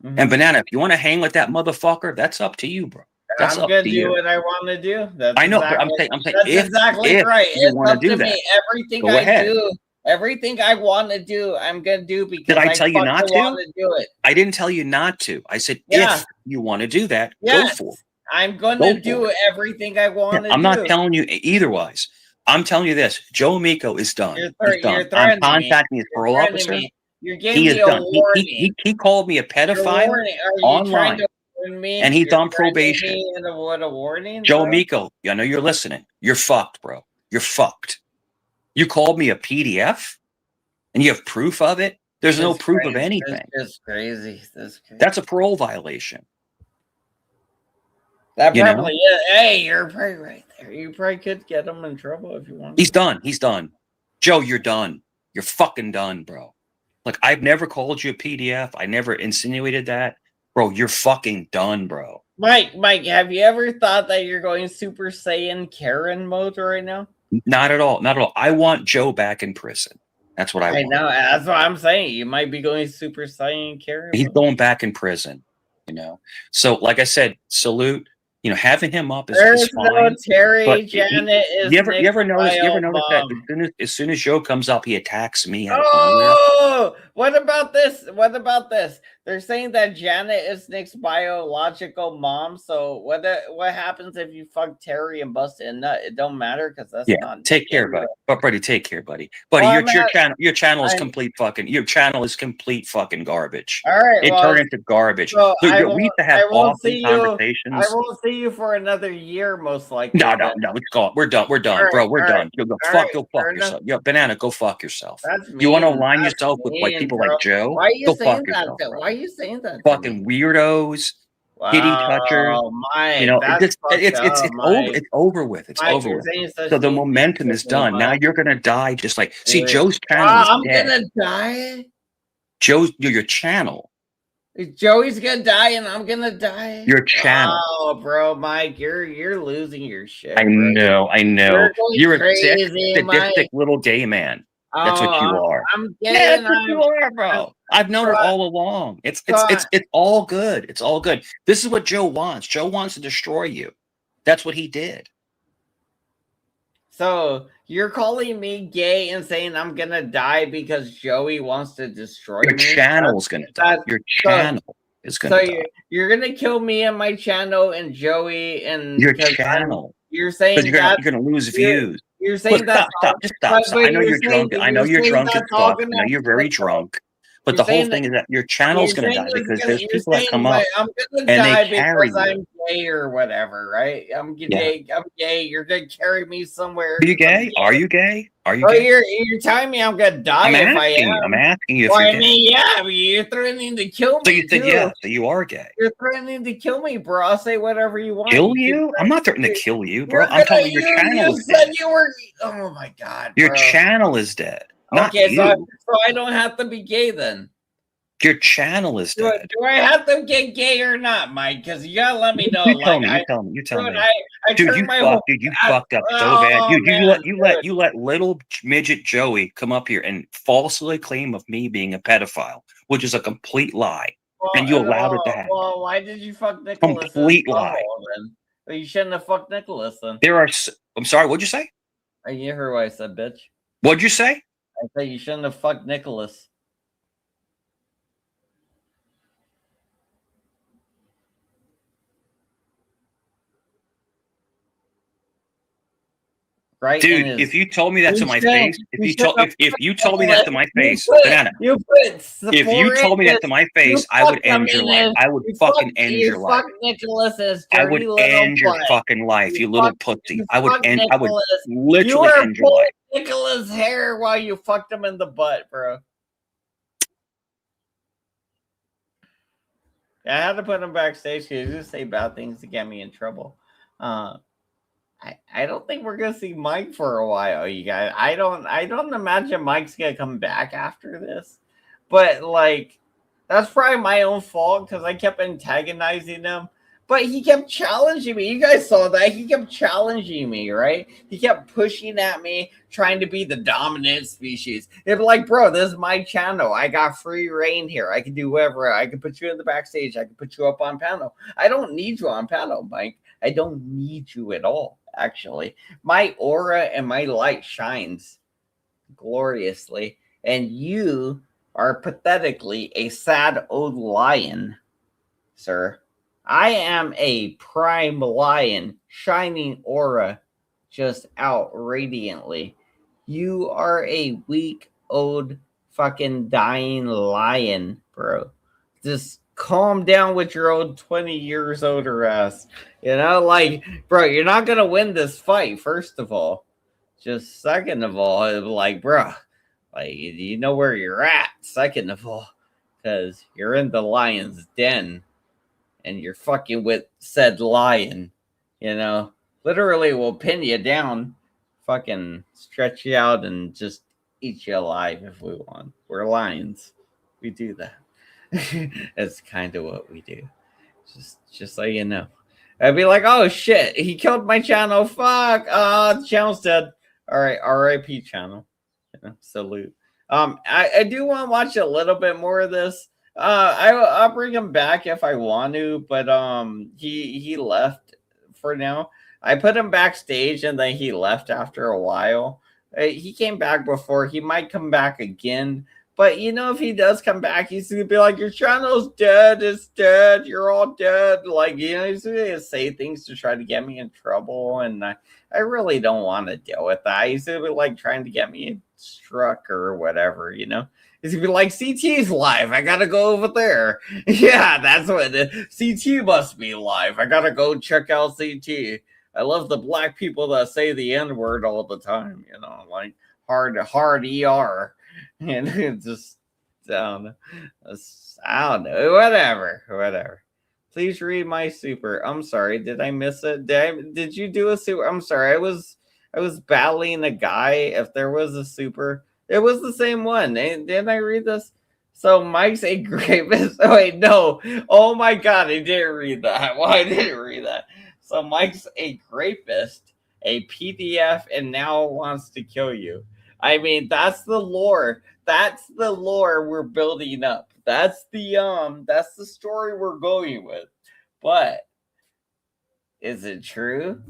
And Banana, if you want to hang with that motherfucker, that's up to you, bro. That's I'm up gonna to do you. what I want to do. That's I know, exactly, but I'm saying that's if exactly right. you It's want to up do to that, me. Everything go I ahead. do, everything I want to do, I'm gonna do because Did I I tell you fucking not want to? to do it. I didn't tell you not to. I said Yeah. if you want to do that, go Yes. for it. I'm gonna Go for do it. everything I want to I'm do. not telling you either wise. I'm telling you this. Joe Miko is done. He's done. You're I'm threatening me. contacting his You're parole threatening officer. me. You're giving He me is a done. warning. He called me a You're pedophile warning. Are you trying online, to warn me? and he's You're on threatening probation. me and what a warning, Joe bro? Miko, I know you're listening. You're fucked, bro. You're fucked. You called me a PDF, and you have proof of it. There's no proof of anything. That's crazy. That's crazy. That's a parole violation. That You know? probably is. Hey, you're probably right there. You probably could get him in trouble if you want. He's done. He's done. Joe, you're done. You're fucking done, bro. Like, I've never called you a PDF. I never insinuated that. Bro, you're fucking done, bro. Mike, have you ever thought that you're going Super Saiyan Karen mode right now? Not at all. Not at all. I want Joe back in prison. That's what I want. know. That's what I'm saying. You might be going Super Saiyan Karen He's mode. going back in prison, you know. So, like I said, salute. You know, having him up is There's fine. no Terry. But Janet is you ever notice bio that mom. as soon as Joe comes up, he attacks me out of nowhere? Oh, what about this? What about this? They're saying that Janet is Nick's biological mom. So what happens if you fuck Terry and bust a nut? It don't matter because that's not. Take care, buddy. But buddy, take care, buddy. Buddy, Well, your channel is complete fucking garbage. All right, It turned into garbage. So we used to have awesome conversations. I won't see you for another year, most likely. No, it's gone. We're done, right, bro. We're done. right. Go All fuck right, yourself. Yo, Banana, go fuck yourself. That's You want to mean. align That's yourself with like mean, people bro. like Joe? Why are you Go saying fuck that? yourself, bro. Why are you saying that? Fucking weirdos, kitty touchers. Mike, You know, that's it's over. It's over with. It's Mike, over you're with. saying such So the mean momentum things is to me, done. Now Mike. you're gonna die just like see Dude. Joe's channel is I'm dead. gonna die. Your channel. Joey's gonna die and I'm gonna die. Your channel. Oh, bro, Mike, you're losing your shit. I know. You're a sick, crazy, sadistic Mike. little gay man. That's what you are. I'm gay. Yeah, and that's what you are, bro. I've known it all along. It's all good. It's all good. This is what Joe wants. Joe wants to destroy you. That's what he did. So you're calling me gay and saying I'm gonna die because Joey wants to destroy Your me? channel's gonna die. Your channel is gonna die. You're gonna kill me and my channel and Joey and Your channel. You're saying you're gonna lose views. You're saying that. Just stop. I know you're drunk. I know you're drunk as fuck. I know you're very drunk. But the whole thing is that your channel's going to die because there's people that come up I'm gonna and die they carry because you. I'm gay or whatever, right? I'm gay. I'm gay. You're gonna carry me somewhere. Are you gay? Are you gay? Are you Bro, gay? you're telling me I'm gonna die if I am. I'm asking you if Well, you're I gay. mean, yeah, but you're threatening to kill me. So you said too. yeah, so you are gay. You're threatening to kill me, bro. I'll say whatever you want. Kill you? I'm not threatening to kill you, bro. You're I'm telling gonna- you your channel You is said dead. you were. Oh my god, Your bro. channel is dead. Not Okay, you. so I don't have to be gay then. Your channel is dead. Do I have to get gay or not, Mike? Because you gotta let me know. You tell me. I You tell me. Dude, Dude, you fucked up so bad. You let little midget Joey come up here and falsely claim of me being a pedophile, which is a complete lie. And you allowed it to happen. Well, why did you fuck Nicholas? Complete lie. Then? Well, you shouldn't have fucked Nicholas then. I'm sorry. What'd you say? You heard what I said, bitch. What'd you say? I said you shouldn't have fucked Nicholas. Right, dude. If you told me that to my face, if you told me that to my face, Banana. If you told me that to my face, I would end your life. I would fucking end your life. I would end your fucking life, you little pussy. I would literally end your life. Nicholas' hair while you fucked him in the butt, bro. I had to put him backstage because he just say bad things to get me in trouble. I don't think we're gonna see Mike for a while, you guys. I don't imagine Mike's gonna come back after this. But like, that's probably my own fault because I kept antagonizing him. But he kept challenging me. You guys saw that. He kept challenging me, right? He kept pushing at me, trying to be the dominant species. It'd be like, bro, this is my channel. I got free reign here. I can do whatever. I can put you in the backstage. I can put you up on panel. I don't need you on panel, Mike. I don't need you at all, actually. My aura and my light shines gloriously, and you are pathetically a sad old lion, sir. I am a prime lion, shining aura just out radiantly. You are a weak old fucking dying lion, bro. Just calm down with your old 20 years older ass. Like, bro, you're not gonna win this fight, first of all. Just second of all, like, bro, like, you know where you're at, second of all, because you're in the lion's den and you're fucking with said lion, you know, literally will pin you down, fucking stretch you out, and just eat you alive if we want. We're lions. We do that. That's kind of what we do. Just so you know. I'd be like, oh shit, he killed my channel. Fuck. The channel's dead. All right, RIP channel. Salute. I do want to watch a little bit more of this. I'll bring him back if I want to, but he left for now. I put him backstage and then he left after a while. He came back before. He might come back again. But if he does come back, he's gonna be like, your channel's dead, it's dead, you're all dead. Like, he's gonna say things to try to get me in trouble, and I really don't want to deal with that. He's gonna be like trying to get me struck or whatever, He's gonna be like, CT's live, I gotta go over there. Yeah, that's what CT must be live. I gotta go check out CT. I love the black people that say the N-word all the time, like hard ER. And it just, I don't know, whatever. Please read my super. I'm sorry, did I miss it? Did you do a super? I'm sorry, I was battling a guy. If there was a super, it was the same one. Didn't I read this? So Mike's a rapist. Oh wait, no. Oh my god, I didn't read that. Well, I didn't read that. So Mike's a rapist, a PDF, and now wants to kill you. I mean, that's the lore. That's the lore we're building up. That's the story we're going with. But is it true?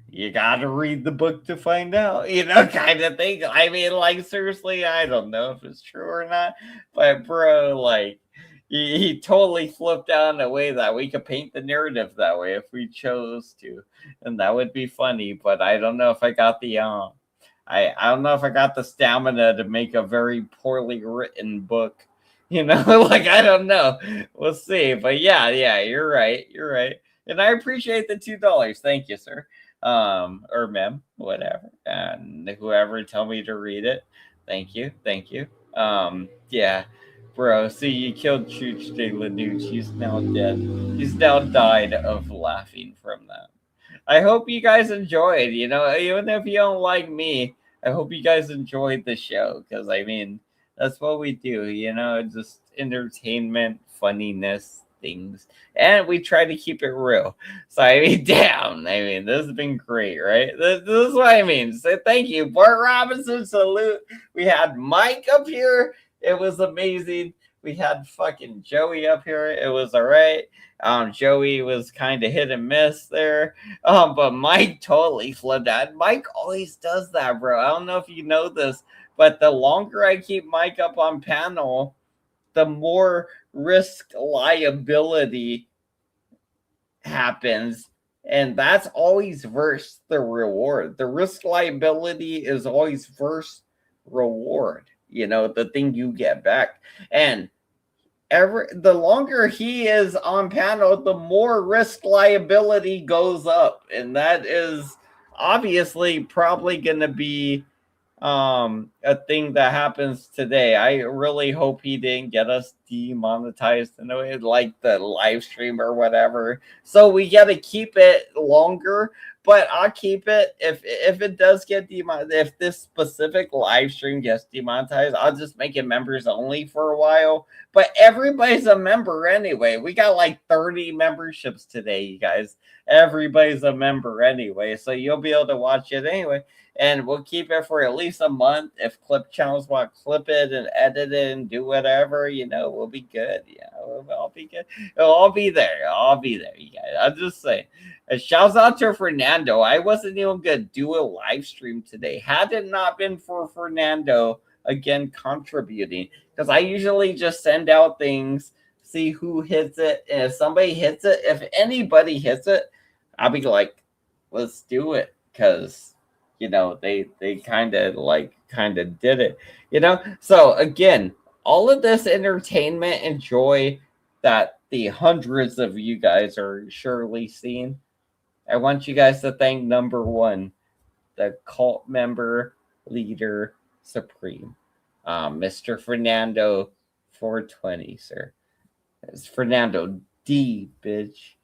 You gotta read the book to find out, kind of thing. I mean, like, seriously, I don't know if it's true or not. But bro, like, he totally flipped out in a way that we could paint the narrative that way if we chose to. And that would be funny, but I don't know if I got the I don't know if I got the stamina to make a very poorly written book. Like, I don't know. We'll see. But yeah, you're right. And I appreciate the $2. Thank you, sir. Or ma'am, whatever. And whoever told me to read it. Thank you. Yeah. Bro, see, you killed Chooch de Lanucci. He's now dead. He's now died of laughing from that. I hope you guys enjoyed, even if you don't like me, I hope you guys enjoyed the show, because, I mean, that's what we do, just entertainment, funniness, things, and we try to keep it real. So, I mean, damn, I mean, this has been great, right? This is what I mean. So, thank you, Bart Robinson, salute. We had Mike up here. It was amazing. We had fucking Joey up here. It was all right. Joey was kind of hit and miss there. But Mike totally flipped out. Mike always does that, bro. I don't know if you know this, but the longer I keep Mike up on panel, the more risk liability happens. And that's always versus the reward. The risk liability is always versus reward, the thing you get back. And the longer he is on panel, the more risk liability goes up, and that is obviously probably going to be a thing that happens today. I really hope he didn't get us demonetized in a way, like the live stream or whatever. So we got to keep it longer. But I'll keep it if it does get demonetized. If this specific live stream gets demonetized, I'll just make it members only for a while. But everybody's a member anyway. We got like 30 memberships today, you guys. Everybody's a member anyway, so you'll be able to watch it anyway. And we'll keep it for at least a month. If clip channels want to clip it and edit it and do whatever, we'll be good. Yeah, we'll all be good. I'll be there. You guys. I'm just saying. Shouts out to Fernando. I wasn't even gonna do a live stream today. Had it not been for Fernando again contributing, because I usually just send out things, see who hits it, and if somebody hits it, if anybody hits it, I'll be like, let's do it, because they kind of did it. So again, all of this entertainment and joy that the hundreds of you guys are surely seeing, I want you guys to thank number one, the cult member leader supreme, Mr. Fernando 420, sir. It's Fernando D, bitch.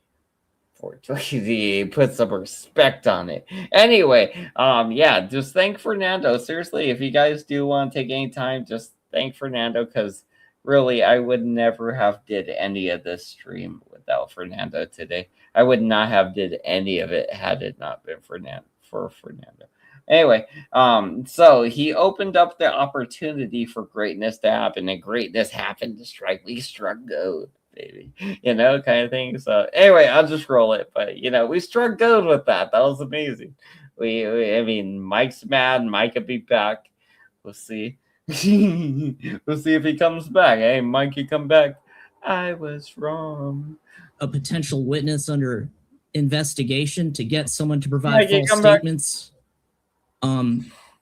420. Put some respect on it. Anyway, yeah, just thank Fernando. Seriously, if you guys do want to take any time, just thank Fernando, because really, I would never have did any of this stream without Fernando today. I would not have did any of it had it not been for Fernando. Anyway, so he opened up the opportunity for greatness to happen, and greatness happened to strike. We struck gold, baby, kind of thing. So anyway, I'll just roll it. But we struck gold with that. That was amazing. I mean, Mike's mad. Mike will be back. We'll see. We'll see if he comes back. Hey, Mike, you come back. I was wrong. A potential witness under investigation to get someone to provide false statements.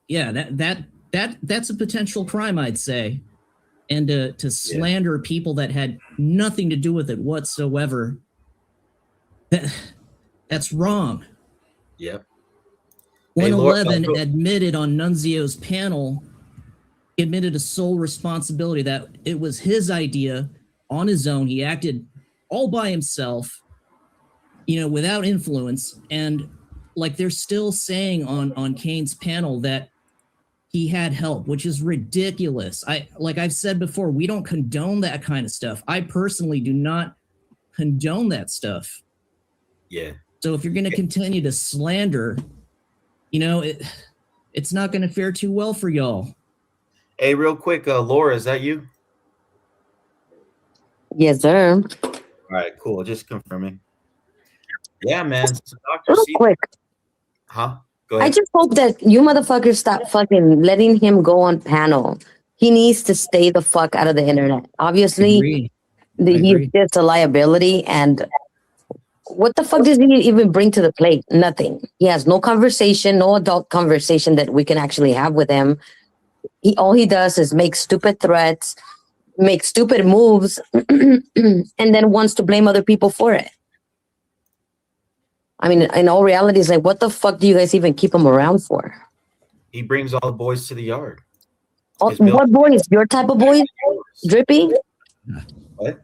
Yeah, that's a potential crime, I'd say. And to slander people that had nothing to do with it whatsoever, that's wrong. Yep. 111 admitted on Nunzio's panel, admitted a sole responsibility that it was his idea on his own. He acted all by himself, without influence. And like they're still saying on Kane's panel that he had help, which is ridiculous. Like I've said before, we don't condone that kind of stuff. I personally do not condone that stuff. Yeah. So if you're going to continue to slander, it's not going to fare too well for y'all. Hey, real quick, Laura, is that you? Yes, sir. All right, cool. Just confirming. Yeah, man. Real quick. Huh? Go ahead. I just hope that you motherfuckers stop fucking letting him go on panel. He needs to stay the fuck out of the internet. Obviously, he's just a liability. And what the fuck does he even bring to the plate? Nothing. He has no conversation, no adult conversation that we can actually have with him. All he does is make stupid threats, make stupid moves, and then wants to blame other people for it. I mean, in all reality, it's like, what the fuck do you guys even keep him around for? He brings all the boys to the yard. What boys? Your type of boys? Drippy? What?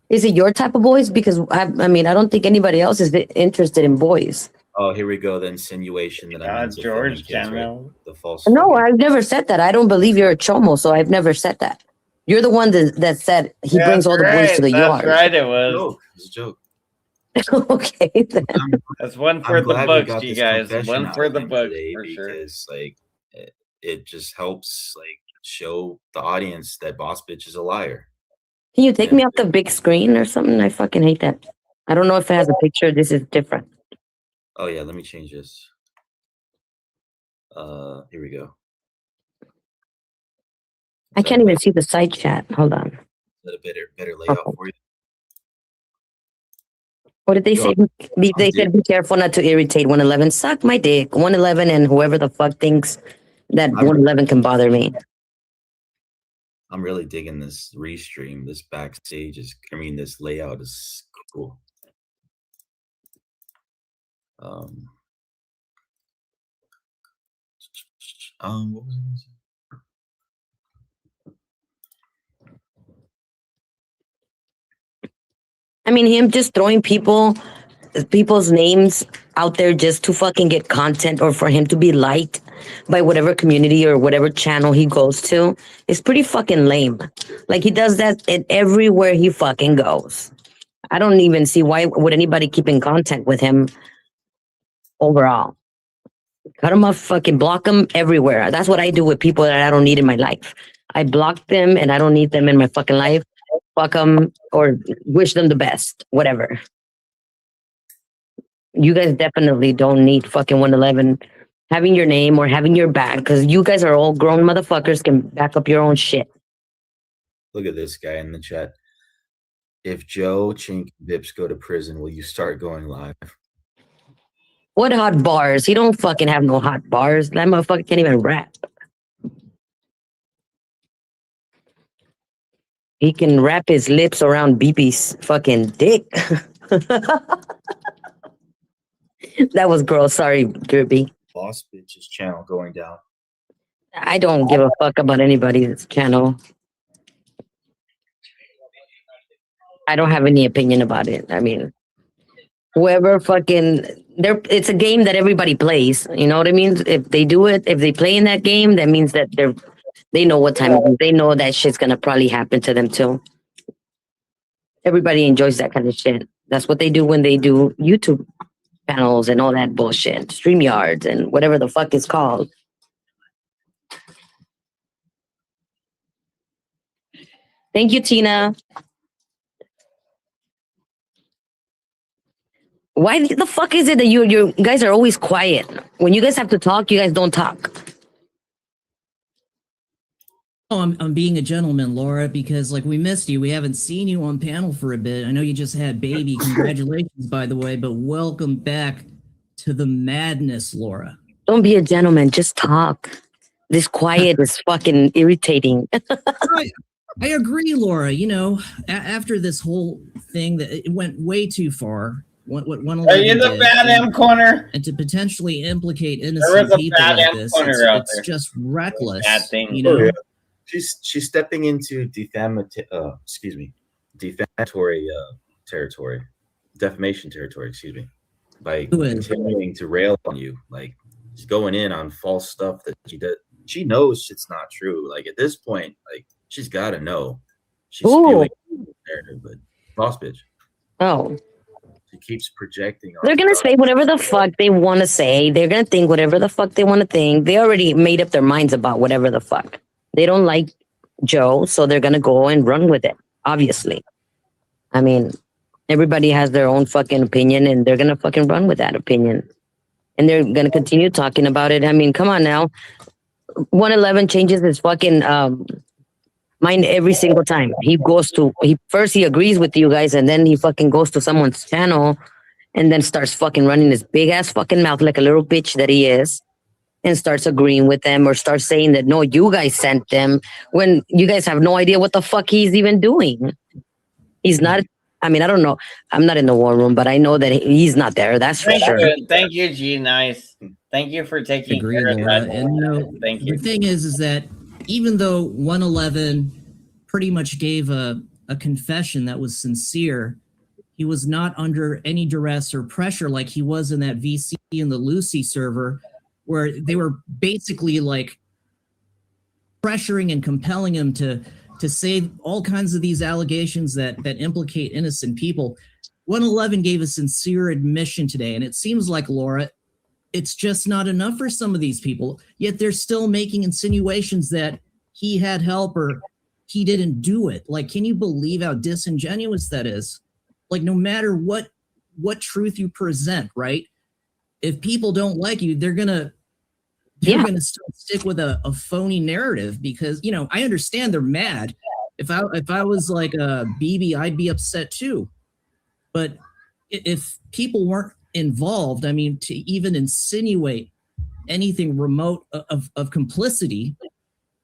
Is it your type of boys? Because, I don't think anybody else is interested in boys. Oh, here we go. The insinuation that I'm George General. The false. No, I've never said that. I don't believe you're a chomo, so I've never said that. You're the one that said he brings all the boys to the yard. That's right, it was. It's a joke. Okay, then. That's one for the books, you guys. One for the books, for sure. Because, it just helps, show the audience that Boss Bitch is a liar. Can you take me off the big screen or something? I fucking hate that. I don't know if it has a picture. This is different. Oh, yeah, let me change this. Here we go. I can't even see the side chat. Hold on. Is that a better layout for you? What did they say? They said, be careful not to irritate 111. Suck my dick. 111 and whoever the fuck thinks that 111 can bother me. I'm really digging this restream. This backstage this layout is cool. What was I gonna say? I mean, him just throwing people's names out there just to fucking get content or for him to be liked by whatever community or whatever channel he goes to is pretty fucking lame. Like, he does that everywhere he fucking goes. I don't even see why would anybody keep in contact with him overall. Cut him off, fucking block him everywhere. That's what I do with people that I don't need in my life. I block them and I don't need them in my fucking life. Fuck them or wish them the best, whatever. You guys definitely don't need fucking 111 having your name or having your back because you guys are all grown motherfuckers can back up your own shit. Look at this guy in the chat. If Joe, Chink, and Vips go to prison, will you start going live? What hot bars? He don't fucking have no hot bars. That motherfucker can't even rap. He can wrap his lips around BB's fucking dick. That was gross. Sorry, Derby. Boss Bitch's channel going down. I don't give a fuck about anybody's channel. I don't have any opinion about it. I mean, whoever fucking it's a game that everybody plays. You know what I mean? If they do it, if they play in that game, that means that they know what time it is. They know that shit's gonna probably happen to them too. Everybody enjoys that kind of shit. That's what they do when they do YouTube channels and all that bullshit, StreamYards and whatever the fuck it's called. Thank you, Tina. Why the fuck is it that you guys are always quiet? When you guys have to talk, you guys don't talk. Oh, I'm being a gentleman, Laura, because like we missed you. We haven't seen you on panel for a bit. I know you just had baby. Congratulations, by the way, but welcome back to the madness, Laura. Don't be a gentleman. Just talk. This quiet is fucking irritating. I agree, Laura. You know, after this whole thing, that it went way too far. What Are you in the bad M corner? And to potentially implicate innocent people like this, it's just reckless. You know. She's stepping into defamatory territory, defamation territory. Excuse me, by continuing to rail on you. Like she's going in on false stuff that she does. She knows it's not true. Like at this point, like she's got to know. She's spewing narrative, but boss bitch. Oh. She keeps projecting. They're gonna say whatever the fuck they want to say. They're gonna think whatever the fuck they want to think. They already made up their minds about whatever the fuck. They don't like Joe, so they're gonna go and run with it. Obviously, I mean, everybody has their own fucking opinion, and they're gonna fucking run with that opinion, and they're gonna continue talking about it. I mean, come on now. 111 changes his fucking mind every single time. He agrees with you guys, and then he fucking goes to someone's channel, and then starts fucking running his big ass fucking mouth like a little bitch that he is. And starts agreeing with them or starts saying that, no, you guys sent them when you guys have no idea what the fuck he's even doing. He's not, I mean, I don't know. I'm not in the war room, but I know that he's not there. That's for sure. Thank you, G. Nice. Thank you for taking care of that. And you know, thank you. The thing is that even though 111 pretty much gave a confession that was sincere, he was not under any duress or pressure like he was in that VC in the Lucy server, where they were basically like pressuring and compelling him to say all kinds of these allegations that implicate innocent people. 111 gave a sincere admission today, and it seems like, Laura, it's just not enough for some of these people, yet they're still making insinuations that he had help or he didn't do it. Like, can you believe how disingenuous that is? Like, no matter what truth you present, right? If people don't like you, they're gonna still stick with a phony narrative because, you know, I understand they're mad. If I was like a BB, I'd be upset too. But if people weren't involved, I mean, to even insinuate anything remote of complicity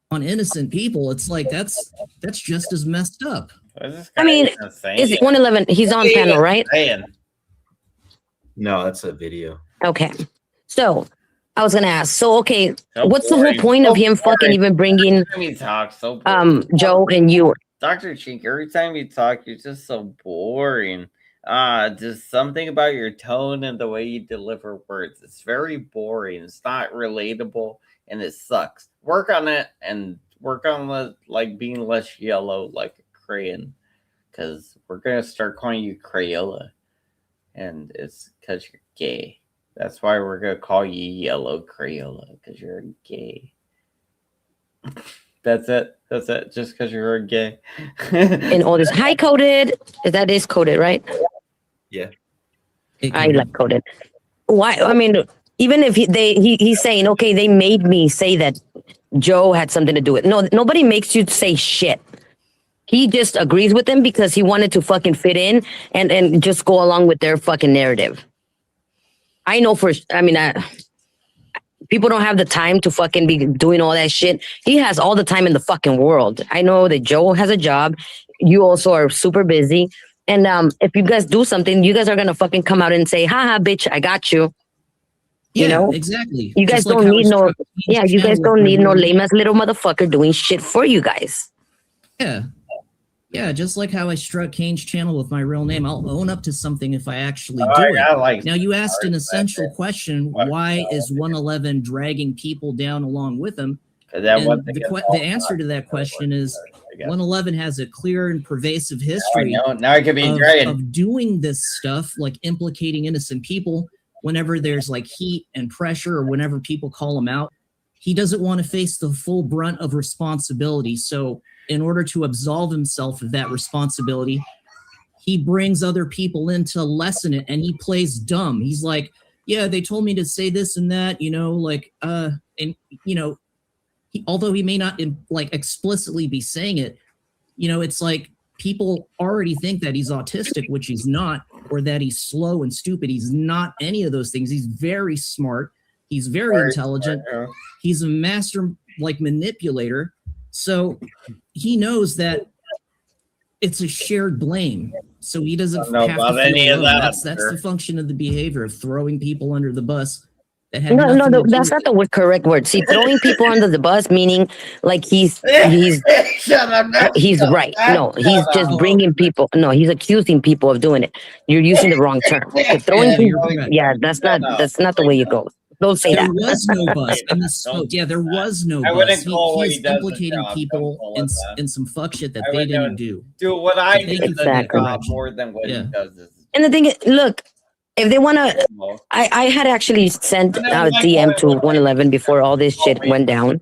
on innocent people, it's like that's just as messed up. I mean, is it 111? He's on panel, right? No, that's a video. Okay. So I was gonna ask. So okay, what's the whole point of him fucking even bringing Joe and you? Dr. Chink, every time you talk, you're just so boring. Just something about your tone and the way you deliver words. It's very boring. It's not relatable, and it sucks. Work on it and work on like being less yellow like a crayon, because we're gonna start calling you Crayola, and it's because you're gay. That's why we're gonna call you Yellow Crayola, because you're gay. That's it. That's it. Just because you're a gay. And all this high coded. That is coded, right? Yeah. I like coded. Why? I mean, even if he's saying, okay, they made me say that Joe had something to do with it. No, nobody makes you say shit. He just agrees with them because he wanted to fucking fit in and just go along with their fucking narrative. I know people don't have the time to fucking be doing all that shit. He has all the time in the fucking world. I know that Joe has a job. You also are super busy. And if you guys do something, you guys are going to fucking come out and say, haha, bitch, I got you. Yeah, you know? exactly. You guys don't need no, you guys don't need no lame ass little motherfucker doing shit for you guys. Yeah. Yeah, just like how I struck Kane's channel with my real name, I'll own up to something if I actually do it. Now, you asked an essential question, why is 111 dragging people down along with him? And the answer to that question is 111 has a clear and pervasive history of doing this stuff, like implicating innocent people whenever there's like heat and pressure or whenever people call him out. He doesn't want to face the full brunt of responsibility. So in order to absolve himself of that responsibility, he brings other people in to lessen it, and he plays dumb. He's like, yeah, they told me to say this and that, although he may not like explicitly be saying it, it's like people already think that he's autistic, which he's not, or that he's slow and stupid. He's not any of those things. He's very smart. He's very intelligent. He's a master manipulator. So he knows that it's a shared blame. So he doesn't have to feel alone. That's the function of the behavior of throwing people under the bus. No, that's not the correct word. See, throwing people under the bus, meaning like he's right. No, he's just bringing people. No, he's accusing people of doing it. You're using the wrong term. Throwing people, that's not the way you go. Don't say that. There was no bus. I misspoke. Yeah, there was no bus. He's implicating people in some fuck shit that they didn't do. Do what I do more than what he does. And the thing is, look, if they want to, I had actually sent a DM to 111 before all this shit went down.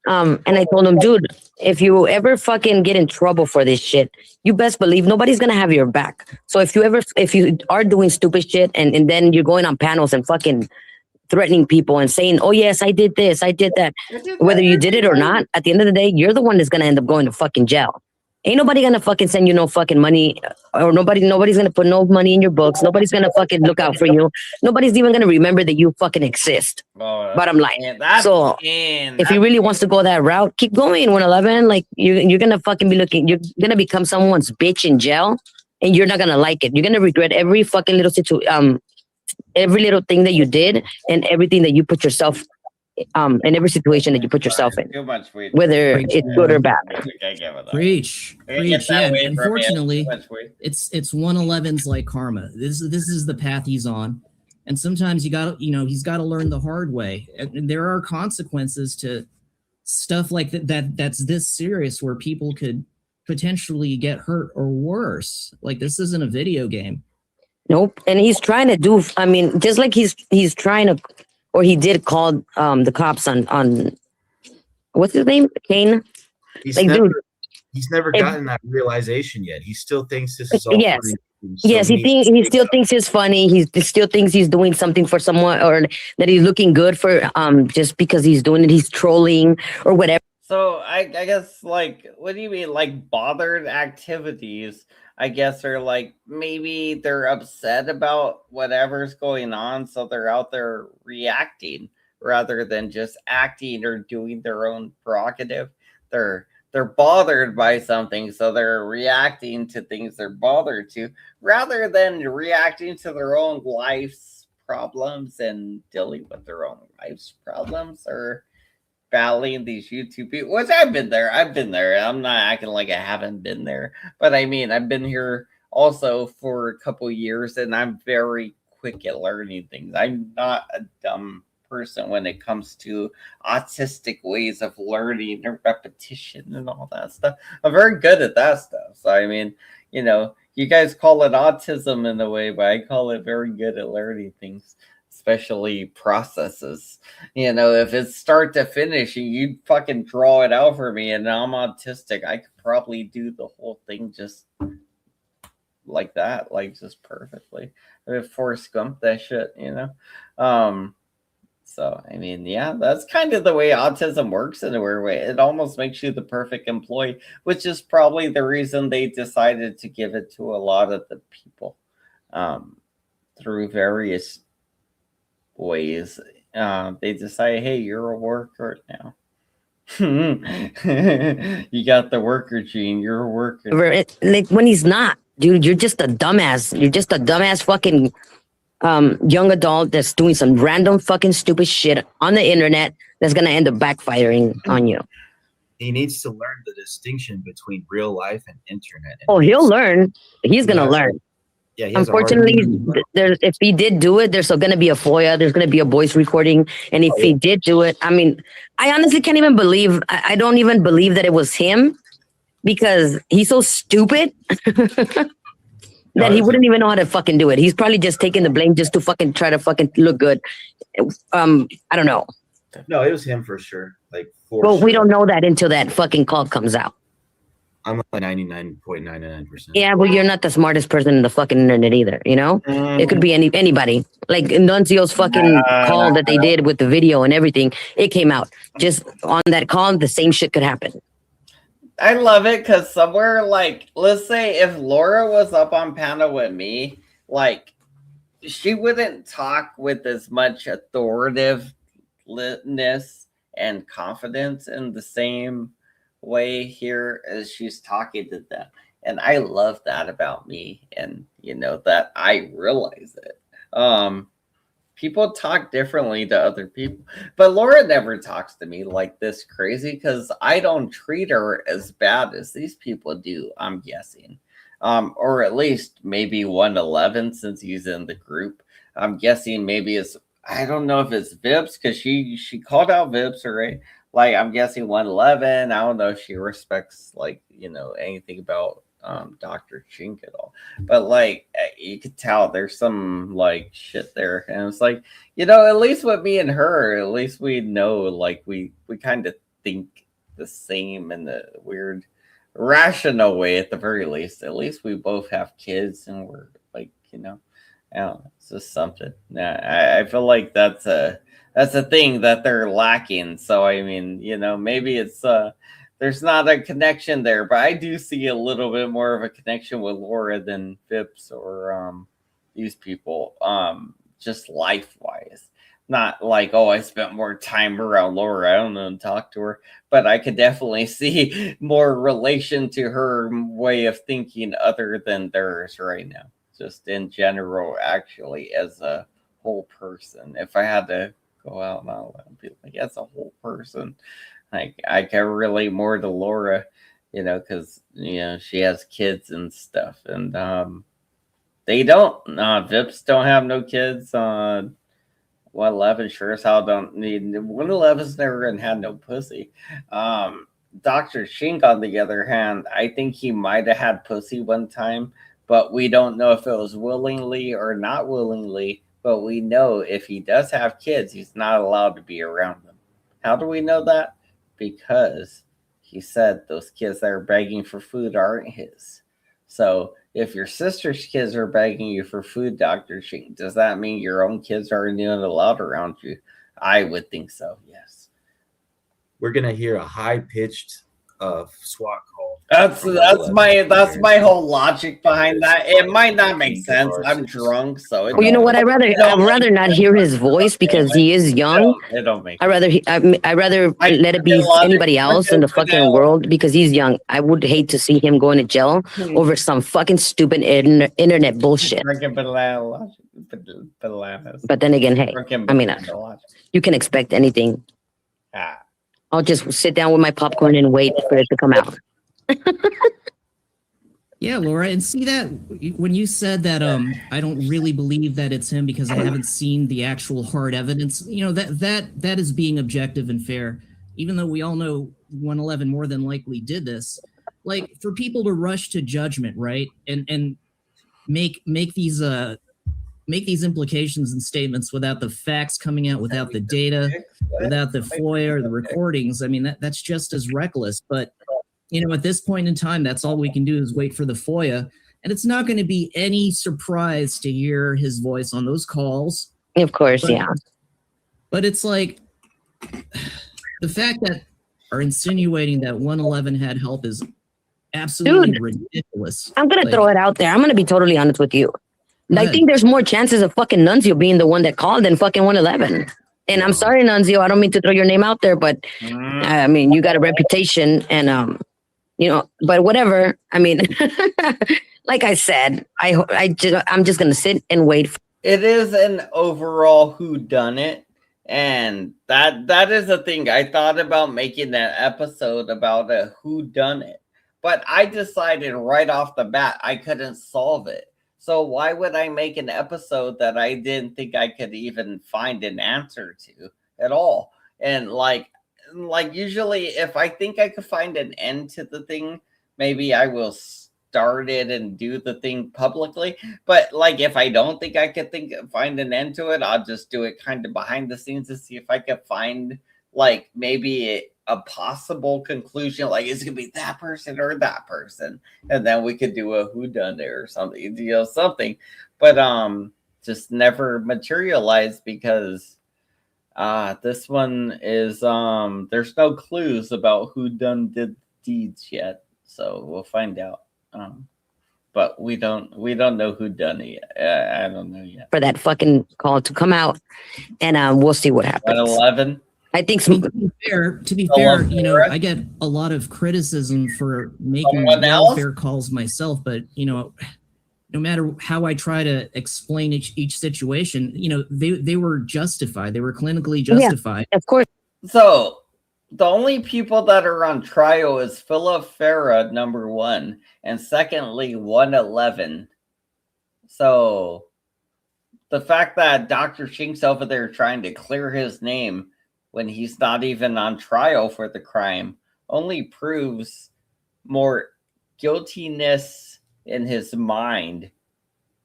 And I told him, dude, if you ever fucking get in trouble for this shit, you best believe nobody's going to have your back. So if you are doing stupid shit and then you're going on panels and fucking threatening people and saying, oh yes, I did this, I did that, whether you did it or not, at the end of the day, you're the one that's going to end up going to fucking jail. Ain't nobody gonna fucking send you no fucking money, or nobody's gonna put no money in your books. Nobody's gonna fucking look out for you. Nobody's even gonna remember that you fucking exist. Bottom line. So if he really wants to go that route, keep going. 111, like you're gonna fucking be looking. You're gonna become someone's bitch in jail, and you're not gonna like it. You're gonna regret every fucking little every little thing that you did, and everything that you put yourself. In every situation that you put yourself in, whether it's good or bad. Preach. Yeah, unfortunately, it's 111's like karma. This is the path he's on, and sometimes he's got to learn the hard way. And there are consequences to stuff like that. That's this serious, where people could potentially get hurt or worse. Like, this isn't a video game. Nope. And he's trying to do. I mean, just like he's trying to. Or he did call the cops on what's his name? Kane? He's never gotten that realization yet. He still thinks this is all funny. Yes, he still thinks it's funny. He still thinks he's doing something for someone, or that he's looking good for just because he's doing it. He's trolling or whatever. So I guess, like, what do you mean, like, bothered activities? I guess are like, maybe they're upset about whatever's going on, so they're out there reacting rather than just acting or doing their own prerogative. They're bothered by something, so they're reacting to things they're bothered to, rather than reacting to their own life's problems and dealing with their own life's problems, or battling these YouTube people, which I've been there. I'm not acting like I haven't been there, but I mean, I've been here also for a couple years, and I'm very quick at learning things. I'm not a dumb person when it comes to autistic ways of learning and repetition and all that stuff. I'm very good at that stuff. So I mean, you guys call it autism in a way, but I call it very good at learning things. Especially processes, if it's start to finish, you fucking draw it out for me, and I'm autistic. I could probably do the whole thing just like that, like just perfectly. I mean, Forrest Gump that shit, So I mean, yeah, that's kind of the way autism works in a weird way. It almost makes you the perfect employee, which is probably the reason they decided to give it to a lot of the people through various ways. They decide, hey, you're a worker now. You got the worker gene. You're a worker. Like when he's not, dude, you're just a dumbass. You're just a dumbass fucking young adult that's doing some random fucking stupid shit on the internet that's gonna end up backfiring on you. He needs to learn the distinction between real life and internet. Oh, he'll learn. He's gonna learn. Yeah, unfortunately, if he did do it, there's going to be a FOIA, there's going to be a voice recording. And if he did do it, I mean, I honestly can't even believe, I don't even believe that it was him because he's so stupid that he wouldn't even know how to fucking do it. He's probably just taking the blame just to fucking try to fucking look good. I don't know. No, it was him for sure. Well, we don't know that until that fucking call comes out. I'm like 99.99%. Yeah, well, you're not the smartest person in the fucking internet either, It could be anybody. Like Nuncio's fucking call that they did with the video and everything, it came out. Just on that call, the same shit could happen. I love it because somewhere, let's say if Laura was up on panel with me, she wouldn't talk with as much authoritativeness and confidence in the same way here as she's talking to them, and I love that about me, and that I realize it. People talk differently to other people, but Laura never talks to me like this crazy because I don't treat her as bad as these people do, I'm guessing. Or at least maybe 111 since he's in the group. I'm guessing maybe it's, I don't know if it's Vips because she called out Vips, right? I'm guessing 111. I don't know if she respects anything about Dr. Chink at all. But you could tell there's some shit there. And it's at least with me and her, at least we know we kind of think the same in the weird rational way at the very least. At least we both have kids and we're I don't know, it's just something. I feel like that's a thing that they're lacking. So I mean, maybe it's there's not a connection there, but I do see a little bit more of a connection with Laura than Vips or these people, just life wise. Not I spent more time around Laura, I don't know, and talk to her, but I could definitely see more relation to her way of thinking other than theirs right now. Just in general, actually, as a whole person. If I had to go out and all that, be as a whole person, I can relate more to Laura, because she has kids and stuff, and they don't. Vips don't have no kids. 111 sure as hell don't need. 111's never had no pussy. Dr. Shink, on the other hand, I think he might have had pussy one time, but we don't know if it was willingly or not willingly. But we know if he does have kids, he's not allowed to be around them. How do we know that? Because he said those kids that are begging for food aren't his. So if your sister's kids are begging you for food, Dr. Sheen, does that mean your own kids aren't even allowed around you? I would think so, yes. We're going to hear a high-pitched SWAT call. That's my whole logic behind that. It might not make sense. I'm drunk, so. Well, you know what? I'd rather not hear his voice because he is young. It don't make. I'd rather let it be anybody else in the fucking world because he's young. I would hate to see him going to jail over some fucking stupid internet bullshit. But then again, hey, I mean, you can expect anything. I'll just sit down with my popcorn and wait for it to come out. Yeah, Laura, and see that when you said that I don't really believe that it's him because I haven't seen the actual hard evidence. That is being objective and fair. Even though we all know 111 more than likely did this, for people to rush to judgment, right, and make these implications and statements without the facts coming out, without the data, without the FOIA or the recordings. I mean, that's just as reckless. But, at this point in time, that's all we can do is wait for the FOIA. And it's not going to be any surprise to hear his voice on those calls. Of course, yeah. But it's like the fact that are insinuating that 111 had help is absolutely ridiculous. I'm going to throw it out there. I'm going to be totally honest with you. I think there's more chances of fucking Nunzio being the one that called than fucking 111. And I'm sorry, Nunzio, I don't mean to throw your name out there, but I mean, you got a reputation and, you know, but whatever. I mean, like I said, I'm just going to sit and wait. It is an overall whodunit. And that is the thing. I thought about making that episode about a whodunit, but I decided right off the bat I couldn't solve it. So why would I make an episode that I didn't think I could even find an answer to at all? And like usually if I think I could find an end to the thing, maybe I will start it and do the thing publicly. But like if I don't think I could find an end to it, I'll just do it kind of behind the scenes to see if I could find like maybe a possible conclusion, like it's gonna be that person or that person, and then we could do a whodunit or something, you know, something. But just never materialized because this one is there's no clues about who done deeds yet, so we'll find out. But we don't know who done it yet. I don't know yet. For that fucking call to come out, and we'll see what happens. 11. I think to be fair, you know, I get a lot of criticism for making welfare calls myself, but you know, no matter how I try to explain each situation, you know, they were justified. They were clinically justified. Yeah, of course. So the only people that are on trial is Philip Farah, number 1, and secondly 111. So the fact that Dr. Shink's over there trying to clear his name when he's not even on trial for the crime only proves more guiltiness in his mind.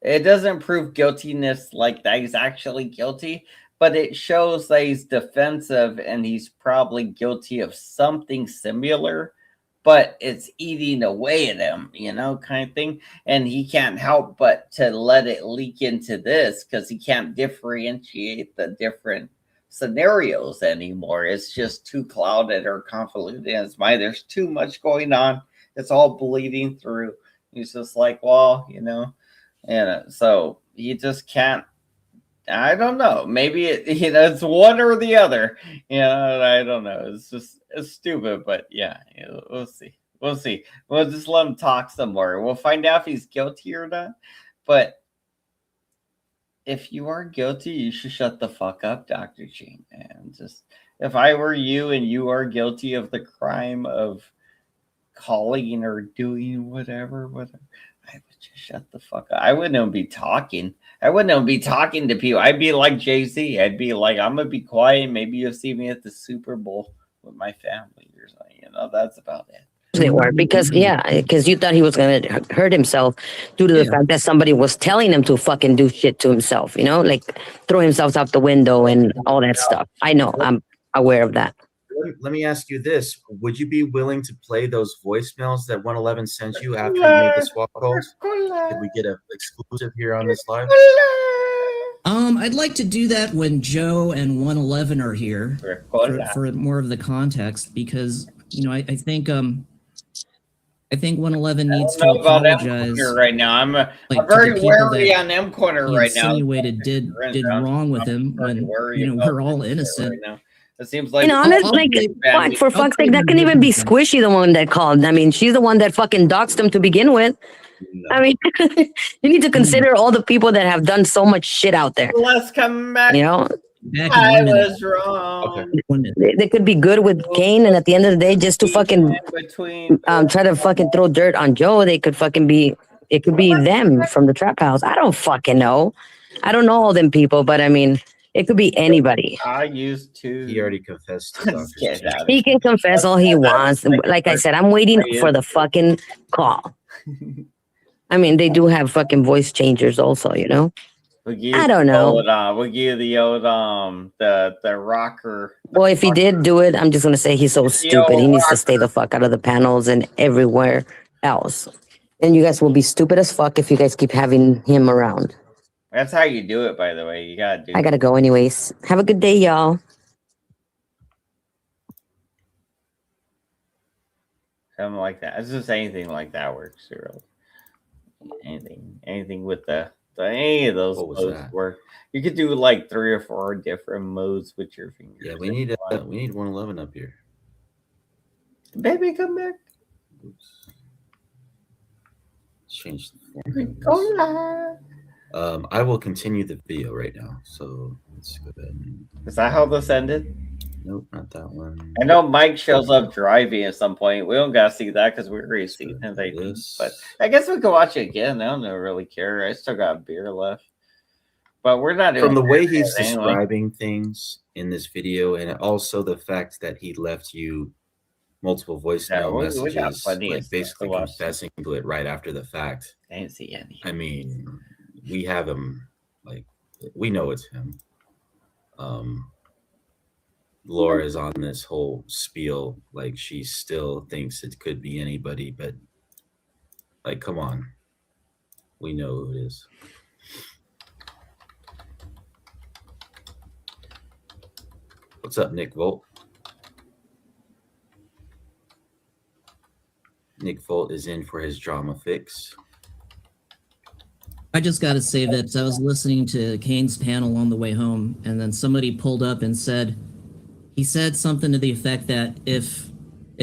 It doesn't prove guiltiness like that he's actually guilty, but it shows that he's defensive and he's probably guilty of something similar, but it's eating away at him, you know, kind of thing. And he can't help but to let it leak into this because he can't differentiate the different scenarios anymore. It's just too clouded or convoluted in his mind. There's too much going on. It's all bleeding through. He's just like, well, you know, and so he just can't. I don't know. Maybe it's one or the other. You know, I don't know. It's stupid, but yeah, we'll see. We'll see. We'll just let him talk some more. We'll find out if he's guilty or not. But if you are guilty, you should shut the fuck up, Dr. Ching. And just, if I were you and you are guilty of the crime of calling or doing whatever, I would just shut the fuck up. I wouldn't be talking. I wouldn't be talking to people. I'd be like Jay-Z. I'd be like, I'm going to be quiet. Maybe you'll see me at the Super Bowl with my family or something. You know, that's about it. They were because you thought he was gonna hurt himself due to the fact that somebody was telling him to fucking do shit to himself, you know, like throw himself out the window and all that stuff. I know, I'm aware of that. Let me ask you this: would you be willing to play those voicemails that 111 sent you after you made the swap calls? Could we get an exclusive here on this live? I'd like to do that when Joe and 111 are here for more of the context, because you know I think 111 needs to apologize right now. I'm very wary on M Corner right now. Insinuated did wrong with him when we're all innocent. Right now. It seems like, for fuck's sake, that can even be Squishy, the one that called. I mean, she's the one that fucking doxed him to begin with. No. I mean, you need to consider all the people that have done so much shit out there. Let's come back. You know, I was wrong. They could be good with Kane, and at the end of the day, just to fucking try to fucking throw dirt on Joe, they could fucking be. It could be them from the trap house. I don't fucking know. I don't know all them people, but I mean. It could be anybody. I used to. He already confessed. He can confess all he wants. Like I said, I'm waiting for the fucking call. I mean, they do have fucking voice changers also, you know? I don't know. We'll give the old the rocker. Well, if he did do it, I'm just gonna say he's so stupid. He needs to stay the fuck out of the panels and everywhere else. And you guys will be stupid as fuck if you guys keep having him around. That's how you do it, by the way. You gotta do. I gotta go anyways. Have a good day, y'all. Something like that. It's just anything like that works. Really. Anything with any of those modes work. You could do like 3 or 4 different modes with your fingers. Yeah, we need 111 up here. Baby, come back. Oops. Let's change the form. I will continue the video right now. So let's go ahead. Is that how this ended? Nope, not that one. I know Mike shows up driving at some point. We don't gotta see that because we already seen him. But I guess we could watch it again. I don't really care. I still got beer left. But we're not doing from the way he's describing things in this video, and also the fact that he left you multiple voicemail messages, like basically confessing to it right after the fact. I didn't see any. I mean, we have him, like, we know it's him. Laura is on this whole spiel, like she still thinks it could be anybody, but like, come on, we know who it is. What's up, Nick Volt? Nick Volt is in for his drama fix. I just got to say that I was listening to Kane's panel on the way home, and then somebody pulled up and said, he said something to the effect that if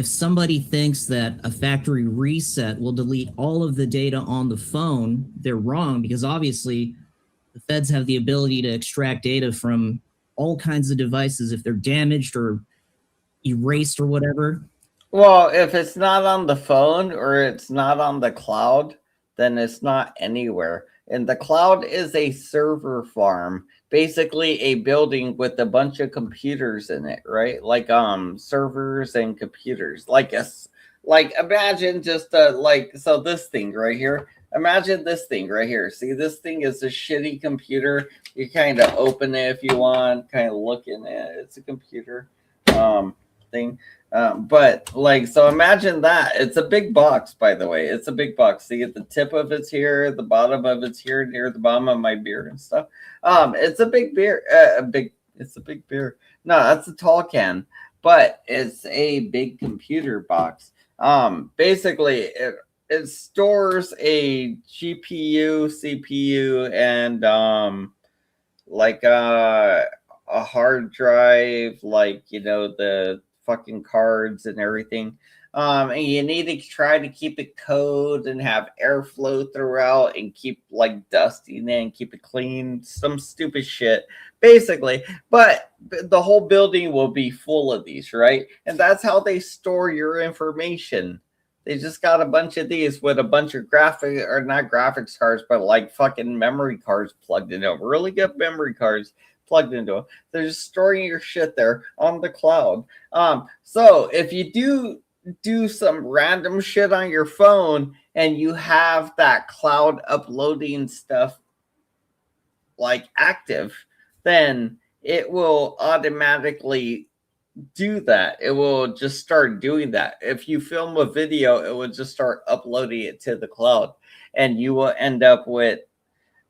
somebody thinks that a factory reset will delete all of the data on the phone, they're wrong, because obviously the feds have the ability to extract data from all kinds of devices if they're damaged or erased or whatever. Well, if it's not on the phone or it's not on the cloud, then it's not anywhere. And the cloud is a server farm, basically a building with a bunch of computers in it, right? Like servers and computers. Like imagine just so this thing right here. Imagine this thing right here. See, this thing is a shitty computer. You kind of open it if you want, kind of look in it. It's a computer thing. But like, so imagine that. It's a big box, by the way. It's a big box. See, at the tip of it's here, the bottom of it's here, near the bottom of my beer and stuff. It's a big beer. It's a big beer. No, that's a tall can, but it's a big computer box. Basically, it stores a GPU, CPU, and like a hard drive, like, you know, the fucking cards and everything. And you need to try to keep it cold and have airflow throughout and keep like dusting it and keep it clean. Some stupid shit, basically. But the whole building will be full of these, right? And that's how they store your information. They just got a bunch of these with a bunch of not graphics cards, but like fucking memory cards plugged into them. Really good memory cards plugged into them. They're just storing your shit there on the cloud. So if you do some random shit on your phone and you have that cloud uploading stuff like active, then it will automatically do that. It will just start doing that. If you film a video, it will just start uploading it to the cloud, and you will end up with,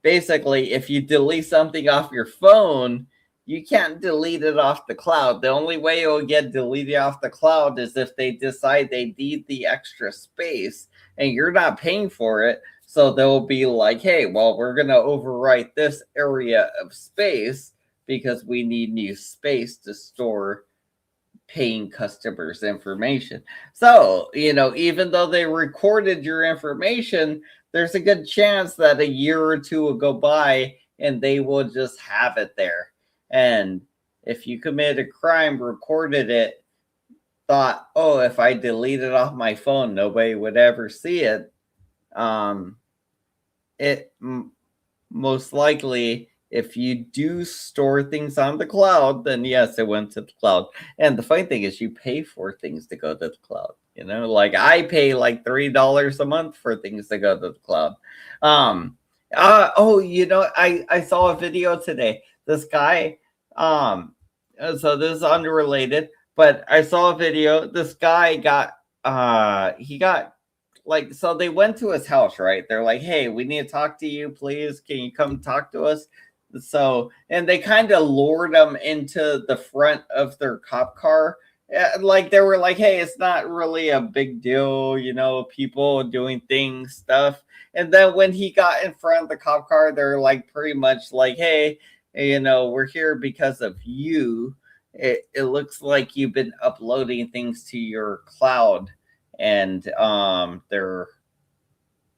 basically, if you delete something off your phone, you can't delete it off the cloud. The only way it will get deleted off the cloud is if they decide they need the extra space and you're not paying for it. So they'll be like, hey, well, we're going to overwrite this area of space because we need new space to store paying customers' information. So, you know, even though they recorded your information, there's a good chance that a year or two will go by and they will just have it there. And if you commit a crime, recorded it, thought, oh, if I delete it off my phone, nobody would ever see it. Most likely, if you do store things on the cloud, then yes, it went to the cloud. And the funny thing is you pay for things to go to the cloud. You know, like I pay like $3 a month for things to go to the cloud. You know, I saw a video today. This guy, so this is unrelated, but I saw a video. This guy got like so they went to his house, right? They're like, hey, we need to talk to you, please. Can you come talk to us? So, and they kind of lured him into the front of their cop car. Like they were like, hey, it's not really a big deal, you know, people doing things, stuff. And then when he got in front of the cop car, they're like pretty much like, hey, you know, we're here because of you. It looks like you've been uploading things to your cloud and their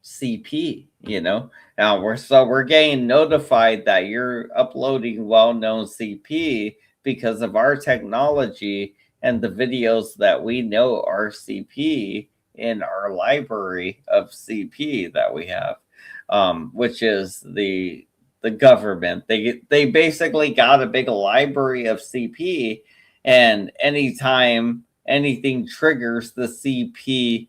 CP, you know. Now we're getting notified that you're uploading well-known CP because of our technology and the videos that we know are CP in our library of CP that we have, which is the government. They basically got a big library of CP, and anytime anything triggers the CP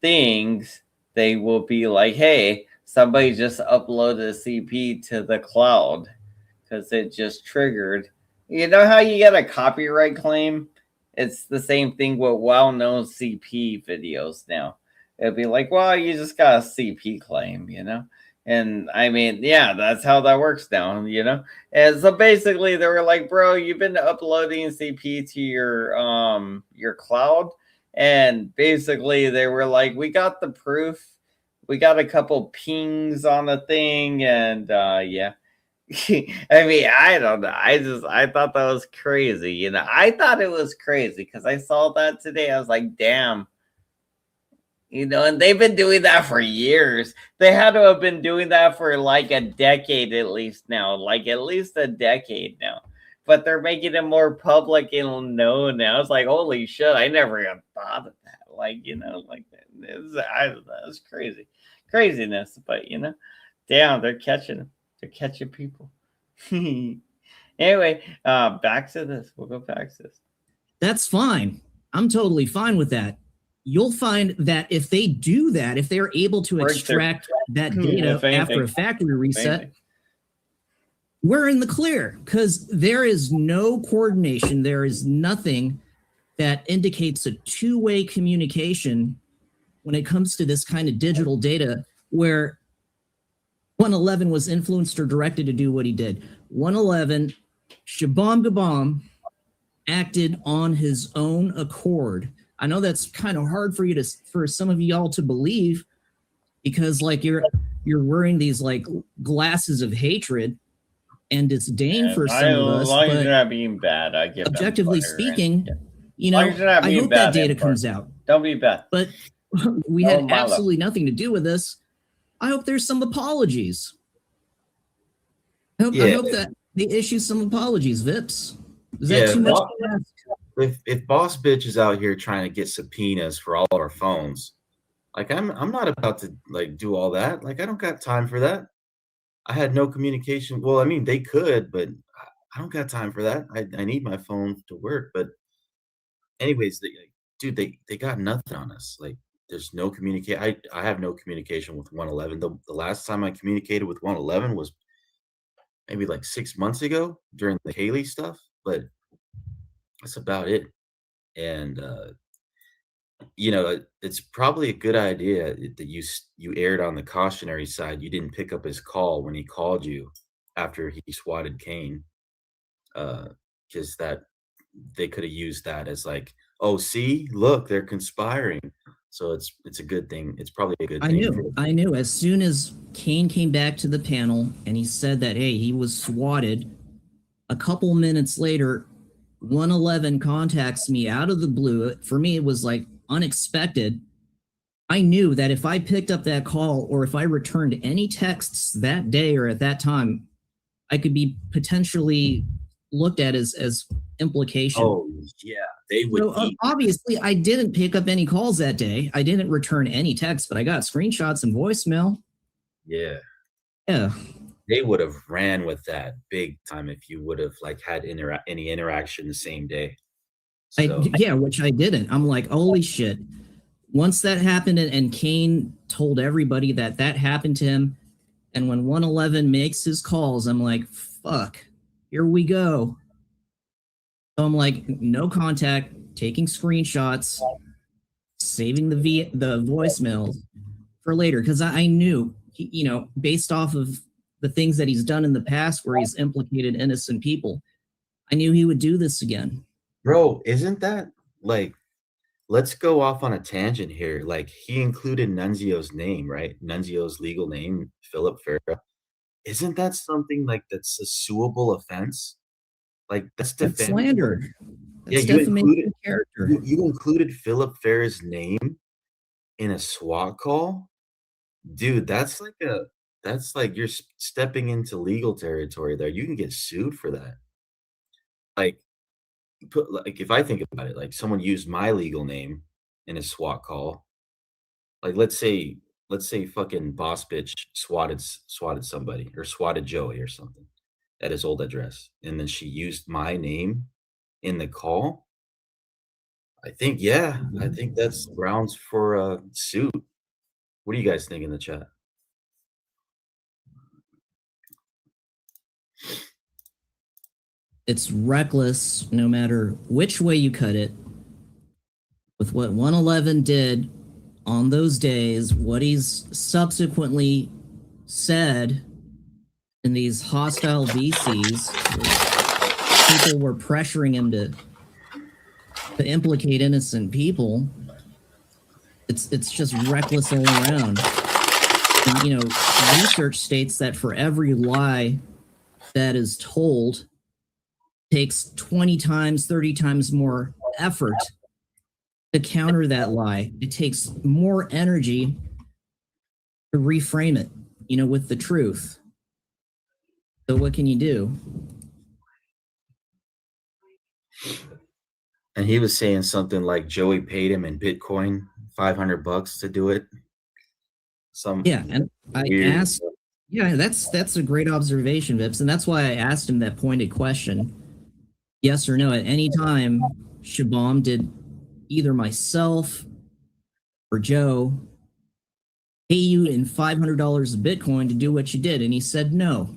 things, they will be like, hey, somebody just uploaded a CP to the cloud because it just triggered. You know how you get a copyright claim? It's the same thing with well-known CP videos now. It'd be like, well, you just got a CP claim, you know? And I mean, yeah, that's how that works now, you know? And so basically they were like, bro, you've been uploading CP to your cloud. And basically they were like, we got the proof. We got a couple pings on the thing, and yeah. I mean, I don't know. I thought that was crazy. You know, I thought it was crazy because I saw that today. I was like, damn. You know, and they've been doing that for years. They had to have been doing that for like a decade at least now, like at least a decade now. But they're making it more public and known now. It's like, holy shit, I never even thought of that. Like, you know, like that. That's crazy. Craziness. But, you know, damn, they're catching them. They're catching people. Anyway, back to this. We'll go back to this. That's fine. I'm totally fine with that. You'll find that if they do that, if they're able to extract that data after a factory reset, we're in the clear because there is no coordination. There is nothing that indicates a two-way communication when it comes to this kind of digital data where 111 was influenced or directed to do what he did. 111, Shabam Gabam, acted on his own accord. I know that's kind of hard for some of y'all to believe because like you're wearing these like glasses of hatred and disdain for some of us. As long as but you're not being bad, I give objectively speaking, you know, I hope that data comes out. Don't be bad. But we had absolutely nothing to do with this. I hope there's some apologies. I hope that they issue some apologies, Vips. Is that too much to ask? If Boss Bitch is out here trying to get subpoenas for all our phones, like I'm not about to like do all that. Like I don't got time for that. I had no communication. Well, I mean they could, but I don't got time for that. I need my phone to work. But anyways, dude, they got nothing on us. Like there's no communicate. I have no communication with 111. The last time I communicated with 111 was maybe like 6 months ago during the Haley stuff, but that's about it. And you know, it's probably a good idea that you aired on the cautionary side. You didn't pick up his call when he called you after he swatted Kane, because that they could have used that as like, oh, see, look, they're conspiring. So it's a good thing. It's probably a good thing. I knew. As soon as Kane came back to the panel and he said that, hey, he was swatted, a couple minutes later, 111 contacts me out of the blue. For me, it was like unexpected. I knew that if I picked up that call or if I returned any texts that day or at that time, I could be potentially looked at as implication. Oh, yeah. They would. So, obviously, I didn't pick up any calls that day. I didn't return any texts, but I got screenshots and voicemail. Yeah. Yeah. They would have ran with that big time if you would have like had any interaction the same day. So. Which I didn't. I'm like, holy shit. Once that happened and Kane told everybody that happened to him, and when 111 makes his calls, I'm like, fuck, here we go. So I'm like, no contact, taking screenshots, saving the voicemails for later because I knew, based off of the things that he's done in the past where he's implicated innocent people, I knew he would do this again. Bro, isn't that like, let's go off on a tangent here. Like, he included Nunzio's name, right? Nunzio's legal name, Philip Farah. Isn't that something like that's a suable offense? Like, that's slander. That's defamation of character. You included Philip Farah's name in a SWAT call? Dude, that's like you're stepping into legal territory there. You can get sued for that. Like, if I think about it, like someone used my legal name in a SWAT call. Like, let's say fucking boss bitch swatted somebody or swatted Joey or something at his old address, and then she used my name in the call. I think that's grounds for a suit. What do you guys think in the chat? It's reckless no matter which way you cut it. With what 111 did on those days, what he's subsequently said in these hostile VCs, people were pressuring him to implicate innocent people. It's just reckless all around. And, research states that for every lie that is told takes 20 times, 30 times more effort to counter that lie. It takes more energy to reframe it, with the truth. So what can you do? And he was saying something like Joey paid him in Bitcoin, $500 to do it. And I asked, that's a great observation, Vips, and that's why I asked him that pointed question. Yes or no, at any time, Shabam did either myself or Joe pay you in $500 of Bitcoin to do what you did? And he said no.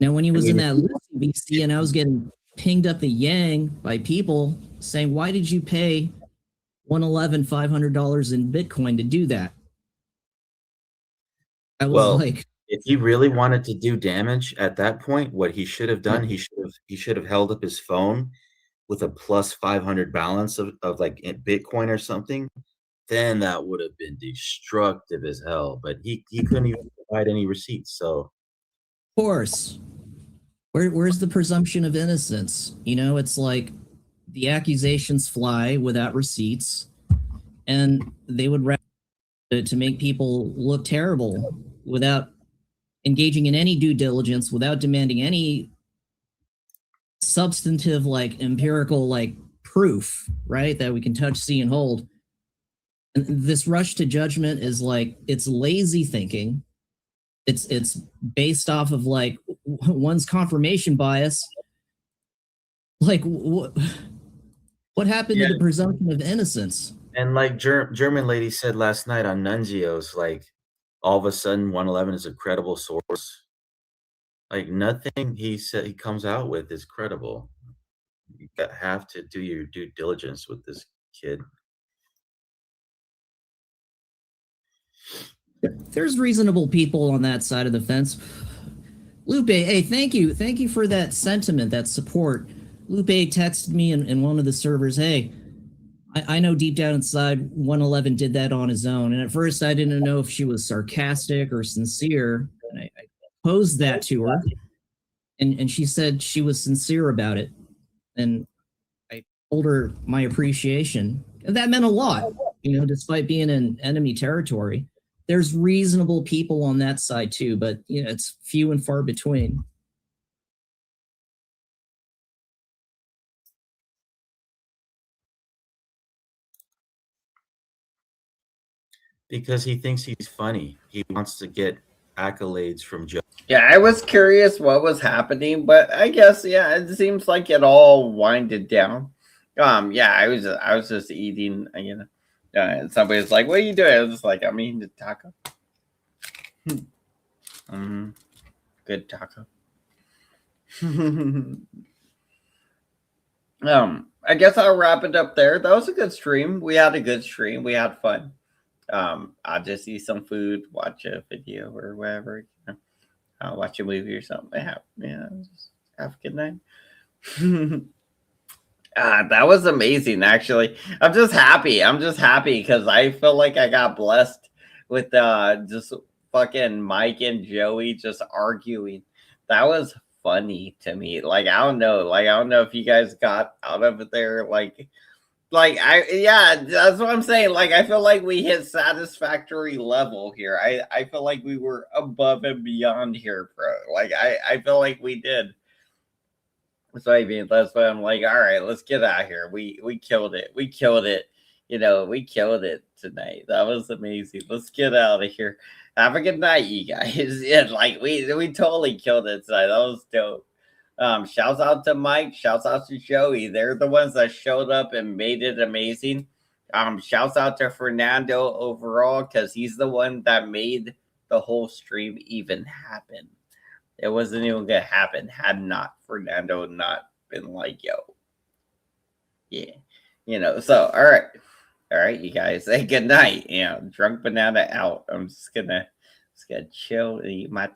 Now, when he was in that VC and I was getting pinged up the yang by people saying, why did you pay 111 $500 in Bitcoin to do that? I was like, if he really wanted to do damage at that point, what he should have done, he should have held up his phone with a plus 500 balance of like Bitcoin or something. Then that would have been destructive as hell. But he couldn't even provide any receipts. So, of course, where's the presumption of innocence? It's like the accusations fly without receipts, and they would rather to make people look terrible without engaging in any due diligence, without demanding any substantive, like empirical, like proof, right? That we can touch, see, and hold. And this rush to judgment is like, it's lazy thinking. It's based off of like one's confirmation bias. Like what happened to the presumption of innocence? And like German lady said last night on Nunzio's, like all of a sudden 111 is a credible source. Like nothing he comes out with is credible. You have to do your due diligence with this kid. There's reasonable people on that side of the fence. Lupe, hey, thank you for that sentiment, that support. Lupe texted me in one of the servers, hey, I know deep down inside 111 did that on his own. And at first I didn't know if she was sarcastic or sincere. And I posed that to her. And she said she was sincere about it. And I told her my appreciation. And that meant a lot, despite being in enemy territory. There's reasonable people on that side too, but it's few and far between. Because he thinks he's funny. He wants to get accolades from Joe. Yeah, I was curious what was happening, but I guess it seems like it all winded down. I was just eating, and somebody was like, "What are you doing?" I was just like, "I'm eating a taco." Good taco. I guess I'll wrap it up there. That was a good stream. We had a good stream. We had fun. I'll just eat some food, watch a video or whatever. You know, I'll watch a movie or something. Just have a good night. That was amazing, actually. I'm just happy because I feel like I got blessed with just fucking Mike and Joey just arguing. That was funny to me. Like I don't know if you guys got out of it there. That's what I'm saying. Like I feel like we hit satisfactory level here. I feel like we were above and beyond here, bro. Like I feel like we did. So I mean, that's why I'm like, all right, let's get out of here. We killed it. We killed it. You know, we killed it tonight. That was amazing. Let's get out of here. Have a good night, you guys. Yeah, like we totally killed it tonight. That was dope. Shouts out to Mike. Shouts out to Joey. They're the ones that showed up and made it amazing. Shouts out to Fernando overall because he's the one that made the whole stream even happen. It wasn't even gonna happen had not Fernando not been like, yo. Yeah. You know, so all right, you guys. Say good night. You know, drunk banana out. I'm just gonna chill and eat my